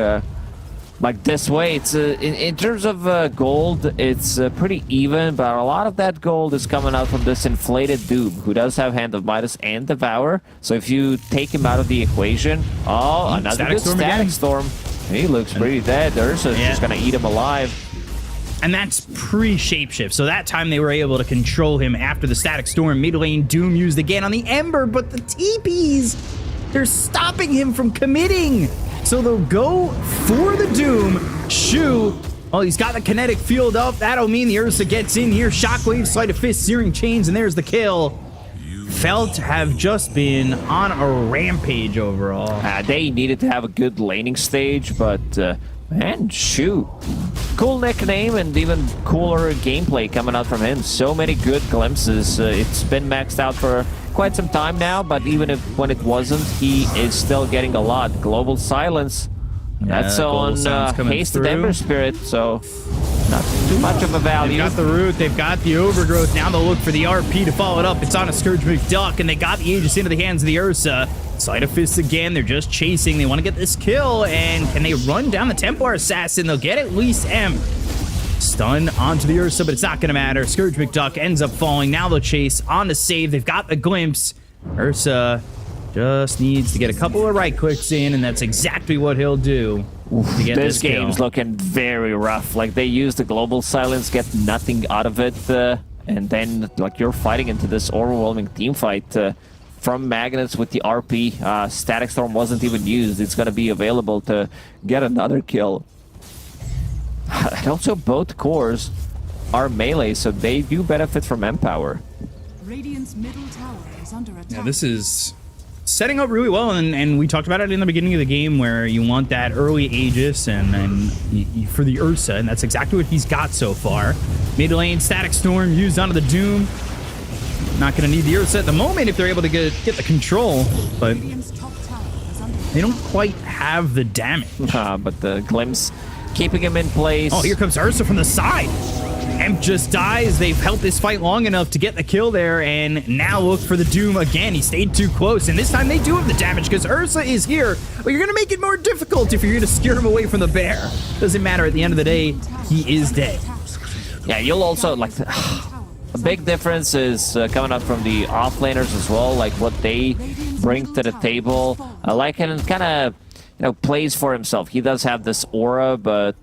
Speaker 6: this way. It's in terms of gold, it's pretty even, but a lot of that gold is coming out from this inflated Doom, who does have Hand of Midas and Devour. So if you take him out of the equation, another
Speaker 5: Static
Speaker 6: good
Speaker 5: Storm
Speaker 6: Static
Speaker 5: again.
Speaker 6: Storm. He looks pretty dead. Ursa's just gonna eat him alive.
Speaker 5: And that's pre-shapeshift. So that time they were able to control him after the Static Storm. Mid lane Doom used again on the Ember, but the TPs, they're stopping him from committing. So they'll go for the Doom. Shu, oh, he's got the kinetic field up. That'll mean the Ursa gets in here. Shockwave, Sleight of Fist, Searing Chains, and there's the kill. Felt have just been on a rampage overall.
Speaker 6: They needed to have a good laning stage, but man, Shu. Cool nickname and even cooler gameplay coming out from him. So many good glimpses. It's been maxed out for quite some time now, but even if when it wasn't, he is still getting a lot. Global Silence. That's on Hasted Ember Spirit, so not too much of a value.
Speaker 5: They've got the root, they've got the overgrowth. Now they'll look for the RP to follow it up. It's on a Scourge McDuck, and they got the Aegis into the hands of the Ursa. Sleight of Fist again, they're just chasing. They want to get this kill, and can they run down the Templar Assassin? They'll get at least M. Stun onto the Ursa, but it's not going to matter. Scourge McDuck ends up falling. Now they'll chase on the save. They've got the glimpse. Ursa just needs to get a couple of right clicks in, and that's exactly what he'll do to get
Speaker 6: This
Speaker 5: this kill.
Speaker 6: game's looking very rough. Like, they use the Global Silence, get nothing out of it, and then, like, you're fighting into this overwhelming team fight from Magnets with the RP. Static Storm wasn't even used. It's going to be available to get another kill. And also, both cores are melee, so they do benefit from Empower.
Speaker 4: Radiant's middle tower is under attack.
Speaker 5: Yeah, this is setting up really well, and we talked about it in the beginning of the game where you want that early Aegis and for the Ursa, and that's exactly what he's got so far. Mid lane, Static Storm used onto the Doom. Not going to need the Ursa at the moment if they're able to get the control, but
Speaker 4: Radiant's top tower is under
Speaker 5: they don't quite have the damage.
Speaker 6: But the Glimpse keeping him in place.
Speaker 5: Oh, here comes Ursa from the side. Emp just dies. They've held this fight long enough to get the kill there, and now look for the Doom again. He stayed too close, and this time they do have the damage because Ursa is here, but you're going to make it more difficult if you're going to scare him away from the bear. Doesn't matter. At the end of the day, he is dead.
Speaker 6: Yeah, you'll also, like, a big difference is coming up from the offlaners as well, like what they bring to the table. Lycan kind of, plays for himself. He does have this aura, but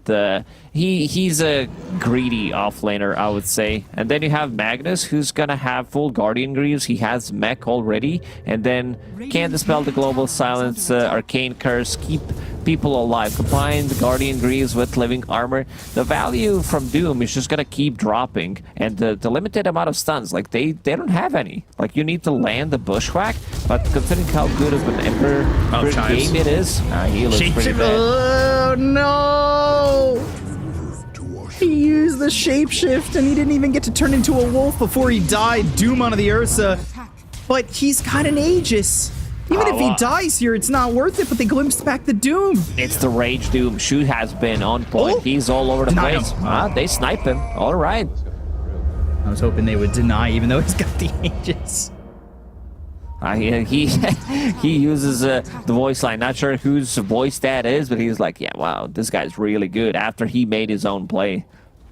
Speaker 6: he's a greedy offlaner, I would say. And then you have Magnus, who's gonna have full Guardian Greaves. He has mech already, and then can dispel the Global Silence, Arcane Curse, keep people alive. Combine the Guardian Greaves with Living Armor. The value from Doom is just gonna keep dropping, and the limited amount of stuns, like they don't have any. Like you need to land the Bushwhack, but considering how good of an Ember game it is, he looks pretty bad.
Speaker 5: Oh no! He used the shapeshift and he didn't even get to turn into a wolf before he died. Doom onto the Ursa. But he's got an Aegis. Even if he dies here, it's not worth it, but they glimpsed back the Doom.
Speaker 6: It's the Rage Doom. Shu has been on point. He's all over the place. They snipe him. All right.
Speaker 5: I was hoping they would deny, even though he's got the Aegis.
Speaker 6: He uses the voice line. Not sure whose voice that is, but he's like, yeah, wow, this guy's really good after he made his own play.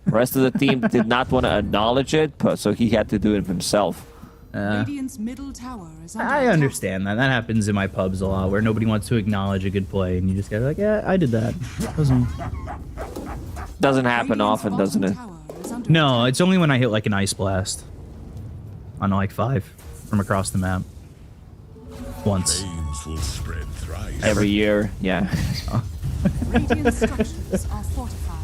Speaker 6: The rest of the team did not want to acknowledge it, so he had to do it himself.
Speaker 4: Middle tower is under
Speaker 5: I
Speaker 4: attack.
Speaker 5: understand that. That happens in my pubs a lot, where nobody wants to acknowledge a good play, and you just gotta be like, yeah, I did that.
Speaker 6: Doesn't happen often, doesn't it?
Speaker 5: No, it's only when I hit like an Ice Blast on like 5 from across the map. Once.
Speaker 6: Every year, yeah.
Speaker 4: Radiant structures are fortified.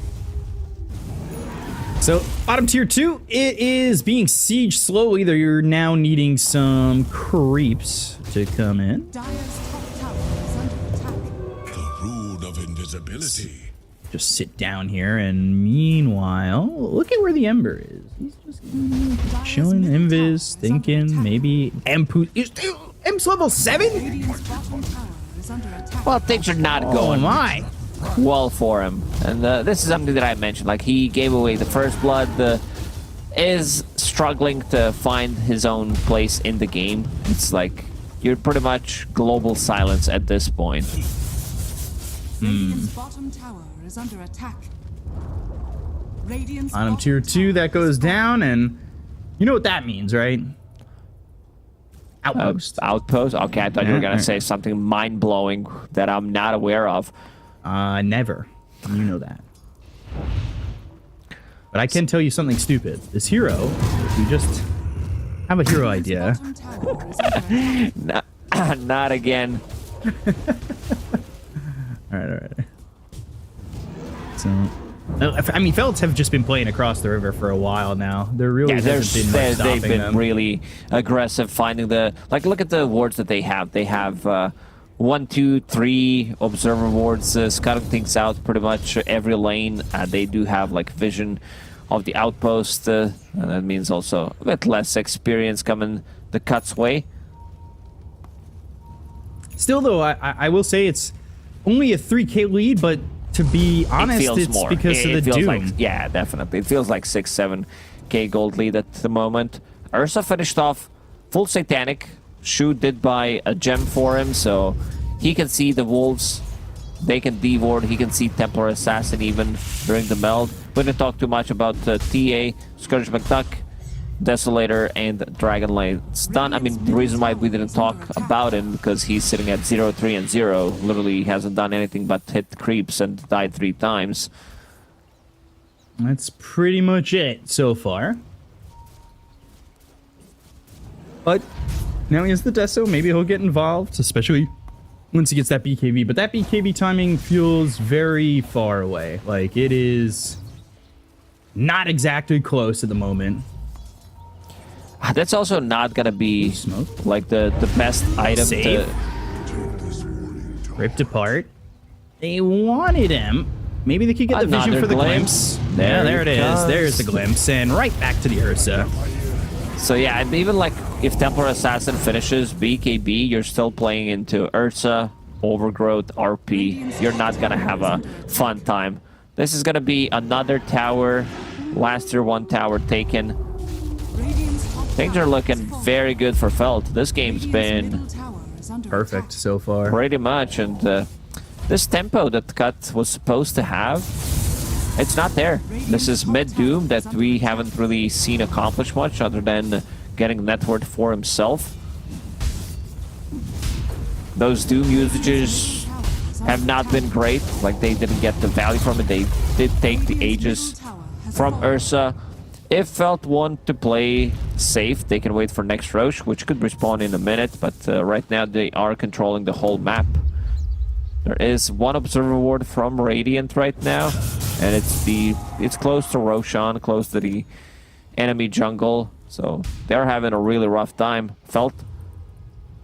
Speaker 5: So, bottom tier 2, it is being sieged slowly. You're now needing some creeps to come in.
Speaker 4: Dire's top tower is under attack.
Speaker 11: The rune of invisibility.
Speaker 5: Just sit down here, and meanwhile, look at where the Ember is. He's just chilling, invis, thinking, maybe M's level 7?
Speaker 4: Radiant's bottom tower is under attack.
Speaker 6: Well, things are not going well for him. And this is something that I mentioned. Like, he gave away the first blood, is struggling to find his own place in the game. It's like, you're pretty much global silence at this point.
Speaker 4: Radiant's bottom tower is under attack. Radiant's
Speaker 5: Bottom tier 2, that goes down, and you know what that means, right? Outpost.
Speaker 6: Outpost? Okay, I thought you were going to say something mind-blowing that I'm not aware of.
Speaker 5: Never. You know that. But I can tell you something stupid. This hero, if you just have a hero idea.
Speaker 6: Not again.
Speaker 5: Alright. So, I mean, Felts have just been playing across the river for a while now. There really hasn't been much stopping
Speaker 6: they've been
Speaker 5: them.
Speaker 6: really aggressive finding the... Like, look at the wards that they have. They have 1, 2, 3 observer wards scouting things out pretty much every lane. They do have, like, vision of the outpost. And that means also a bit less experience coming the Cut's way.
Speaker 5: Still, though, I will say it's only a 3k lead, but to be honest, it's
Speaker 6: more.
Speaker 5: because of the
Speaker 6: feels
Speaker 5: Doom.
Speaker 6: Like, yeah, definitely. It feels like 6, 7k gold lead at the moment. Ursa finished off full Satanic. Shu did buy a gem for him, so he can see the wolves. They can D-ward. He can see Templar Assassin even during the meld. We didn't talk too much about TA, Scourge McDuck, Desolator, and Dragonlight Stun. I mean, the reason why we didn't talk about him because he's sitting at 0, 3, and 0. Literally hasn't done anything but hit creeps and died 3 times.
Speaker 5: That's pretty much it so far. But now he has the Deso. Maybe he'll get involved, especially once he gets that BKB. But that BKB timing feels very far away. Like, it is not exactly close at the moment.
Speaker 6: That's also not gonna be like the best item
Speaker 5: Save. Ripped apart. They wanted him. Maybe they could get the vision for the glimpse. Yeah, there it is. There's the glimpse. And right back to the Ursa.
Speaker 6: So yeah, and even like if Templar Assassin finishes BKB, you're still playing into Ursa, Overgrowth, RP. You're not gonna have a fun time. This is gonna be another tower Last tier 1 tower taken.
Speaker 4: Radiant's top
Speaker 6: Things are looking very good for Felt. This game's been
Speaker 5: Perfect so far.
Speaker 6: pretty much, and this tempo that Cut was supposed to have, it's not there. This is mid-Doom that we haven't really seen accomplish much other than getting network for himself. Those Doom usages have not been great. Like, they didn't get the value from it. They did take the Aegis from Ursa. If Felt want to play safe, they can wait for next Roche, which could respawn in a minute, but right now they are controlling the whole map. There is one observer ward from Radiant right now, and it's close to Roshan, close to the enemy jungle, so they're having a really rough time. Felt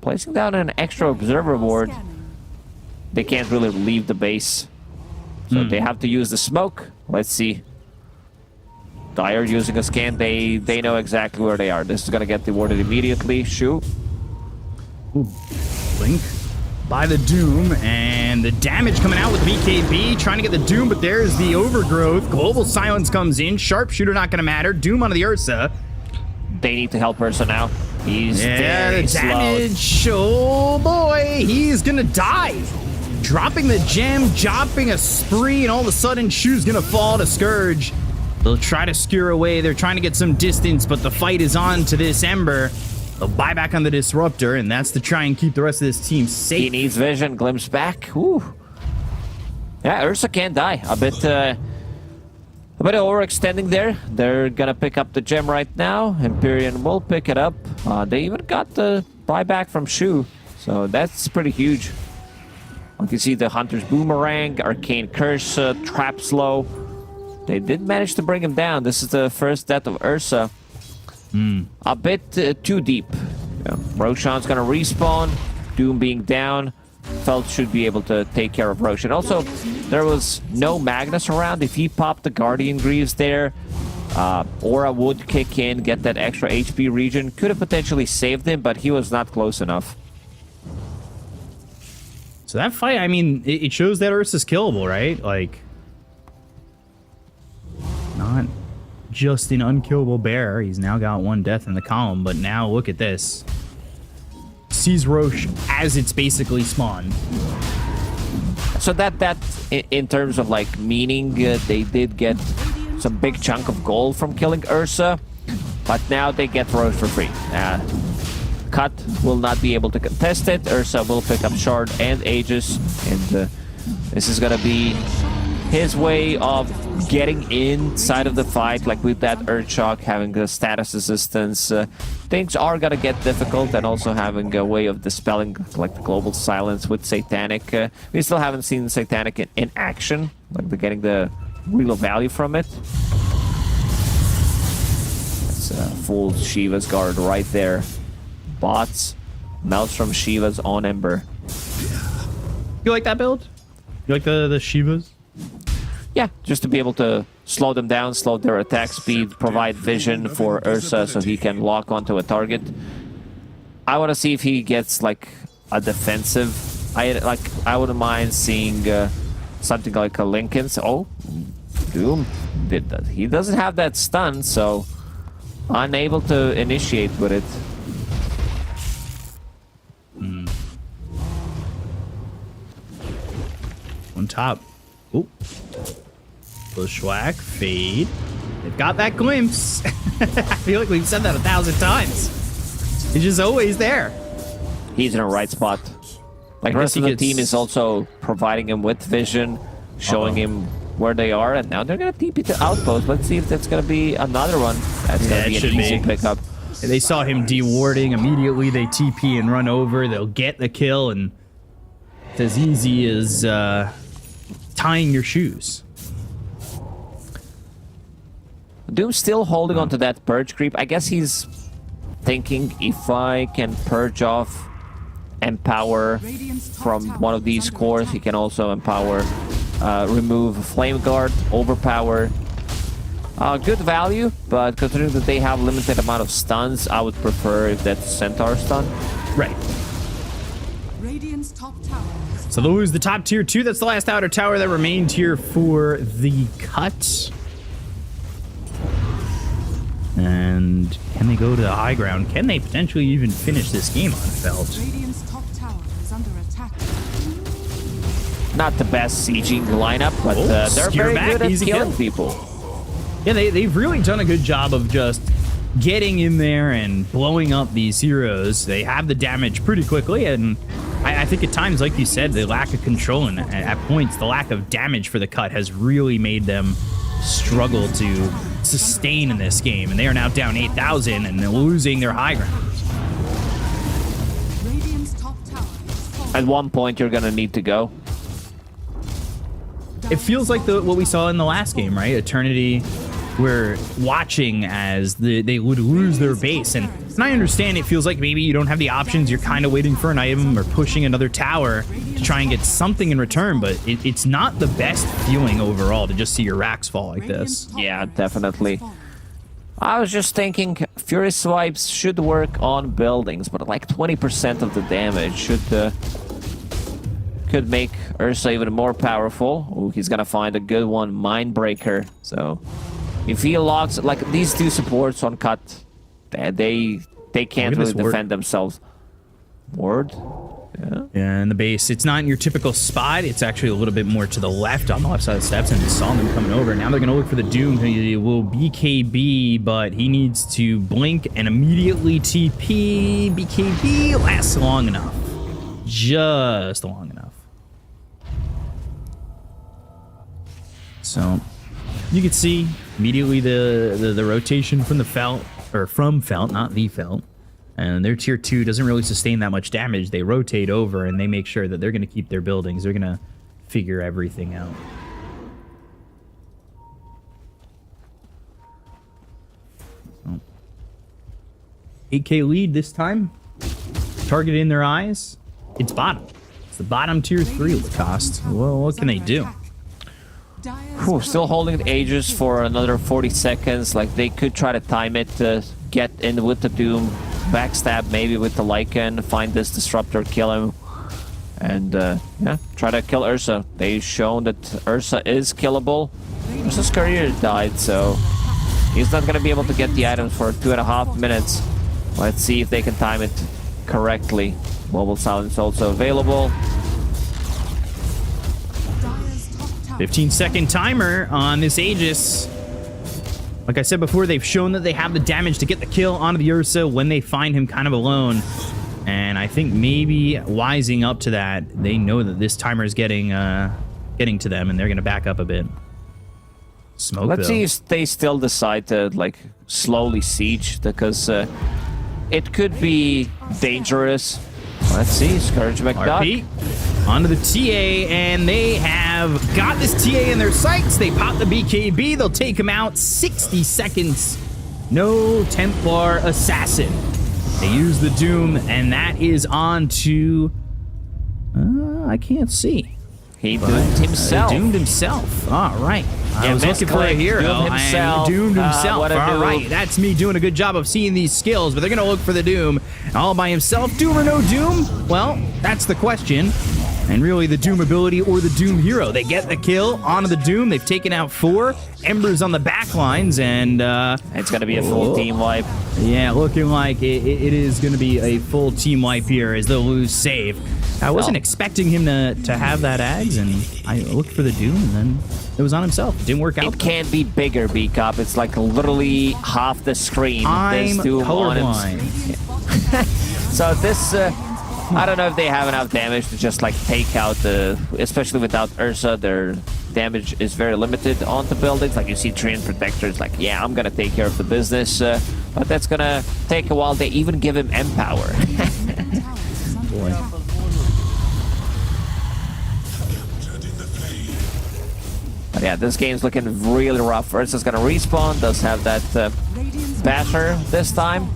Speaker 6: placing down an extra observer ward. They can't really leave the base, so they have to use the smoke. Let's see. Dire using a scan, they know exactly where they are. This is gonna get rewarded immediately. Shu.
Speaker 12: Ooh. Blink by the Doom, and the damage coming out with BKB, trying to get the Doom, but there's the overgrowth. Global Silence comes in. Sharpshooter not gonna matter. Doom onto the Ursa.
Speaker 6: They need to help Ursa now. He's very
Speaker 12: the damage. Oh boy, he's gonna die. Dropping the gem, dropping a spree, and all of a sudden Shu's gonna fall to Scourge. They'll try to skewer away. They're trying to get some distance, but the fight is on to this Ember. They'll buy back on the Disruptor, and that's to try and keep the rest of this team safe.
Speaker 6: He needs vision. Glimpse back. Whew. Yeah, Ursa can't die. A bit overextending there. They're gonna pick up the gem right now. Empyrean will pick it up. They even got the buyback from Shu, so that's pretty huge. You can see the Hunter's Boomerang, Arcane Curse, Trap Slow. They did manage to bring him down. This is the first death of Ursa. A bit too deep. Yeah. Roshan's gonna respawn. Doom being down. Felt should be able to take care of Roshan. Also, there was no Magnus around. If he popped the Guardian Greaves there, Aura would kick in, get that extra HP region. Could have potentially saved him, but he was not close enough.
Speaker 12: So that fight, I mean, it shows that Ursa's killable, right? Like, not just an unkillable bear. He's now got one death in the column, but now look at this. Sees Roche as it's basically spawned.
Speaker 6: So that in terms of like meaning, they did get some big chunk of gold from killing Ursa, but now they get Roche for free. Cut will not be able to contest it. Ursa will pick up Shard and Aegis, and this is gonna be his way of getting inside of the fight, like with that Earthshock, having the status resistance. Things are gonna get difficult, and also having a way of dispelling like the global silence with Satanic. We still haven't seen Satanic in action, like they're getting the real value from it. That's full Shiva's guard right there. Bots, Maelstrom Shivas on Ember.
Speaker 12: You like that build? You like the Shivas?
Speaker 6: Yeah, just to be able to slow them down, slow their attack speed, provide vision for Ursa so he can lock onto a target. I want to see if he gets like a defensive. I wouldn't mind seeing something like a Linken's. Oh, Doom did that. He doesn't have that stun, so unable to initiate with it.
Speaker 12: On top. Oh. Bushwhack, fade. They've got that glimpse. I feel like we've said that 1,000 times. He's just always there.
Speaker 6: He's in a right spot. Like, the rest of the team is also providing him with vision, showing him where they are, and now they're gonna TP to Outpost. Let's see if that's gonna be another one. That's gonna be an easy pickup.
Speaker 12: They saw him dewarding immediately. They TP and run over. They'll get the kill, and it's as easy as tying your shoes.
Speaker 6: Doom's still holding on to that purge creep. I guess he's thinking, if I can purge off Empower from one of these cores, he can also Empower, remove Flame Guard, Overpower. Good value, but considering that they have limited amount of stuns, I would prefer if that's Centaur stun.
Speaker 12: Right.
Speaker 4: Radiant's top tower.
Speaker 12: So they'll lose the top tier 2. That's the last outer tower that remained here for the cut. And can they go to the high ground? Can they potentially even finish this game on Felt?
Speaker 4: Radiant's top tower is under attack.
Speaker 6: Not the best sieging lineup, but they're
Speaker 12: skewer
Speaker 6: very
Speaker 12: back,
Speaker 6: good at
Speaker 12: easy
Speaker 6: killing
Speaker 12: kill.
Speaker 6: people.
Speaker 12: Yeah, they've really done a good job of just getting in there and blowing up these heroes. They have the damage pretty quickly, and I think at times, like you said, the lack of control and at points, the lack of damage for the cut has really made them struggle to sustain in this game. And they are now down 8,000 and they're losing their high ground.
Speaker 4: Radiant's top tower is falling.
Speaker 6: At one point, you're gonna need to go.
Speaker 12: It feels like what we saw in the last game, right? Eternity were watching as they would lose their base. And I understand it feels like maybe you don't have the options. You're kind of waiting for an item or pushing another tower to try and get something in return. But it's not the best feeling overall to just see your racks fall like this.
Speaker 6: Yeah, definitely. I was just thinking Fury Swipes should work on buildings, but like 20% of the damage could make Ursa even more powerful. Ooh, he's gonna find a good one, Mindbreaker. So if he locks, like these two supports on cut, they can't really defend themselves. Ward? Yeah.
Speaker 12: Yeah, in the base, it's not in your typical spot. It's actually a little bit more to the left on the left side of the steps, and you saw them coming over. Now they're going to look for the Doom. He will BKB, but he needs to blink and immediately TP. BKB lasts long enough. Just long enough. So you can see immediately the rotation from the Felt, or from Felt, not the Felt. And their tier 2 doesn't really sustain that much damage. They rotate over and they make sure that they're going to keep their buildings. They're going to figure everything out. So, 8k lead this time. Target in their eyes. It's bottom. It's the bottom tier 3 of the cost. Well, what can they do?
Speaker 6: Whew, still holding the Aegis for another 40 seconds. Like, they could try to time it to get in with the Doom. Backstab maybe with the Lycan. Find this Disruptor, kill him. And, yeah, try to kill Ursa. They've shown that Ursa is killable. Ursa's career died, so he's not going to be able to get the items for 2.5 minutes. Let's see if they can time it correctly. Mobile Silence also available.
Speaker 12: 15-second timer on this Aegis. Like I said before, they've shown that they have the damage to get the kill onto the Ursa when they find him kind of alone. And I think maybe wising up to that, they know that this timer is getting to them, and they're going to back up a bit. Smoke.
Speaker 6: Let's see if they still decide to like slowly siege, because it could be dangerous. Let's see, Scourge McDuck.
Speaker 12: RP onto the TA, and they have got this TA in their sights. They pop the BKB. They'll take him out. 60 seconds. No Templar Assassin. They use the Doom, and that is on to... I can't see.
Speaker 6: He doomed himself.
Speaker 12: Doomed himself. All right. I was looking for a hero.
Speaker 6: Himself.
Speaker 12: And doomed himself. All
Speaker 6: Doom.
Speaker 12: right. That's me doing a good job of seeing these skills, but they're going to look for the Doom. All by himself. Doom or no Doom? Well, that's the question. And really, the Doom ability or the Doom hero. They get the kill onto the Doom. They've taken out 4. Embers on the back lines, and...
Speaker 6: it's going to be a full team wipe.
Speaker 12: Yeah, looking like it is going to be a full team wipe here as they'll lose save. I wasn't expecting him to have that Ags, and I looked for the Doom, and then it was on himself. It didn't work out.
Speaker 6: It can't be bigger, B-Cop. It's like literally half the screen.
Speaker 12: I'm colorblind.
Speaker 6: So this... I don't know if they have enough damage to just like take out the... Especially without Ursa, their damage is very limited on the buildings. Like you see Treant Protectors like, yeah, I'm going to take care of the business. But that's going to take a while. They even give him Empower.
Speaker 12: Boy.
Speaker 6: But yeah, this game's looking really rough. Ursa's going to respawn. Does have that Basher this time.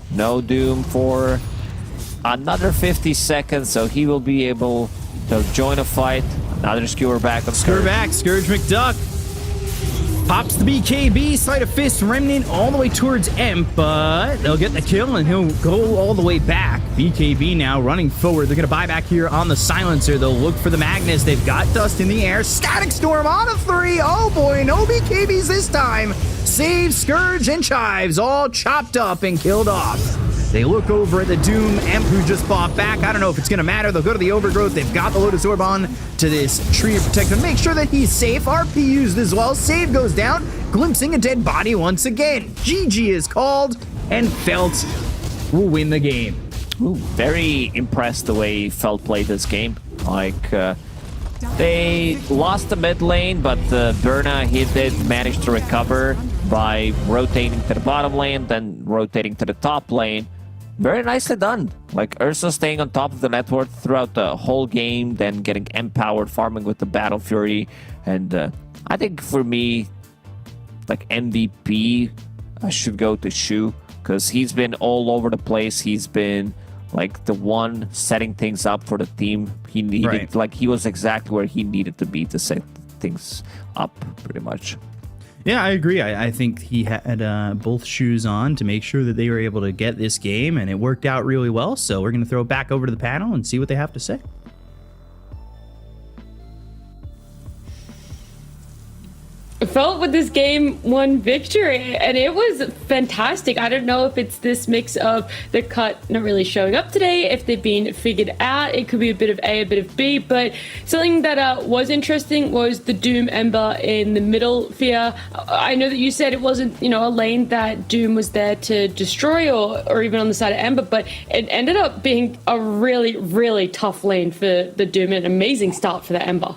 Speaker 6: No Doom for... another 50 seconds, so he will be able to join a fight. Another skewer back of
Speaker 12: Skewer back, Scourge McDuck. Pops the BKB, Sleight of Fist, Remnant all the way towards Emp, but they'll get the kill and he'll go all the way back. BKB now running forward. They're going to buy back here on the Silencer. They'll look for the Magnus. They've got Dust in the air. Static Storm on a 3. Oh boy, no BKBs this time. save. Scourge and Chives all chopped up and killed off. They look over at the Doom. Emp, who just fought back. I don't know if it's going to matter. They'll go to the Overgrowth. They've got the Lotus Orb on to this tree to protect him. Make sure that he's safe. RP used as well. Save goes down, glimpsing a dead body once again. GG is called, and Felt will win the game.
Speaker 6: Ooh, very impressed the way Felt played this game. Like, they lost the mid lane, but Berna, he did manage to recover by rotating to the bottom lane, then rotating to the top lane. Very nicely done. Like, Ursa staying on top of the network throughout the whole game, then getting empowered, farming with the Battle Fury. And I think for me, like, MVP, I should go to Shu, because he's been all over the place. He's been like the one setting things up for the team. He needed,
Speaker 12: Right.
Speaker 6: like, he was exactly where he needed to be to set things up, pretty much.
Speaker 12: Yeah, I agree. I think he had both shoes on to make sure that they were able to get this game, and it worked out really well. So we're going to throw it back over to the panel and see what they have to say.
Speaker 1: Felt with this game one victory, and it was fantastic. I don't know if it's this mix of the cut not really showing up today, if they've been figured out. It could be a bit of A, a bit of B, but something that was interesting was the Doom Ember in the middle Fear. I know that you said it wasn't, a lane that Doom was there to destroy or even on the side of Ember, but it ended up being a really, really tough lane for the Doom, and an amazing start for the Ember.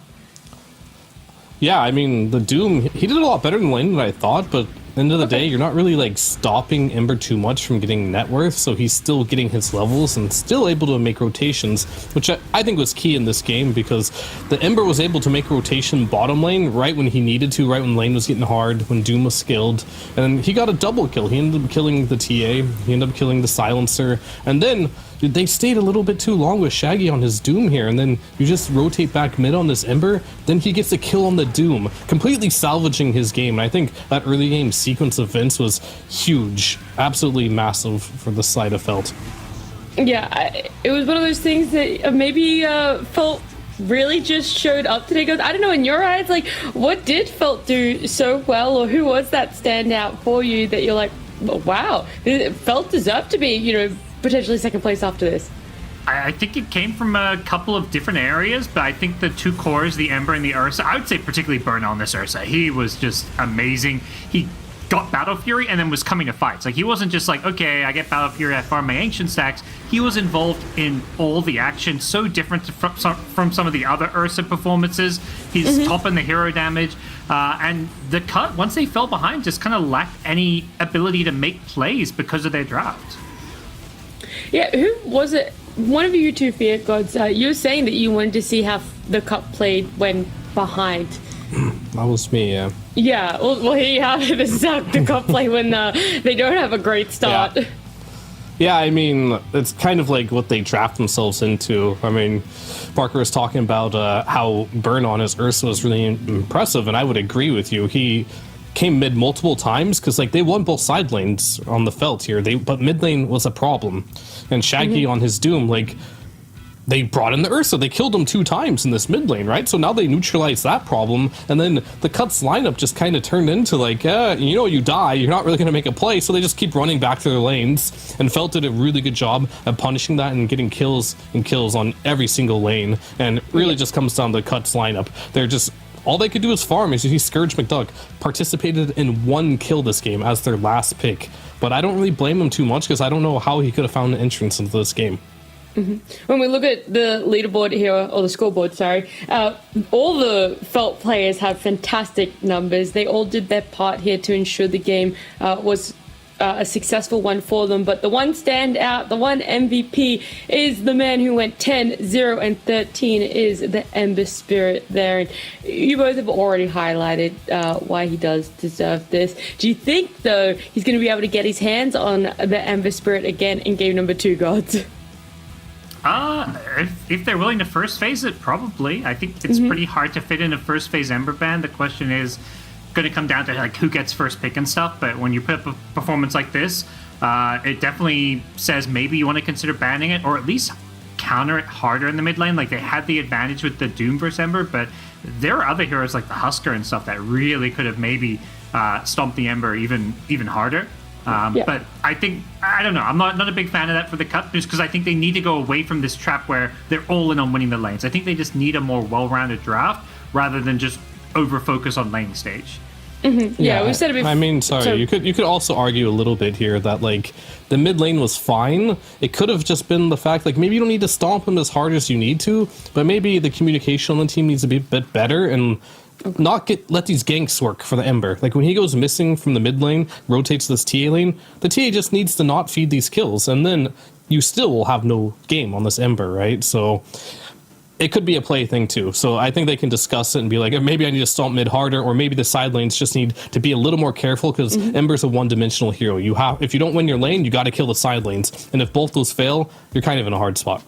Speaker 10: Yeah, I mean, the Doom, he did a lot better in lane than I thought, but at the end of the day, you're not really, like, stopping Ember too much from getting net worth, so he's still getting his levels and still able to make rotations, which I think was key in this game, because the Ember was able to make rotation bottom lane right when he needed to, right when lane was getting hard, when Doom was skilled, and he got a double kill. He ended up killing the TA, he ended up killing the Silencer, and then they stayed a little bit too long with Shaggy on his Doom here, and then you just rotate back mid on this Ember, then he gets a kill on the Doom, completely salvaging his game. And I think that early game sequence of events was huge, absolutely massive for the side of Felt.
Speaker 1: Yeah, it was one of those things that maybe Felt really just showed up today. Goes, I don't know, in your eyes, like, what did Felt do so well, or who was that standout for you that you're like, wow, Felt deserved to be, potentially second place after this?
Speaker 3: I think it came from a couple of different areas, but I think the two cores, the Ember and the Ursa, I would say particularly Burn on this Ursa. He was just amazing. He got Battle Fury and then was coming to fights. Like, he wasn't just like, okay, I get Battle Fury, I farm my Ancient stacks. He was involved in all the action, so different from some of the other Ursa performances. He's top in the hero damage. And the cut, once they fell behind, just kind of lacked any ability to make plays because of their draft.
Speaker 1: Yeah, who was it? One of you two Fear Gods, you were saying that you wanted to see how the cup played when behind.
Speaker 10: That was me, yeah.
Speaker 1: Yeah, well here you have it. This is how the cup play when they don't have a great start.
Speaker 10: Yeah, I mean, it's kind of like what they draft themselves into. I mean, Parker was talking about how Burn on his Ursa was really impressive, and I would agree with you. He came mid multiple times because, like, they won both side lanes on the Felt here. But mid lane was a problem, and Shaggy on his Doom, like, they brought in the Ursa. They killed him 2 times in this mid lane, right? So now they neutralized that problem, and then the Cuts lineup just kind of turned into like, you die, you're not really going to make a play, so they just keep running back to their lanes, and Felt did a really good job at punishing that and getting kills on every single lane, and really just comes down to the Cuts lineup. They're just, all they could do is farm. As you see, Scourge McDuck participated in 1 kill this game as their last pick, but I don't really blame him too much because I don't know how he could have found an entrance into this game.
Speaker 1: When we look at the leaderboard here, or the scoreboard, sorry, all the Felt players have fantastic numbers. They all did their part here to ensure the game was a successful one for them. But the one standout, the one MVP, is the man who went 10, 0, and 13, is the Ember Spirit there. And you both have already highlighted why he does deserve this. Do you think, though, he's going to be able to get his hands on the Ember Spirit again in game number 2, Gods?
Speaker 3: If they're willing to first phase it, probably. I think it's pretty hard to fit in a first phase Ember ban. The question is going to come down to like who gets first pick and stuff. But when you put up a performance like this, it definitely says maybe you want to consider banning it, or at least counter it harder in the mid lane. Like, they had the advantage with the Doom versus Ember, but there are other heroes like the Husker and stuff that really could have maybe stomp the Ember even harder. But I think, I don't know, I'm not a big fan of that for the cut, just because I think they need to go away from this trap where they're all in on winning the lanes. I think they just need a more well-rounded draft rather than just over-focus on lane stage.
Speaker 1: Yeah, we said it before.
Speaker 10: I mean, sorry, you could also argue a little bit here that like the mid lane was fine. It could have just been the fact like maybe you don't need to stomp him as hard as you need to, but maybe the communication on the team needs to be a bit better and not let these ganks work for the Ember. Like when he goes missing from the mid lane, rotates to this TA lane, the TA just needs to not feed these kills, and then you still will have no game on this Ember, right? So it could be a play thing too. So I think they can discuss it and be like, maybe I need to stomp mid harder, or maybe the side lanes just need to be a little more careful because Ember's a one-dimensional hero. If you don't win your lane, you got to kill the side lanes, and if both those fail, you're kind of in a hard spot.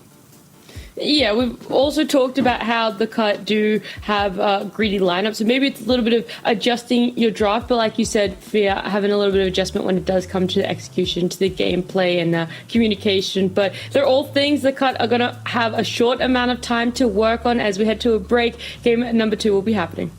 Speaker 1: Yeah, we've also talked about how the cut do have greedy lineups, so maybe it's a little bit of adjusting your draft, but like you said, Fia, having a little bit of adjustment when it does come to the execution, to the gameplay and communication. But they're all things the cut are going to have a short amount of time to work on as we head to a break. Game number 2 will be happening.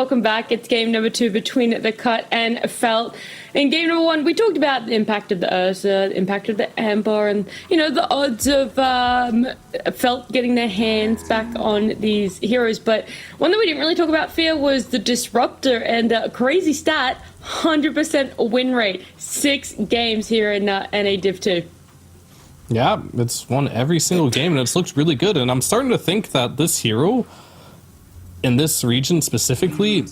Speaker 1: welcome back. It's game number 2 between the Cut and Felt. In game number 1, we talked about the impact of the Ursa, the impact of the Amber, and, you know, the odds of Felt getting their hands back on these heroes. But one that we didn't really talk about, Fear, was the Disruptor, and a crazy stat, 100% win rate. 6 games here in NA Div 2.
Speaker 10: Yeah, it's won every single game, and it's looked really good. And I'm starting to think that this hero, in this region specifically,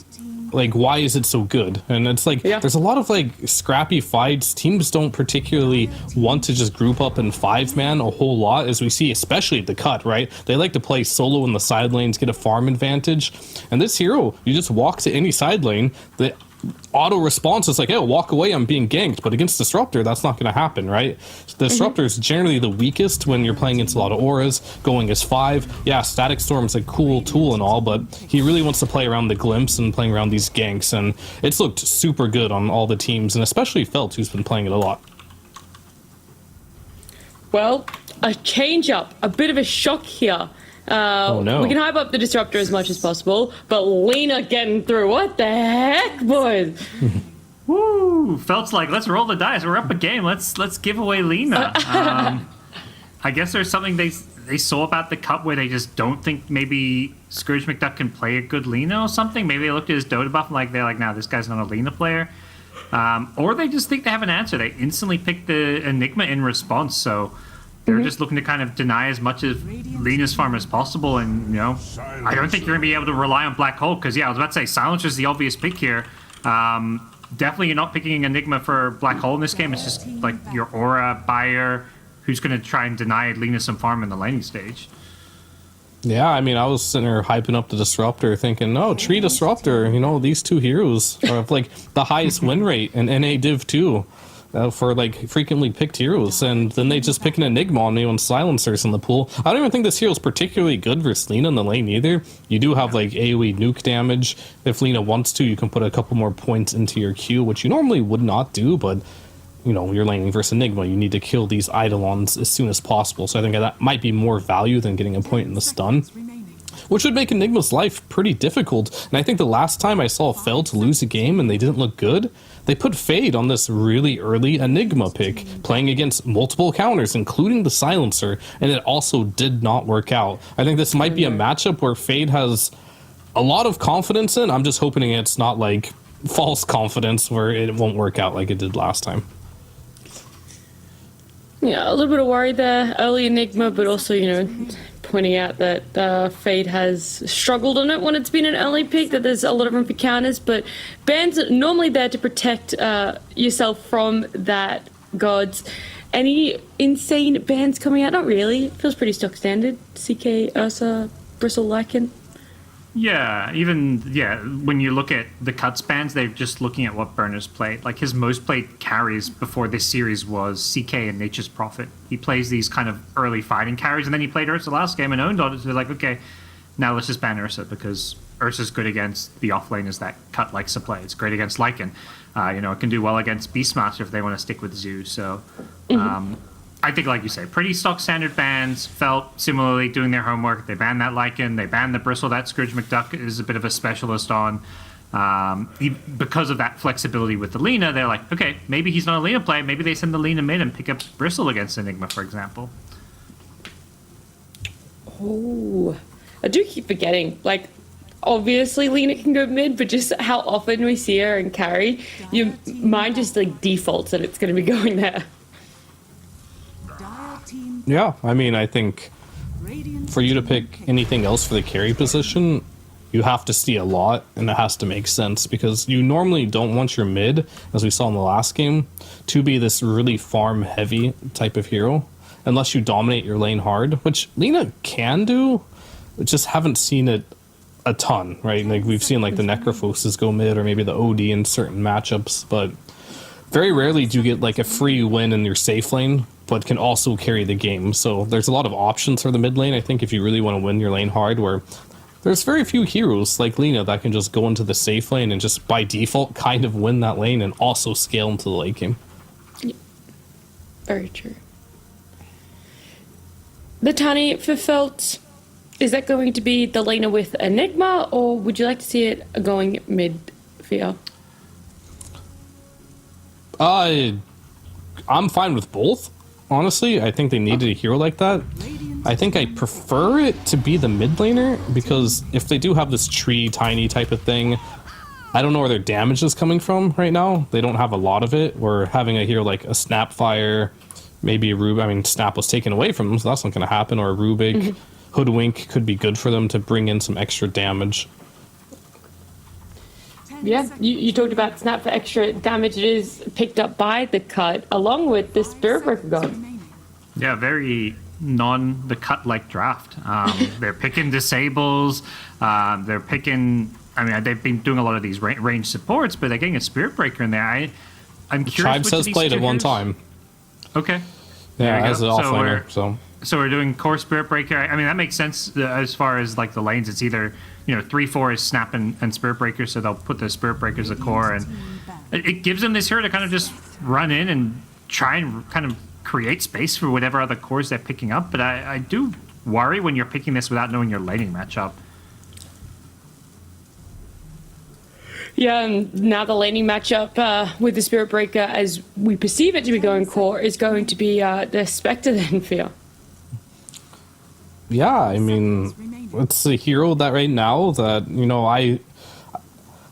Speaker 10: like, why is it so good? And it's like, there's a lot of, like, scrappy fights. Teams don't particularly want to just group up in 5-man a whole lot, as we see, especially at the Cut, right? They like to play solo in the side lanes, get a farm advantage. And this hero, you just walk to any side lane, the auto response is like, hey, walk away, I'm being ganked. But against Disruptor, that's not going to happen, right? The Disruptor is generally the weakest when you're playing against a lot of auras, going as 5. Yeah, Static Storm's a cool tool and all, but he really wants to play around the glimpse and playing around these ganks, and it's looked super good on all the teams, and especially Felt, who's been playing it a lot.
Speaker 1: Well, a change up, a bit of a shock here.
Speaker 10: Oh no.
Speaker 1: We can hype up the Disruptor as much as possible, but Lena getting through. What the heck, boys?
Speaker 3: Woo! Felt's like, let's roll the dice. We're up a game. Let's give away Lena. I guess there's something they saw about the Cup where they just don't think maybe Scourge McDuck can play a good Lena or something. Maybe they looked at his Dota buff and they're like, nah, this guy's not a Lena player. Or they just think they have an answer. They instantly picked the Enigma in response, so they're just looking to kind of deny as much of Lena's farm as possible. And, you know, I don't think you're going to be able to rely on Black Hole, because, yeah, I was about to say, Silencer's the obvious pick here. Definitely you're not picking Enigma for Black Hole in this game. It's just, like, your Aura buyer who's going to try and deny Lena some farm in the laning stage.
Speaker 10: Yeah, I mean, I was sitting there hyping up the Disruptor, thinking, no, Tree Disruptor, you know, these two heroes have, like, the highest win rate in NA Div 2. For like frequently picked heroes, and then they just pick an Enigma on me when Silencer's in the pool. I don't even think this hero's particularly good versus Lena in the lane either. You do have like AoE nuke damage. If Lena wants to, you can put a couple more points into your Q, which you normally would not do, but you know, you're laning versus Enigma, you need to kill these Eidolons as soon as possible. So I think that might be more value than getting a point in the stun, which would make Enigma's life pretty difficult. And I think the last time I saw Felt lose a game and they didn't look good, they put Fade on this really early Enigma pick, playing against multiple counters, including the Silencer, and it also did not work out. I think this might be a matchup where Fade has a lot of confidence in. I'm just hoping it's not like false confidence where it won't work out like it did last time.
Speaker 1: Yeah, a little bit of worry there, early Enigma, but also, you know, pointing out that Fade has struggled on it when it's been an early pick, that there's a lot of room for counters, but bans are normally there to protect yourself from that, Gods. Any insane bans coming out? Not really. It feels pretty stock standard. CK, Ursa, Bristle, Lycan.
Speaker 3: Yeah, when you look at the Cuts bans, they're just looking at what Burner's played. Like, his most played carries before this series was CK and Nature's Prophet. He plays these kind of early fighting carries, and then he played Ursa last game and owned on it, so they're like, okay, now let's just ban Ursa, because Ursa's good against the offlaners that Cut likes to play. It's great against Lycan. It can do well against Beastmaster if they want to stick with Zoo, so... I think, like you say, pretty stock standard bans. Felt similarly doing their homework. They banned that Lycan. They banned the Bristle that Scourge McDuck is a bit of a specialist on. Because of that flexibility with the Lena, they're like, okay, maybe he's not a Lena player. Maybe they send the Lena mid and pick up Bristle against Enigma, for example.
Speaker 1: Oh, I do keep forgetting. Like, obviously Lena can go mid, but just how often we see her and carry, your mind just like defaults that it's going to be going there.
Speaker 10: Yeah, I mean, I think for you to pick anything else for the carry position, you have to see a lot, and it has to make sense, because you normally don't want your mid, as we saw in the last game, to be this really farm-heavy type of hero, unless you dominate your lane hard, which Lena can do, just haven't seen it a ton, right? Like, we've seen, like, the Necrophoses go mid, or maybe the OD in certain matchups, but very rarely do you get, like, a free win in your safe lane, but can also carry the game. So there's a lot of options for the mid lane, I think, if you really want to win your lane hard, where there's very few heroes like Lena that can just go into the safe lane and just by default kind of win that lane and also scale into the late game.
Speaker 1: Yeah. Very true. The Tani for Felt. is that going to be the laner with Enigma, or would you like to see it going mid, Fia?
Speaker 10: I'm fine with both. Honestly, I think they needed a hero like that. I think I prefer it to be the mid laner, because if they do have this tree tiny type of thing, I don't know where their damage is coming from right now. They don't have a lot of it. Or having a hero like a Snapfire, maybe a Rubik. I mean, Snap was taken away from them, so that's not going to happen. Or a Rubik. Hoodwink could be good for them to bring in some extra damage.
Speaker 1: Yeah, you talked about Snap for extra damage. It is picked up by the cut, along with the Spirit Breaker God.
Speaker 3: Yeah, very the cut like draft. They're picking disables. They're picking. I mean, they've been doing a lot of these range supports, but they're getting a Spirit Breaker in there. I'm curious.
Speaker 10: Tribes has played it one time.
Speaker 3: Okay.
Speaker 10: Yeah, as an offlaner.
Speaker 3: So we're doing core Spirit Breaker. I mean, that makes sense as far as like the lanes. It's either 3-4 is Snap and Spirit Breaker, so they'll put the Spirit Breaker as a core, and it gives them this hero to kind of just run in and try and kind of create space for whatever other cores they're picking up. But I do worry when you're picking this without knowing your laning matchup.
Speaker 1: Yeah, and now the laning matchup with the Spirit Breaker, as we perceive it to be going core, is going to be the Spectre then, Fia.
Speaker 10: Yeah, I mean, it's a hero that right now that,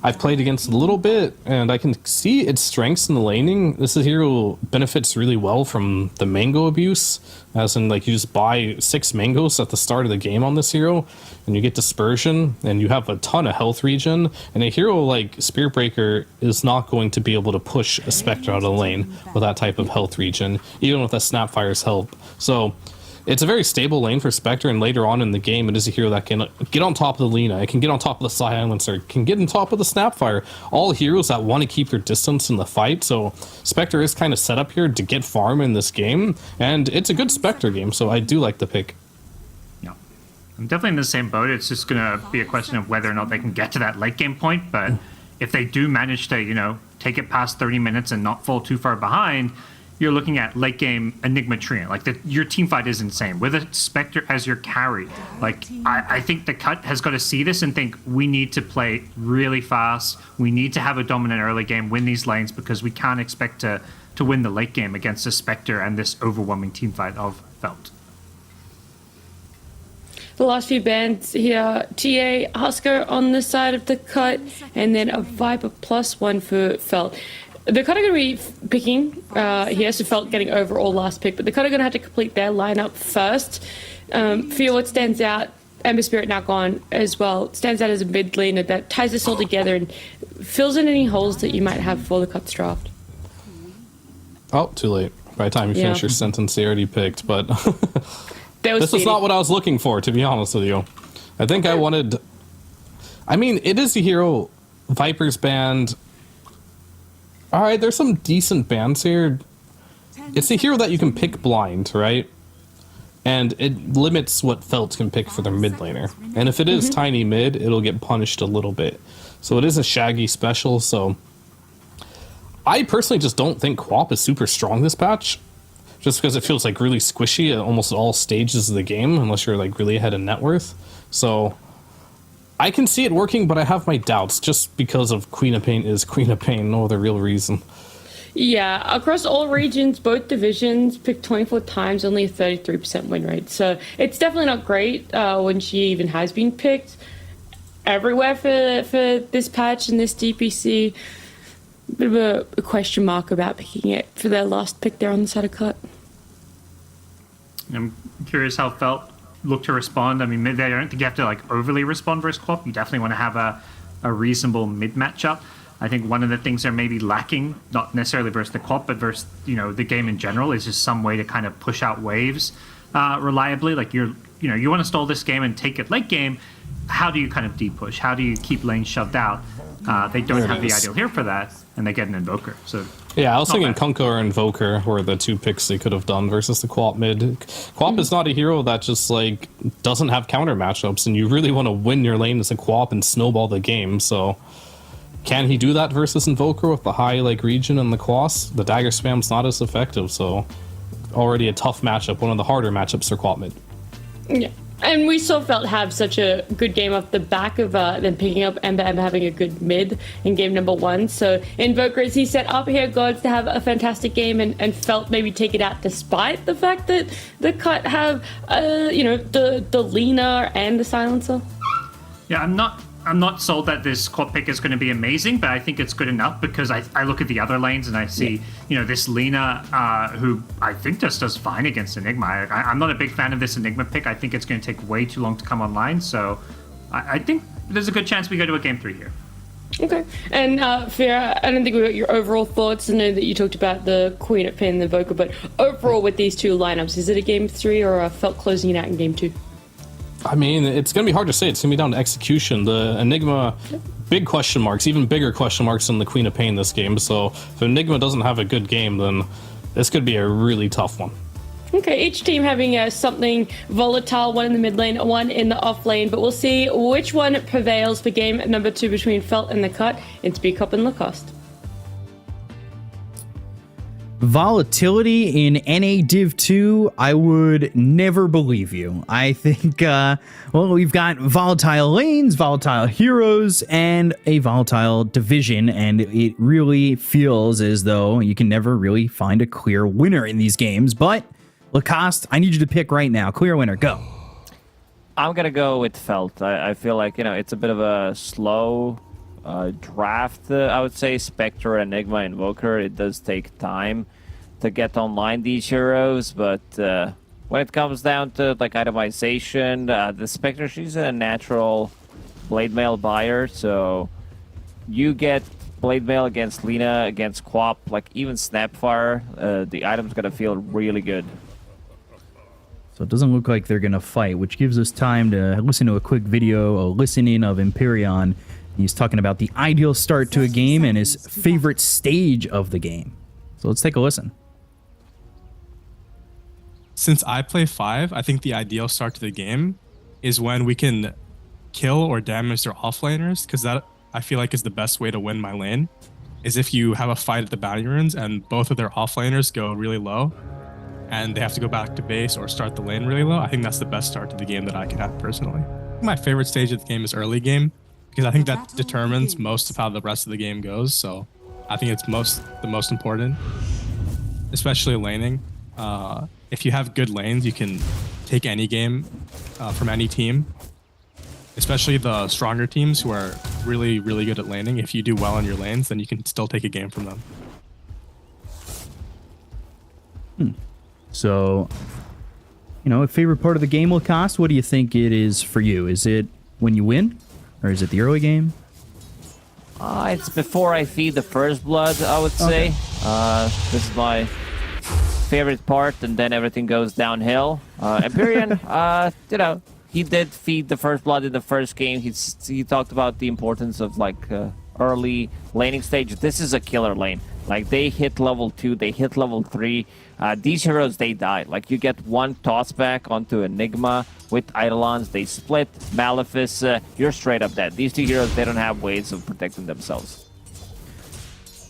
Speaker 10: I've played against a little bit, and I can see its strengths in the laning. This hero benefits really well from the mango abuse, as in, like, you just buy 6 mangoes at the start of the game on this hero, and you get dispersion, and you have a ton of health regen, and a hero like Spirit Breaker is not going to be able to push a Spectre out of the lane with that type of health regen, even with a Snapfire's help. So it's a very stable lane for Spectre, and later on in the game, it is a hero that can get on top of the Lina, it can get on top of the Silencer, it can get on top of the Snapfire. All heroes that want to keep their distance in the fight, so Spectre is kind of set up here to get farm in this game, and it's a good Spectre game, so I do like the pick.
Speaker 3: Yeah, I'm definitely in the same boat. It's just going to be a question of whether or not they can get to that late game point, but if they do manage to, take it past 30 minutes and not fall too far behind, you're looking at late game Enigma Treant. Like, your team fight is insane. With a Spectre as your carry, like, I think the cut has got to see this and think, we need to play really fast. We need to have a dominant early game, win these lanes, because we can't expect to win the late game against a Spectre and this overwhelming team fight of Felt.
Speaker 1: The last few bands here, TA, Husker on the side of the cut, and then a Viper +1 for Felt. They're kind of going to be picking here, so Felt getting overall last pick, but they're kind of going to have to complete their lineup first. Feel what stands out, Ember Spirit now gone as well, stands out as a mid laner that ties this all together and fills in any holes that you might have for the Cuts draft.
Speaker 10: Oh, too late. By the time you finish your sentence, they already picked, but this is not what I was looking for, to be honest with you. I think I wanted... I mean, it is a hero, Viper's banned. Alright, there's some decent bans here. It's a hero that you can pick blind, right? And it limits what Felt can pick for their mid laner. And if it is tiny mid, it'll get punished a little bit. So it is a Shaggy special, so... I personally just don't think Quap is super strong this patch. Just because it feels like really squishy at almost all stages of the game, unless you're like really ahead of net worth. So... I can see it working, but I have my doubts, just because of Queen of Pain is Queen of Pain, no other real reason.
Speaker 1: Yeah, across all regions, both divisions, picked 24 times, only a 33% win rate. So it's definitely not great when she even has been picked everywhere for this patch and this DPC. Bit of a question mark about picking it for their last pick there on the side of cut.
Speaker 3: I'm curious how Felt look to respond. I mean, I don't think you have to like overly respond versus Quap. You definitely want to have a reasonable mid matchup. I think one of the things they're maybe lacking, not necessarily versus the Quap, but versus the game in general, is just some way to kind of push out waves reliably. Like you want to stall this game and take it late game. How do you kind of deep push? How do you keep lanes shoved out? They don't have the ideal here for that, and they get an Invoker. So
Speaker 10: yeah, I was thinking Kunkka or Invoker were the two picks they could have done versus the Quap mid. Quap is not a hero that just like doesn't have counter matchups, and you really want to win your lane as a Quap and snowball the game. So can he do that versus Invoker with the high like region and the Quas? The dagger spam's not as effective, so already a tough matchup, one of the harder matchups for Quap mid.
Speaker 1: Yeah. And we saw Felt have such a good game off the back of them picking up Ember having a good mid in game number 1. So Invoker, as he set up here, Gods to have a fantastic game and Felt maybe take it out despite the fact that the Cut have, the Lina and the Silencer.
Speaker 3: Yeah, I'm not sold that this quad pick is going to be amazing, but I think it's good enough because I look at the other lanes and I see, this Lina, who I think just does fine against Enigma. I'm not a big fan of this Enigma pick. I think it's going to take way too long to come online, so I think there's a good chance we go to a game 3 here.
Speaker 1: Okay. And Fira, I don't think we got your overall thoughts. I know that you talked about the Queen at Pin and the Invoker, but overall with these two lineups, is it a game 3 or a Felt closing it out in game 2?
Speaker 10: I mean, it's going to be hard to say. It's going to be down to execution. The Enigma, big question marks, even bigger question marks than the Queen of Pain this game. So if Enigma doesn't have a good game, then this could be a really tough one.
Speaker 1: Okay, each team having something volatile, one in the mid lane, one in the off lane, but we'll see which one prevails for game number 2 between Felt and the Cut in Speak Up and Lacoste.
Speaker 12: Volatility in NA Div 2, I would never believe you. I think, we've got volatile lanes, volatile heroes, and a volatile division, and it really feels as though you can never really find a clear winner in these games. But, Lacoste, I need you to pick right now. Clear winner, go.
Speaker 6: I'm going to go with Felt. I feel like, it's a bit of a slow draft, I would say. Spectre, Enigma, Invoker, it does take time to get online these heroes, but when it comes down to like itemization, the Spectre, she's a natural blade mail buyer, so you get blade mail against Lina, against Quap, like even Snapfire, the item's gonna feel really good.
Speaker 12: So it doesn't look like they're gonna fight, which gives us time to listen to a quick video, a listening of Empyrean. He's talking about the ideal start to a game and his favorite stage of the game. So let's take a listen.
Speaker 13: Since I play 5, I think the ideal start to the game is when we can kill or damage their offlaners, because that I feel like is the best way to win my lane, is if you have a fight at the bounty ruins and both of their offlaners go really low and they have to go back to base or start the lane really low. I think that's the best start to the game that I could have personally. My favorite stage of the game is early game, because I think that determines most of how the rest of the game goes. So I think it's the most important, especially laning. If you have good lanes, you can take any game from any team, especially the stronger teams who are really, really good at laning. If you do well on your lanes, then you can still take a game from them.
Speaker 12: So, a favorite part of the game, Lacoste, what do you think it is for you? Is it when you win? Or is it the early game?
Speaker 6: It's before I feed the first blood, I would say. This is my favorite part, and then everything goes downhill. Empyrean, he did feed the first blood in the first game. He talked about the importance of early laning stage. This is a killer lane. Like, they hit level 2, they hit level 3. These heroes, they die. Like, you get one toss back onto Enigma with Eidolons, they split, Malefice, you're straight up dead. These two heroes, they don't have ways of protecting themselves.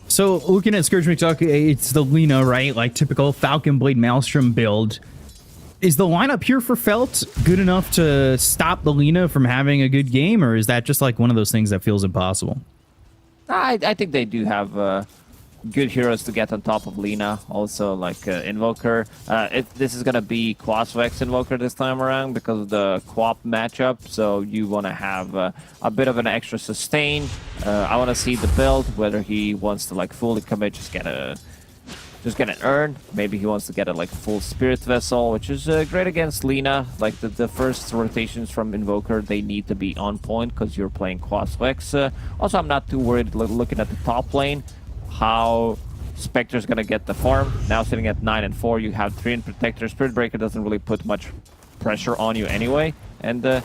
Speaker 12: So, looking at Scourge McDuck, it's the Lina, right? Like, typical Falcon Blade Maelstrom build. Is the lineup here for Felt good enough to stop the Lina from having a good game, or is that just like one of those things that feels impossible?
Speaker 6: I think they do have good heroes to get on top of Lina. Also, like Invoker. This is gonna be Quasvex Invoker this time around because of the Quap matchup. So you want to have a bit of an extra sustain. I want to see the build, whether he wants to fully commit, just get an urn. Maybe he wants to get a full Spirit Vessel, which is great against Lina. Like the first rotations from Invoker, they need to be on point because you're playing Quasvex. Also, I'm not too worried looking at the top lane how Spectre's gonna get the farm. Now sitting at 9 and 4, you have 3 in Protector. Spirit Breaker doesn't really put much pressure on you anyway. And I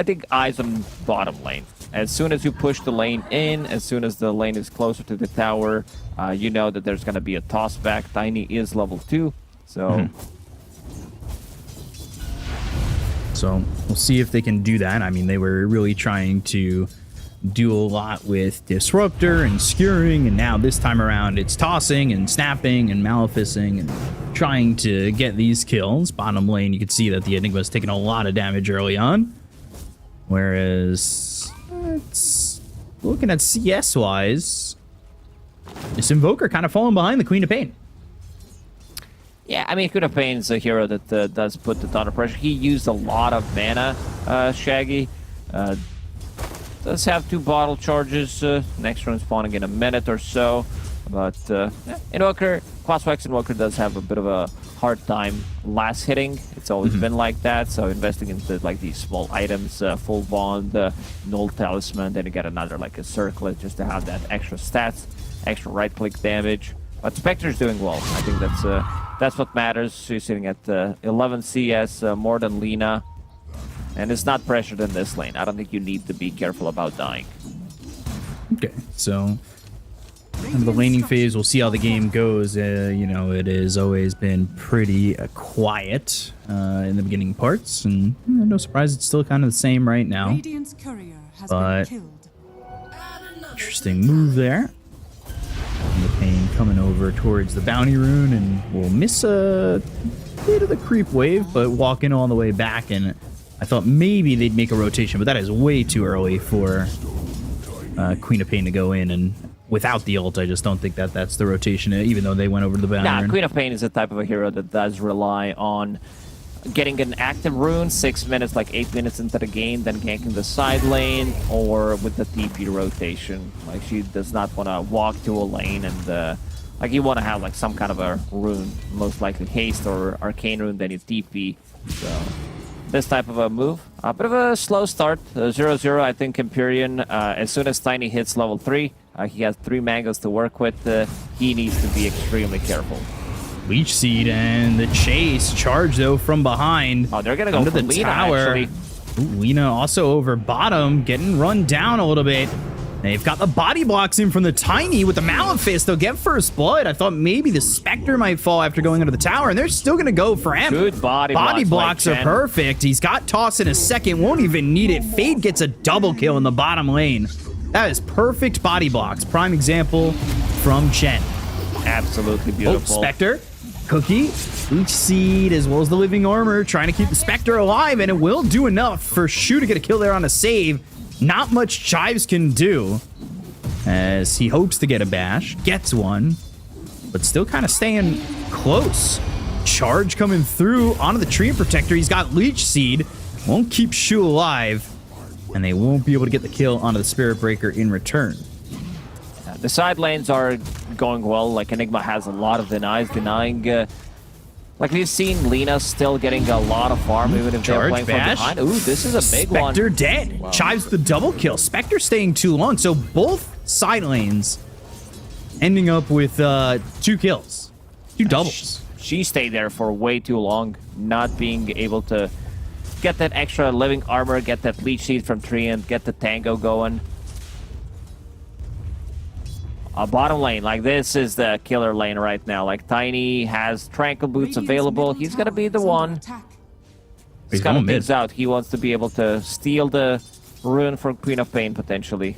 Speaker 6: think eyes on bottom lane. As soon as you push the lane in, as soon as the lane is closer to the tower, you know that there's gonna be a toss back. Tiny is level 2, so...
Speaker 12: So we'll see if they can do that. I mean, they were really trying to do a lot with Disruptor and Skewering, and now this time around it's tossing and snapping and maleficing and trying to get these kills. Bottom lane, you can see that the Enigma's taking a lot of damage early on, whereas it's looking at CS-wise, this Invoker kind of falling behind the Queen of Pain.
Speaker 6: Yeah, I mean, Queen of Pain is a hero that does put the ton of pressure. He used a lot of mana, Shaggy. Does have 2 bottle charges. Next run spawning in a minute or so. But Invoker, Quaswax Invoker does have a bit of a hard time last hitting. It's always been like that. So investing into like these small items, full bond, null talisman, then you get another like a circlet just to have that extra stats, extra right click damage. But Spectre's doing well. I think that's what matters. She's sitting at 11 CS, more than Lina. And it's not pressured in this lane. I don't think you need to be careful about dying.
Speaker 12: Okay, so in the laning phase, we'll see how the game goes. You know, it has always been pretty quiet in the beginning parts, and no surprise, it's still kind of the same right now.
Speaker 4: Radiant's courier has
Speaker 12: But
Speaker 4: been killed.
Speaker 12: interesting move there. And the Pain coming over towards the bounty rune, and we'll miss a bit of the creep wave, but walking all the way back. And I thought maybe they'd make a rotation, but that is way too early for Queen of Pain to go in. And without the ult, I just don't think that that's the rotation, even though they went over to the bounty rune.
Speaker 6: Queen of Pain is the type of a hero that does rely on getting an active rune 6 minutes, like 8 minutes into the game, then ganking the side lane, or with the TP rotation. Like, she does not want to walk to a lane, and like, you want to have like some kind of a rune, most likely haste or arcane rune, then you TP. So this type of a move, a bit of a slow start. 0-0, I think Empyrean, as soon as Tiny hits level 3, he has 3 mangoes to work with. He needs to be extremely careful.
Speaker 12: Leech Seed and the chase. Charge, though, from behind.
Speaker 6: Oh, they're going to go
Speaker 12: under
Speaker 6: for
Speaker 12: the
Speaker 6: Lina,
Speaker 12: tower.
Speaker 6: actually.
Speaker 12: Ooh, Lina also over bottom, getting run down a little bit. They've got the body blocks in from the Tiny with the Malefice. They'll get first blood. I thought maybe the Spectre might fall after going under the tower, and they're still going to go for him.
Speaker 6: Good body
Speaker 12: blocks are
Speaker 6: Jen.
Speaker 12: perfect. He's got Toss in a second. Won't even need it. Fade gets a double kill in the bottom lane. That is perfect body blocks. Prime example from Chen.
Speaker 6: Absolutely beautiful.
Speaker 12: Oh, Spectre. Cookie, Leech Seed, as well as the Living Armor, trying to keep the Spectre alive, and it will do enough for Shu to get a kill there on a save. Not much Chives can do, as he hopes to get a bash, gets one, but still kind of staying close. Charge coming through onto the Tree Protector. He's got Leech Seed, won't keep Shu alive, and they won't be able to get the kill onto the Spirit Breaker in return.
Speaker 6: The side lanes are going well. Like, Enigma has a lot of denying. Like, we've seen Lina still getting a lot of farm, even if they're playing
Speaker 12: bash.
Speaker 6: from behind. Ooh, this is a big one.
Speaker 12: Spectre dead.
Speaker 6: Wow.
Speaker 12: Chives the double kill. Spectre staying too long, so both side lanes ending up with 2 kills. 2 doubles.
Speaker 6: She stayed there for way too long, not being able to get that extra living armor, get that leech seed from tree, and get the tango going. Bottom lane, like, this is the killer lane right now. Like, Tiny has Tranquil Boots available. He's gonna be the one. He's got things out. He wants to be able to steal the rune from Queen of Pain, potentially.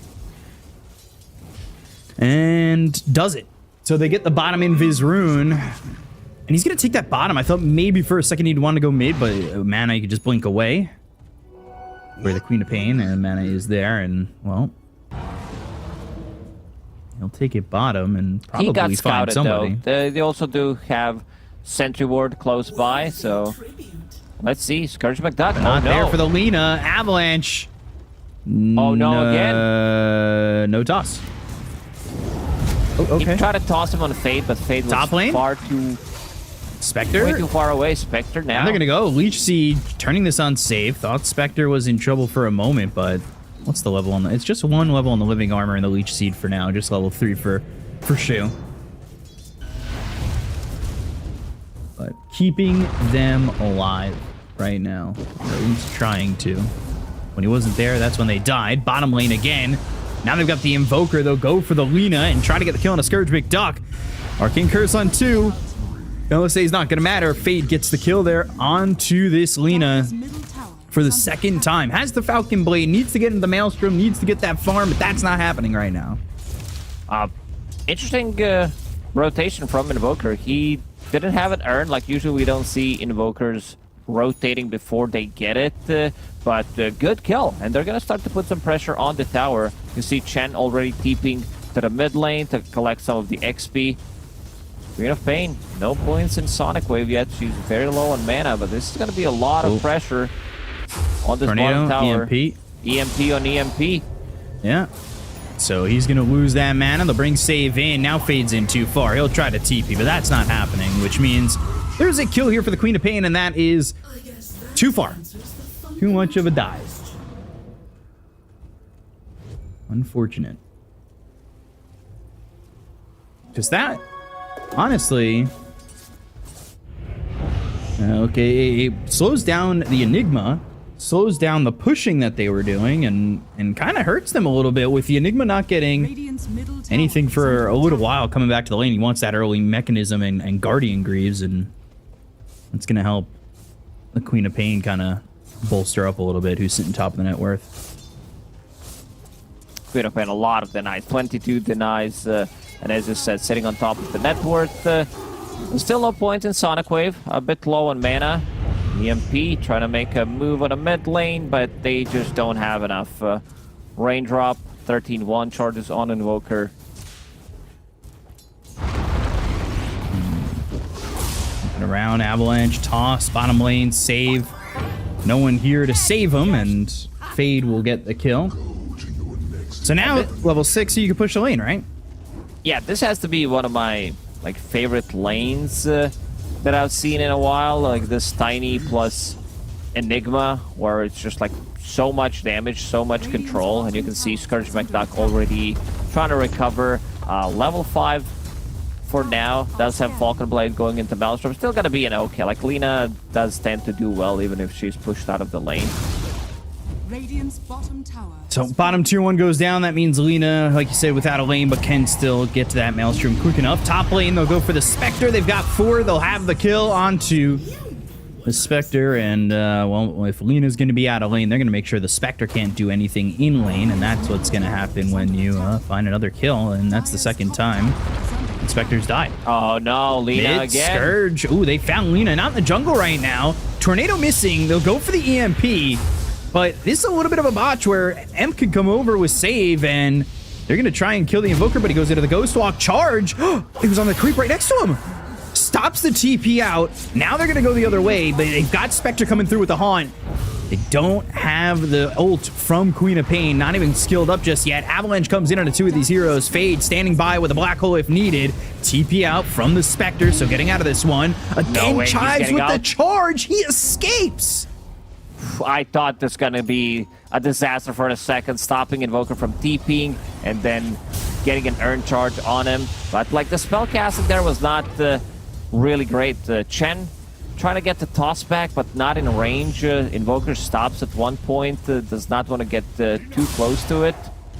Speaker 12: And does it. So they get the bottom invis rune. And he's going to take that bottom. I thought maybe for a second he'd want to go mid, but mana, you could just blink away. Where the Queen of Pain and mana is there. And, well, he'll take it bottom and probably
Speaker 6: He got
Speaker 12: find
Speaker 6: scouted,
Speaker 12: somebody.
Speaker 6: though. They also do have Sentry Ward close by, so let's see. Scourge McDuck.
Speaker 12: Not there for the Lina. Avalanche.
Speaker 6: Oh, no, again.
Speaker 12: No toss. Oh, okay.
Speaker 6: He tried to toss him on Fade, but Fade was
Speaker 12: Top lane?
Speaker 6: far too...
Speaker 12: Spectre?
Speaker 6: Way too far away. Spectre now.
Speaker 12: And they're going to go. Leech Seed turning this on safe. Thought Spectre was in trouble for a moment, but what's the level on the... It's just 1 level on the Living Armor and the Leech Seed for now. Just level 3 for Shu. But keeping them alive right now. Or at least trying to. When he wasn't there, that's when they died. Bottom lane again. Now they've got the Invoker. They'll go for the Lina and try to get the kill on a Scourge McDuck. Arcane Curse on 2. LSA is not going to matter. Fade gets the kill there onto this Lina. for the second time. Has the Falcon Blade, needs to get into the Maelstrom, needs to get that farm, but that's not happening right now.
Speaker 6: Interesting rotation from Invoker. He didn't have it earned. Like, usually we don't see Invokers rotating before they get it, but good kill. And they're going to start to put some pressure on the tower. You see Chen already TPing to the mid lane to collect some of the XP. Queen of Pain, no points in Sonic Wave yet. She's very low on mana, but this is going to be a lot of pressure on this bottom tower. EMP on EMP.
Speaker 12: Yeah. So he's going to lose that mana. They'll bring save in. Now Fade's in too far. He'll try to TP, but that's not happening, which means there's a kill here for the Queen of Pain, and that is too far. Too much of a dive. Unfortunate. Because that, honestly, okay, it slows down the Enigma, slows down the pushing that they were doing, and kind of hurts them a little bit with the Enigma not getting anything for a little while coming back to the lane. He wants that early mechanism and Guardian Greaves, and it's going to help the Queen of Pain kind of bolster up a little bit, who's sitting top of the net worth.
Speaker 6: Queen of Pain, a lot of denies, 22 denies, and as I said, sitting on top of the net worth. Still no point in Sonic Wave, a bit low on mana. EMP trying to make a move on a mid lane, but they just don't have enough. Raindrop, 13-1 charges on Invoker.
Speaker 12: Around Avalanche, toss, bottom lane, save. No one here to save him, and Fade will get the kill. So now, level 6, so you can push the lane, right?
Speaker 6: Yeah, this has to be one of my favorite lanes that I've seen in a while. Like this Tiny plus Enigma, where it's just like so much damage, so much control, and you can see Scourge McDuck already trying to recover. Level 5 for now does have Falcon Blade going into Maelstrom. Still gonna be an okay. Like, Lina does tend to do well even if she's pushed out of the lane.
Speaker 4: Radiant's bottom tower.
Speaker 12: So bottom tier 1 goes down. That means Lina, like you said, without a lane, but can still get to that Maelstrom quick enough. Top lane, they'll go for the Spectre. They've got 4. They'll have the kill onto the Spectre. And, well, if Lina's going to be out of lane, they're going to make sure the Spectre can't do anything in lane. And that's what's going to happen when you find another kill. And that's the second time the Spectre's died.
Speaker 6: Oh, no. Lina again.
Speaker 12: Scourge. Ooh, they found Lina. Not in the jungle right now. Tornado missing. They'll go for the EMP. But this is a little bit of a botch where Emp can come over with save, and they're going to try and kill the Invoker, but he goes into the Ghost Walk. Charge! He was on the creep right next to him. Stops the TP out. Now they're going to go the other way, but they've got Spectre coming through with the Haunt. They don't have the ult from Queen of Pain, not even skilled up just yet. Avalanche comes in onto 2 of these heroes. Fade standing by with a Black Hole if needed. TP out from the Spectre, so getting out of this one. Again, Chives with the charge. He escapes.
Speaker 6: I thought this was going to be a disaster for a second, stopping Invoker from TPing and then getting an earn charge on him. But like the spell casting there was not really great. Chen trying to get the toss back, but not in range. Invoker stops at one point, does not want to get too close to it,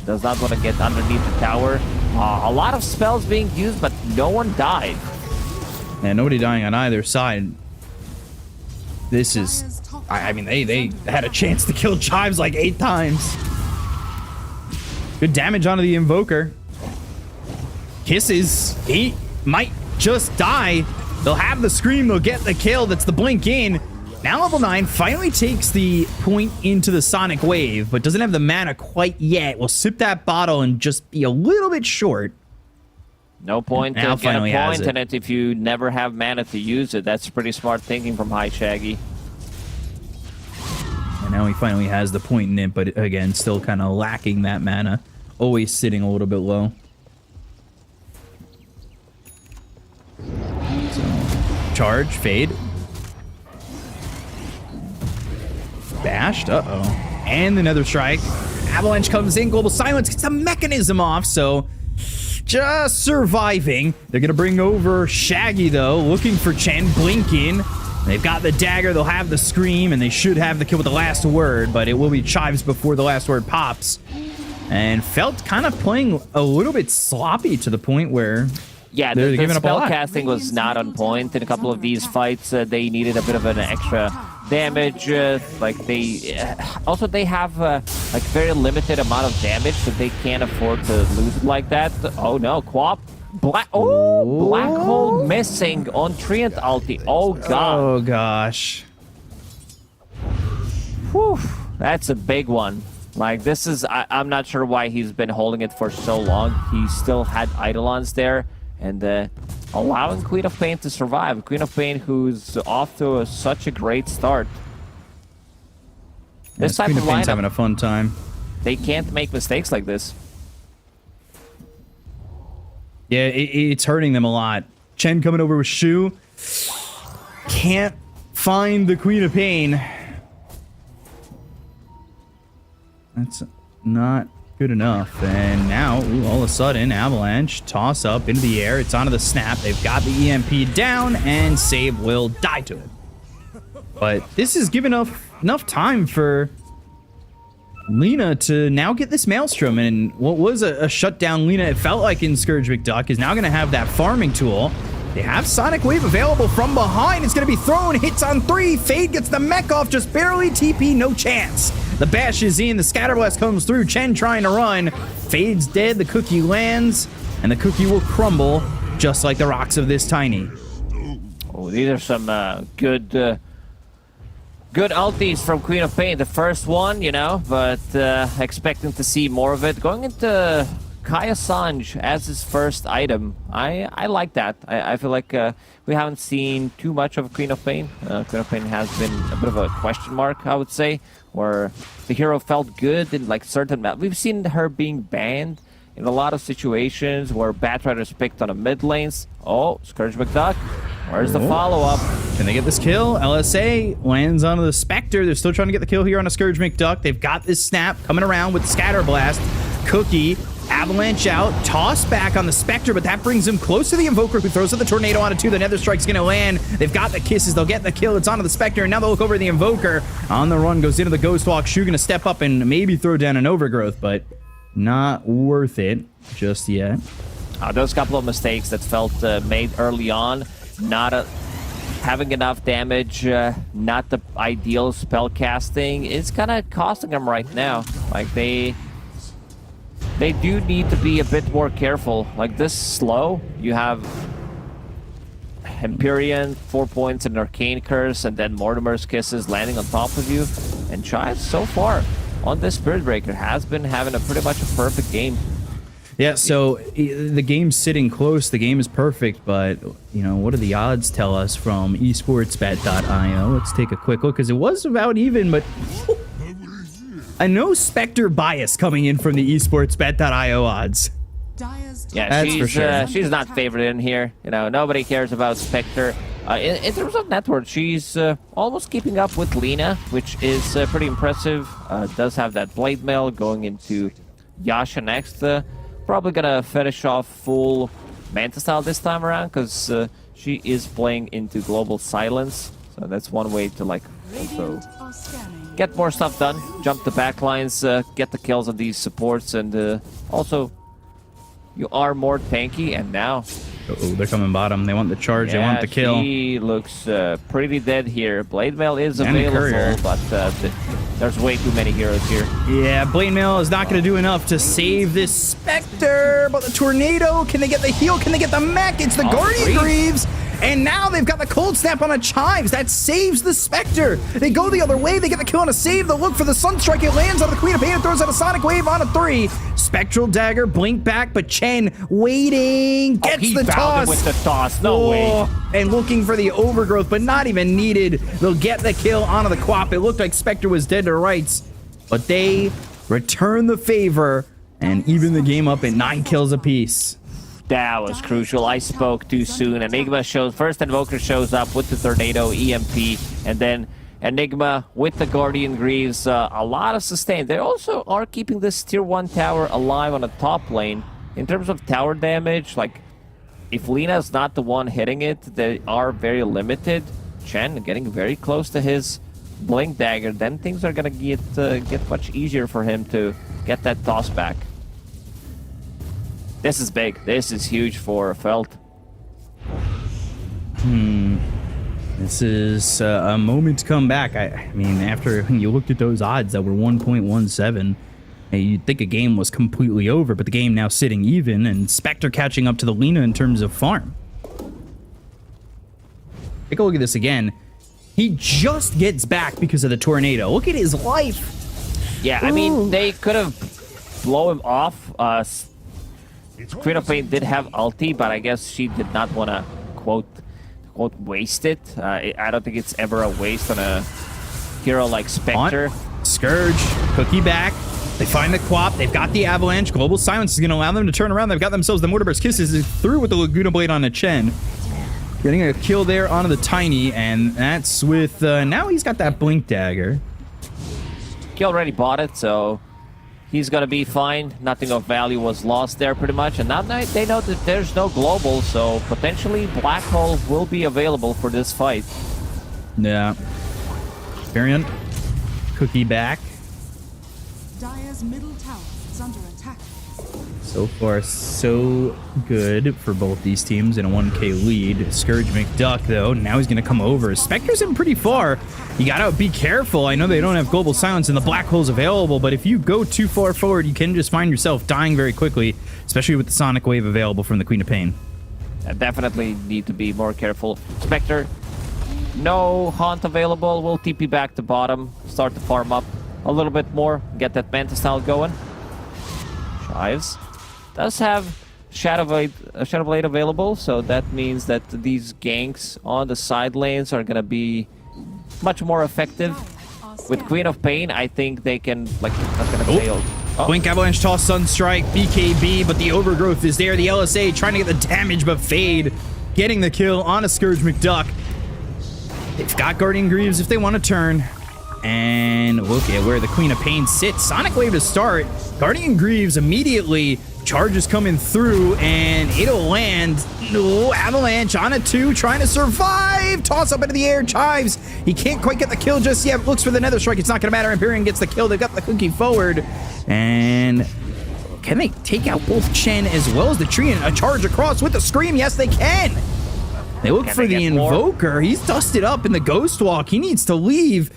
Speaker 6: does not want to get underneath the tower. A lot of spells being used, but no one died.
Speaker 12: Yeah, nobody dying on either side. This is... I mean, they had a chance to kill Chives like 8 times. Good damage onto the Invoker. Kisses. He might just die. They'll have the Scream. They'll get the kill. That's the blink in. Now level 9 finally takes the point into the Sonic Wave, but doesn't have the mana quite yet. Will sip that bottle and just be a little bit short.
Speaker 6: No point to get a point in it if you never have mana to use it. That's pretty smart thinking from High Shaggy.
Speaker 12: And now he finally has the point in it, but again, still kind of lacking that mana. Always sitting a little bit low. So, charge, Fade. Bashed, uh-oh. And the Nether Strike. Avalanche comes in, Global Silence gets the mechanism off, so just surviving. They're gonna bring over Shaggy, though, looking for Chen, blinking. They've got the dagger, they'll have the Scream, and they should have the kill with the last word, but it will be Chives before the last word pops. And Felt kind of playing a little bit sloppy to the point where
Speaker 6: yeah, the spell casting was not on point. In a couple of these fights, they needed a bit of an extra damage. Like they also they have like very limited amount of damage, so they can't afford to lose it like that. Oh no, Quap. Black hole missing on Treant ulti. Oh god.
Speaker 12: Oh gosh.
Speaker 6: Whew, that's a big one. Like this is I'm not sure why he's been holding it for so long. He still had Eidolons there and allowing Queen of Pain to survive. Queen of Pain who's off to such a great start. This type
Speaker 12: Queen
Speaker 6: of
Speaker 12: of Pain's
Speaker 6: lineup,
Speaker 12: having a fun time.
Speaker 6: they can't make mistakes like this.
Speaker 12: Yeah, it's hurting them a lot. Chen coming over with Shu. Can't find the Queen of Pain. That's not good enough. And now, all of a sudden, Avalanche toss up into the air. It's onto the snap. They've got the EMP down, and Save will die to it. But this is giving enough time for Lina to now get this Maelstrom, and what was a shutdown Lina, it felt like in Scourge McDuck, is now going to have that farming tool. They have Sonic Wave available from behind. It's going to be thrown, hits on 3. Fade gets the mech off, just barely. TP, no chance. The bash is in, the Scatterblast comes through. Chen trying to run. Fade's dead, the cookie lands, and the cookie will crumble just like the rocks of this tiny.
Speaker 6: Oh, these are some good ultis from Queen of Pain. The first one, you know, but expecting to see more of it. Going into Kaya Sanj as his first item. I like that. I feel like we haven't seen too much of Queen of Pain. Queen of Pain has been a bit of a question mark, I would say, where the hero felt good in like certain maps. We've seen her being banned in a lot of situations where Batriders picked on the mid lanes. Oh, Scourge McDuck. Where's the follow-up?
Speaker 12: Can they get this kill? LSA lands onto the Spectre. They're still trying to get the kill here on a Scourge McDuck. They've got this snap coming around with Scatterblast. Cookie, Avalanche out, toss back on the Spectre, but that brings him close to the Invoker, who throws out the Tornado onto 2. The Nether Strike's going to land. They've got the kisses. They'll get the kill. It's onto the Spectre, and now they'll look over the Invoker. On the run, goes into the Ghost Walk. Shu going to step up and maybe throw down an Overgrowth, but not worth it just yet.
Speaker 6: Those couple of mistakes that felt made early on, not having enough damage, not the ideal spell casting, is kind of costing them right now. Like they do need to be a bit more careful. Like this slow, you have Empyrean, 4 points, and Arcane Curse, and then Mortimer's Kisses landing on top of you. And Chai, so far on this Spirit Breaker, has been having a pretty much a perfect game.
Speaker 12: Yeah, so the game's sitting close. The game is perfect, but, you know, what do the odds tell us from esportsbet.io? Let's take a quick look, because it was about even, but a no Spectre bias coming in from the esportsbet.io odds.
Speaker 6: Yeah,
Speaker 12: that's for sure.
Speaker 6: She's not favored in here. You know, nobody cares about Spectre. In terms of net worth, she's almost keeping up with Lina, which is pretty impressive. Does have that Blade Mail going into Yasha next. Probably gonna finish off full Manta Style this time around, because she is playing into Global Silence. So that's one way to, like, also get more stuff done. Jump the backlines, get the kills on these supports, and also you are more tanky. And now,
Speaker 12: they're coming bottom. They want the charge.
Speaker 6: Yeah,
Speaker 12: they want the kill.
Speaker 6: She looks pretty dead here. Blade Mail is available, but there's way too many heroes here.
Speaker 12: Yeah, Blade Mail is not going to do enough to save this Spectre. But the Tornado, can they get the heal? Can they get the mech? It's the Guardian Greaves. And now they've got the Cold Snap on a Chives. That saves the Spectre. They go the other way. They get the kill on a save. They'll look for the Sunstrike. It lands on the Queen of Pain and throws out a Sonic Wave on a 3. Spectral Dagger, blink back, but Chen waiting. Gets the toss.
Speaker 6: With the toss. No way.
Speaker 12: And looking for the Overgrowth, but not even needed. They'll get the kill onto the Quap. It looked like Spectre was dead to rights, but they return the favor and even the game up at 9 kills apiece.
Speaker 6: That was crucial. I spoke too soon. Enigma shows, first Invoker shows up with the Tornado, EMP, and then Enigma with the Guardian Greaves. A lot of sustain. They also are keeping this tier 1 tower alive on the top lane. In terms of tower damage, like, if Lina's not the one hitting it, they are very limited. Chen getting very close to his Blink Dagger, then things are gonna get much easier for him to get that toss back. This is big. This is huge for Felt.
Speaker 12: This is a moment to come back. I mean, after you looked at those odds that were 1.17, you'd think a game was completely over, but the game now sitting even, and Spectre catching up to the Lina in terms of farm. Take a look at this again. He just gets back because of the tornado. Look at his life.
Speaker 6: Yeah, I mean, they could have blow him off. Queen of Pain did have ulti, but I guess she did not want to, quote, waste it. I don't think it's ever a waste on a hero like Spectre.
Speaker 12: Scourge, Cookie back. They find the Quap. They've got the Avalanche. Global Silence is going to allow them to turn around. They've got themselves the Mortarburst Kisses through with the Laguna Blade on a Chen. Getting a kill there onto the Tiny, and that's with... now he's got that Blink Dagger.
Speaker 6: He already bought it, so he's going to be fine. Nothing of value was lost there pretty much. And now they know that there's no global, so potentially Black Hole will be available for this fight.
Speaker 12: Yeah. Variant. Cookie back.
Speaker 4: Dire's middle tower is under attack.
Speaker 12: So far, so good for both these teams in a 1K lead. Scourge McDuck, though, now he's going to come over. Spectre's in pretty far. You got to be careful. I know they don't have Global Silence and the Black Hole's available, but if you go too far forward, you can just find yourself dying very quickly, especially with the Sonic Wave available from the Queen of Pain.
Speaker 6: I definitely need to be more careful. Spectre, no Haunt available. We'll TP back to bottom, start to farm up a little bit more, get that Manta style going. Chives does have Shadow Blade available, so that means that these ganks on the side lanes are gonna be much more effective. With Queen of Pain, I think they can, like, not gonna fail.
Speaker 12: Blink, Avalanche, Toss, Sunstrike, BKB, but the Overgrowth is there. The LSA trying to get the damage, but Fade getting the kill on a Scourge McDuck. They've got Guardian Greaves if they want to turn. And look at where the Queen of Pain sits. Sonic Wave to start. Guardian Greaves immediately. Charges coming through, and it'll land. No, Avalanche on a 2, trying to survive. Toss up into the air. Chives. He can't quite get the kill just yet. Looks for the Nether Strike. It's not going to matter. Empyrean gets the kill. They've got the Cookie forward. And can they take out both Chen as well as the tree and a charge across with the Scream? Yes, they can. They look for the Invoker. He's dusted up in the Ghost Walk. He needs to leave.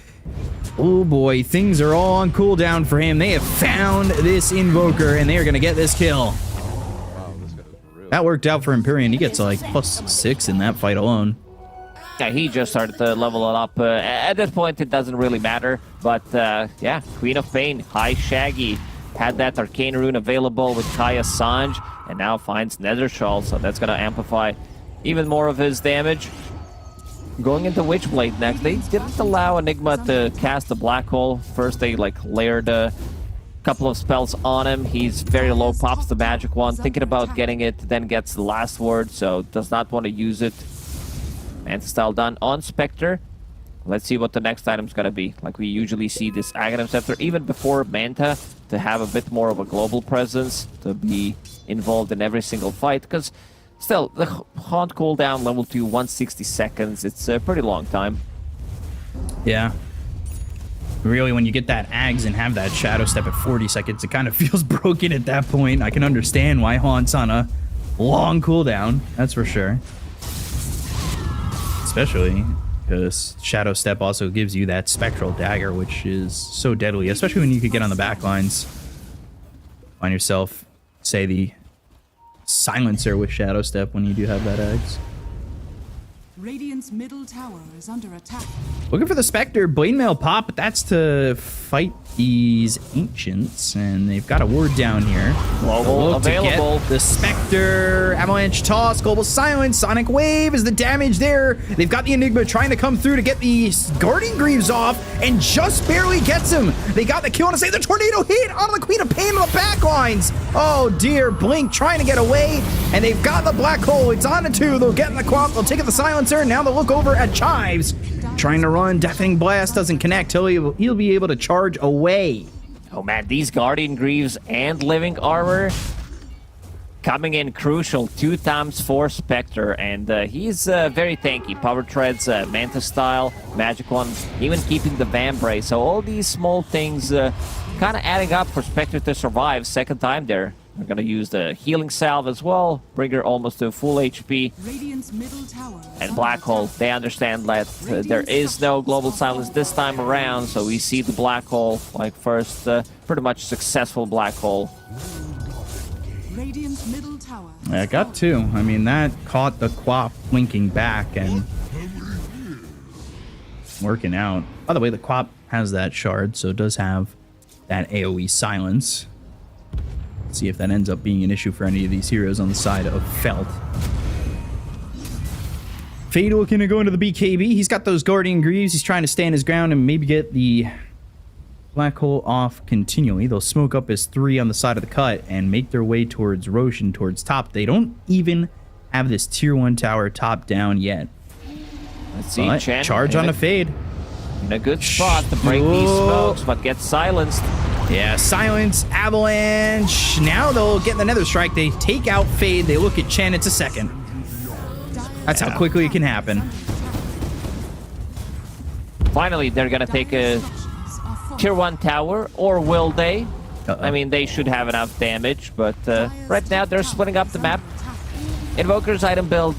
Speaker 12: Oh boy, things are all on cooldown for him. They have found this Invoker, and they are going to get this kill. That worked out for Empyrean. He gets like +6 in that fight alone.
Speaker 6: Yeah, he just started to level it up. At this point, it doesn't really matter. But yeah, Queen of Pain, High Shaggy, had that Arcane Rune available with Kaya Sanj, and now finds Nether Shawl, so that's going to amplify even more of his damage. Going into Witchblade next, they didn't allow Enigma to cast the Black Hole. First, they like layered a couple of spells on him. He's very low, pops the magic one, thinking about getting it, then gets the last word, so does not want to use it. Manta style done on Spectre. Let's see what the next item's gonna be. Like we usually see this Aghanim Scepter, even before Manta, to have a bit more of a global presence, to be involved in every single fight, because still, the Haunt cooldown level 2, 160 seconds. It's a pretty long time.
Speaker 12: Yeah. Really, when you get that Ags and have that Shadow Step at 40 seconds, it kind of feels broken at that point. I can understand why Haunt's on a long cooldown. That's for sure. Especially because Shadow Step also gives you that Spectral Dagger, which is so deadly, especially when you could get on the back lines. Find yourself, say, the Silencer with Shadow Step when you do have that Axe.
Speaker 4: Radiant's middle tower is under attack.
Speaker 12: Looking for the Spectre. Blade Mail pop, but that's to fight these Ancients, and they've got a ward down here.
Speaker 6: Global available.
Speaker 12: The Spectre, Avalanche Toss, Global Silence, Sonic Wave is the damage there. They've got the Enigma trying to come through to get the Guardian Greaves off, and just barely gets him. They got the kill, and say the tornado hit on the Queen of Pain on the back lines. Oh dear, Blink trying to get away, and they've got the Black Hole. It's on to 2. They'll get in the Quap, they'll take it the Silencer. Now they'll look over at Chives. Trying to run, Deafening Blast doesn't connect. He'll be able to charge away.
Speaker 6: Oh man, these Guardian Greaves and Living Armor coming in crucial. 2 times for Spectre, and he's very tanky. Power Treads, Manta style, Magic One, even keeping the Vambrace. So all these small things kind of adding up for Spectre to survive. Second time there. We're gonna use the healing salve as well, bring her almost to full HP.
Speaker 4: Radiant's middle tower is
Speaker 6: And
Speaker 4: under
Speaker 6: Black Hole,
Speaker 4: attack.
Speaker 6: they understand that there is no global silence this time around, so we see the Black Hole, like first, pretty much successful Black Hole.
Speaker 4: Radiant's middle tower.
Speaker 12: I got two. I mean, that caught the Quap blinking back and working out. By the way, the Quap has that shard, so it does have that AoE silence. See if that ends up being an issue for any of these heroes on the side of Felt. Fade looking to go into the BKB. He's got those Guardian Greaves. He's trying to stand his ground and maybe get the Black Hole off continually. They'll smoke up his 3 on the side of the cut and make their way towards Roshan, towards top. They don't even have this tier 1 tower top down yet.
Speaker 6: Let's see,
Speaker 12: But
Speaker 6: Chen
Speaker 12: charge on a fade.
Speaker 6: in a good spot to break these smokes, but gets silenced.
Speaker 12: Yeah, silence, avalanche. Now they'll get the Nether Strike. They take out Fade. They look at Chen. It's a second. That's how quickly it can happen.
Speaker 6: Finally, they're gonna take a tier 1 tower, or will they? I mean, they should have enough damage, but right now they're splitting up the map. Invoker's item build,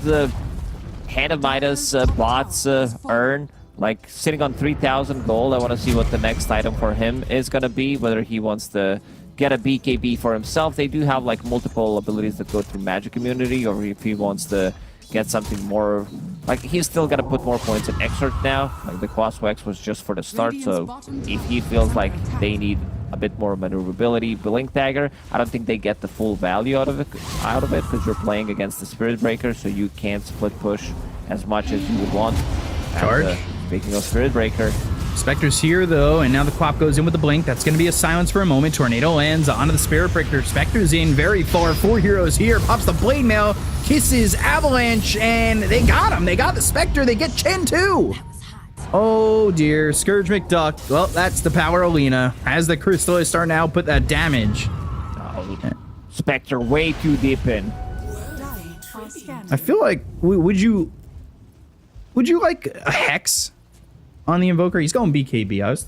Speaker 6: Hand of Midas, bots, earn. Like, sitting on 3,000 gold. I want to see what the next item for him is going to be, whether he wants to get a BKB for himself. They do have, like, multiple abilities that go through magic immunity, or if he wants to get something more... Like, he's still going to put more points in Exert now. Like, the Quaswa X was just for the start, so if he feels like they need a bit more maneuverability, Blink Dagger, I don't think they get the full value out of it, because you're playing against the Spirit Breaker, so you can't split push as much as you would want.
Speaker 12: Charge.
Speaker 6: And, speaking of Spirit Breaker,
Speaker 12: Spectre's here, though, and now the Quap goes in with the Blink. That's going to be a silence for a moment. Tornado lands onto the Spirit Breaker. Spectre's in very far. 4 heroes here. Pops the Blade Mail, kisses Avalanche, and they got him. They got the Spectre. They get Chen, too. Oh, dear. Scourge McDuck. Well, that's the power of Lena. As the Crystal is starting to output that damage.
Speaker 6: Spectre way too deep in.
Speaker 12: I feel like, would you like a Hex on the Invoker? He's going BKB. I was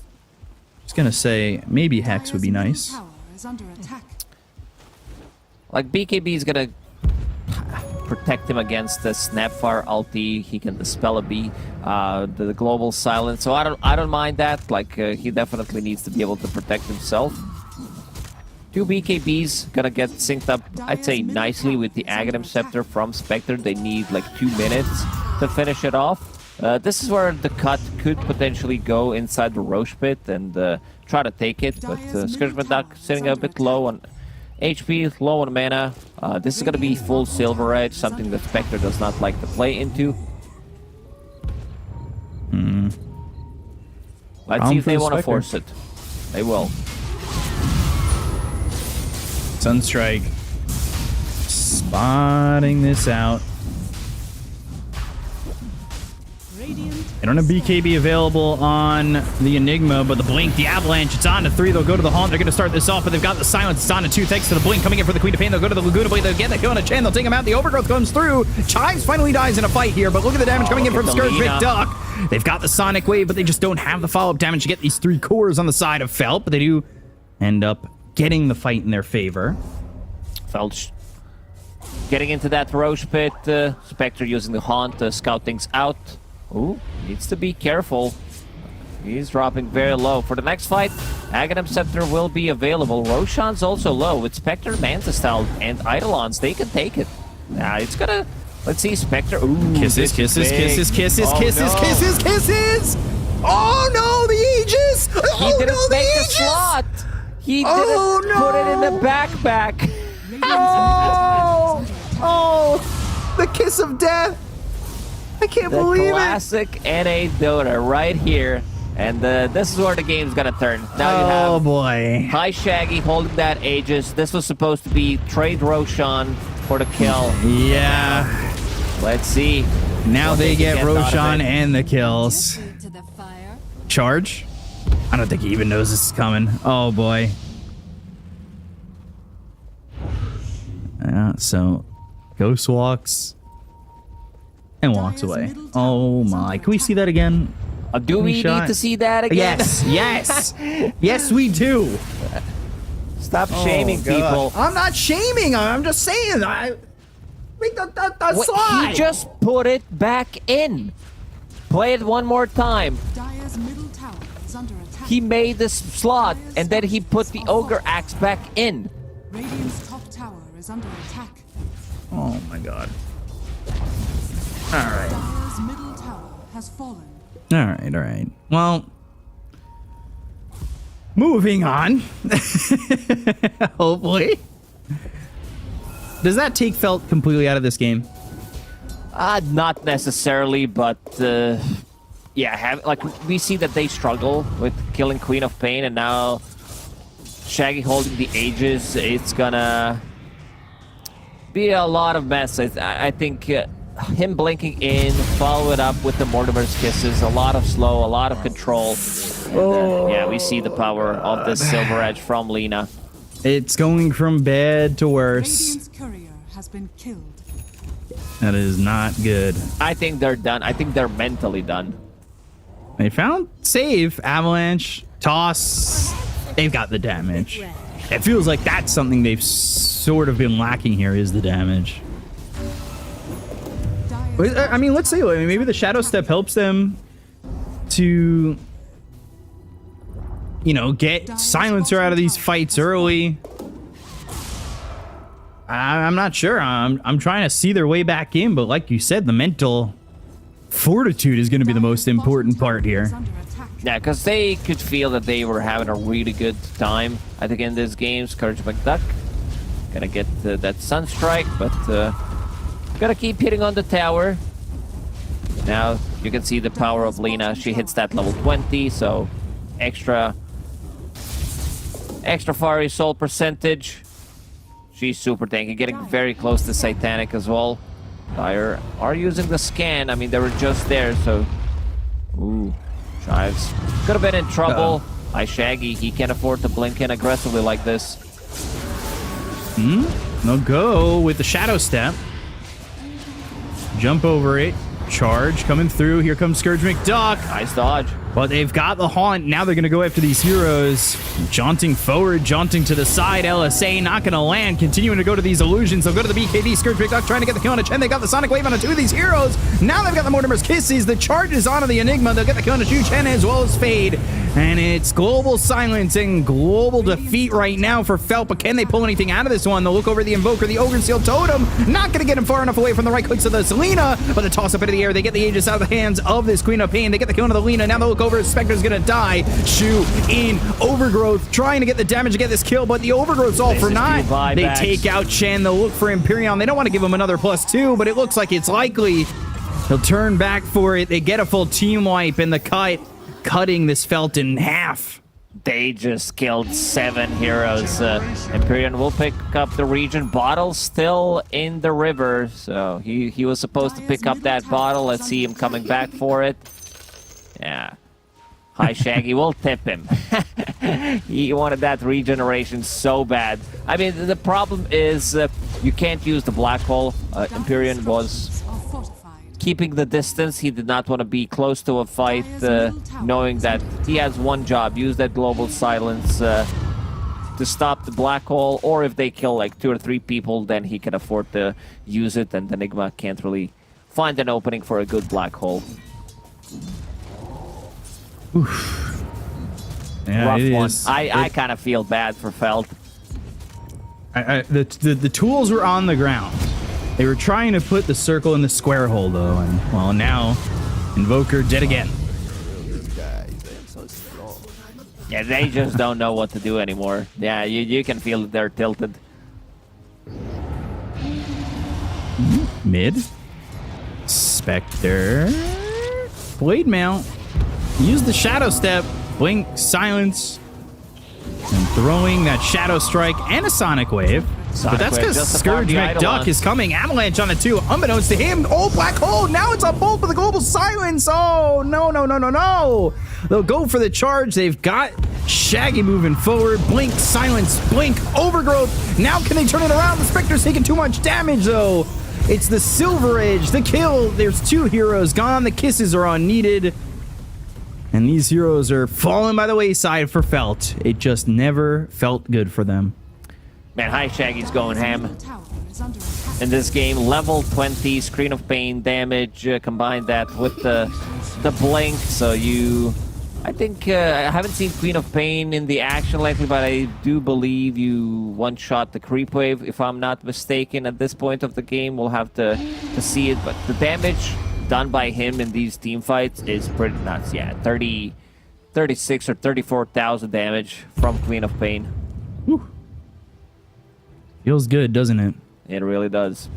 Speaker 12: just going to say maybe Hex would be nice.
Speaker 6: Like, BKB is gonna protect him against the Snapfire ulti. He can dispel a B, the global silence. So I don't mind that. Like, he definitely needs to be able to protect himself. 2 BKBs gonna get synced up, I'd say, nicely with the Aghanim Scepter from Spectre. They need like 2 minutes to finish it off. This is where the cut could potentially go inside the Roche Pit and try to take it, but Scourge McDuck sitting a bit low on HP, low on mana. This is gonna be full Silver Edge, something that Spectre does not like to play into. Let's see if they want to force it. They will.
Speaker 12: Sunstrike spotting this out. They don't have BKB available on the Enigma, but the Blink, the Avalanche, it's on to 3. They'll go to the Haunt. They're going to start this off, but they've got the Silence. It's on to 2. Thanks to the Blink coming in for the Queen of Pain. They'll go to the Laguna Blade. They'll get that kill on a Chen. They'll take him out. The Overgrowth comes through. Chives finally dies in a fight here, but look at the damage coming in from Scourge McDuck. They've got the Sonic Wave, but they just don't have the follow-up damage to get these 3 cores on the side of Felt, but they do end up getting the fight in their favor.
Speaker 6: Felt getting into that Roche Pit. Spectre using the Haunt to scout things out. Ooh, needs to be careful. He's dropping very low. For the next fight, Aghanim Scepter will be available. Roshan's also low. With Spectre, Manta Style, and Eidolons, they can take it. It's gonna... Let's see, Spectre... Ooh,
Speaker 12: Kisses, kisses, kisses, kisses, kisses, kisses, kisses! Oh no, the Aegis!
Speaker 6: He didn't make the slot! He didn't put it in the backpack!
Speaker 12: Oh! The kiss of death! I can't believe it!
Speaker 6: Classic NA Dota right here. And this is where the game's gonna turn. Now you have
Speaker 12: boy.
Speaker 6: High Shaggy holding that Aegis. This was supposed to be trade Roshan for the kill.
Speaker 12: Yeah.
Speaker 6: Let's see.
Speaker 12: Now they get Roshan and the kills. Charge? I don't think he even knows this is coming. Oh boy. So, Ghost walks and walks away. Oh my. Can we see that again?
Speaker 6: Do we need to see that again?
Speaker 12: Yes, yes. Yes, we do.
Speaker 6: Stop shaming people.
Speaker 12: I'm not shaming. I'm just saying. Make the
Speaker 6: Wait,
Speaker 12: slide.
Speaker 6: he just put it back in. Play it one more time.
Speaker 4: Dire's middle tower is under attack.
Speaker 6: He made this slot, and then he put the ogre axe back in.
Speaker 4: Radiant's top tower is under attack.
Speaker 12: Oh my god. All right.
Speaker 4: Dire's middle tower has fallen.
Speaker 12: All right. Well, moving on. Hopefully. Does that take Felt completely out of this game?
Speaker 6: Not necessarily, but yeah, we see that they struggle with killing Queen of Pain, and now Shaggy holding the Aegis. It's gonna be a lot of mess. I think him blinking in, follow it up with the Mortimer's Kisses, a lot of slow, a lot of control. And, yeah, we see the power of this Silver Edge from Lina.
Speaker 12: It's going from bad to worse.
Speaker 4: Radiant's courier has been killed.
Speaker 12: That is not good.
Speaker 6: I think they're done. I think they're mentally done.
Speaker 12: They found save, avalanche, toss. They've got the damage. It feels like that's something they've sort of been lacking here, is the damage. I mean, let's say maybe the Shadow Step helps them to, you know, get Silencer out of these fights early. I'm not sure. I'm trying to see their way back in, but like you said, the mental fortitude is going to be the most important part here.
Speaker 6: Yeah, because they could feel that they were having a really good time, I think, in this game. Scourge McDuck gonna get that Sunstrike, but gotta keep hitting on the tower. Now you can see the power of Lina. She hits that level 20, so extra fiery soul percentage. She's super tanky, getting very close to Satanic as well. Dire are using the scan. I mean, they were just there, so... Ooh, Chives. Could have been in trouble. By Shaggy, he can't afford to blink in aggressively like this.
Speaker 12: They'll go with the Shadow Step. Jump over it. Charge coming through. Here comes Scourge McDuck.
Speaker 6: Nice dodge.
Speaker 12: But they've got the Haunt. Now they're going to go after these heroes. Jaunting forward, jaunting to the side. LSA not going to land. Continuing to go to these illusions. They'll go to the BKB. Scourge McDuck trying to get the kill on a Chen. They got the Sonic Wave on two of these heroes. Now they've got the Mortimer's Kisses. The charges onto the Enigma. They'll get the kill on a Shu Chen as well as Fade. And it's global silence and global defeat right now for Felt. But can they pull anything out of this one? They'll look over the Invoker, the Ogre Seal Totem. Not going to get him far enough away from the right clicks of the Selena. But the toss up into the air. They get the Aegis out of the hands of this Queen of Pain. They get the kill on the Lena. Now they'll look over. Spectre's going to die. Shu in Overgrowth, trying to get the damage to get this kill, but the Overgrowth's all for naught. They take out Chen. They'll look for Empyrean. They don't want to give him another +2, but it looks like it's likely. They'll turn back for it. They get a full team wipe in the cut, cutting this Felt in half.
Speaker 6: They just killed 7 heroes. Empyrean will pick up the region. Bottle still in the river, so he was supposed to pick up that bottle. Let's see him coming back for it. Yeah. Hi, Shaggy. We'll tip him. He wanted that regeneration so bad. I mean, the problem is you can't use the black hole. Empyrean was keeping the distance. He did not want to be close to a fight, knowing that he has one job. Use that global silence to stop the black hole, or if they kill like 2 or 3 people, then he can afford to use it, and Enigma can't really find an opening for a good black hole.
Speaker 12: Oof. Yeah,
Speaker 6: rough
Speaker 12: it
Speaker 6: one.
Speaker 12: is.
Speaker 6: I kind of feel bad for Felt.
Speaker 12: The tools were on the ground. They were trying to put the circle in the square hole, though, and, well, now Invoker dead again.
Speaker 6: Yeah, they just don't know what to do anymore. Yeah, you can feel that they're tilted.
Speaker 12: Mid. Spectre. Blade Mount. Use the Shadow Step. Blink, silence. And throwing that Shadow Strike and a Sonic Wave. But that's because Scourge McDuck is coming. Avalanche on the 2, unbeknownst to him. Oh, Black Hole. Now it's a bolt with a global silence. Oh, no. They'll go for the charge. They've got Shaggy moving forward. Blink, silence, blink, Overgrowth. Now can they turn it around? The Spectre's taking too much damage, though. It's the Silver Edge, the kill. There's 2 heroes gone. The kisses are unneeded. And these heroes are falling by the wayside for Felt. It just never felt good for them.
Speaker 6: Man, High Shaggy's going ham
Speaker 4: Tower is under attack.
Speaker 6: in this game. Level 20 Screen of Pain damage. Combine that with the blink, so you... I think I haven't seen Queen of Pain in the action lately, but I do believe you one-shot the creep wave, if I'm not mistaken. At this point of the game, we'll have to see it. But the damage done by him in these team fights is pretty nuts. Yeah, 36 or 34,000 damage from Queen of Pain.
Speaker 12: Whew. Feels good, doesn't it?
Speaker 6: It really does.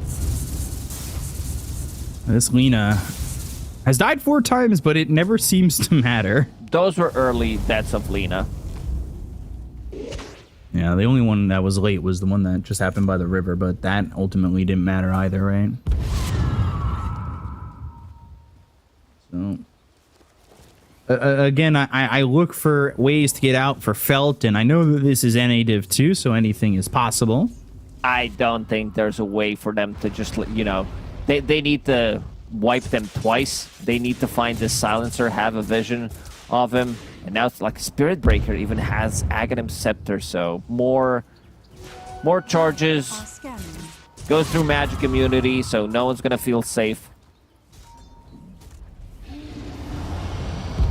Speaker 12: This Lina has died 4 times, but it never seems to matter.
Speaker 6: Those were early deaths of Lina.
Speaker 12: Yeah, the only one that was late was the one that just happened by the river, but that ultimately didn't matter either, right? So... again, I look for ways to get out for Felt, and I know that this is NA Div 2, so anything is possible.
Speaker 6: I don't think there's a way for them to just, you know, they need to wipe them twice. They need to find this silencer, have a vision of him, and now it's like Spirit Breaker even has Aghanim Scepter, so more charges, goes through magic immunity, so no one's gonna feel safe.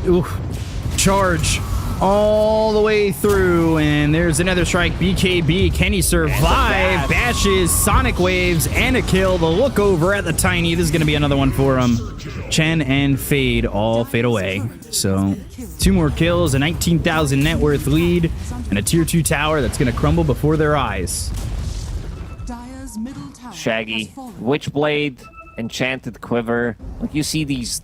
Speaker 12: Ooh, charge all the way through, and there's another strike. BKB, can he survive? Bashes, Sonic Waves, and a kill. The look over at the Tiny. This is going to be another one for him. Chen and Fade all fade away. So 2 more kills, a 19,000 net worth lead, and a tier 2 tower that's going to crumble before their eyes.
Speaker 6: Shaggy, Witchblade, Enchanted Quiver. Like, you see these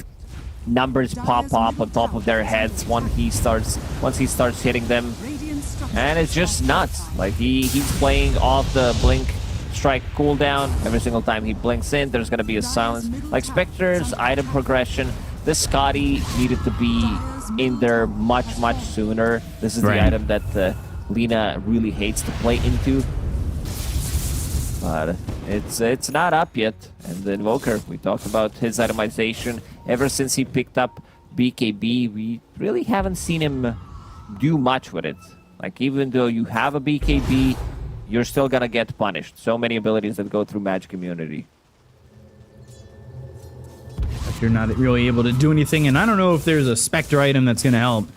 Speaker 6: numbers pop up on top of their heads once he starts hitting them, and it's just nuts. Like, he's playing off the blink strike cooldown. Every single time he blinks in, there's gonna be a silence. Like Spectre's item progression, this Scotty needed to be in there much sooner. This is the item that Lina really hates to play into, but it's not up yet. And the Invoker, we talked about his itemization. Ever since he picked up BKB, we really haven't seen him do much with it. Like, even though you have a BKB, you're still gonna get punished. So many abilities that go through magic immunity.
Speaker 12: But you're not really able to do anything, and I don't know if there's a Spectre item that's gonna help.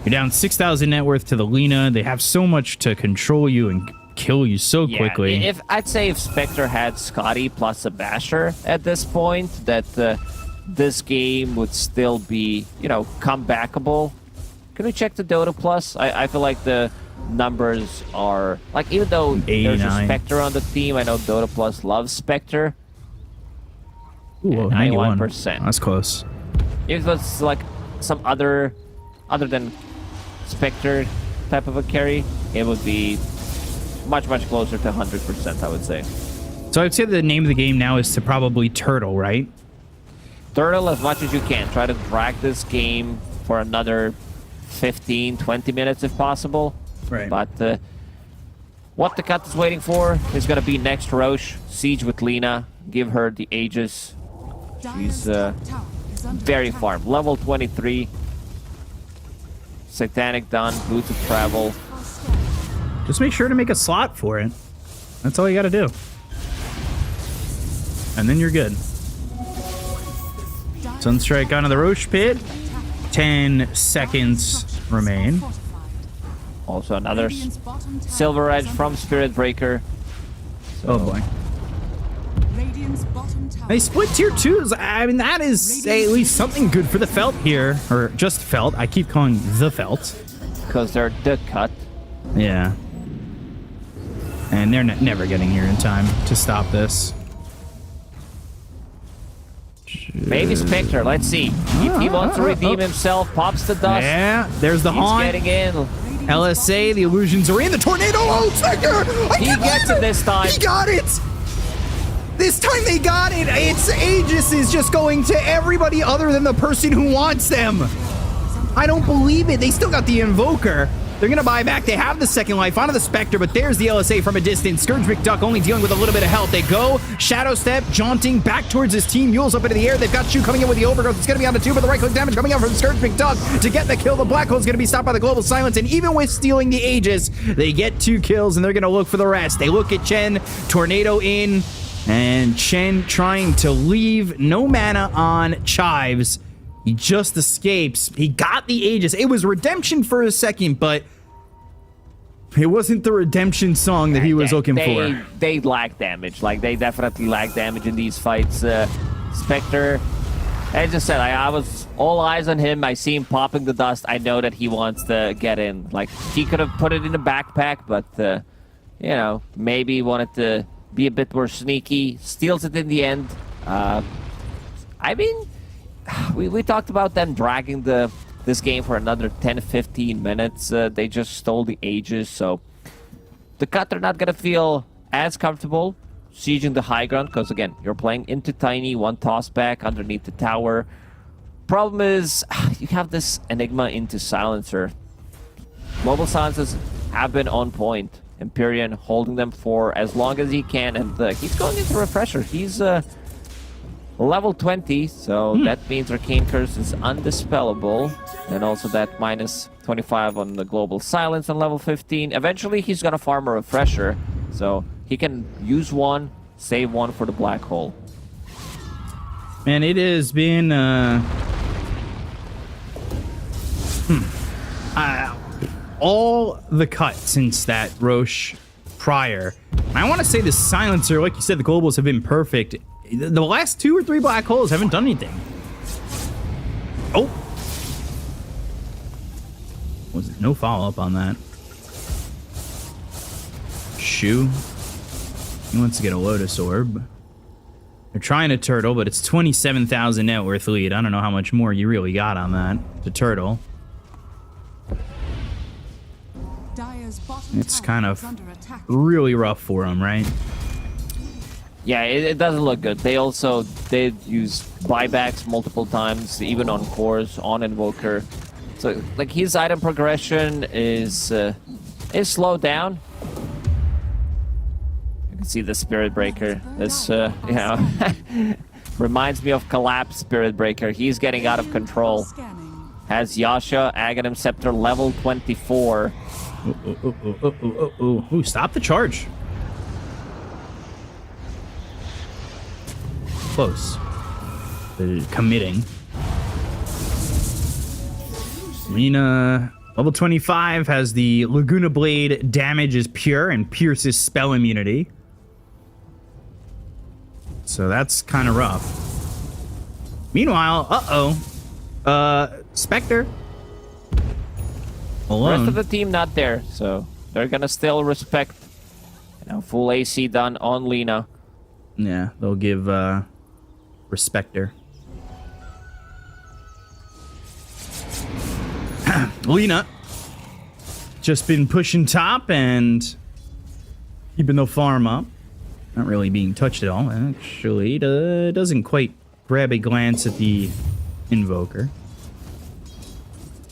Speaker 12: You're down 6,000 net worth to the Lina. They have so much to control you and kill you so quickly.
Speaker 6: If I'd say if Spectre had Scotty plus a Basher at this point, that this game would still be, you know, comebackable. Can we check the Dota Plus? I feel like the numbers are, like, even though
Speaker 12: 89.
Speaker 6: there's a Spectre on the team, I know Dota Plus loves Spectre.
Speaker 12: Ooh, 91%. That's close.
Speaker 6: If it's like some other than Spectre type of a carry, it would be much closer to 100%, I would say.
Speaker 12: So I'd say the name of the game now is to probably Turtle, right?
Speaker 6: Turtle as much as you can. Try to drag this game for another 15-20 minutes if possible.
Speaker 12: Right.
Speaker 6: But what the cut is waiting for is going to be next Roche. Siege with Lina. Give her the Aegis. She's very farm. Level 23. Satanic done. Boots of Travel.
Speaker 12: Just make sure to make a slot for it. That's all you got to do. And then you're good. Sunstrike onto the Roche pit. 10 seconds remain.
Speaker 6: Also another Silver Edge from Spirit Breaker. So.
Speaker 12: Oh boy. They split tier 2s. I mean, that is at least something good for the Felt here. Or just Felt. I keep calling the Felt.
Speaker 6: Because they're the cut.
Speaker 12: Yeah. And they're never getting here in time to stop this.
Speaker 6: Maybe Spectre, let's see. If he wants to redeem himself, pops the dust.
Speaker 12: Yeah, there's the Haunt.
Speaker 6: He's getting in.
Speaker 12: LSA, the illusions are in. The tornado. Oh, Spectre!
Speaker 6: He gets it this time.
Speaker 12: He got it! This time they got it! It's Aegis is just going to everybody other than the person who wants them. I don't believe it. They still got the Invoker. They're going to buy back. They have the second life onto the Spectre, but there's the LSA from a distance. Scourge McDuck only dealing with a little bit of health. They go. Shadow Step, jaunting back towards his team. Mules up into the air. They've got Shu coming in with the overgrowth. It's going to be on the 2, but the right-click damage coming out from Scourge McDuck to get the kill. The Black Hole's going to be stopped by the Global Silence, and even with stealing the Aegis, they get 2 kills, and they're going to look for the rest. They look at Chen. Tornado in, and Chen trying to leave. No mana on Chives. He just escapes. He got the Aegis. It was redemption for a second, but it wasn't the redemption song that he was looking for.
Speaker 6: They lack damage. Like, they definitely lack damage in these fights. Spectre, as I said, I was all eyes on him. I see him popping the dust. I know that he wants to get in. Like, he could have put it in a backpack, but, you know, maybe he wanted to be a bit more sneaky. Steals it in the end. I mean, we talked about them dragging this game for another 10-15 minutes. They just stole the Aegis, so the Cutter not gonna feel as comfortable sieging the high ground, because again, you're playing into Tiny, 1 toss back underneath the tower. Problem is, you have this Enigma into Silencer. Global Silencers have been on point. Empyrean holding them for as long as he can, and he's going into Refresher. He's level 20, so that means Arcane Curse is undispellable, and also that minus 25 on the Global Silence on level 15. Eventually, he's gonna farm a Refresher, so he can use 1, save 1 for the Black Hole.
Speaker 12: Man, it has been all the cut since that Roche prior. I want to say the Silencer, like you said, the Globals have been perfect. The last 2 or 3 Black Holes haven't done anything. Oh. Was no follow-up on that. Shu. He wants to get a Lotus Orb. They're trying to turtle, but it's 27,000 net worth lead. I don't know how much more you really got on that to turtle. It's kind of really rough for him, right?
Speaker 6: Yeah, it doesn't look good. They use buybacks multiple times, even on cores, on Invoker. So, like, his item progression is slowed down. You can see the Spirit Breaker. This, you know, reminds me of Collapse Spirit Breaker. He's getting out of control. Has Yasha, Aghanim Scepter, level 24.
Speaker 12: Ooh, stop the charge. Close. Committing. Lina, level 25, has the Laguna Blade. Damage is pure and pierces spell immunity. So that's kind of rough. Meanwhile, Spectre. Alone.
Speaker 6: The rest of the team not there, so they're gonna still respect, you know, full AC done on Lina.
Speaker 12: Yeah, they'll give Respecter. Lina just been pushing top and keeping the farm up. Not really being touched at all. Actually, doesn't quite grab a glance at the Invoker.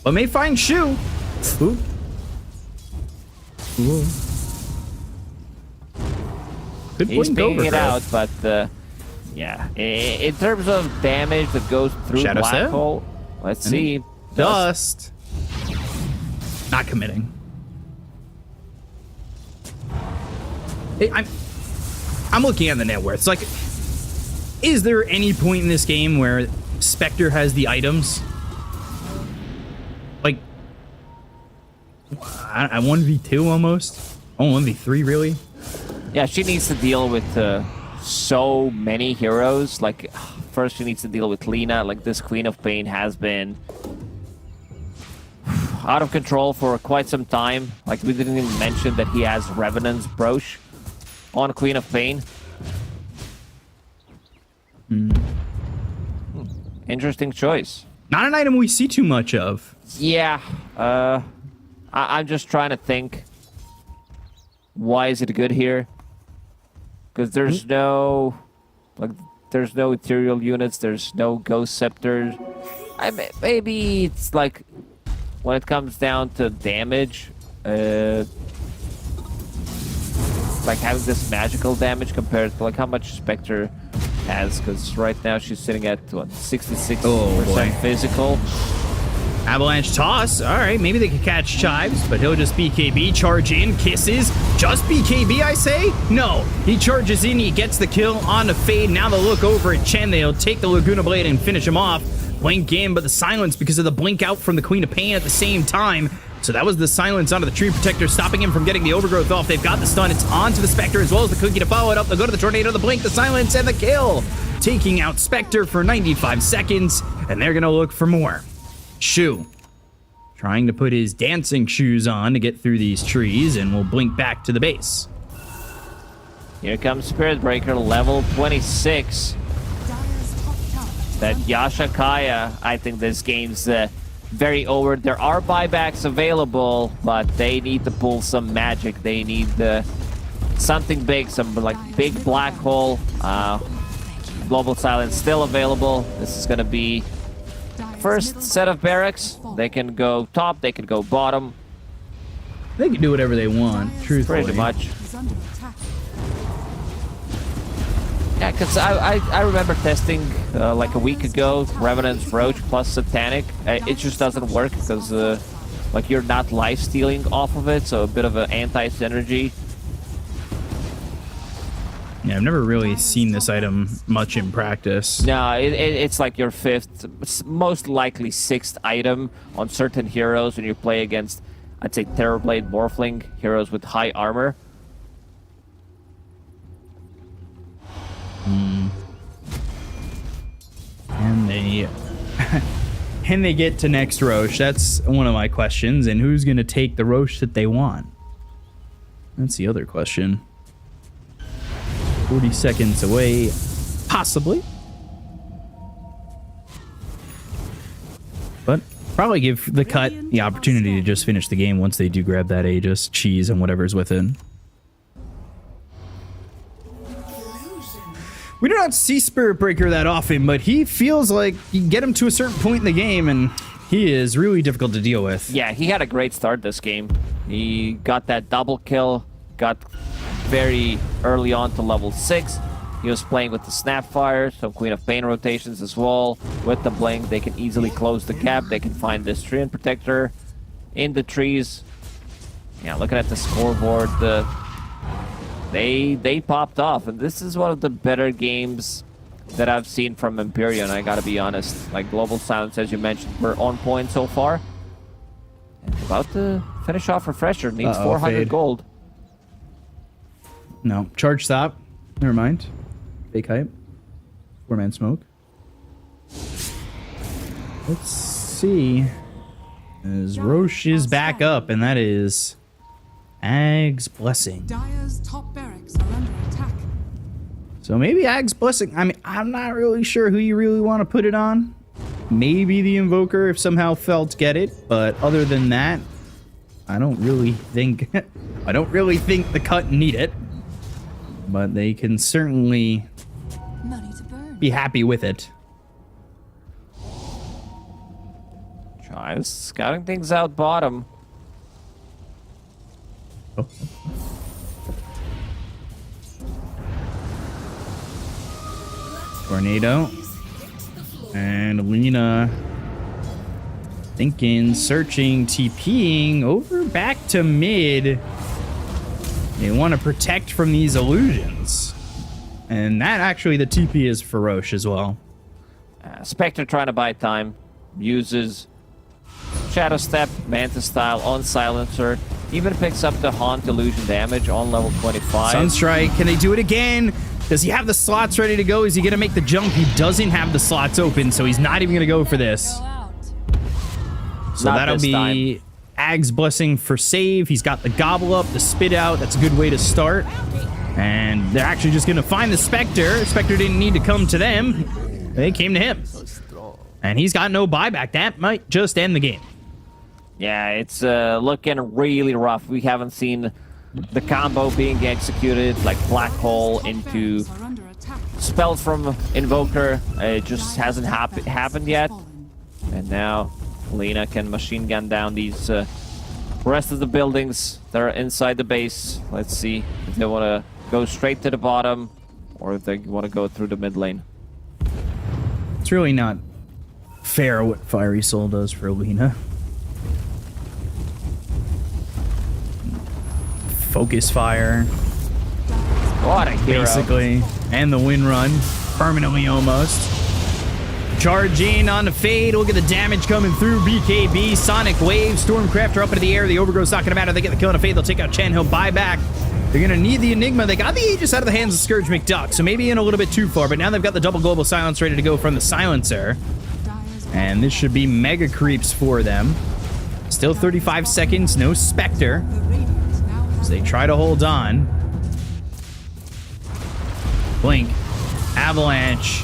Speaker 12: But may find Shu. Ooh. Ooh. Good
Speaker 6: He's
Speaker 12: point,
Speaker 6: picking
Speaker 12: over,
Speaker 6: it out, but yeah, in terms of damage that goes through
Speaker 12: Shadow
Speaker 6: Black
Speaker 12: Step?
Speaker 6: Hole, let's see.
Speaker 12: Dust. Not committing. Hey, I'm looking at the net worth. It's like, is there any point in this game where Spectre has the items? Like, I 1v2 almost. Oh, 1v3 really?
Speaker 6: Yeah, she needs to deal with so many heroes. Like, first she needs to deal with Lina. Like, this Queen of Pain has been out of control for quite some time. Like, we didn't even mention that he has Revenant's Brooch on Queen of Pain. Interesting choice.
Speaker 12: Not an item we see too much of.
Speaker 6: Yeah, I'm just trying to think. Why is it good here? Because there's no, like, there's no ethereal units. There's no ghost scepters. Maybe it's like when it comes down to damage, like having this magical damage compared to like how much Spectre has, because right now she's sitting at what, 66% physical.
Speaker 12: Avalanche toss. All right, maybe they could catch Chives, but he'll just BKB, charge in, kisses. Just BKB, I say? No. He charges in, he gets the kill on the Fade. Now they'll look over at Chen. They'll take the Laguna Blade and finish him off. Blink in, but the silence because of the blink out from the Queen of Pain at the same time. So that was the silence onto the Tree Protector, stopping him from getting the Overgrowth off. They've got the stun. It's onto the Spectre as well as the Cookie to follow it up. They'll go to the Tornado, the blink, the silence, and the kill. Taking out Spectre for 95 seconds, and they're going to look for more. Shu trying to put his dancing shoes on to get through these trees, and we'll blink back to the base.
Speaker 6: Here comes Spirit Breaker, level 26. That Yasha Kaya, I think this game's very over. There are buybacks available, but they need to pull some magic. They need something big, some like big black hole. Global Silence still available. This is going to be first set of barracks. They can go top, they can go bottom.
Speaker 12: They can do whatever they want, truthfully.
Speaker 6: Pretty much. Yeah, because I remember testing like a week ago Revenant's Roach plus Satanic. It just doesn't work because like you're not life stealing off of it, so a bit of an anti-synergy.
Speaker 12: Yeah, I've never really seen this item much in practice.
Speaker 6: No, it's like your fifth, most likely sixth item on certain heroes when you play against, I'd say, Terrorblade Morphling, heroes with high armor.
Speaker 12: And they get to next Roche? That's one of my questions. And who's going to take the Roche that they want? That's the other question. 40 seconds away, possibly. But probably give the cut the opportunity to just finish the game once they do grab that Aegis, cheese, and whatever's within. We do not see Spirit Breaker that often, but he feels like you can get him to a certain point in the game, and he is really difficult to deal with.
Speaker 6: Yeah, he had a great start this game. He got that double kill, got very early on to level 6. He was playing with the Snapfire, some Queen of Pain rotations as well. With the Blink, they can easily close the gap. They can find this Treant Protector in the trees. Yeah, looking at the scoreboard, they popped off. And this is one of the better games that I've seen from Empyrean, I gotta be honest. Like, Global Silence, as you mentioned, we're on point so far. And about to finish off Refresher. Needs 400
Speaker 12: fade.
Speaker 6: gold.
Speaker 12: No. Charge stop. Never mind. Fake hype. 4-man smoke. Let's see. As Roche is back up, and that is Ag's Blessing.
Speaker 4: Dire's top barracks are under attack.
Speaker 12: So maybe Ag's Blessing. I mean, I'm not really sure who you really want to put it on. Maybe the Invoker if somehow Felt get it, but other than that, I don't really think the cut need it. But they can certainly be happy with it.
Speaker 6: Chives scouting things out bottom.
Speaker 12: Oh. Tornado. And Lena thinking, searching, TPing over back to mid. They want to protect from these illusions. And that actually, the TP is for Roche as well.
Speaker 6: Spectre trying to buy time. Uses Shadow Step, Manta Style on Silencer. Even picks up the Haunt illusion damage on level 25.
Speaker 12: Sunstrike, can they do it again? Does he have the slots ready to go? Is he going to make the jump? He doesn't have the slots open, so he's not even going to go for this. So that'll be Ag's Blessing for save. He's got the Gobble Up, the Spit Out. That's a good way to start. And they're actually just going to find the Spectre. Spectre didn't need to come to them. They came to him. And he's got no buyback. That might just end the game.
Speaker 6: Yeah, it's looking really rough. We haven't seen the combo being executed, like Black Hole into spells from Invoker. It just hasn't happened yet. And now Lena can machine gun down these rest of the buildings that are inside the base. Let's see if they want to go straight to the bottom or if they want to go through the mid lane.
Speaker 12: It's really not fair what Fiery Soul does for Lina. Focus fire.
Speaker 6: What a hero.
Speaker 12: Basically. And the win run. Permanently almost. Charge in on the fade. Look at the damage coming through. BKB, Sonic Wave, Stormcrafter up into the air. The Overgrowth's not going to matter. They get the kill on the fade. They'll take out Chen. He'll buy back. They're going to need the Enigma. They got the Aegis out of the hands of Scourge McDuck, so maybe in a little bit too far, but now they've got the double global silence ready to go from the Silencer. And this should be mega creeps for them. Still 35 seconds, no Spectre. As they try to hold on. Blink. Avalanche.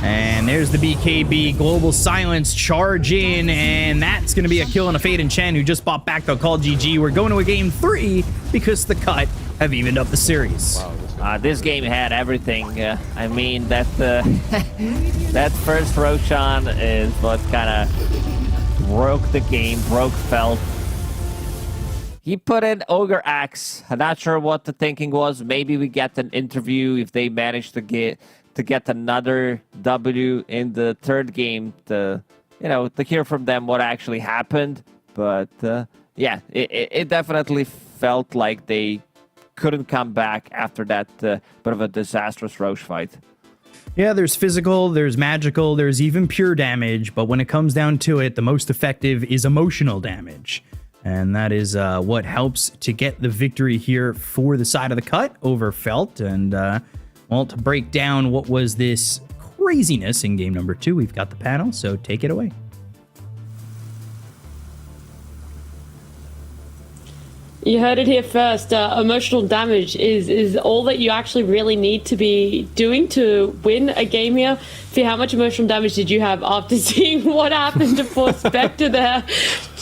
Speaker 12: And there's the BKB. Global Silence. Charge in. And that's going to be a kill on a Fade and Chen, who just bought back. They'll call GG. We're going to a game 3 because the cut have evened up the series.
Speaker 6: Wow, this game had everything. I mean, that that first Roshan is what kind of broke the game, broke Felt. He put in Ogre Axe. I'm not sure what the thinking was. Maybe we get an interview if they manage to get another W in the third game to hear from them what actually happened. But yeah, it definitely felt like they couldn't come back after that bit of a disastrous Roche fight.
Speaker 12: Yeah, there's physical, there's magical, there's even pure damage, but when it comes down to it, the most effective is emotional damage. And that is what helps to get the victory here for the side of the cut over Felt. And, well, to break down what was this craziness in game number 2, we've got the panel, so take it away.
Speaker 1: You heard it here first. Emotional damage is all that you actually really need to be doing to win a game here. Fee, how much emotional damage did you have after seeing what happened to poor Spectre there?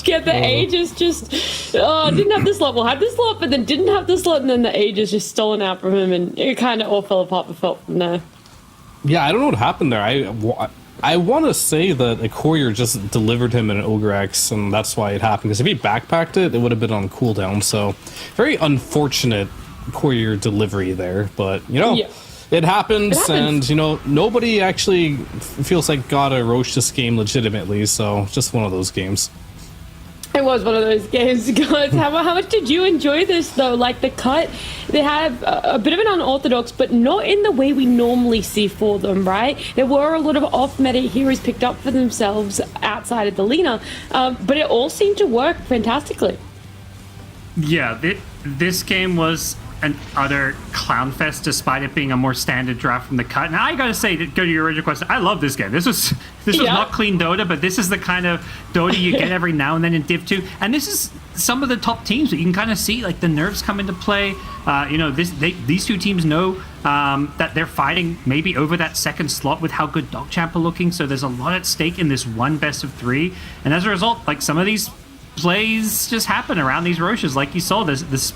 Speaker 1: Get the Aegis just... didn't have the slot. Well, had the slot, but then didn't have the slot, and then the Aegis just stolen out from him, and it kind of all fell apart for Felt from there.
Speaker 10: Yeah, I don't know what happened there. I want to say that a courier just delivered him an Ogre X, and that's why it happened. Because if he backpacked it, it would have been on cooldown. So, very unfortunate courier delivery there. But, yeah. It happens, and, nobody actually feels like got a Roche this game legitimately. So, just one of those games.
Speaker 1: It was one of those games, guys. How much did you enjoy this, though? Like, the cut, they have a bit of an unorthodox, but not in the way we normally see for them, right? There were a lot of off-meta heroes picked up for themselves outside of the Lina, but it all seemed to work fantastically.
Speaker 3: Yeah, this game was an utter clown fest, despite it being a more standard draft from the cut. Now, I gotta say, to go to your original question, I love this game. This was not clean Dota, but this is the kind of Dota you get every now and then in Div 2. And this is some of the top teams that you can kind of see, like the nerves come into play. These two teams know that they're fighting maybe over that second slot with how good Dogchamp are looking. So there's a lot at stake in this one best of 3. And as a result, like some of these plays just happen around these Roches, like you saw this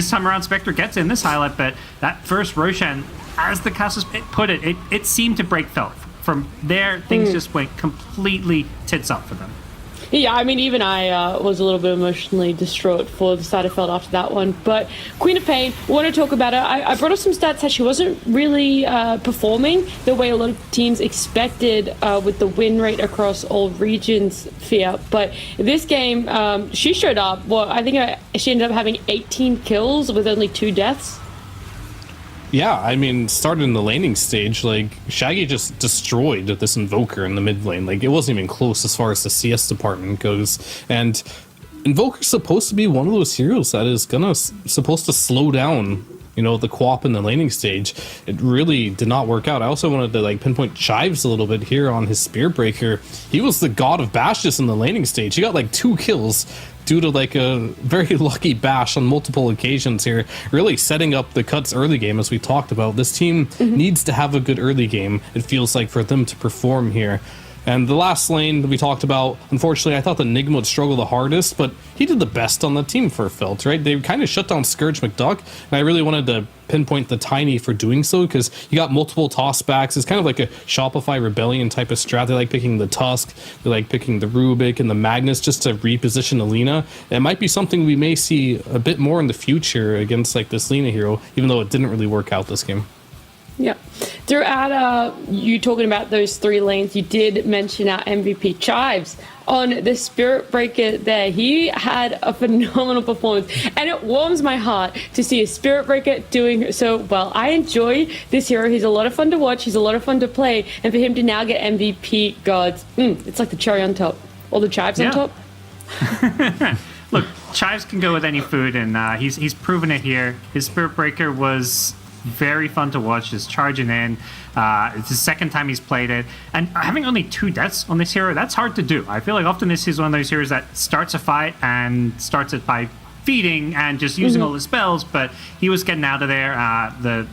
Speaker 3: time around. Spectre gets in this highlight, but that first Roshan, as the casters put it seemed to break Felt. From there, things just went completely tits up for them.
Speaker 1: Yeah, I mean, even I was a little bit emotionally distraught for the side of Felt after that one. But Queen of Pain, want to talk about her. I brought up some stats that she wasn't really performing the way a lot of teams expected with the win rate across all regions, Fia. But this game, she showed up. Well, I think she ended up having 18 kills with only 2 deaths.
Speaker 10: Yeah, I mean, started in the laning stage, like, Shaggy just destroyed this Invoker in the mid lane. Like, it wasn't even close as far as the CS department goes. And Invoker's supposed to be one of those heroes that is supposed to slow down, the co-op in the laning stage. It really did not work out. I also wanted to, pinpoint Chives a little bit here on his Spearbreaker. He was the god of bashes in the laning stage. He got, 2 kills due to a very lucky bash on multiple occasions here, really setting up the Cuts early game. As we talked about, this team needs to have a good early game, it feels like, for them to perform here. And the last lane that we talked about, unfortunately, I thought the Nigma would struggle the hardest, but he did the best on the team for Felt, right? They kind of shut down Scourge McDuck, and I really wanted to pinpoint the Tiny for doing so, because you got multiple tossbacks. It's kind of like a Shopify Rebellion type of strat. They like picking the Tusk, they like picking the Rubik and the Magnus just to reposition Alina. It might be something we may see a bit more in the future against like this Lina hero, even though it didn't really work out this game.
Speaker 1: Yeah. Throughout you talking about those 3 lanes, you did mention our MVP Chives on the Spirit Breaker there. He had a phenomenal performance, and it warms my heart to see a Spirit Breaker doing so well. I enjoy this hero. He's a lot of fun to watch. He's a lot of fun to play, and for him to now get MVP gods, it's like the cherry on top. Or the Chives on top.
Speaker 3: Look, Chives can go with any food, and he's proven it here. His Spirit Breaker was very fun to watch, just charging in. It's the second time he's played it, and having only 2 deaths on this hero, that's hard to do. I feel like often this is one of those heroes that starts a fight and starts it by feeding and just using all the spells, but he was getting out of there. The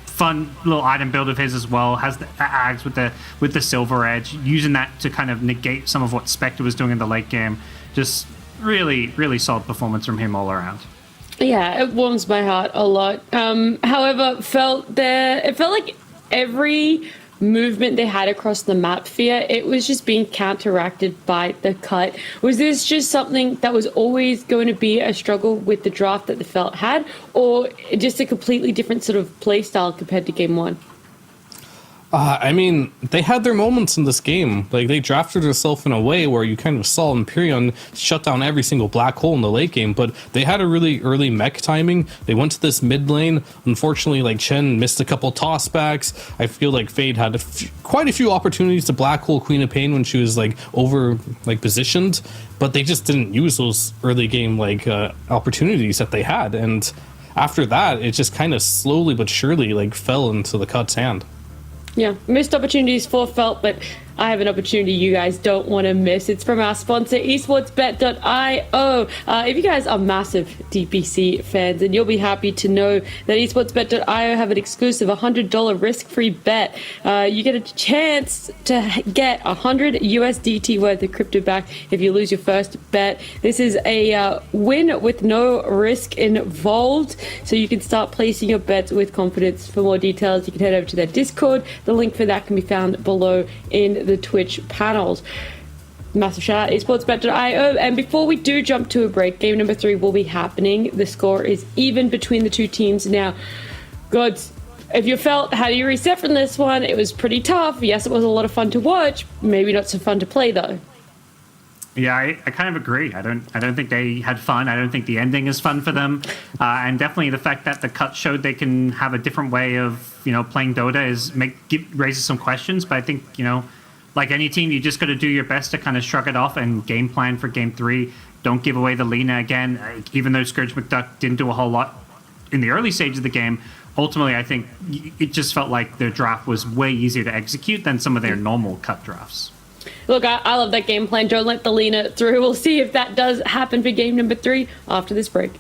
Speaker 3: fun little item build of his as well has the Ags with the Silver Edge, using that to kind of negate some of what Spectre was doing in the late game. Just really, really solid performance from him all around.
Speaker 1: Yeah, it warms my heart a lot. However, it felt like every movement they had across the map sphere, it was just being counteracted by the cut. Was this just something that was always going to be a struggle with the draft that the Felt had, or just a completely different sort of play style compared to game 1?
Speaker 10: I mean, they had their moments in this game. Like, they drafted themselves in a way where you kind of saw Empyrean shut down every single black hole in the late game, but they had a really early mech timing. They went to this mid lane. Unfortunately, like, Chen missed a couple tossbacks. I feel like Fade had quite a few opportunities to black hole Queen of Pain when she was, like, over, like, positioned, but they just didn't use those early game, like, opportunities that they had. And after that, it just kind of slowly but surely, like, fell into the Cut's hand.
Speaker 1: Yeah, missed opportunities for Felt, but I have an opportunity you guys don't want to miss. It's from our sponsor, esportsbet.io. If you guys are massive DPC fans, then you'll be happy to know that esportsbet.io have an exclusive $100 risk-free bet. You get a chance to get 100 USDT worth of crypto back if you lose your first bet. This is a win with no risk involved, so you can start placing your bets with confidence. For more details, you can head over to their Discord. The link for that can be found below in the Twitch panels. Massive shout out esportsbet.io. And before we do jump to a break, game number 3 will be happening. The score is even between the 2 teams now. Gods, if you felt, how do you reset from this one? It was pretty tough. Yes, it was a lot of fun to watch. Maybe not so fun to play though.
Speaker 3: Yeah, I kind of agree. I don't think they had fun. I don't think the ending is fun for them. And definitely the fact that the cut showed they can have a different way of, playing Dota raises some questions. But I think, like any team, you just got to do your best to kind of shrug it off and game plan for game 3. Don't give away the Lina again. Even though Scourge McDuck didn't do a whole lot in the early stage of the game, ultimately I think it just felt like their draft was way easier to execute than some of their normal cut drafts.
Speaker 1: Look, I love that game plan. Don't let the Lina through. We'll see if that does happen for game number 3 after this break.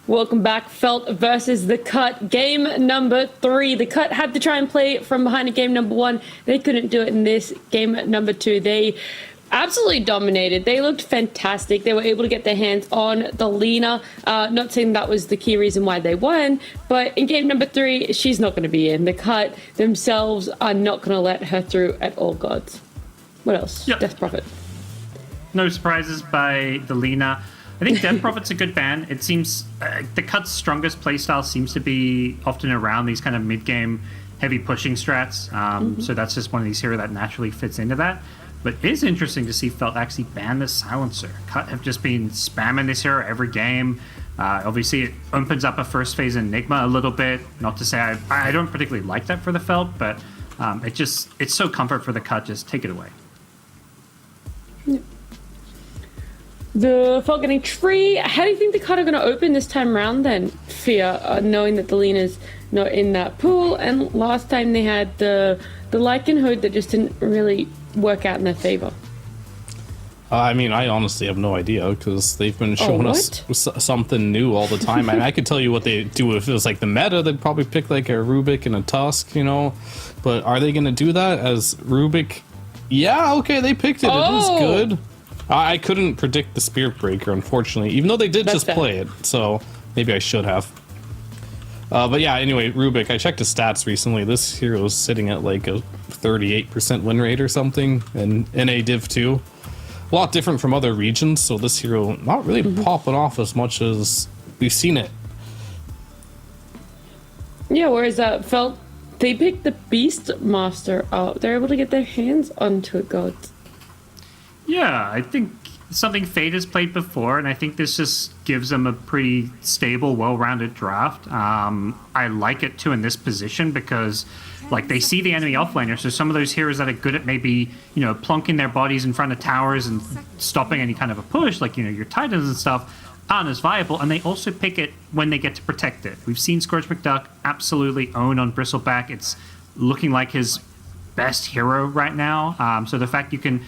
Speaker 1: Welcome back. Felt versus the Cut. Game number 3. The Cut had to try and play from behind in game number 1. They couldn't do it in this game number 2. They absolutely dominated. They looked fantastic. They were able to get their hands on the Lena. Not saying that was the key reason why they won, but in game number 3, she's not going to be in. The Cut themselves are not going to let her through at all, gods. What else?
Speaker 3: Yep.
Speaker 1: Death Prophet.
Speaker 3: No surprises by the Lena. I think Death Prophet's a good ban. It seems the Cut's strongest playstyle seems to be often around these kind of mid-game heavy pushing strats. So that's just one of these heroes that naturally fits into that. But it is interesting to see Felt actually ban the Silencer. Cut have just been spamming this hero every game. Obviously, it opens up a first phase Enigma a little bit. Not to say I don't particularly like that for the Felt, but it's so comfort for the Cut. Just take it away.
Speaker 1: Yeah. The Felt getting tree. How do you think the Cut are going to open this time around then, Fear, knowing that the Lena's not in that pool? And last time they had the Lycan Hood that just didn't really work out in their favor.
Speaker 10: I mean, I honestly have no idea because they've been showing us something new all the time. I could tell you what they do if it was like the meta. They'd probably pick like a Rubik and a Tusk, you know. But are they going to do that as Rubik? Yeah, okay, they picked it. It is good. I couldn't predict the Spirit Breaker, unfortunately, even though they did just play it. So maybe I should have. But yeah, anyway, Rubik, I checked his stats recently. This hero is sitting at like a 38% win rate or something in NA Div 2. A lot different from other regions, so this hero not really popping off as much as we've seen it.
Speaker 1: Yeah, whereas Felt, they picked the Beastmaster out. They're able to get their hands onto it, gods.
Speaker 3: Yeah, I think something Fate has played before, and I think this just gives them a pretty stable, well-rounded draft. I like it too in this position because, like, they see the enemy offlaner, so some of those heroes that are good at maybe, you know, plonking their bodies in front of towers and stopping any kind of a push, like, you know, your Titans and stuff, aren't as viable, and they also pick it when they get to protect it. We've seen Scourge McDuck absolutely own on Bristleback. It's looking like his best hero right now. So the fact you can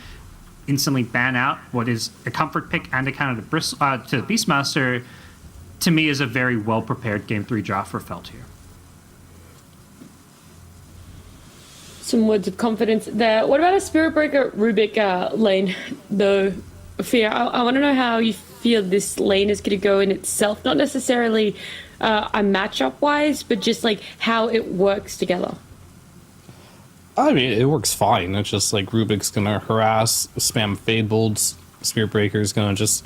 Speaker 3: instantly ban out what is a comfort pick and a counter to the Beastmaster, to me, is a very well prepared game 3 draft for Felt here.
Speaker 1: Some words of confidence there. What about a Spirit Breaker Rubik lane, though, Fear? I want to know how you feel this lane is going to go in itself, not necessarily a matchup wise, but just like how it works together.
Speaker 10: I mean, it works fine. It's just like Rubik's gonna harass, spam Fade Bolts. Spirit Breaker's gonna just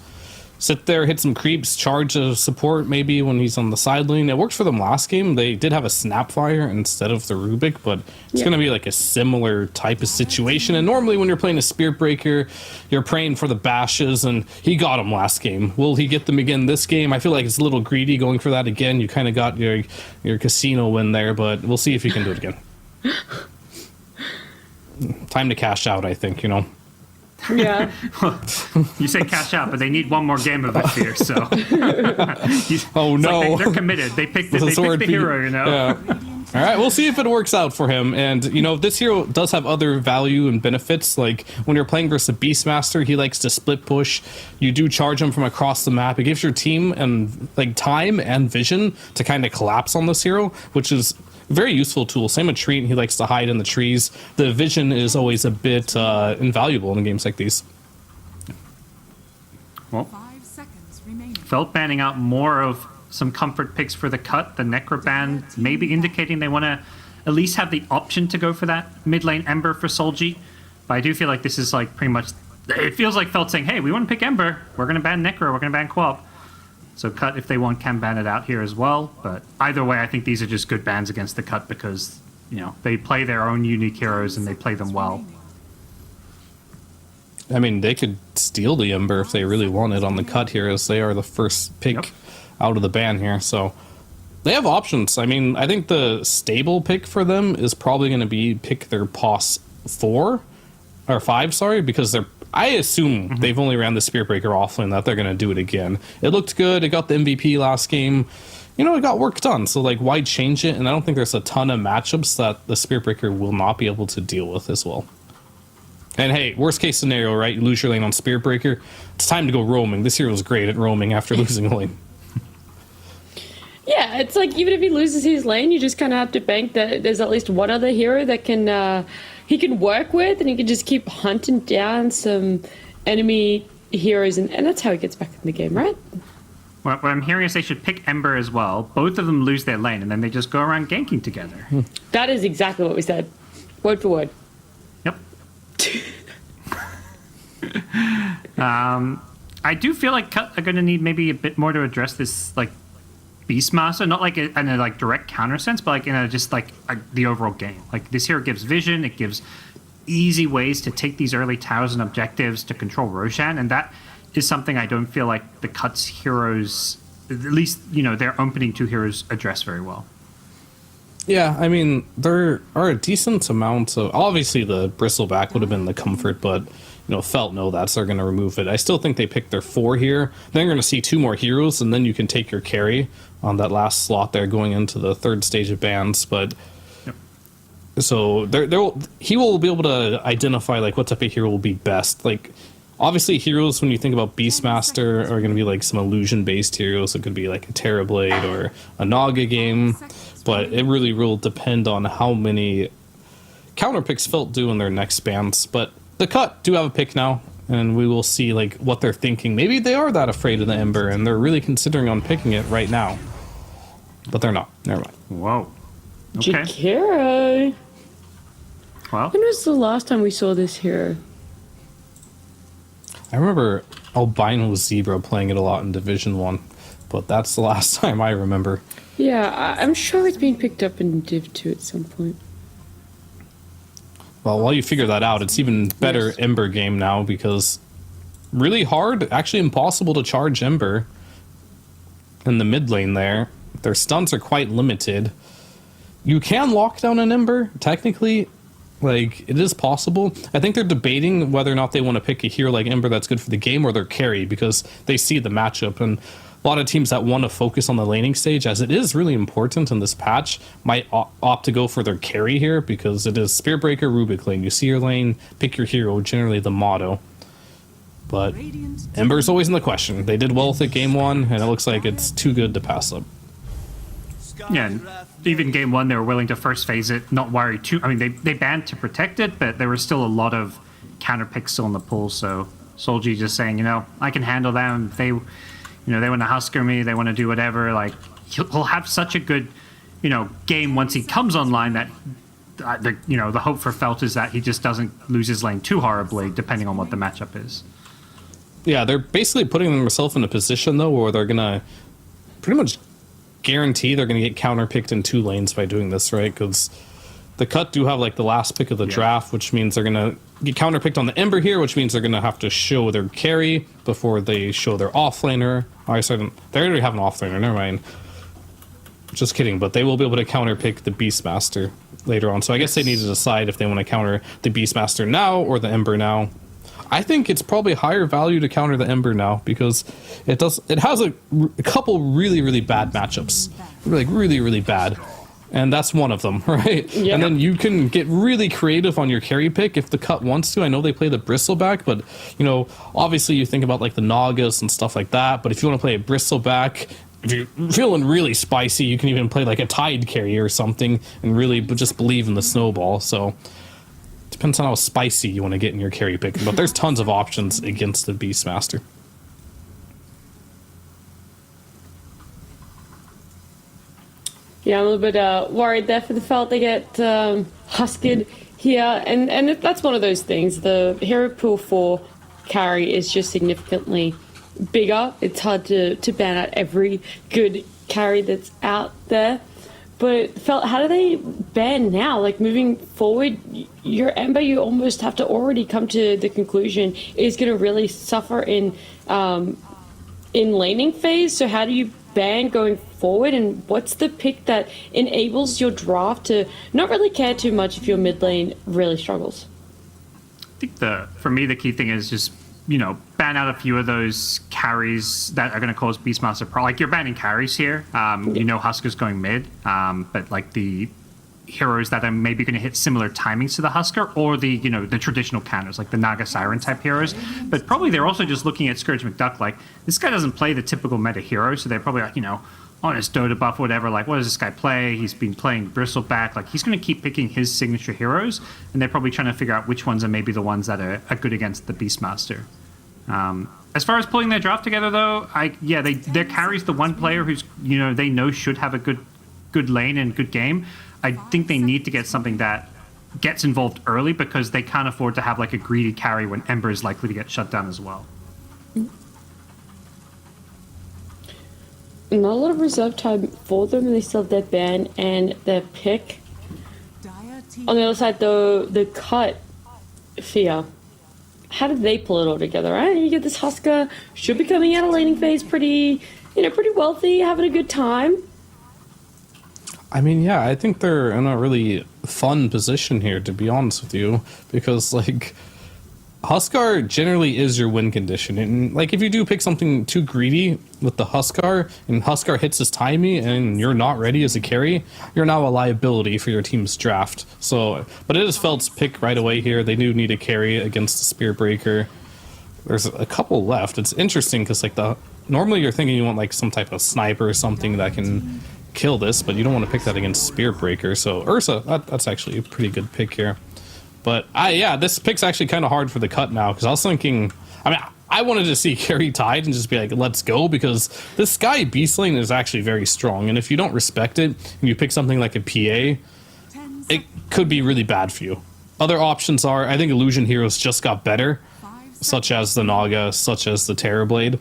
Speaker 10: sit there, hit some creeps, charge a support maybe when he's on the side lane. It worked for them last game. They did have a Snapfire instead of the Rubik, but it's gonna be like a similar type of situation. And normally when you're playing a Spirit Breaker, you're praying for the bashes, and he got them last game. Will he get them again this game? I feel like it's a little greedy going for that again. You kind of got your casino win there, but we'll see if you can do it again. Time to cash out, I think, you know.
Speaker 1: Yeah.
Speaker 3: You say cash out, but they need one more game of it here, so.
Speaker 10: Oh, no.
Speaker 3: Like they're committed. They picked the hero, you know?
Speaker 10: Yeah. All right, we'll see if it works out for him. And, you know, this hero does have other value and benefits. Like, when you're playing versus a Beastmaster, he likes to split push. You do charge him from across the map. It gives your team and like time and vision to kind of collapse on this hero, which is very useful tool. Same with Treant, he likes to hide in the trees. The vision is always a bit invaluable in games like these.
Speaker 3: Well, Felt banning out more of some comfort picks for the Cut. The Necroban maybe indicating they want to at least have the option to go for that mid lane Ember for Solji. But I do feel like this is like pretty much, it feels like Felt saying, hey, we want to pick Ember. We're going to ban Necro. We're going to ban Quap. So Cut, if they want, can ban it out here as well. But either way, I think these are just good bans against the Cut because, you know, they play their own unique heroes and they play them well.
Speaker 10: I mean, they could steal the Ember if they really wanted on the Cut here, as they are the first pick out of the ban here. So they have options. I mean, I think the stable pick for them is probably going to be pick their POS 4 or 5, sorry, because I assume they've only ran the Spirit Breaker offlane, that they're going to do it again. It looked good. It got the MVP last game. You know, it got work done. So, like, why change it? And I don't think there's a ton of matchups that the Spirit Breaker will not be able to deal with as well. And hey, worst case scenario, right? You lose your lane on Spirit Breaker. It's time to go roaming. This hero was great at roaming after losing a lane.
Speaker 1: Yeah, it's like even if he loses his lane, you just kind of have to bank that there's at least one other hero that can he can work with, and he can just keep hunting down some enemy heroes, and that's how he gets back in the game, right?
Speaker 3: What I'm hearing is they should pick Ember as well. Both of them lose their lane, and then they just go around ganking together.
Speaker 1: That is exactly what we said, word for word.
Speaker 3: Yep. I do feel like Cut are going to need maybe a bit more to address this, like, Beastmaster, not like in a like direct counter sense, but like in a just like the overall game. Like this hero gives vision, it gives easy ways to take these early towers and objectives to control Roshan, and that is something I don't feel like the Cuts heroes, at least their opening two heroes, address very well.
Speaker 10: Yeah, I mean, there are a decent amount of... Obviously, the Bristleback would have been the comfort, but, Felt know that, so they're going to remove it. I still think they picked their 4 here. Then you're going to see 2 more heroes, and then you can take your carry on that last slot there going into the 3rd stage of bans, but...
Speaker 3: Yep.
Speaker 10: So, he will be able to identify, like, what type of hero will be best. Like, obviously, heroes, when you think about Beastmaster, are going to be, like, some illusion-based heroes. It could be, like, a Terrorblade or a Naga game. But it really will depend on how many counter picks Felt do in their next bans. But the Cut do have a pick now, and we will see like what they're thinking. Maybe they are that afraid of the Ember, and they're really considering on picking it right now. But they're not. Never mind.
Speaker 3: Whoa. Okay.
Speaker 1: Jakiro.
Speaker 3: Well,
Speaker 1: When was the last time we saw this hero?
Speaker 10: I remember Albino Zebra playing it a lot in Division 1, but that's the last time I remember.
Speaker 1: Yeah, I'm sure it's being picked up in Div 2 at some point.
Speaker 10: Well, while you figure that out, it's even better
Speaker 1: Yes.
Speaker 10: Ember game now because really hard, actually impossible to charge Ember in the mid lane there. Their stuns are quite limited. You can lock down an Ember, technically. Like, it is possible. I think they're debating whether or not they want to pick a hero like Ember that's good for the game or their carry because they see the matchup, and a lot of teams that want to focus on the laning stage, as it is really important in this patch, might opt to go for their carry here because it is Spearbreaker, Rubik lane. You see your lane, pick your hero, generally the motto. But Ember's always in the question. They did well with it game 1, and it looks like it's too good to pass up.
Speaker 3: yeah, and even game 1, they were willing to first phase it, not worry too. I mean, they banned to protect it, but there was still a lot of counter picks still in the pool. So Solji just saying, I can handle them. If they they want to husker me, they want to do whatever. Like, he'll have such a good, game once he comes online that, the hope for Felt is that he just doesn't lose his lane too horribly, depending on what the matchup is.
Speaker 10: Yeah, they're basically putting themselves in a position, though, where they're going to pretty much guarantee they're going to get counter-picked in 2 lanes by doing this, right? Because the Cut do have, like, the last pick of the draft, which means they're going to get counter-picked on the Ember here, which means they're going to have to show their carry before they show their offlaner. Oh, they already have an offlaner, never mind. Just kidding, but they will be able to counter-pick the Beastmaster later on. So I guess they need to decide if they want to counter the Beastmaster now or the Ember now. I think it's probably higher value to counter the Ember now because it has a couple really, really bad matchups. Like, really, really bad. And that's one of them, right? Yeah. And then you can get really creative on your carry pick if the Cut wants to. I know they play the Bristleback, but, obviously you think about, like, the Nagas and stuff like that. But if you want to play a Bristleback, if you're feeling really spicy, you can even play, like, a Tide carry or something and really just believe in the Snowball. So, depends on how spicy you want to get in your carry pick. But there's tons of options against the Beastmaster.
Speaker 1: Yeah, I'm a little bit worried there for the Felt. They get husked here, and that's one of those things. The hero pool for carry is just significantly bigger. It's hard to ban out every good carry that's out there. But Felt, how do they ban now? Like, moving forward, your Ember, you almost have to already come to the conclusion is going to really suffer in laning phase. So how do you ban going forward, and what's the pick that enables your draft to not really care too much if your mid lane really struggles?
Speaker 3: I think for me the key thing is just ban out a few of those carries that are going to cause Beastmaster like you're banning carries here. Husker's going mid, but like the heroes that are maybe going to hit similar timings to the Husker, or the the traditional counters like the Naga Siren type heroes. But probably they're also just looking at Scourge McDuck like, this guy doesn't play the typical meta hero, so they're probably like, on his Dota buff or whatever, like, what does this guy play? He's been playing Bristleback. Like, he's going to keep picking his signature heroes, and they're probably trying to figure out which ones are maybe the ones that are good against the Beastmaster. As far as pulling their draft together, though, their carry's the one player who's, they know should have a good lane and good game. I think they need to get something that gets involved early because they can't afford to have like a greedy carry when Ember is likely to get shut down as well.
Speaker 1: Not a lot of reserve time for them, and they still have their ban and their pick. On the other side, though, the cut fear. How did they pull it all together, right? You get this Husker, should be coming out of laning phase pretty wealthy, having a good time.
Speaker 10: I mean, yeah, I think they're in a really fun position here, to be honest with you, because, like, Huskar generally is your win condition. And, like, if you do pick something too greedy with the Huskar, and Huskar hits his timing, and you're not ready as a carry, you're now a liability for your team's draft. So, but it is Felt's pick right away here. They do need a carry against the Spear Breaker. There's a couple left. It's interesting, because, like, normally you're thinking you want, like, some type of sniper or something that can kill this, but you don't want to pick that against Spear Breaker. So Ursa, that's actually a pretty good pick here. But this pick's actually kind of hard for the cut now, because I was thinking, I wanted to see carry Tide and just be like, let's go, because this Sky Beast lane is actually very strong, and if you don't respect it and you pick something like a PA, it could be really bad for you. Other options are, I think Illusion Heroes just got better, such as the Naga, such as the Terrorblade,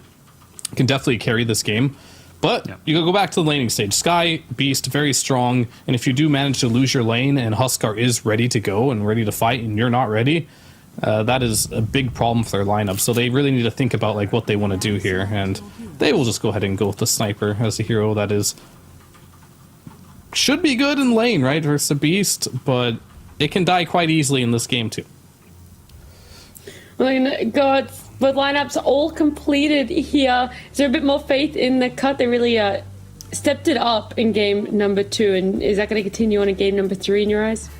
Speaker 10: can definitely carry this game. But you go back to the laning stage. Sky Beast, very strong, and if you do manage to lose your lane and Huskar is ready to go and ready to fight and you're not ready, that is a big problem for their lineup. So they really need to think about like what they want to do here, and they will just go ahead and go with the Sniper as a hero that should be good in lane, right, versus a Beast, but it can die quite easily in this game too.
Speaker 1: I mean, God, both lineups are all completed here. Is there a bit more faith in the cut? They really stepped it up in game number 2, and is that going to continue on in game number 3 in your eyes?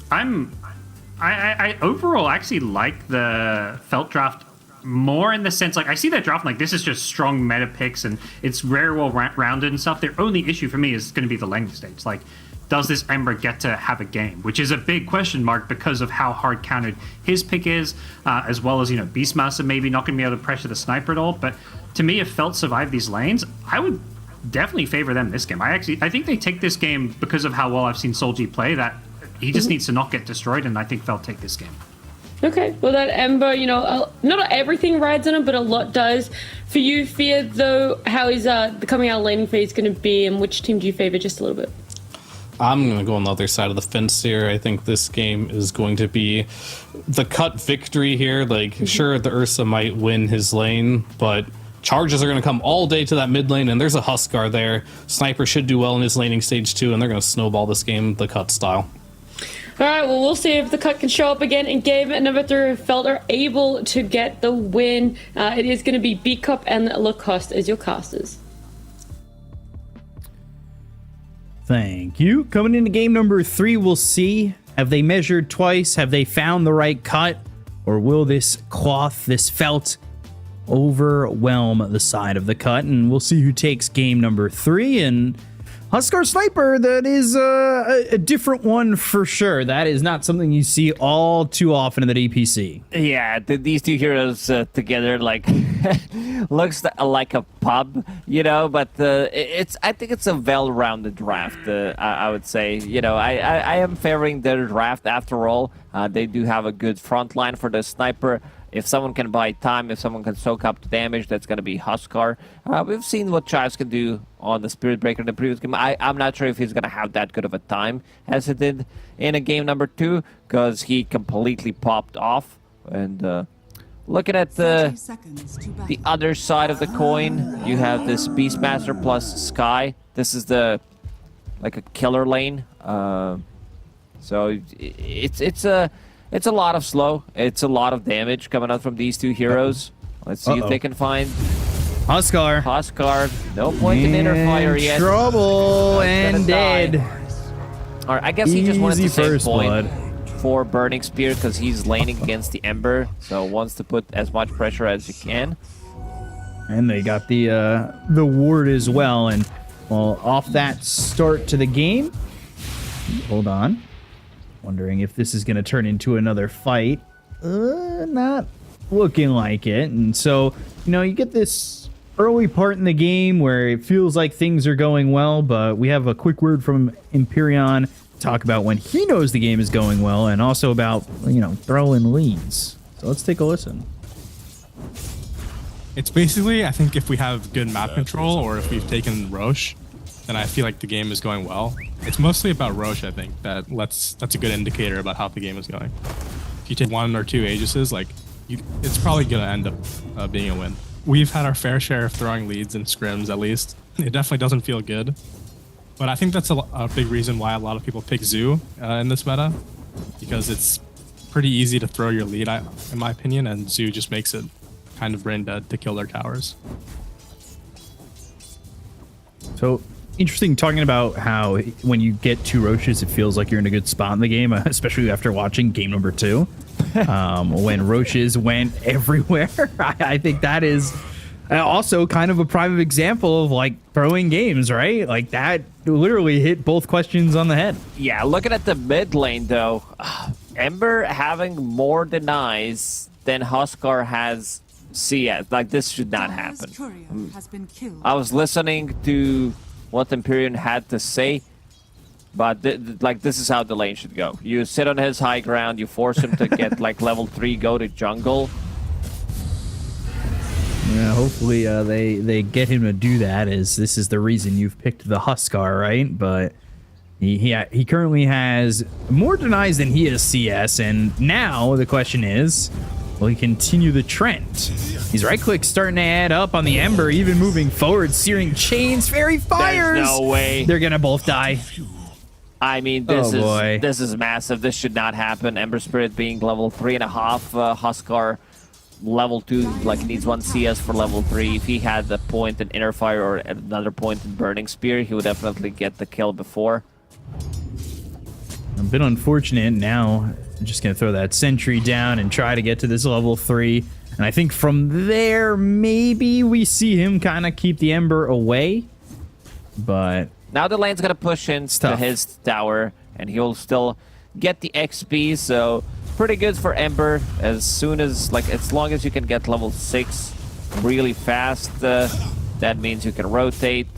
Speaker 3: I overall actually like the Felt draft more in the sense, like, I see that draft like this is just strong meta picks and it's very well rounded and stuff. Their only issue for me is going to be the laning stage. Like, does this Ember get to have a game? Which is a big question mark because of how hard counted his pick is, as well as, Beastmaster maybe not going to be able to pressure the Sniper at all. But to me, if Felt survived these lanes, I would definitely favor them this game. I think they take this game because of how well I've seen Solji play, that he just needs to not get destroyed, and I think Felt take this game.
Speaker 1: Okay, well, that Ember, not everything rides on it, but a lot does. For you, Fear, though, how is the coming out laning phase going to be, and which team do you favor just a little bit?
Speaker 10: I'm going to go on the other side of the fence here. I think this game is going to be the cut victory here. Like, sure, the Ursa might win his lane, but charges are going to come all day to that mid lane, and there's a Huskar there. Sniper should do well in his laning stage too, and they're going to snowball this game the cut style.
Speaker 1: All right, well, we'll see if the cut can show up again in game number 3. If Felt are able to get the win. It is going to be B-Cup and Lacoste as your casters.
Speaker 12: Thank you. Coming into game number 3, we'll see. Have they measured twice? Have they found the right cut? Or will this cloth, this Felt, overwhelm the side of the cut? And we'll see who takes game number 3. And Huskar Sniper, that is a different one for sure. That is not something you see all too often in the DPC.
Speaker 6: Yeah, these two heroes together, like, looks like a pub, but I think it's a well-rounded draft, I would say. I am favoring their draft after all. They do have a good front line for the Sniper. If someone can buy time, if someone can soak up the damage, that's going to be Huskar. We've seen what Chives can do on the Spirit Breaker in the previous game. I'm not sure if he's going to have that good of a time as he did in a game number 2, because he completely popped off. And looking at the other side of the coin, you have this Beastmaster plus Sky. This is like a killer lane. So it's a lot of slow. It's a lot of damage coming out from these two heroes. Let's see if they can find Huskar. No point in inner fire yet.
Speaker 12: Trouble and dead.
Speaker 6: All right, I guess he just wanted to save point
Speaker 12: blood
Speaker 6: for Burning Spear because he's laning against the Ember, so wants to put as much pressure as he can.
Speaker 12: And they got the ward as well, and Well, off that start to the game. Hold on. Wondering if this is going to turn into another fight. Not looking like it. And so, you get this early part in the game where it feels like things are going well, but we have a quick word from Empyrean to talk about when he knows the game is going well, and also about, throwing leads. So let's take a listen.
Speaker 13: It's basically, I think if we have good map control or if we've taken Roche, then I feel like the game is going well. It's mostly about Roche, I think, that's a good indicator about how the game is going. If you take 1 or 2 Aegises, it's probably going to end up being a win. We've had our fair share of throwing leads in scrims, at least. It definitely doesn't feel good. But I think that's a big reason why a lot of people pick Zoo in this meta, because it's pretty easy to throw your lead, in my opinion, and Zoo just makes it kind of brain dead to kill their towers.
Speaker 12: So, interesting talking about how when you get 2 Roches, it feels like you're in a good spot in the game, especially after watching game number 2. When Roches went everywhere. I think that is also kind of a prime example of throwing games, right? Like that literally hit both questions on the head.
Speaker 6: Yeah, looking at the mid lane though, Ember having more denies than Huskar has CS. This should not happen. I was listening to what Empyrean had to say, but this is how the lane should go. You sit on his high ground, you force him to get level 3, go to jungle.
Speaker 12: Yeah, hopefully they get him to do that, as this is the reason you've picked the Huskar, right? But he currently has more denies than he has CS, and now the question is, will he continue the trend? His right click starting to add up on the Ember, even moving forward. Searing Chains, Fairy Fires.
Speaker 6: There's no way.
Speaker 12: They're gonna both die.
Speaker 6: I mean, this is massive. This should not happen. Ember Spirit being level 3.5, Huskar level 2, needs 1 CS for level 3. If he had the point in Inner Fire or another point in Burning Spear, he would definitely get the kill before.
Speaker 12: A bit unfortunate. Now I'm just gonna throw that sentry down and try to get to this level 3. And I think from there, maybe we see him kind of keep the Ember away. But
Speaker 6: now the lane's gonna push into his tower, and he'll still get the XP. So pretty good for Ember. As long as you can get level 6 really fast, that means you can rotate.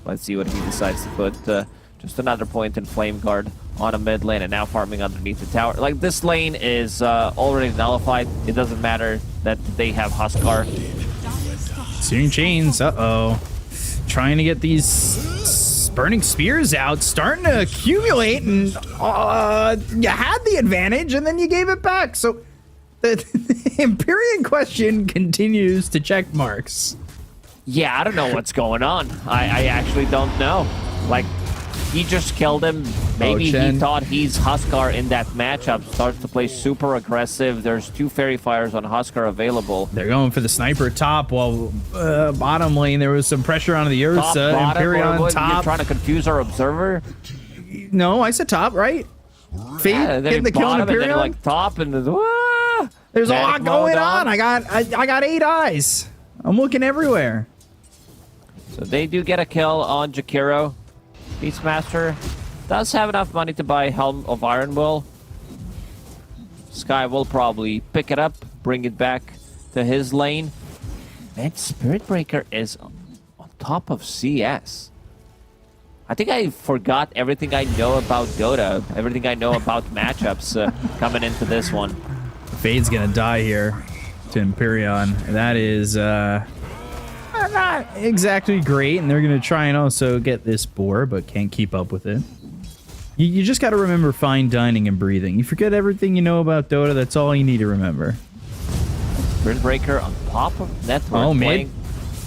Speaker 6: Let's see what he decides to put. Just another point in Flame Guard on a mid lane, and now farming underneath the tower. This lane is already nullified. It doesn't matter that they have Huskar.
Speaker 12: Searing Chains, trying to get these Burning Spears out, starting to accumulate, and you had the advantage, and then you gave it back. So the Empyrean question continues to check marks.
Speaker 6: Yeah, I don't know what's going on. I actually don't know. He just killed him. Maybe he thought he's Huskar in that matchup. Starts to play super aggressive. There's 2 Fairy Fires on Huskar available.
Speaker 12: They're going for the sniper top, while bottom lane there was some pressure onto the Ursa. Empyrean top.
Speaker 6: You're trying to confuse our observer?
Speaker 12: No, I said top, right? Fate getting the kill on Empyrean.
Speaker 6: And then top, and there's
Speaker 12: a lot going on. I got 8 eyes. I'm looking everywhere.
Speaker 6: So they do get a kill on Jakiro. Beastmaster does have enough money to buy Helm of Iron Will. Sky will probably pick it up, bring it back to his lane. Man, Spirit Breaker is on top of CS. I think I forgot everything I know about Dota, everything I know about matchups coming into this one.
Speaker 12: Fade's gonna die here to Empyrean. That is not exactly great, and they're gonna try and also get this boar, but can't keep up with it. You just gotta remember fine dining and breathing. You forget everything you know about Dota, that's all you need to remember.
Speaker 6: Spirit Breaker on top of Network.
Speaker 12: Oh, mid.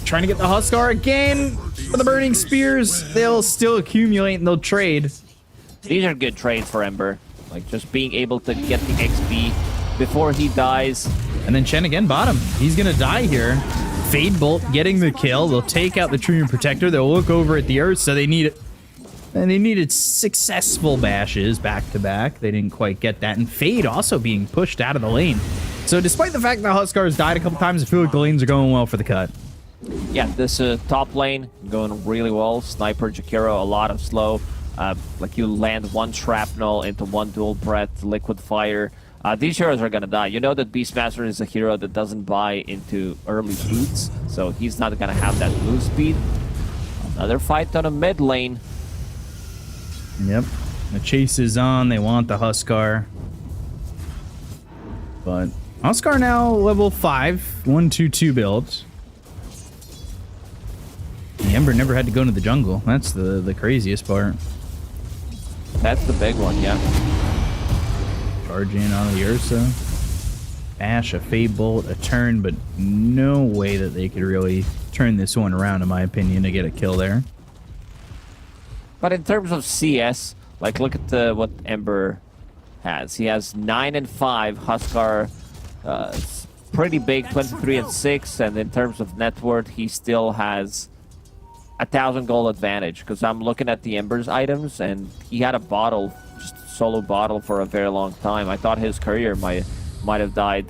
Speaker 12: Trying to get the Huskar again for the Burning Spears. They'll still accumulate and they'll trade.
Speaker 6: These are good trades for Ember. Just being able to get the XP before he dies.
Speaker 12: And then Chen again bottom. He's gonna die here. Fade Bolt getting the kill. They'll take out the Treant Protector. They'll look over at the Earth, so they needed successful bashes back to back. They didn't quite get that. And Fade also being pushed out of the lane. So despite the fact that Huskars died a couple times, I feel like the lanes are going well for the cut.
Speaker 6: Yeah, this top lane going really well. Sniper, Jakiro, a lot of slow. Like you land one shrapnel into one dual breath, liquid fire. These heroes are gonna die. You know that Beastmaster is a hero that doesn't buy into early boots, so he's not gonna have that move speed. Another fight on a mid lane.
Speaker 12: Yep. The chase is on. They want the Huskar. But Huskar now level 5, 1-2-2 build. The Ember never had to go into the jungle. That's the craziest part.
Speaker 6: That's the big one, yeah.
Speaker 12: Charge in on the Ursa. Bash, a Fade Bolt, a turn, but no way that they could really turn this one around, in my opinion, to get a kill there.
Speaker 6: But in terms of CS, like look at what Ember has. He has 9 and 5. Huskar, pretty big, 23 and 6. And in terms of net worth, he still has 1,000 gold advantage. Because I'm looking at the Ember's items, and he had a bottle, just a solo bottle for a very long time. I thought his career might have died.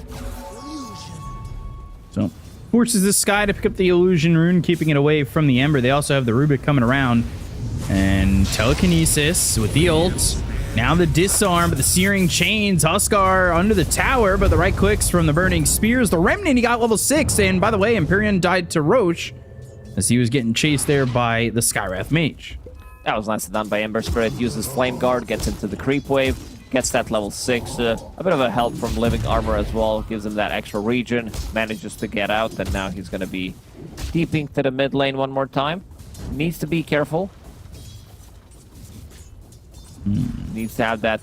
Speaker 12: So forces the Sky to pick up the Illusion Rune, keeping it away from the Ember. They also have the Rubik coming around. And Telekinesis with the ult. Now the disarm, but the Searing Chains. Huskar under the tower, but the right clicks from the Burning Spears. The Remnant, he got level 6. And by the way, Empyrean died to Roche as he was getting chased there by the Skywrath Mage.
Speaker 6: That was nicely done by Ember Spirit. Uses Flame Guard, gets into the creep wave, gets that level 6. A bit of a help from Living Armor as well. Gives him that extra regen. Manages to get out, and now he's going to be deeping to the mid lane one more time. Needs to be careful. Needs to have that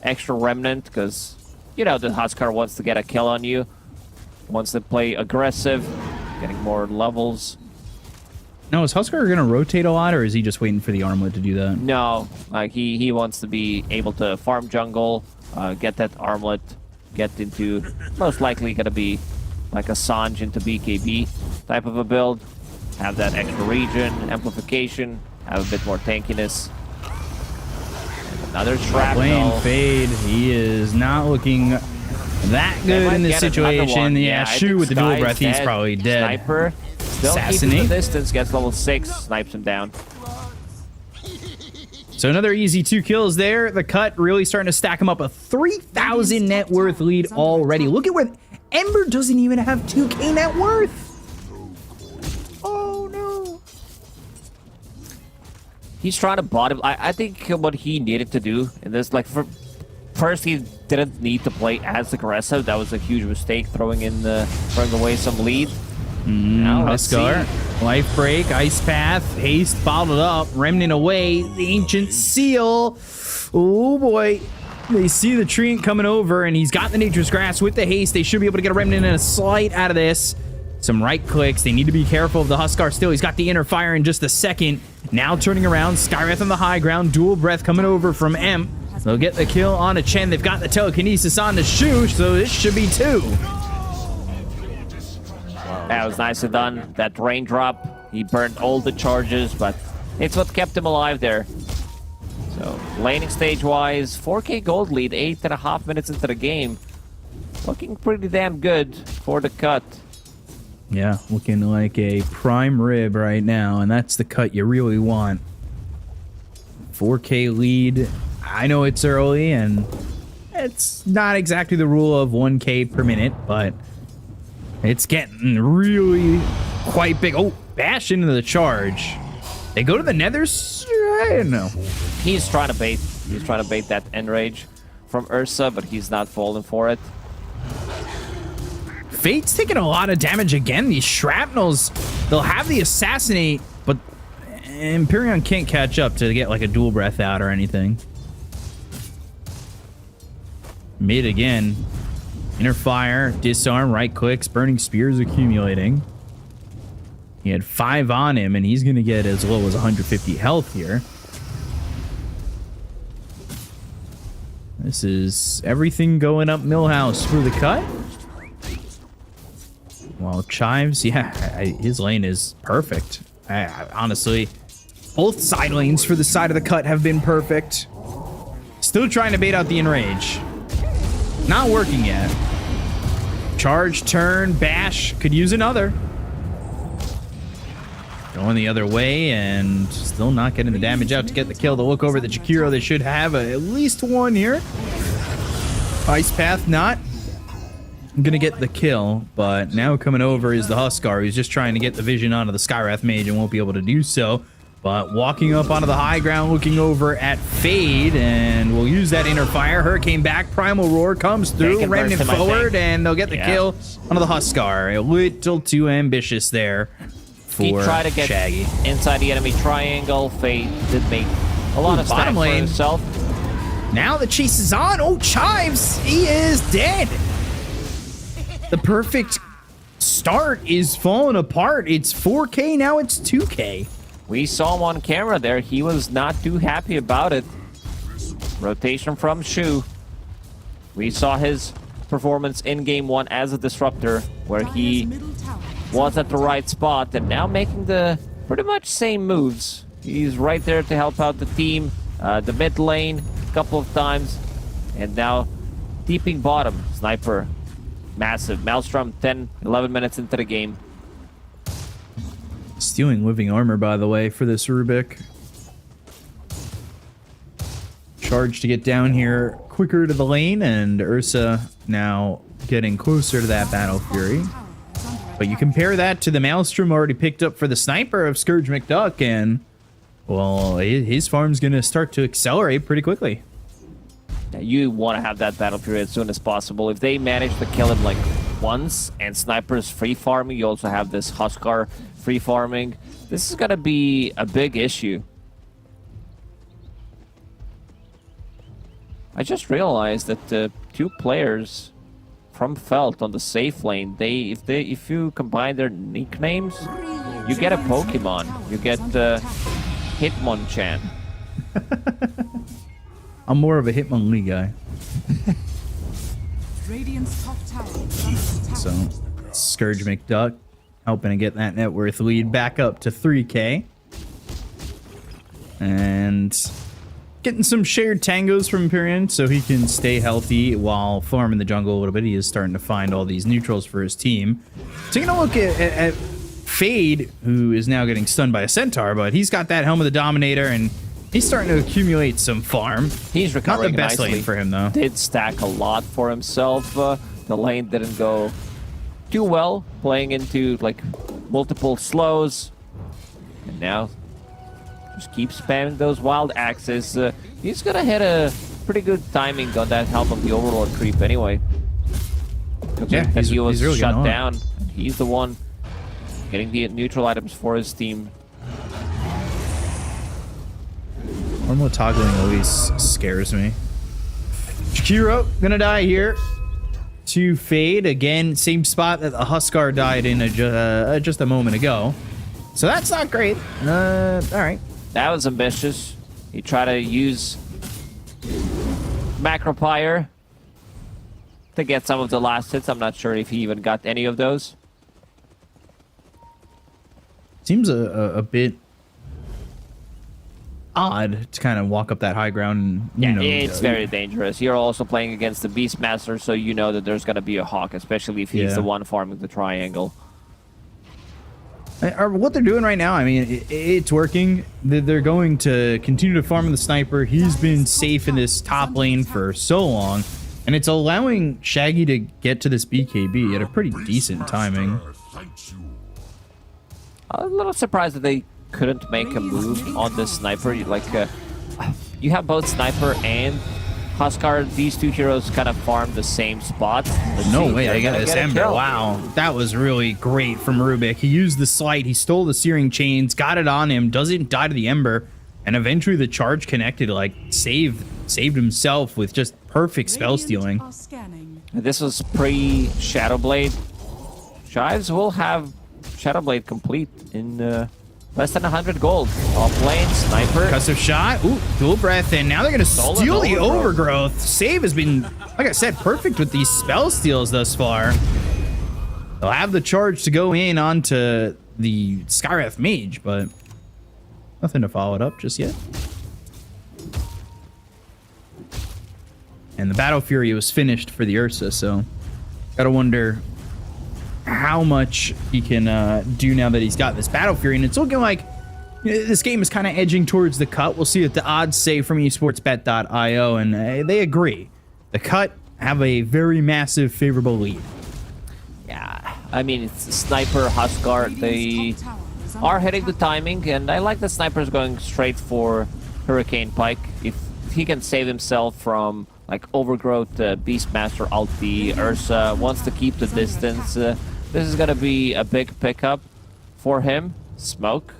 Speaker 6: extra remnant, because you know the Huskar wants to get a kill on you. Wants to play aggressive, getting more levels.
Speaker 12: Now, is Huskar going to rotate a lot, or is he just waiting for the armlet to do that?
Speaker 6: No, like he wants to be able to farm jungle, get that armlet, get into most likely going to be like a Sanj into BKB type of a build. Have that extra regen, amplification, have a bit more tankiness. Another shrapnel.
Speaker 12: Playing Fade. He is not looking that good in this situation. Yeah, Shu with the dual breath. He's probably dead.
Speaker 6: Sniper. Still keeping the distance. Gets level 6. Snipes him down.
Speaker 12: So another easy 2 kills there. The cut really starting to stack him up. A 3,000 net worth lead already. Look at where Ember doesn't even have 2k net worth. Oh no.
Speaker 6: He's trying to bottom. I think what he needed to do in this, like, first he didn't need to play as aggressive. That was a huge mistake, throwing away some lead. Now
Speaker 12: Huskar, Life Break, Ice Path, Haste, bottled up, Remnant away, the Ancient Seal. Oh boy. They see the Treant coming over, and he's got the Nature's Grass with the Haste. They should be able to get a Remnant and a Slight out of this. Some right clicks. They need to be careful of the Huskar still. He's got the Inner Fire in just a second. Now turning around, Skywrath on the high ground, Dual Breath coming over from Emp. They'll get the kill on a Chen. They've got the Telekinesis on the Shu, so this should be 2.
Speaker 6: That was nicely done. That raindrop, he burned all the charges, but it's what kept him alive there. So, laning stage-wise, 4k gold lead, 8.5 minutes into the game. Looking pretty damn good for the cut.
Speaker 12: Yeah, looking like a prime rib right now, and that's the cut you really want. 4k lead. I know it's early, and it's not exactly the rule of 1k per minute, but it's getting really quite big. Oh, bash into the charge. They go to the nethers? I don't know.
Speaker 6: He's trying to bait. He's trying to bait that Enrage from Ursa, but he's not falling for it.
Speaker 12: Fate's taking a lot of damage again. These shrapnels, they'll have the Assassinate, but Empyrean can't catch up to get like a dual breath out or anything. Mid again. Inner Fire, disarm, right clicks, Burning Spears accumulating. He had 5 on him, and he's going to get as low as 150 health here. This is everything going up Millhouse for the cut. Well, Chives, yeah, his lane is perfect. Honestly, both side lanes for the side of the cut have been perfect. Still trying to bait out the Enrage. Not working yet. Charge, turn, bash. Could use another. Going the other way and still not getting the damage out to get the kill. To look over the Jakiro, they should have at least one here. Ice Path not gonna get the kill, but now coming over is the Huskar, who's just trying to get the vision onto the Skywrath Mage and won't be able to do so. But walking up onto the high ground, looking over at Fade, and we'll use that inner fire. Hurricane back, Primal Roar comes through, Remnant forward, and they'll get the kill onto the Huskar. A little too ambitious there.
Speaker 6: He tried to get
Speaker 12: Shaggy
Speaker 6: inside the enemy triangle. Fade did make a lot of stats for himself.
Speaker 12: Now the chase is on. Oh, Chives, he is dead. The perfect start is falling apart. It's 4K, now it's 2K.
Speaker 6: We saw him on camera there. He was not too happy about it. Rotation from Shu. We saw his performance in game 1 as a disruptor, where he was at the right spot and now making the pretty much same moves. He's right there to help out the team, the mid lane a couple of times, and now deeping bottom. Sniper, massive. Maelstrom 10, 11 minutes into the game.
Speaker 12: Stealing living armor, by the way, for this Rubik. Charge to get down here quicker to the lane, and Ursa now getting closer to that Battle Fury. But you compare that to the Maelstrom already picked up for the Sniper of Scourge McDuck, and, well, his farm's going to start to accelerate pretty quickly.
Speaker 6: You want to have that Battle Fury as soon as possible. If they manage to kill him, like, once, and Sniper's free farming, you also have this Huskar free farming. This is going to be a big issue. I just realized that the 2 players from Felt on the safe lane, if you combine their nicknames, you get a Pokemon. You get Hitmonchan.
Speaker 12: I'm more of a Hitmonlee guy.
Speaker 4: Radiant's top tower is under attack.
Speaker 12: So, Scourge McDuck helping to get that net worth lead back up to 3K. And getting some shared tangos from Empyrean so he can stay healthy while farming the jungle a little bit. He is starting to find all these neutrals for his team. Taking a look at Fade, who is now getting stunned by a Centaur, but he's got that Helm of the Dominator, and he's starting to accumulate some farm.
Speaker 6: He's recovering
Speaker 12: Not the best
Speaker 6: nicely.
Speaker 12: lane for him, though.
Speaker 6: Did stack a lot for himself. The lane didn't go too well, playing into like multiple slows. And now just keep spamming those wild axes. He's gonna hit a pretty good timing on that help of the Overlord creep anyway.
Speaker 12: Yeah,
Speaker 6: he was
Speaker 12: really
Speaker 6: shut down. He's the one getting the neutral items for his team.
Speaker 12: Normal toggling always scares me. Jakiro gonna die here. To Fade again, same spot that the Huskar died in just a moment ago. So that's not great. All right.
Speaker 6: That was ambitious. He tried to use Macropire to get some of the last hits. I'm not sure if he even got any of those.
Speaker 12: Seems a bit odd to kind of walk up that high ground and, you know,
Speaker 6: it's very dangerous. You're also playing against the Beastmaster, so you know that there's going to be a Hawk, especially if he's the one farming the triangle.
Speaker 12: What they're doing right now, I mean, it's working. They're going to continue to farm the Sniper. He's been safe in this top lane for so long, and it's allowing Shaggy to get to this BKB at a pretty decent timing.
Speaker 6: I'm a little surprised that they couldn't make a move on this Sniper. Like, you have both Sniper and Huskar. These 2 heroes kind of farm the same spot.
Speaker 12: No way, I got this Ember. Wow, that was really great from Rubik. He used the Slight, he stole the Searing Chains, got it on him, doesn't die to the Ember, and eventually the charge connected, like, saved himself with just perfect spell stealing.
Speaker 6: This was pre-Shadowblade. Shives will have Shadowblade complete in less than 100 gold. Off lane, Sniper.
Speaker 12: Concussive shot. Ooh, dual breath, and now they're going to steal the overgrowth. Save has been, like I said, perfect with these spell steals thus far. They'll have the charge to go in onto the Skywrath Mage, but nothing to follow it up just yet. And the Battle Fury was finished for the Ursa, so gotta wonder how much he can do now that he's got this Battle Fury, and it's looking like this game is kind of edging towards the cut. We'll see what the odds say from esportsbet.io, and they agree. The cut have a very massive favorable lead.
Speaker 6: Yeah, I mean, it's Sniper, Huskar, they are hitting the timing, and I like that Sniper's going straight for Hurricane Pike. If he can save himself from like Overgrowth, Beastmaster, Ulti, Ursa, wants to keep the distance, this is gonna be a big pickup for him. Smoke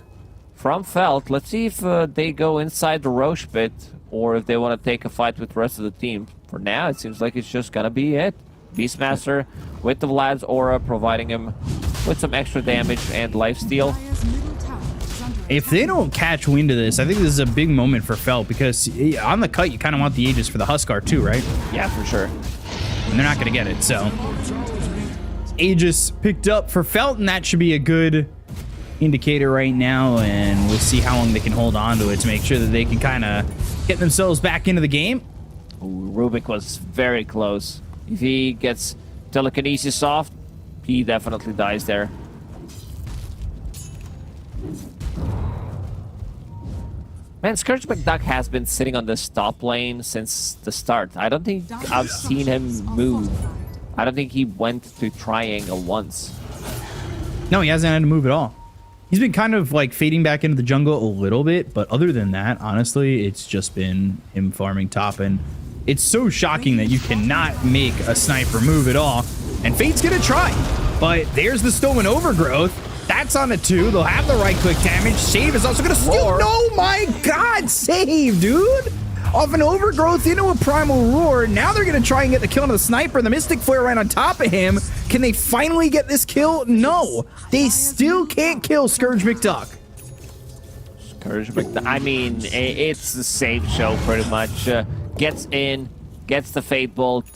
Speaker 6: from Felt. Let's see if they go inside the Roche pit, or if they want to take a fight with the rest of the team. For now, it seems like it's just gonna be it. Beastmaster with the Vlad's aura, providing him with some extra damage and lifesteal.
Speaker 12: If they don't catch wind of this, I think this is a big moment for Felt, because on the cut, you kind of want the Aegis for the Huskar too, right?
Speaker 6: Yeah, for sure.
Speaker 12: And they're not going to get it, so. Aegis picked up for Felt, and that should be a good indicator right now, and we'll see how long they can hold on to it to make sure that they can kind of get themselves back into the game.
Speaker 6: Ooh, Rubik was very close. If he gets telekinesis off, he definitely dies there. Man, Scourge McDuck has been sitting on this top lane since the start. I don't think I've seen him move. I don't think he went to triangle once.
Speaker 12: No, he hasn't had to move at all. He's been kind of like fading back into the jungle a little bit, but other than that, honestly, it's just been him farming top, and it's so shocking that you cannot make a sniper move at all. And Fate's gonna try, but there's the stolen Overgrowth. That's on a 2. They'll have the right-click damage. Save is also gonna steal. No, my God, save, dude! Off an Overgrowth into a Primal Roar. Now they're gonna try and get the kill on the sniper. The Mystic Flare right on top of him. Can they finally get this kill? No, they still can't kill Scourge McDuck.
Speaker 6: Scourge McDuck. I mean, it's the safe show pretty much. Gets in, gets the Fate Bolt,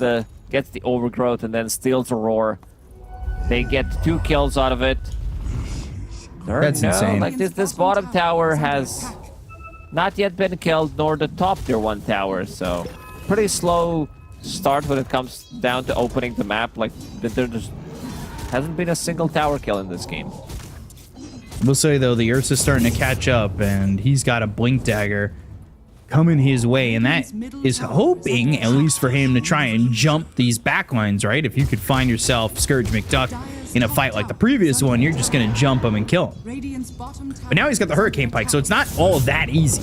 Speaker 6: gets the Overgrowth, and then steals a Roar. They get 2 kills out of it.
Speaker 12: That's insane.
Speaker 6: Like this bottom tower has not yet been killed, nor the top tier 1 tower, so pretty slow start when it comes down to opening the map. Like, there just hasn't been a single tower kill in this game.
Speaker 12: We'll say, though, the Ursa's starting to catch up, and he's got a Blink Dagger coming his way, and that is hoping, at least for him, to try and jump these backlines, right? If you could find yourself Scourge McDuck in a fight like the previous one, you're just going to jump him and kill him. But now he's got the Hurricane Pike, so it's not all that easy.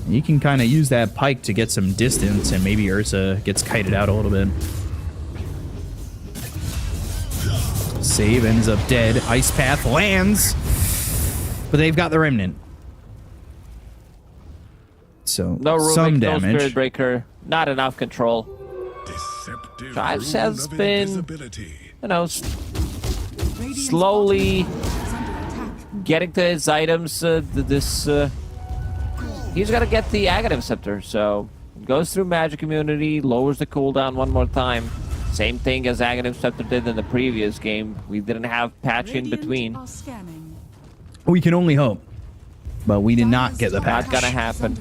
Speaker 12: You can kind of use that Pike to get some distance, and maybe Ursa gets kited out a little bit. Save ends up dead. Ice Path lands, but they've got the Remnant. So
Speaker 6: no Rubik,
Speaker 12: some
Speaker 6: no
Speaker 12: damage.
Speaker 6: Spirit Breaker, not enough control. Chives has been, you know, slowly getting to his items. He's got to get the Aghanim Scepter, so goes through Magic Immunity, lowers the cooldown 1 more time. Same thing as Aghanim Scepter did in the previous game. We didn't have patch in between.
Speaker 12: We can only hope, but we did not get the patch.
Speaker 6: Not gonna happen.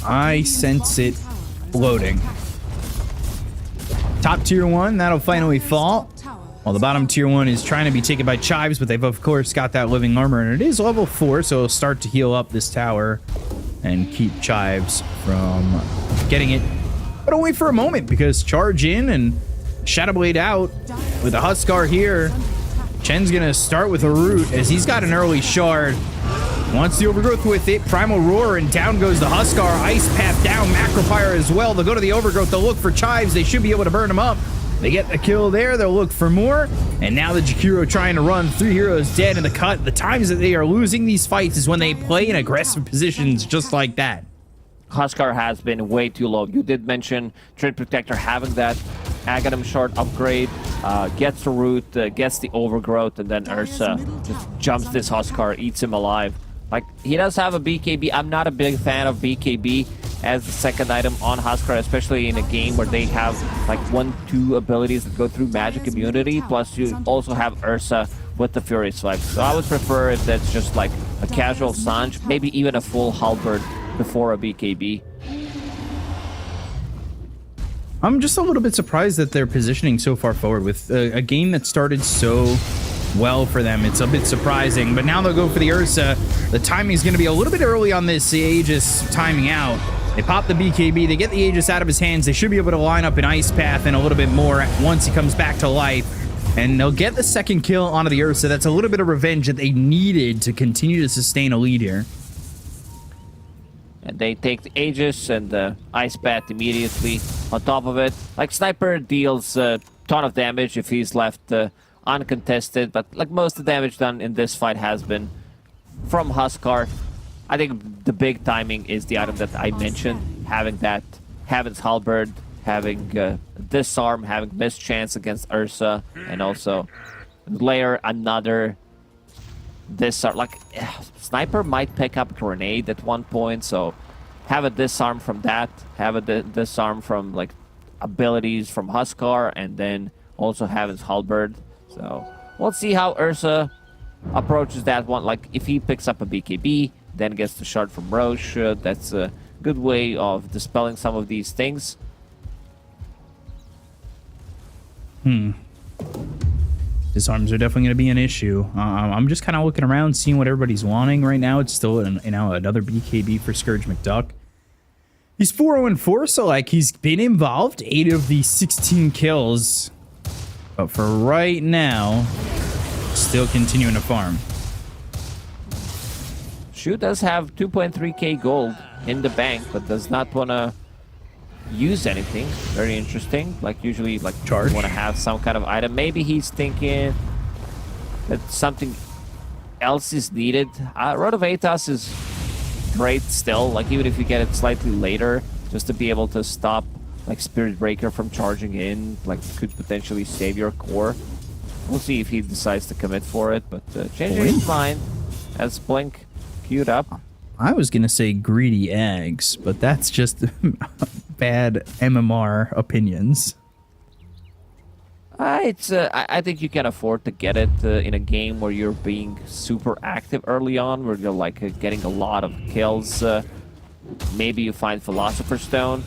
Speaker 12: I sense it bloating. Top tier 1, that'll finally fall. While the bottom tier 1 is trying to be taken by Chives, but they've of course got that living armor, and it is level 4, so it'll start to heal up this tower and keep Chives from getting it. But only for a moment, because charge in and Shadowblade out with a Huskar here. Chen's gonna start with a root as he's got an early shard. Wants the Overgrowth with it. Primal Roar, and down goes the Huskar. Ice Path down. Macropyre as well. They'll go to the Overgrowth. They'll look for Chives. They should be able to burn him up. They get the kill there. They'll look for more. And now the Jakiro trying to run. 3 heroes dead in the cut. The times that they are losing these fights is when they play in aggressive positions just like that.
Speaker 6: Huskar has been way too low. You did mention Trade Protector having that Aghanim Shard upgrade, gets the root, gets the Overgrowth, and then Ursa just jumps this Huskar, eats him alive. Like, he does have a BKB. I'm not a big fan of BKB as the second item on Huskar, especially in a game where they have like 1-2 abilities that go through magic immunity, plus you also have Ursa with the Fury Swipe. So I would prefer if that's just like a casual Sanj, maybe even a full Halberd before a BKB.
Speaker 12: I'm just a little bit surprised that they're positioning so far forward with a game that started so well for them. It's a bit surprising, but now they'll go for the Ursa. The timing is going to be a little bit early on this Aegis timing out. They pop the BKB, they get the Aegis out of his hands. They should be able to line up an Ice Path and a little bit more once he comes back to life. And they'll get the second kill onto the Ursa. That's a little bit of revenge that they needed to continue to sustain a lead here.
Speaker 6: And they take the Aegis and the Ice Path immediately on top of it. Like, Sniper deals a ton of damage if he's left uncontested, but like most of the damage done in this fight has been from Huskar. I think the big timing is the item that I mentioned, having that Heaven's Halberd, having Disarm, having Mischance against Ursa, and also layer another Disarm. Like, Sniper might pick up Grenade at one point, so have a Disarm from that, have a Disarm from like abilities from Huskar, and then also Heaven's Halberd. So we'll see how Ursa approaches that one. Like, if he picks up a BKB, then gets the shard from Roche, that's a good way of dispelling some of these things.
Speaker 12: Disarms are definitely going to be an issue. I'm just kind of looking around, seeing what everybody's wanting right now. It's still another BKB for Scourge McDuck. He's 4-0-4, so like he's been involved 8 of the 16 kills. But for right now, still continuing to farm.
Speaker 6: Shu does have 2.3k gold in the bank, but does not want to use anything. Very interesting. Like, usually, like,
Speaker 12: Charge.
Speaker 6: you want to have some kind of item. Maybe he's thinking that something else is needed. Road of Atos is great still. Like, even if you get it slightly later, just to be able to stop, like, Spirit Breaker from charging in, like, could potentially save your core. We'll see if he decides to commit for it, but changing his mind as Blink queued up.
Speaker 12: I was going to say greedy eggs, but that's just bad MMR opinions.
Speaker 6: I think you can afford to get it in a game where you're being super active early on, where you're like getting a lot of kills. Maybe you find Philosopher's Stone,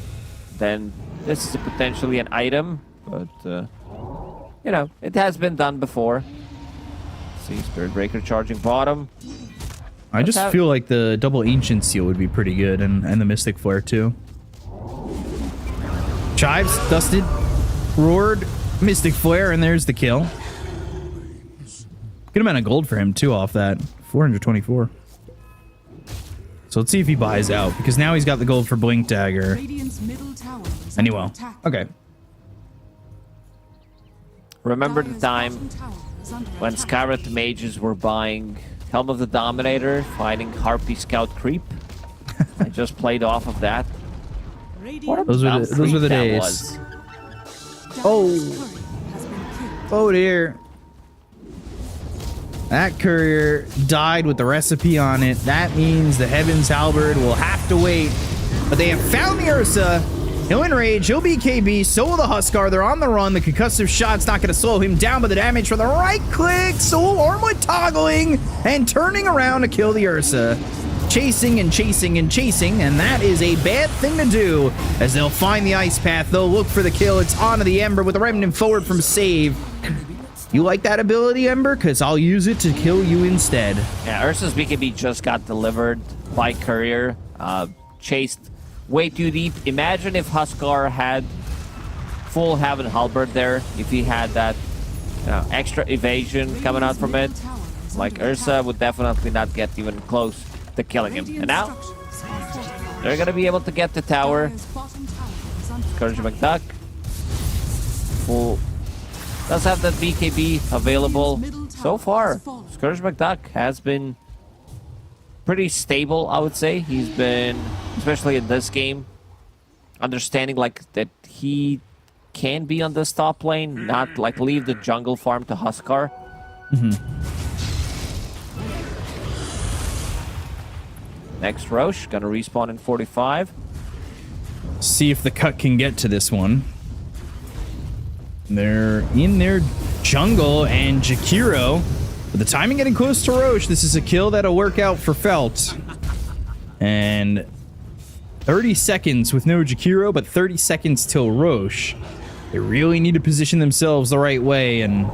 Speaker 6: then this is potentially an item, but you know, it has been done before. See, Spirit Breaker charging bottom.
Speaker 12: I just feel like the double Ancient Seal would be pretty good, and the Mystic Flare too. Chives, dusted, roared, Mystic Flare, and there's the kill. Good amount of gold for him too off that, 424. So let's see if he buys out, because now he's got the gold for Blink Dagger. And he will. Okay.
Speaker 6: Remember the time when Scarlet Mages were buying Helm of the Dominator, fighting Harpy Scout Creep? I just played off of that.
Speaker 12: Those were the days. Oh dear. That courier died with the recipe on it. That means the Heaven's Halberd will have to wait. But they have found the Ursa. He'll enrage, he'll BKB, so will the Huskar. They're on the run. The concussive shot's not going to slow him down, but the damage from the right click, Soul Armlet toggling and turning around to kill the Ursa. Chasing and chasing and chasing, and that is a bad thing to do. As they'll find the Ice Path, they'll look for the kill. It's onto the Ember with the Remnant forward from Save. You like that ability, Ember? Because I'll use it to kill you instead.
Speaker 6: Yeah, Ursa's BKB just got delivered by Courier. Chased way too deep. Imagine if Huskar had full Heaven Halberd there. If he had that extra evasion coming out from it. Like, Ursa would definitely not get even close to killing him. And now, they're going to be able to get the tower. Scourge McDuck. Full. Does have that BKB available. So far, Scourge McDuck has been pretty stable, I would say. He's been, especially in this game, understanding like that he can be on this top lane, not like leave the jungle farm to Huskar. Next Roche, gonna respawn in 45.
Speaker 12: See if the cut can get to this one. They're in their jungle, and Jakiro, with the timing getting close to Roche, this is a kill that'll work out for Felt. And
Speaker 5: 30 seconds with no Jakiro, but 30 seconds till Roche. They really need to position themselves the right way, and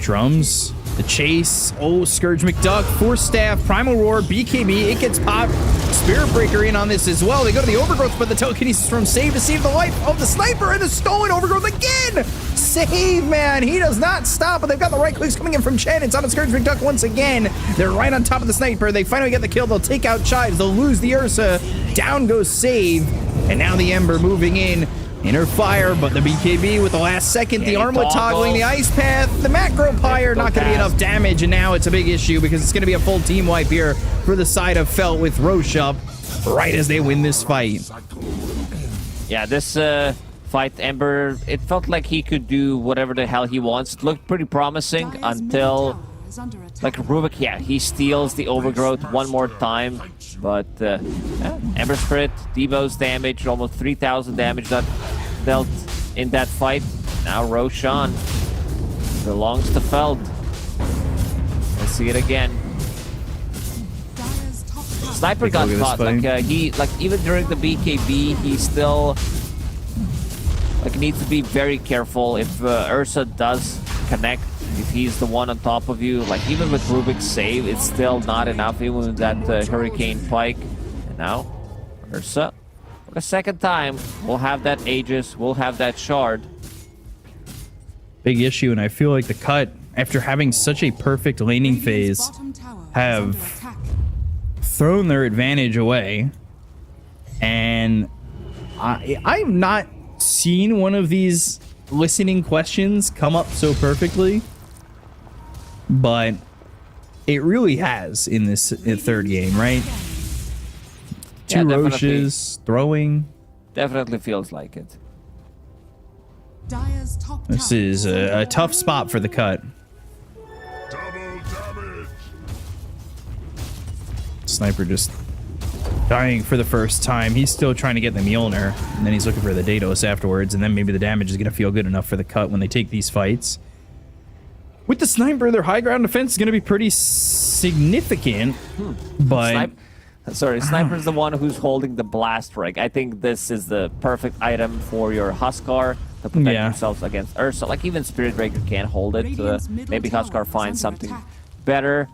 Speaker 5: drums, the chase. Oh, Scourge McDuck, Force Staff, Primal Roar, BKB. It gets popped. Spirit Breaker in on this as well. They go to the Overgrowth, but the telekinesis from Save to save the life of the Sniper, and the stolen Overgrowth again. Save, man. He does not stop, but they've got the right clicks coming in from Chen. It's on a Scourge McDuck once again. They're right on top of the Sniper. They finally get the kill. They'll take out Chives. They'll lose the Ursa. Down goes Save. And now the Ember moving in. Inner Fire, but the BKB with the last second. The Armlet toggling, the Ice Path. The Macro Pyre, not going to be enough damage. And now it's a big issue because it's going to be a full team wipe here for the side of Felt with Roche up right as they win this fight.
Speaker 6: Yeah, this fight, Ember, it felt like he could do whatever the hell he wants. It looked pretty promising until, like, Rubik, yeah, he steals the Overgrowth one more time. But Ember Spirit, Devo's damage, almost 3,000 damage that dealt in that fight. Now Roshan belongs to Feld. Let's see it again. Sniper got caught. Like even during the BKB, he still needs to be very careful if Ursa does connect. If he's the one on top of you, like even with Rubik's save, it's still not enough, even with that Hurricane Pike. And now, Ursa, for the second time, we'll have that Aegis, we'll have that Shard.
Speaker 5: Big issue, and I feel like the Cut, after having such a perfect laning phase, have thrown their advantage away. And I've not seen one of these listening questions come up so perfectly. But it really has in this third game, right? Two Roches throwing.
Speaker 6: Definitely feels like it.
Speaker 5: This is a tough spot for the Cut. Sniper just dying for the first time. He's still trying to get the Mjolnir, and then he's looking for the Daedalus afterwards, and then maybe the damage is going to feel good enough for the Cut when they take these fights. With the Sniper, their high ground defense is going to be pretty significant, but...
Speaker 6: Sniper's the one who's holding the Blast Rig. I think this is the perfect item for your Huskar to protect themselves against Ursa. Like, even Spirit Breaker can't hold it. Maybe Huskar finds something better.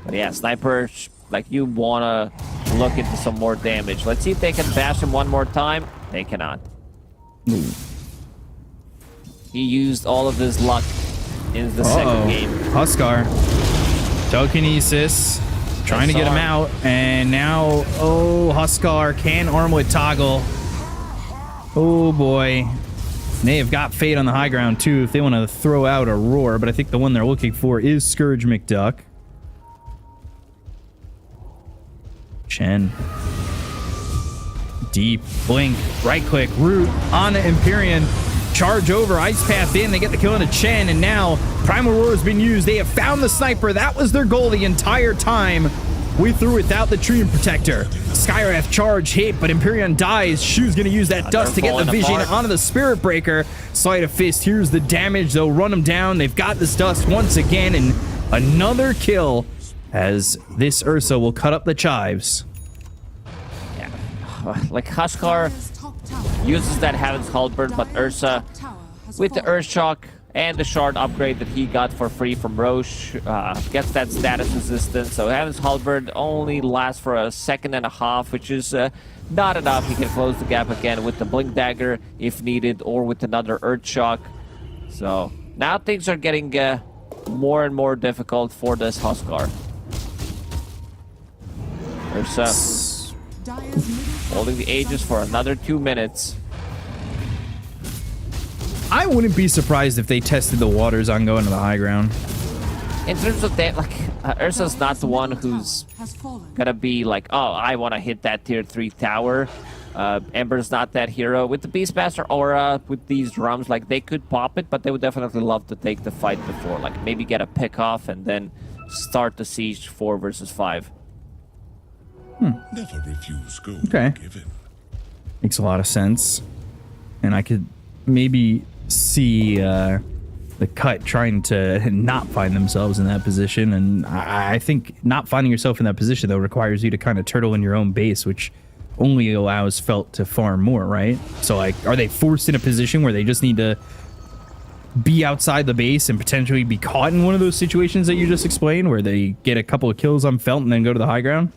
Speaker 6: But yeah, Sniper, like, you want to look into some more damage. Let's see if they can bash him one more time. They cannot. He used all of his luck in the second game.
Speaker 5: Huskar. Telekinesis. Trying to get him out. And now, Huskar can Armlet toggle. Oh, boy. They have got Fate on the high ground, too, if they want to throw out a Roar. But I think the one they're looking for is Scourge McDuck. Chen. Deep. Blink. Right-click. Root. On the Empyrean. Charge over, Ice Path in, they get the kill into Chen, and now Primal Roar has been used. They have found the Sniper. That was their goal the entire time. We threw without the Treant Protector. Skywrath charge hit, but Empyrean dies. Shu's gonna use that dust to get the vision onto the Spirit Breaker. Sleight of Fist, here's the damage. They'll run him down. They've got this dust once again, and another kill as this Ursa will cut up the Chives.
Speaker 6: Yeah, like Huskar uses that Heaven's Halberd, but Ursa, with the Earthshock and the Shard upgrade that he got for free from Roche, gets that status resistance. So Heaven's Halberd only lasts for a second and a half, which is not enough. He can close the gap again with the Blink Dagger if needed, or with another Earthshock. So now things are getting more and more difficult for this Huskar. Ursa holding the Aegis for another 2 minutes.
Speaker 5: I wouldn't be surprised if they tested the waters on going to the high ground.
Speaker 6: In terms of that, like, Ursa's not the one who's gonna be like, oh, I want to hit that tier 3 tower. Ember's not that hero. With the Beastmaster Aura, with these drums, like, they could pop it, but they would definitely love to take the fight before. Like, maybe get a pick off and then start the siege 4 versus 5.
Speaker 11: Never refuse gold
Speaker 5: Okay.
Speaker 11: given.
Speaker 5: Makes a lot of sense. And I could maybe see the cut trying to not find themselves in that position. And I think not finding yourself in that position, though, requires you to kind of turtle in your own base, which only allows Felt to farm more, right? So, like, are they forced in a position where they just need to be outside the base and potentially be caught in one of those situations that you just explained, where they get a couple of kills on Felt and then go to the high ground?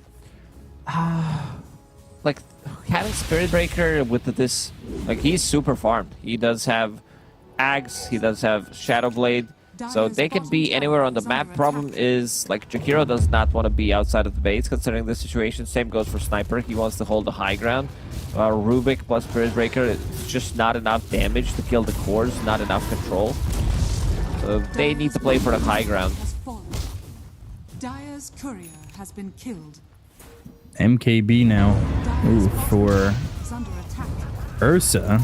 Speaker 6: Like, having Spirit Breaker with this, like, he's super farmed. He does have Axe, he does have Shadow Blade, so they can be anywhere on the map. Problem is, like, Jakiro does not want to be outside of the base considering the situation. Same goes for Sniper. He wants to hold the high ground. Rubik plus Spirit Breaker, it's just not enough damage to kill the cores, not enough control. So they need to play for the high ground.
Speaker 4: Dire's courier has been killed.
Speaker 5: MKB now. Ooh, for Ursa.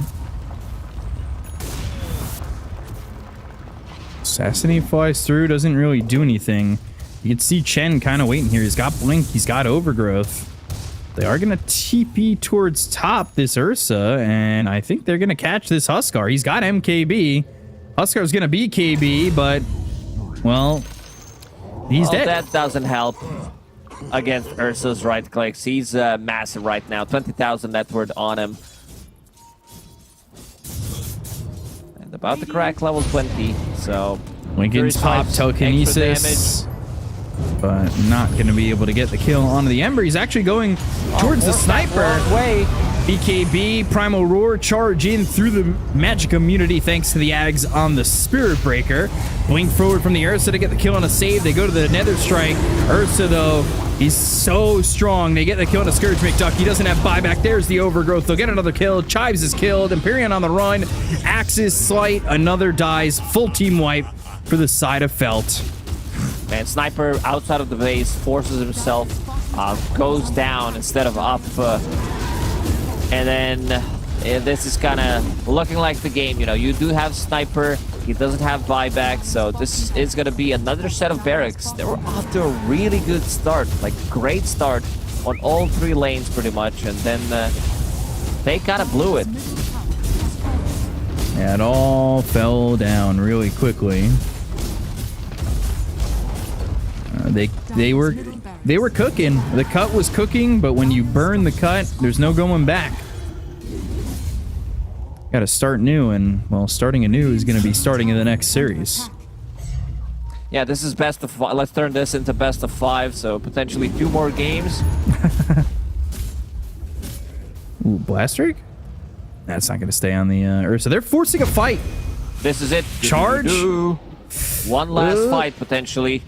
Speaker 5: Assassinate flies through, doesn't really do anything. You can see Chen kind of waiting here. He's got Blink, he's got Overgrowth. They are going to TP towards top this Ursa, and I think they're going to catch this Huskar. He's got MKB. Huskar's going to be KB, but, well, he's dead.
Speaker 6: That doesn't help against Ursa's right clicks. He's massive right now. 20,000 net worth on him. And about to crack level 20, so...
Speaker 5: Lincoln's pop telekinesis, but not going to be able to get the kill onto the Ember. He's actually going towards the Sniper.
Speaker 6: Way.
Speaker 5: BKB, Primal Roar, charge in through the magic immunity thanks to the Ags on the Spirit Breaker. Blink forward from the Ursa to get the kill on a save. They go to the Nether Strike. Ursa, though, he's so strong. They get the kill on a Scourge McDuck. He doesn't have buyback. There's the Overgrowth. They'll get another kill. Chives is killed. Empyrean on the run. Axis Slight. Another dies. Full team wipe for the side of Felt.
Speaker 6: Man, Sniper outside of the base forces himself, goes down instead of up. And then this is kind of looking like the game. You know, you do have Sniper. He doesn't have buyback, so this is going to be another set of barracks. They were off to a really good start, like great start on all three lanes pretty much, and then they kind of blew it.
Speaker 5: Yeah, it all fell down really quickly. They were cooking. The cut was cooking, but when you burn the cut, there's no going back. Got to start new, and well, starting anew is going to be starting in the next series.
Speaker 6: Yeah, this is best of 5. Let's turn this into best of 5, so potentially 2 more games.
Speaker 5: Ooh, Blast Drake? That's not going to stay on the Ursa. They're forcing a fight.
Speaker 6: This is it.
Speaker 5: Charge.
Speaker 6: One last fight potentially.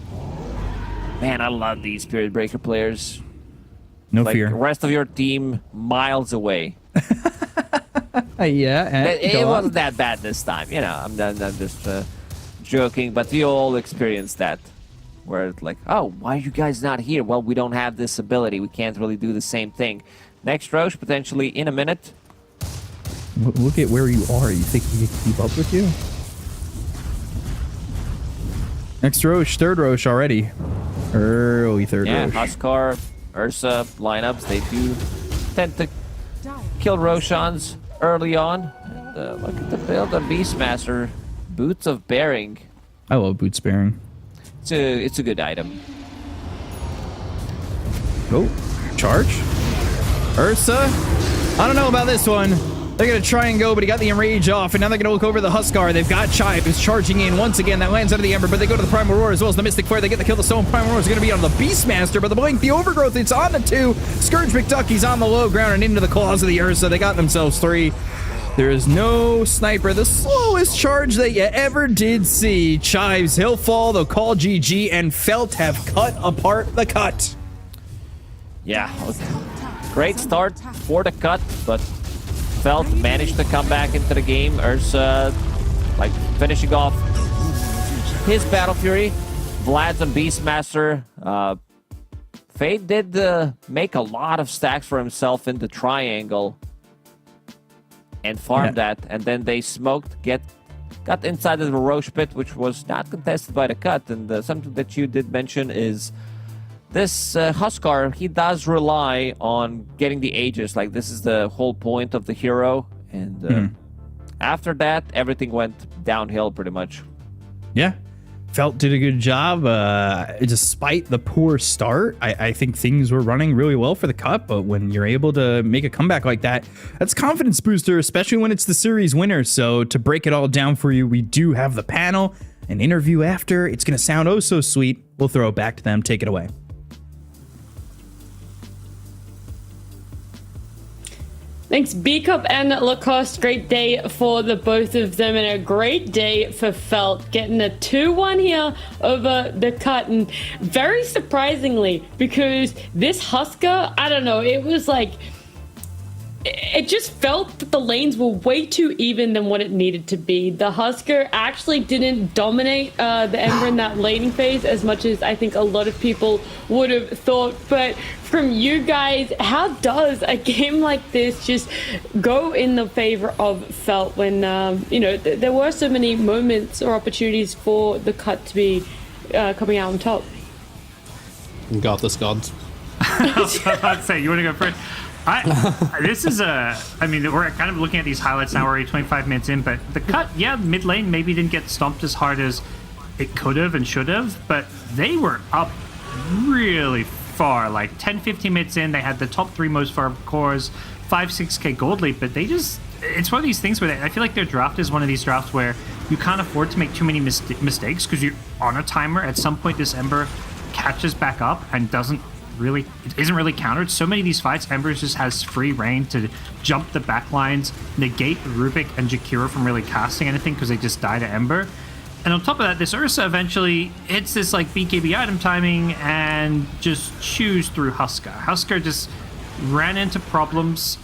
Speaker 6: Man, I love these Spirit Breaker players.
Speaker 5: No
Speaker 6: like,
Speaker 5: fear.
Speaker 6: The rest of your team miles away.
Speaker 5: Yeah.
Speaker 6: It wasn't that bad this time. You know, I'm just joking, but we all experienced that. Where it's like, oh, why are you guys not here? Well, we don't have this ability. We can't really do the same thing. Next Roche, potentially in a minute.
Speaker 5: Look at where you are. You think we can keep up with you? Next Roche, third Roche already. Early third Roche.
Speaker 6: Yeah, Huskar, Ursa lineups, they do tend to kill Roshans early on. And, look at the build on Beastmaster. Boots of Bearing.
Speaker 5: I love Boots Bearing.
Speaker 6: It's a good item.
Speaker 5: Oh, charge. Ursa. I don't know about this one. They're going to try and go, but he got the Enrage off, and now they're going to look over the Huskar. They've got Chive, who's charging in once again. That lands under the Ember, but they go to the Primal Roar as well as the Mystic Flare. They get the kill. The Stone Primal Roar is going to be on the Beastmaster, but the Blink, the Overgrowth, it's on the 2. Scourge McDucky's on the low ground and into the claws of the Ursa. They got themselves 3. There is no Sniper. The slowest charge that you ever did see. Chives, he'll fall. They'll call GG, and Felt have cut apart the cut.
Speaker 6: Yeah, great start for the cut, but Felt managed to come back into the game. Ursa, like, finishing off his Battle Fury. Vlad's on Beastmaster. Fade did make a lot of stacks for himself in the triangle and farmed that, and then they smoked, got inside of the Roche pit, which was not contested by the cut. And something that you did mention is this Huskar, he does rely on getting the Aegis. Like, this is the whole point of the hero. And after that, everything went downhill pretty much.
Speaker 5: Yeah. Felt did a good job. Despite the poor start, I think things were running really well for the Cut, but when you're able to make a comeback like that, that's a confidence booster, especially when it's the series winner. So to break it all down for you, we do have the panel, an interview after. It's going to sound oh so sweet. We'll throw it back to them. Take it away.
Speaker 1: Thanks, B Cup and Lacoste. Great day for the both of them, and a great day for Felt, getting a 2-1 here over the Cut. And very surprisingly, because this Husker, I don't know, it was like, it just felt that the lanes were way too even than what it needed to be. The Husker actually didn't dominate the Ember in that laning phase as much as I think a lot of people would have thought. But from you guys, how does a game like this just go in the favor of Felt when, there were so many moments or opportunities for the Cut to be coming out on top?
Speaker 10: You got this, gods.
Speaker 3: I was about to say, you want to go first? We're kind of looking at these highlights now. We're already 25 minutes in, but the Cut, mid lane maybe didn't get stomped as hard as it could have and should have, but they were up really far. Like 10, 15 minutes in, they had the top 3 most farm cores, 5-6k gold lead, but it's one of these things where I feel like their draft is one of these drafts where you can't afford to make too many mistakes because you're on a timer. At some point, this Ember catches back up and isn't really countered. So many of these fights, Ember just has free reign to jump the back lines, negate Rubik and Jakira from really casting anything because they just die to Ember. And on top of that, this Ursa eventually hits this like BKB item timing and just chews through Husker. Husker just ran into problems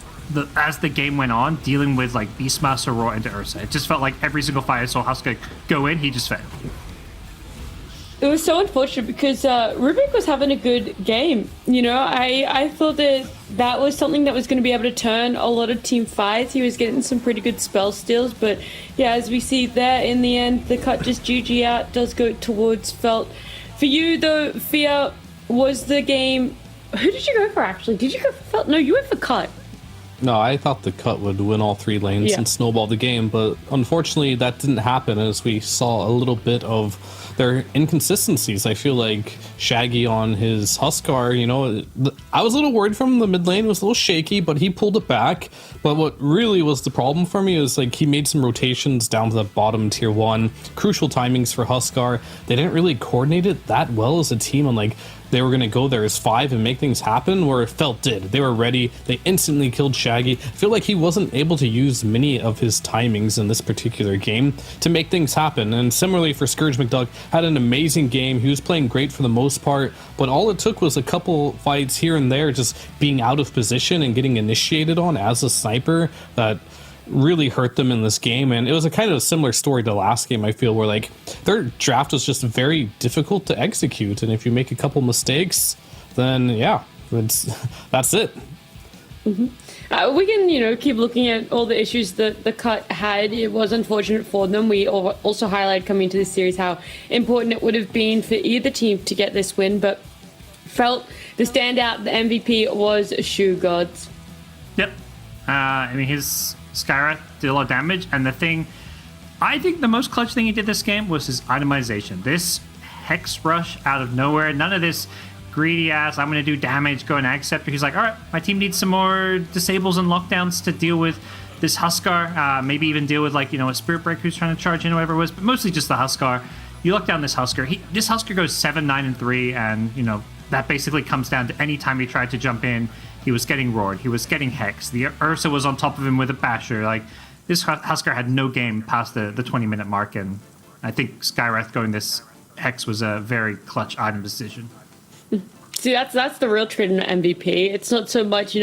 Speaker 3: as the game went on, dealing with like Beastmaster Roar into Ursa. It just felt like every single fight I saw Husker go in, he just failed.
Speaker 1: It was so unfortunate because Rubik was having a good game. I thought that was something that was going to be able to turn a lot of team fights. He was getting some pretty good spell steals, but as we see there in the end, the Cut just GG out, does go towards Felt. For you though, Fia, was the game, who did you go for actually? Did you go for Felt? No, you went for Cut.
Speaker 10: No, I thought the Cut would win all 3 lanes and snowball the game, but unfortunately that didn't happen as we saw a little bit of their inconsistencies. I feel like Shaggy on his Huskar, I was a little worried from the mid lane, it was a little shaky, but he pulled it back. But what really was the problem for me is like he made some rotations down to the bottom tier 1, crucial timings for Huskar. They didn't really coordinate it that well as a team, and like they were going to go there as 5 and make things happen, where Felt did. They were ready. They instantly killed Shaggy. I feel like he wasn't able to use many of his timings in this particular game to make things happen. And similarly for Scourge McDuck, had an amazing game. He was playing great for the most part, but all it took was a couple fights here and there just being out of position and getting initiated on as a sniper that really hurt them in this game. And it was a kind of a similar story to last game, I feel, where like their draft was just very difficult to execute, and if you make a couple mistakes, then that's it.
Speaker 1: We can keep looking at all the issues that the Cut had. It was unfortunate for them. We also highlighted coming into this series how important it would have been for either team to get this win, but Felt the standout, the MVP was Shoe Gods.
Speaker 3: Yep. His Skywrath did a lot of damage, and I think the most clutch thing he did this game was his itemization. This Hex Rush out of nowhere, none of this greedy ass, I'm going to do damage, go and accept. He's like, all right, my team needs some more disables and lockdowns to deal with this Huskar, maybe even deal with a Spirit Break who's trying to charge in, whoever it was, but mostly just the Huskar. You lock down this Huskar. This Huskar goes 7, 9, and 3, and that basically comes down to any time he tried to jump in, he was getting roared. He was getting hexed. The Ursa was on top of him with a basher. Like, this Huskar had no game past the 20-minute mark, and I think Skywrath going this hex was a very clutch item decision.
Speaker 1: See, that's the real trick in MVP. It's not so much,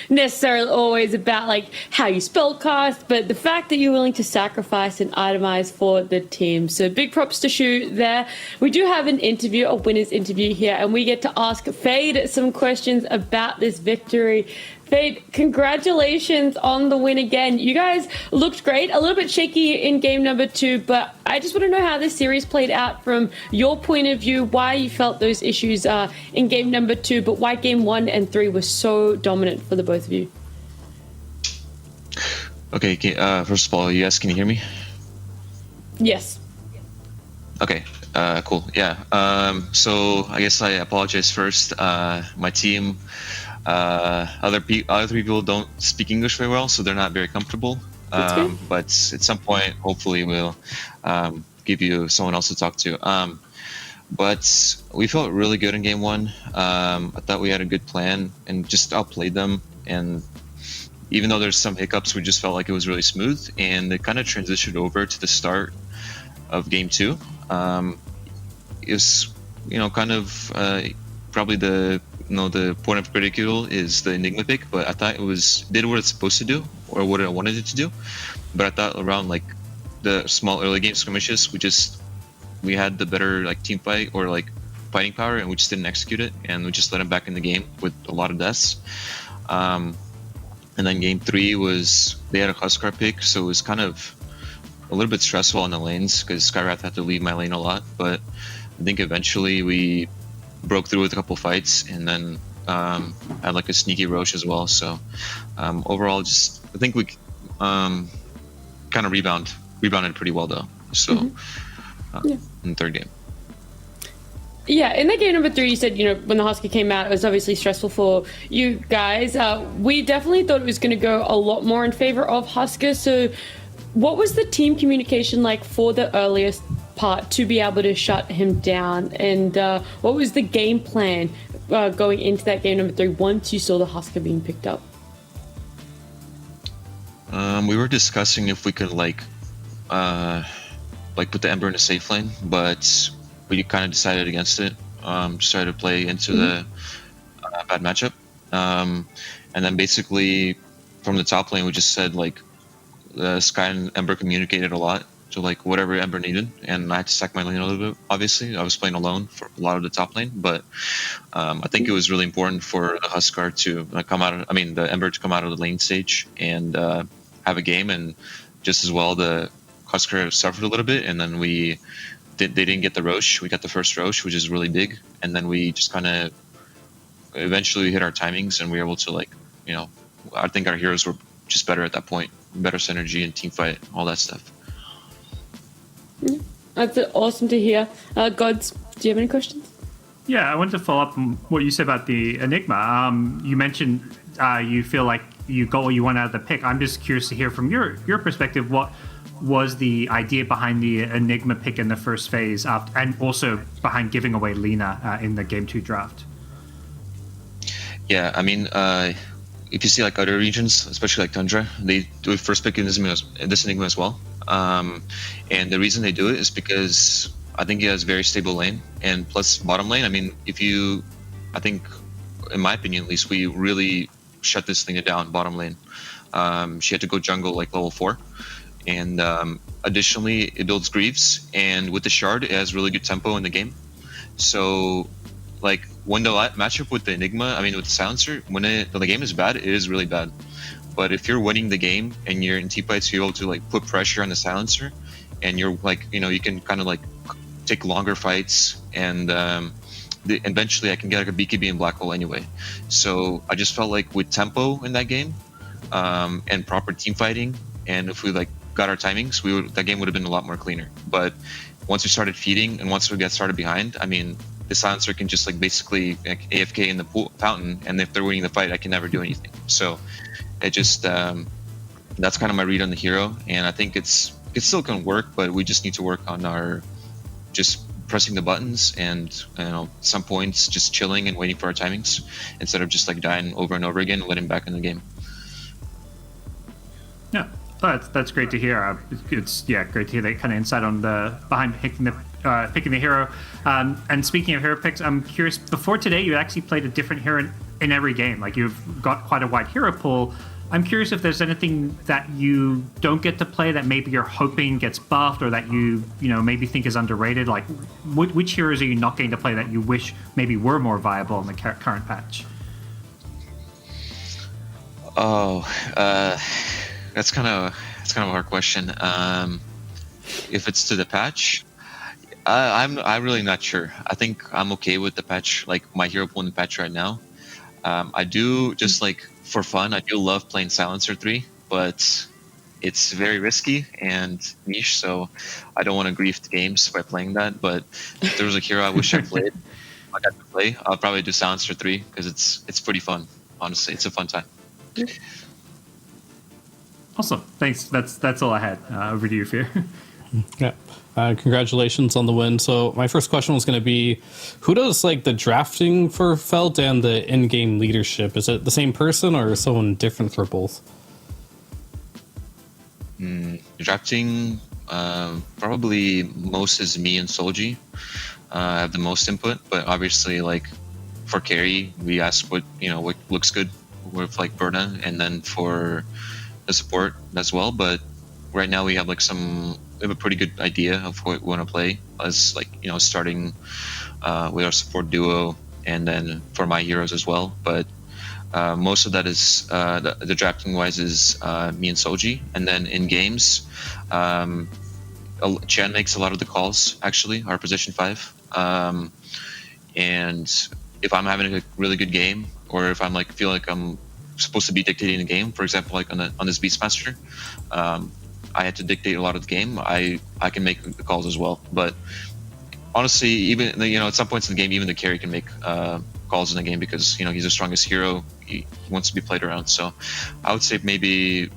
Speaker 1: necessarily always about how you spell cast, but the fact that you're willing to sacrifice and itemize for the team. So big props to Shu there. We do have an interview, a winner's interview here, and we get to ask Fade some questions about this victory. Fade, congratulations on the win again. You guys looked great, a little bit shaky in game number 2, but I just want to know how this series played out from your point of view, why you felt those issues in game number 2, but why game 1 and 3 were so dominant for the both of you.
Speaker 14: Okay, first of all, you guys can you hear me?
Speaker 1: Yes.
Speaker 14: Okay, cool. Yeah. So I guess I apologize first. My team, other three people don't speak English very well, so they're not very comfortable. But at some point, hopefully, we'll give you someone else to talk to. But we felt really good in game one. I thought we had a good plan and just outplayed them. And even though there's some hiccups, we just felt like it was really smooth. And it kind of transitioned over to the start of game two. Is kind of probably the point of ridicule is the Enigma pick, but I thought it did what it's supposed to do or what I wanted it to do. But I thought around like the small early game skirmishes, we had the better like team fight or like fighting power, and we just didn't execute it, and we just let them back in the game with a lot of deaths. And then game three they had a Huskar pick, so it was kind of a little bit stressful on the lanes because Skywrath had to leave my lane a lot, but I think eventually we broke through with a couple fights, and then had like a sneaky Roche as well. So overall, I think we kind of rebounded pretty well though. So in the third game.
Speaker 1: Yeah, in that game number 3, you said, when the Husker came out, it was obviously stressful for you guys. We definitely thought it was going to go a lot more in favor of Husker. So what was the team communication like for the earliest part to be able to shut him down? And what was the game plan going into that game number 3 once you saw the Husker being picked up?
Speaker 14: We were discussing if we could put the Ember in a safe lane, but we kind of decided against it. Started to play into the bad matchup. And then basically from the top lane, we just said Sky and Ember communicated a lot to whatever Ember needed, and I had to stack my lane a little bit. Obviously, I was playing alone for a lot of the top lane, but I think it was really important for the Huskar to the Ember to come out of the lane stage and have a game, and just as well the Huskar suffered a little bit, and then they didn't get the Roche. We got the first Roche, which is really big, and then we just kind of eventually hit our timings, and we were able to I think our heroes were just better at that point, better synergy and team fight, all that stuff.
Speaker 1: That's awesome to hear. Gods, do you have any questions?
Speaker 3: Yeah, I wanted to follow up on what you said about the Enigma. You mentioned you feel like you got what you want out of the pick. I'm just curious to hear from your perspective, what was the idea behind the Enigma pick in the first phase, and also behind giving away Lina in the Game 2 draft?
Speaker 14: Yeah, if you see other regions, especially Tundra, they do first pick this Enigma as well. And the reason they do it is because I think he has very stable lane, and plus bottom lane. I think, in my opinion at least, we really shut this thing down bottom lane. She had to go jungle level 4. And additionally, it builds Greaves, and with the Shard, it has really good tempo in the game. So, when the matchup with the Enigma, with the Silencer, when the game is bad, it is really bad. But if you're winning the game and you're in team fights, you're able to put pressure on the Silencer, and you're you can kind of take longer fights, and eventually I can get a BKB in Black Hole anyway. So I just felt with tempo in that game, and proper team fighting, and if we got our timings, that game would have been a lot more cleaner. But once we started feeding and once we got started behind, the Silencer can just basically AFK in the fountain, and if they're winning the fight, I can never do anything. So it just that's kind of my read on the hero, and I think it still can work, but we just need to work on our just pressing the buttons and some points just chilling and waiting for our timings instead of just dying over and over again and letting back in the game.
Speaker 3: Yeah. That's great to hear. It's great to hear that kind of insight on behind picking the hero. And speaking of hero picks, I'm curious. Before today, you actually played a different hero in every game. You've got quite a wide hero pool. I'm curious if there's anything that you don't get to play that maybe you're hoping gets buffed, or that you maybe think is underrated. Which heroes are you not getting to play that you wish maybe were more viable in the current patch?
Speaker 14: That's kind of a hard question. If it's to the patch, I'm really not sure. I think I'm okay with the patch, my hero pool in the patch right now. I do just for fun. I do love playing Silencer 3, but it's very risky and niche, so I don't want to grief the games by playing that. But if there was a hero I wish I played, I got to play, I'll probably do Silencer 3 because it's pretty fun. Honestly, it's a fun time.
Speaker 3: Awesome. Thanks. That's all I had. Over to you, Fear.
Speaker 10: Yeah. Congratulations on the win. So my first question was going to be, who does like the drafting for Felt and the in-game leadership? Is it the same person or someone different for both?
Speaker 14: Drafting, probably most is me and Solji. I have the most input, but obviously like for carry, we ask what looks good with like Berna, and then for the support as well. But right now we have like we have a pretty good idea of what we want to play as like starting with our support duo, and then for my heroes as well. But most of that is the drafting wise is me and Solji, and then in games, Chan makes a lot of the calls. Actually, our position 5, and if I'm having a really good game, or if I'm like feel like I'm supposed to be dictating the game, for example, like on this Beastmaster, I had to dictate a lot of the game. I can make the calls as well, but honestly, even at some points in the game, even the carry can make calls in the game because he's the strongest hero. He wants to be played around. So I would say maybe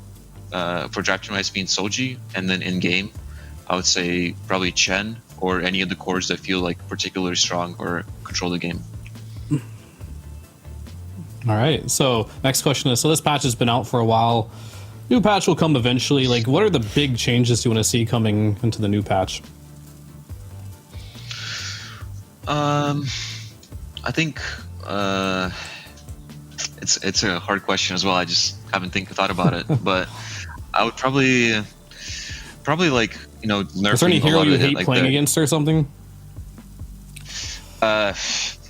Speaker 14: for drafting wise, being Solji, and then in game, I would say probably Chen or any of the cores that feel like particularly strong or control the game.
Speaker 10: All right. So next question is: so this patch has been out for a while. New patch will come eventually. Like, what are the big changes you want to see coming into the new patch?
Speaker 14: I think it's a hard question as well. I just haven't thought about it, but I would probably like nerfing.
Speaker 10: Is there any hero you hate
Speaker 14: like
Speaker 10: playing against or something?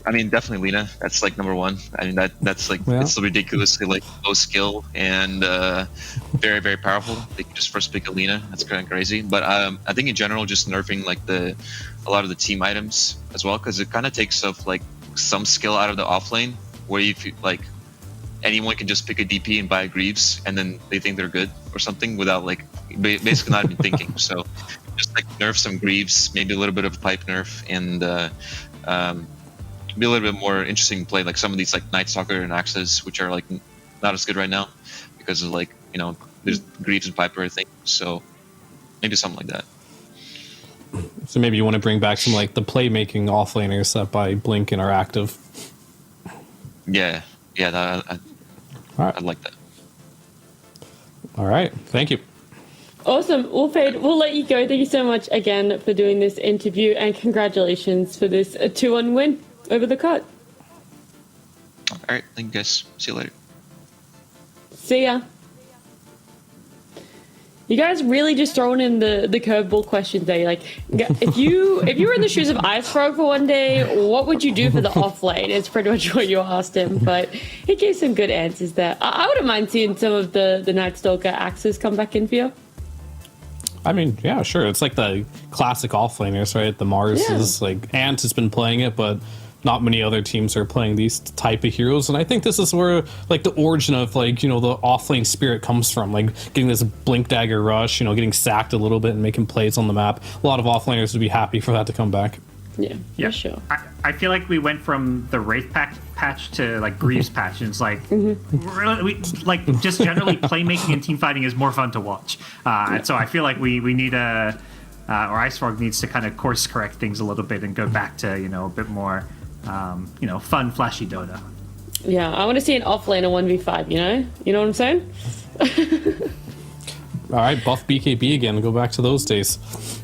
Speaker 14: I mean, definitely Lina. That's like number one. I mean, that's like it's ridiculously like low skill and very very powerful. They can just first pick a Lina. That's kind of crazy. But I think in general, just nerfing like a lot of the team items as well, because it kind of takes up like some skill out of the offlane, where you like anyone can just pick a DP and buy a Greaves, and then they think they're good or something without like basically not even thinking. So just like nerf some Greaves, maybe a little bit of a pipe nerf, and be a little bit more interesting to play like some of these like Night Stalker and Axes, which are like not as good right now because of like there's Greaves and Piper, I think. So maybe something like that.
Speaker 10: So maybe you want to bring back some like the playmaking offlaners that by Blink and are active.
Speaker 14: Yeah, I'd like that.
Speaker 10: All right, thank you.
Speaker 1: Awesome. Well, Fade, we'll let you go. Thank you so much again for doing this interview, and congratulations for this 2-1 win over the cut.
Speaker 14: All right, thank you guys. See you later.
Speaker 1: See ya. You guys really just throwing in the curveball questions there. Like, if you were in the shoes of Ice Frog for one day, what would you do for the off lane? It's pretty much what you asked him, but he gave some good answers there. I wouldn't mind seeing some of the Night Stalker axes come back in for you.
Speaker 10: I mean, yeah, sure. It's like the classic offlaners, right? The Mars is like Ant has been playing it, but not many other teams are playing these type of heroes. And I think this is where like the origin of like, the offlane spirit comes from, like getting this Blink Dagger rush, getting sacked a little bit and making plays on the map. A lot of offlaners would be happy for that to come back.
Speaker 1: Yeah, for sure.
Speaker 3: I feel like we went from the Wraith patch to like Greaves patch, and it's like really, just generally playmaking and team fighting is more fun to watch. And so I feel like we need or Ice Frog needs to kind of course correct things a little bit and go back to a bit more fun, flashy Dota.
Speaker 1: Yeah, I want to see an offlaner 1v5. You know what I'm saying?
Speaker 10: All right, buff BKB again. Go back to those days.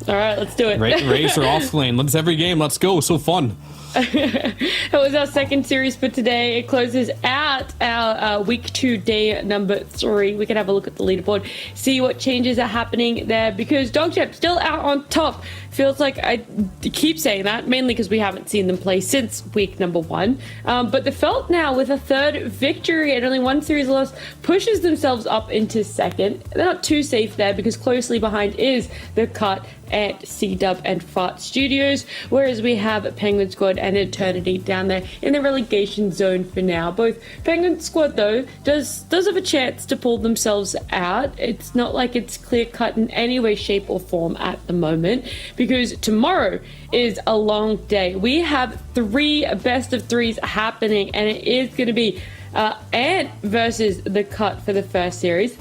Speaker 1: All right, let's do it.
Speaker 10: Raise or offlane. Let's every game. Let's go. So fun.
Speaker 1: That was our second series for today. It closes out our week 2 day number 3. We can have a look at the leaderboard, see what changes are happening there, because Dogchep still out on top, feels like I keep saying that, mainly because we haven't seen them play since week number 1. But the Felt now, with a 3rd victory and only 1 series loss, pushes themselves up into 2nd. They're not too safe there because closely behind is the Cut at C-Dub and Fart Studios, whereas we have Penguin Squad and Eternity down there in the relegation zone for now. Both Penguin Squad, though, does have a chance to pull themselves out. It's not like it's clear-cut in any way, shape, or form at the moment, because tomorrow is a long day. We have 3 best of 3s happening, and it is going to be Ant versus the Cut for the first series.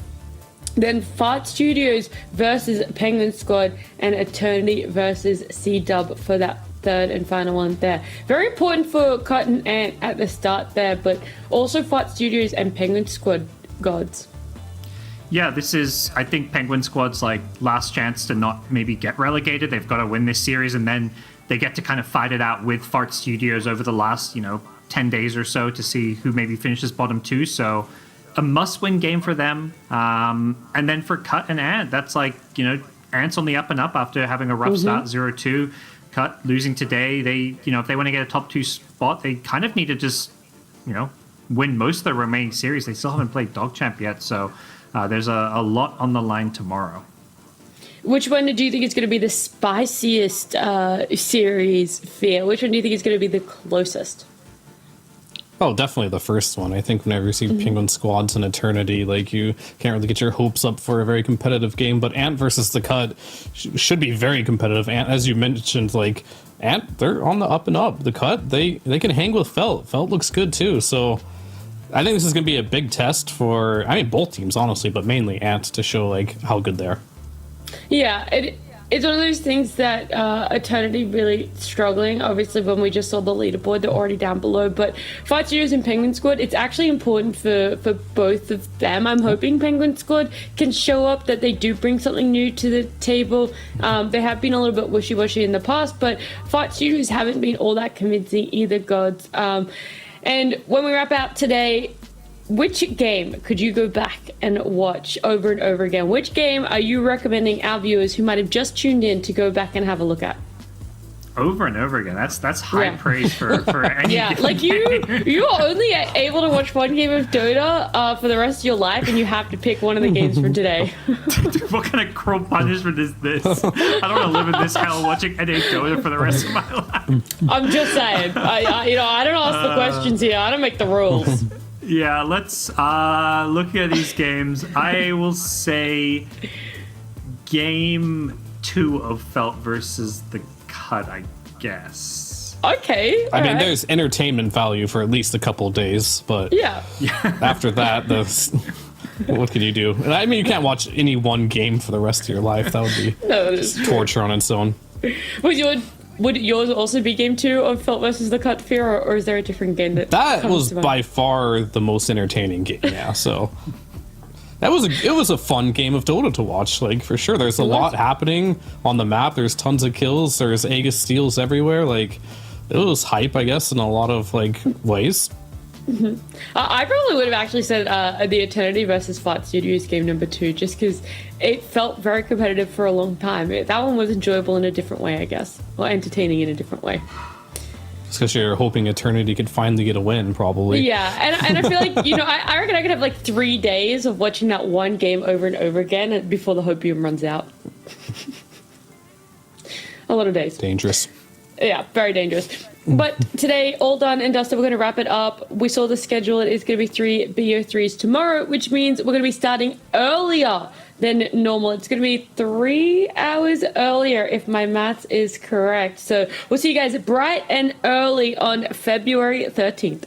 Speaker 1: Then Fart Studios versus Penguin Squad, and Eternity versus C-Dub for that 3rd and final one there. Very important for Cut and Ant at the start there, but also Fart Studios and Penguin Squad gods.
Speaker 3: Yeah, this is, I think, Penguin Squad's like last chance to not maybe get relegated. They've got to win this series, and then they get to kind of fight it out with Fart Studios over the last, 10 days or so to see who maybe finishes bottom 2. So a must-win game for them. And then for Cut and Ant, that's like, Ant's on the up and up after having a rough start, 0-2. Cut losing today. They, if they want to get a top 2 spot, they kind of need to just, win most of the remaining series. They still haven't played Dog Champ yet, so there's a lot on the line tomorrow.
Speaker 1: Which one do you think is going to be the spiciest series, Fear? Which one do you think is going to be the closest?
Speaker 10: Oh, definitely the first one. I think whenever you see Penguin Squads and Eternity, like, you can't really get your hopes up for a very competitive game. But Ant versus the Cut should be very competitive. Ant, as you mentioned, like, Ant, they're on the up and up. The Cut, they can hang with Felt. Felt looks good too. So I think this is going to be a big test for, both teams, honestly, but mainly Ant to show, like, how good they are.
Speaker 1: Yeah, it's one of those things that Eternity really struggling. Obviously, when we just saw the leaderboard, they're already down below. But Fight Studios and Penguin Squad, it's actually important for both of them. I'm hoping Penguin Squad can show up, that they do bring something new to the table. They have been a little bit wishy-washy in the past, but Fight Studios haven't been all that convincing either, gods. And when we wrap out today, which game could you go back and watch over and over again? Which game are you recommending our viewers who might have just tuned in to go back and have a look at?
Speaker 3: Over and over again. That's high praise for any
Speaker 1: Yeah, like you are only able to watch one game of Dota for the rest of your life, and you have to pick one of the games from today.
Speaker 3: What kind of cruel punishment is this? I don't want to live in this hell watching NA Dota for the rest of my life.
Speaker 1: I'm just saying. I don't ask the questions here. I don't make the rules.
Speaker 3: Yeah, let's look at these games. I will say game 2 of Felt versus the Cut, I guess.
Speaker 1: Okay.
Speaker 10: I mean, there's entertainment value for at least a couple days, but
Speaker 1: yeah.
Speaker 10: After that, what can you do? And I mean, you can't watch any one game for the rest of your life. That would be torture on its own.
Speaker 1: Would yours also be game 2 of Felt versus the Cut, Fear, or is there a different game that
Speaker 10: was by far the most entertaining game? Yeah, so it was a fun game of Dota to watch, like, for sure. There's a lot happening on the map. There's tons of kills. There's Aegis steals everywhere. Like, it was hype, I guess, in a lot of like ways.
Speaker 1: Mm-hmm. I probably would have actually said the Eternity versus Fart Studios game number 2, just because it felt very competitive for a long time. That one was enjoyable in a different way, I guess, or entertaining in a different way.
Speaker 10: Just because you're hoping Eternity could finally get a win, probably.
Speaker 1: Yeah, and I feel like, I reckon I could have like 3 days of watching that one game over and over again before the hopium runs out. A lot of days.
Speaker 10: Dangerous.
Speaker 1: Yeah, very dangerous. But today, all done and dusted. We're going to wrap it up. We saw the schedule. It is going to be 3 BO3s tomorrow, which means we're going to be starting earlier than normal. It's going to be 3 hours earlier, if my maths is correct. So we'll see you guys bright and early on February 13th.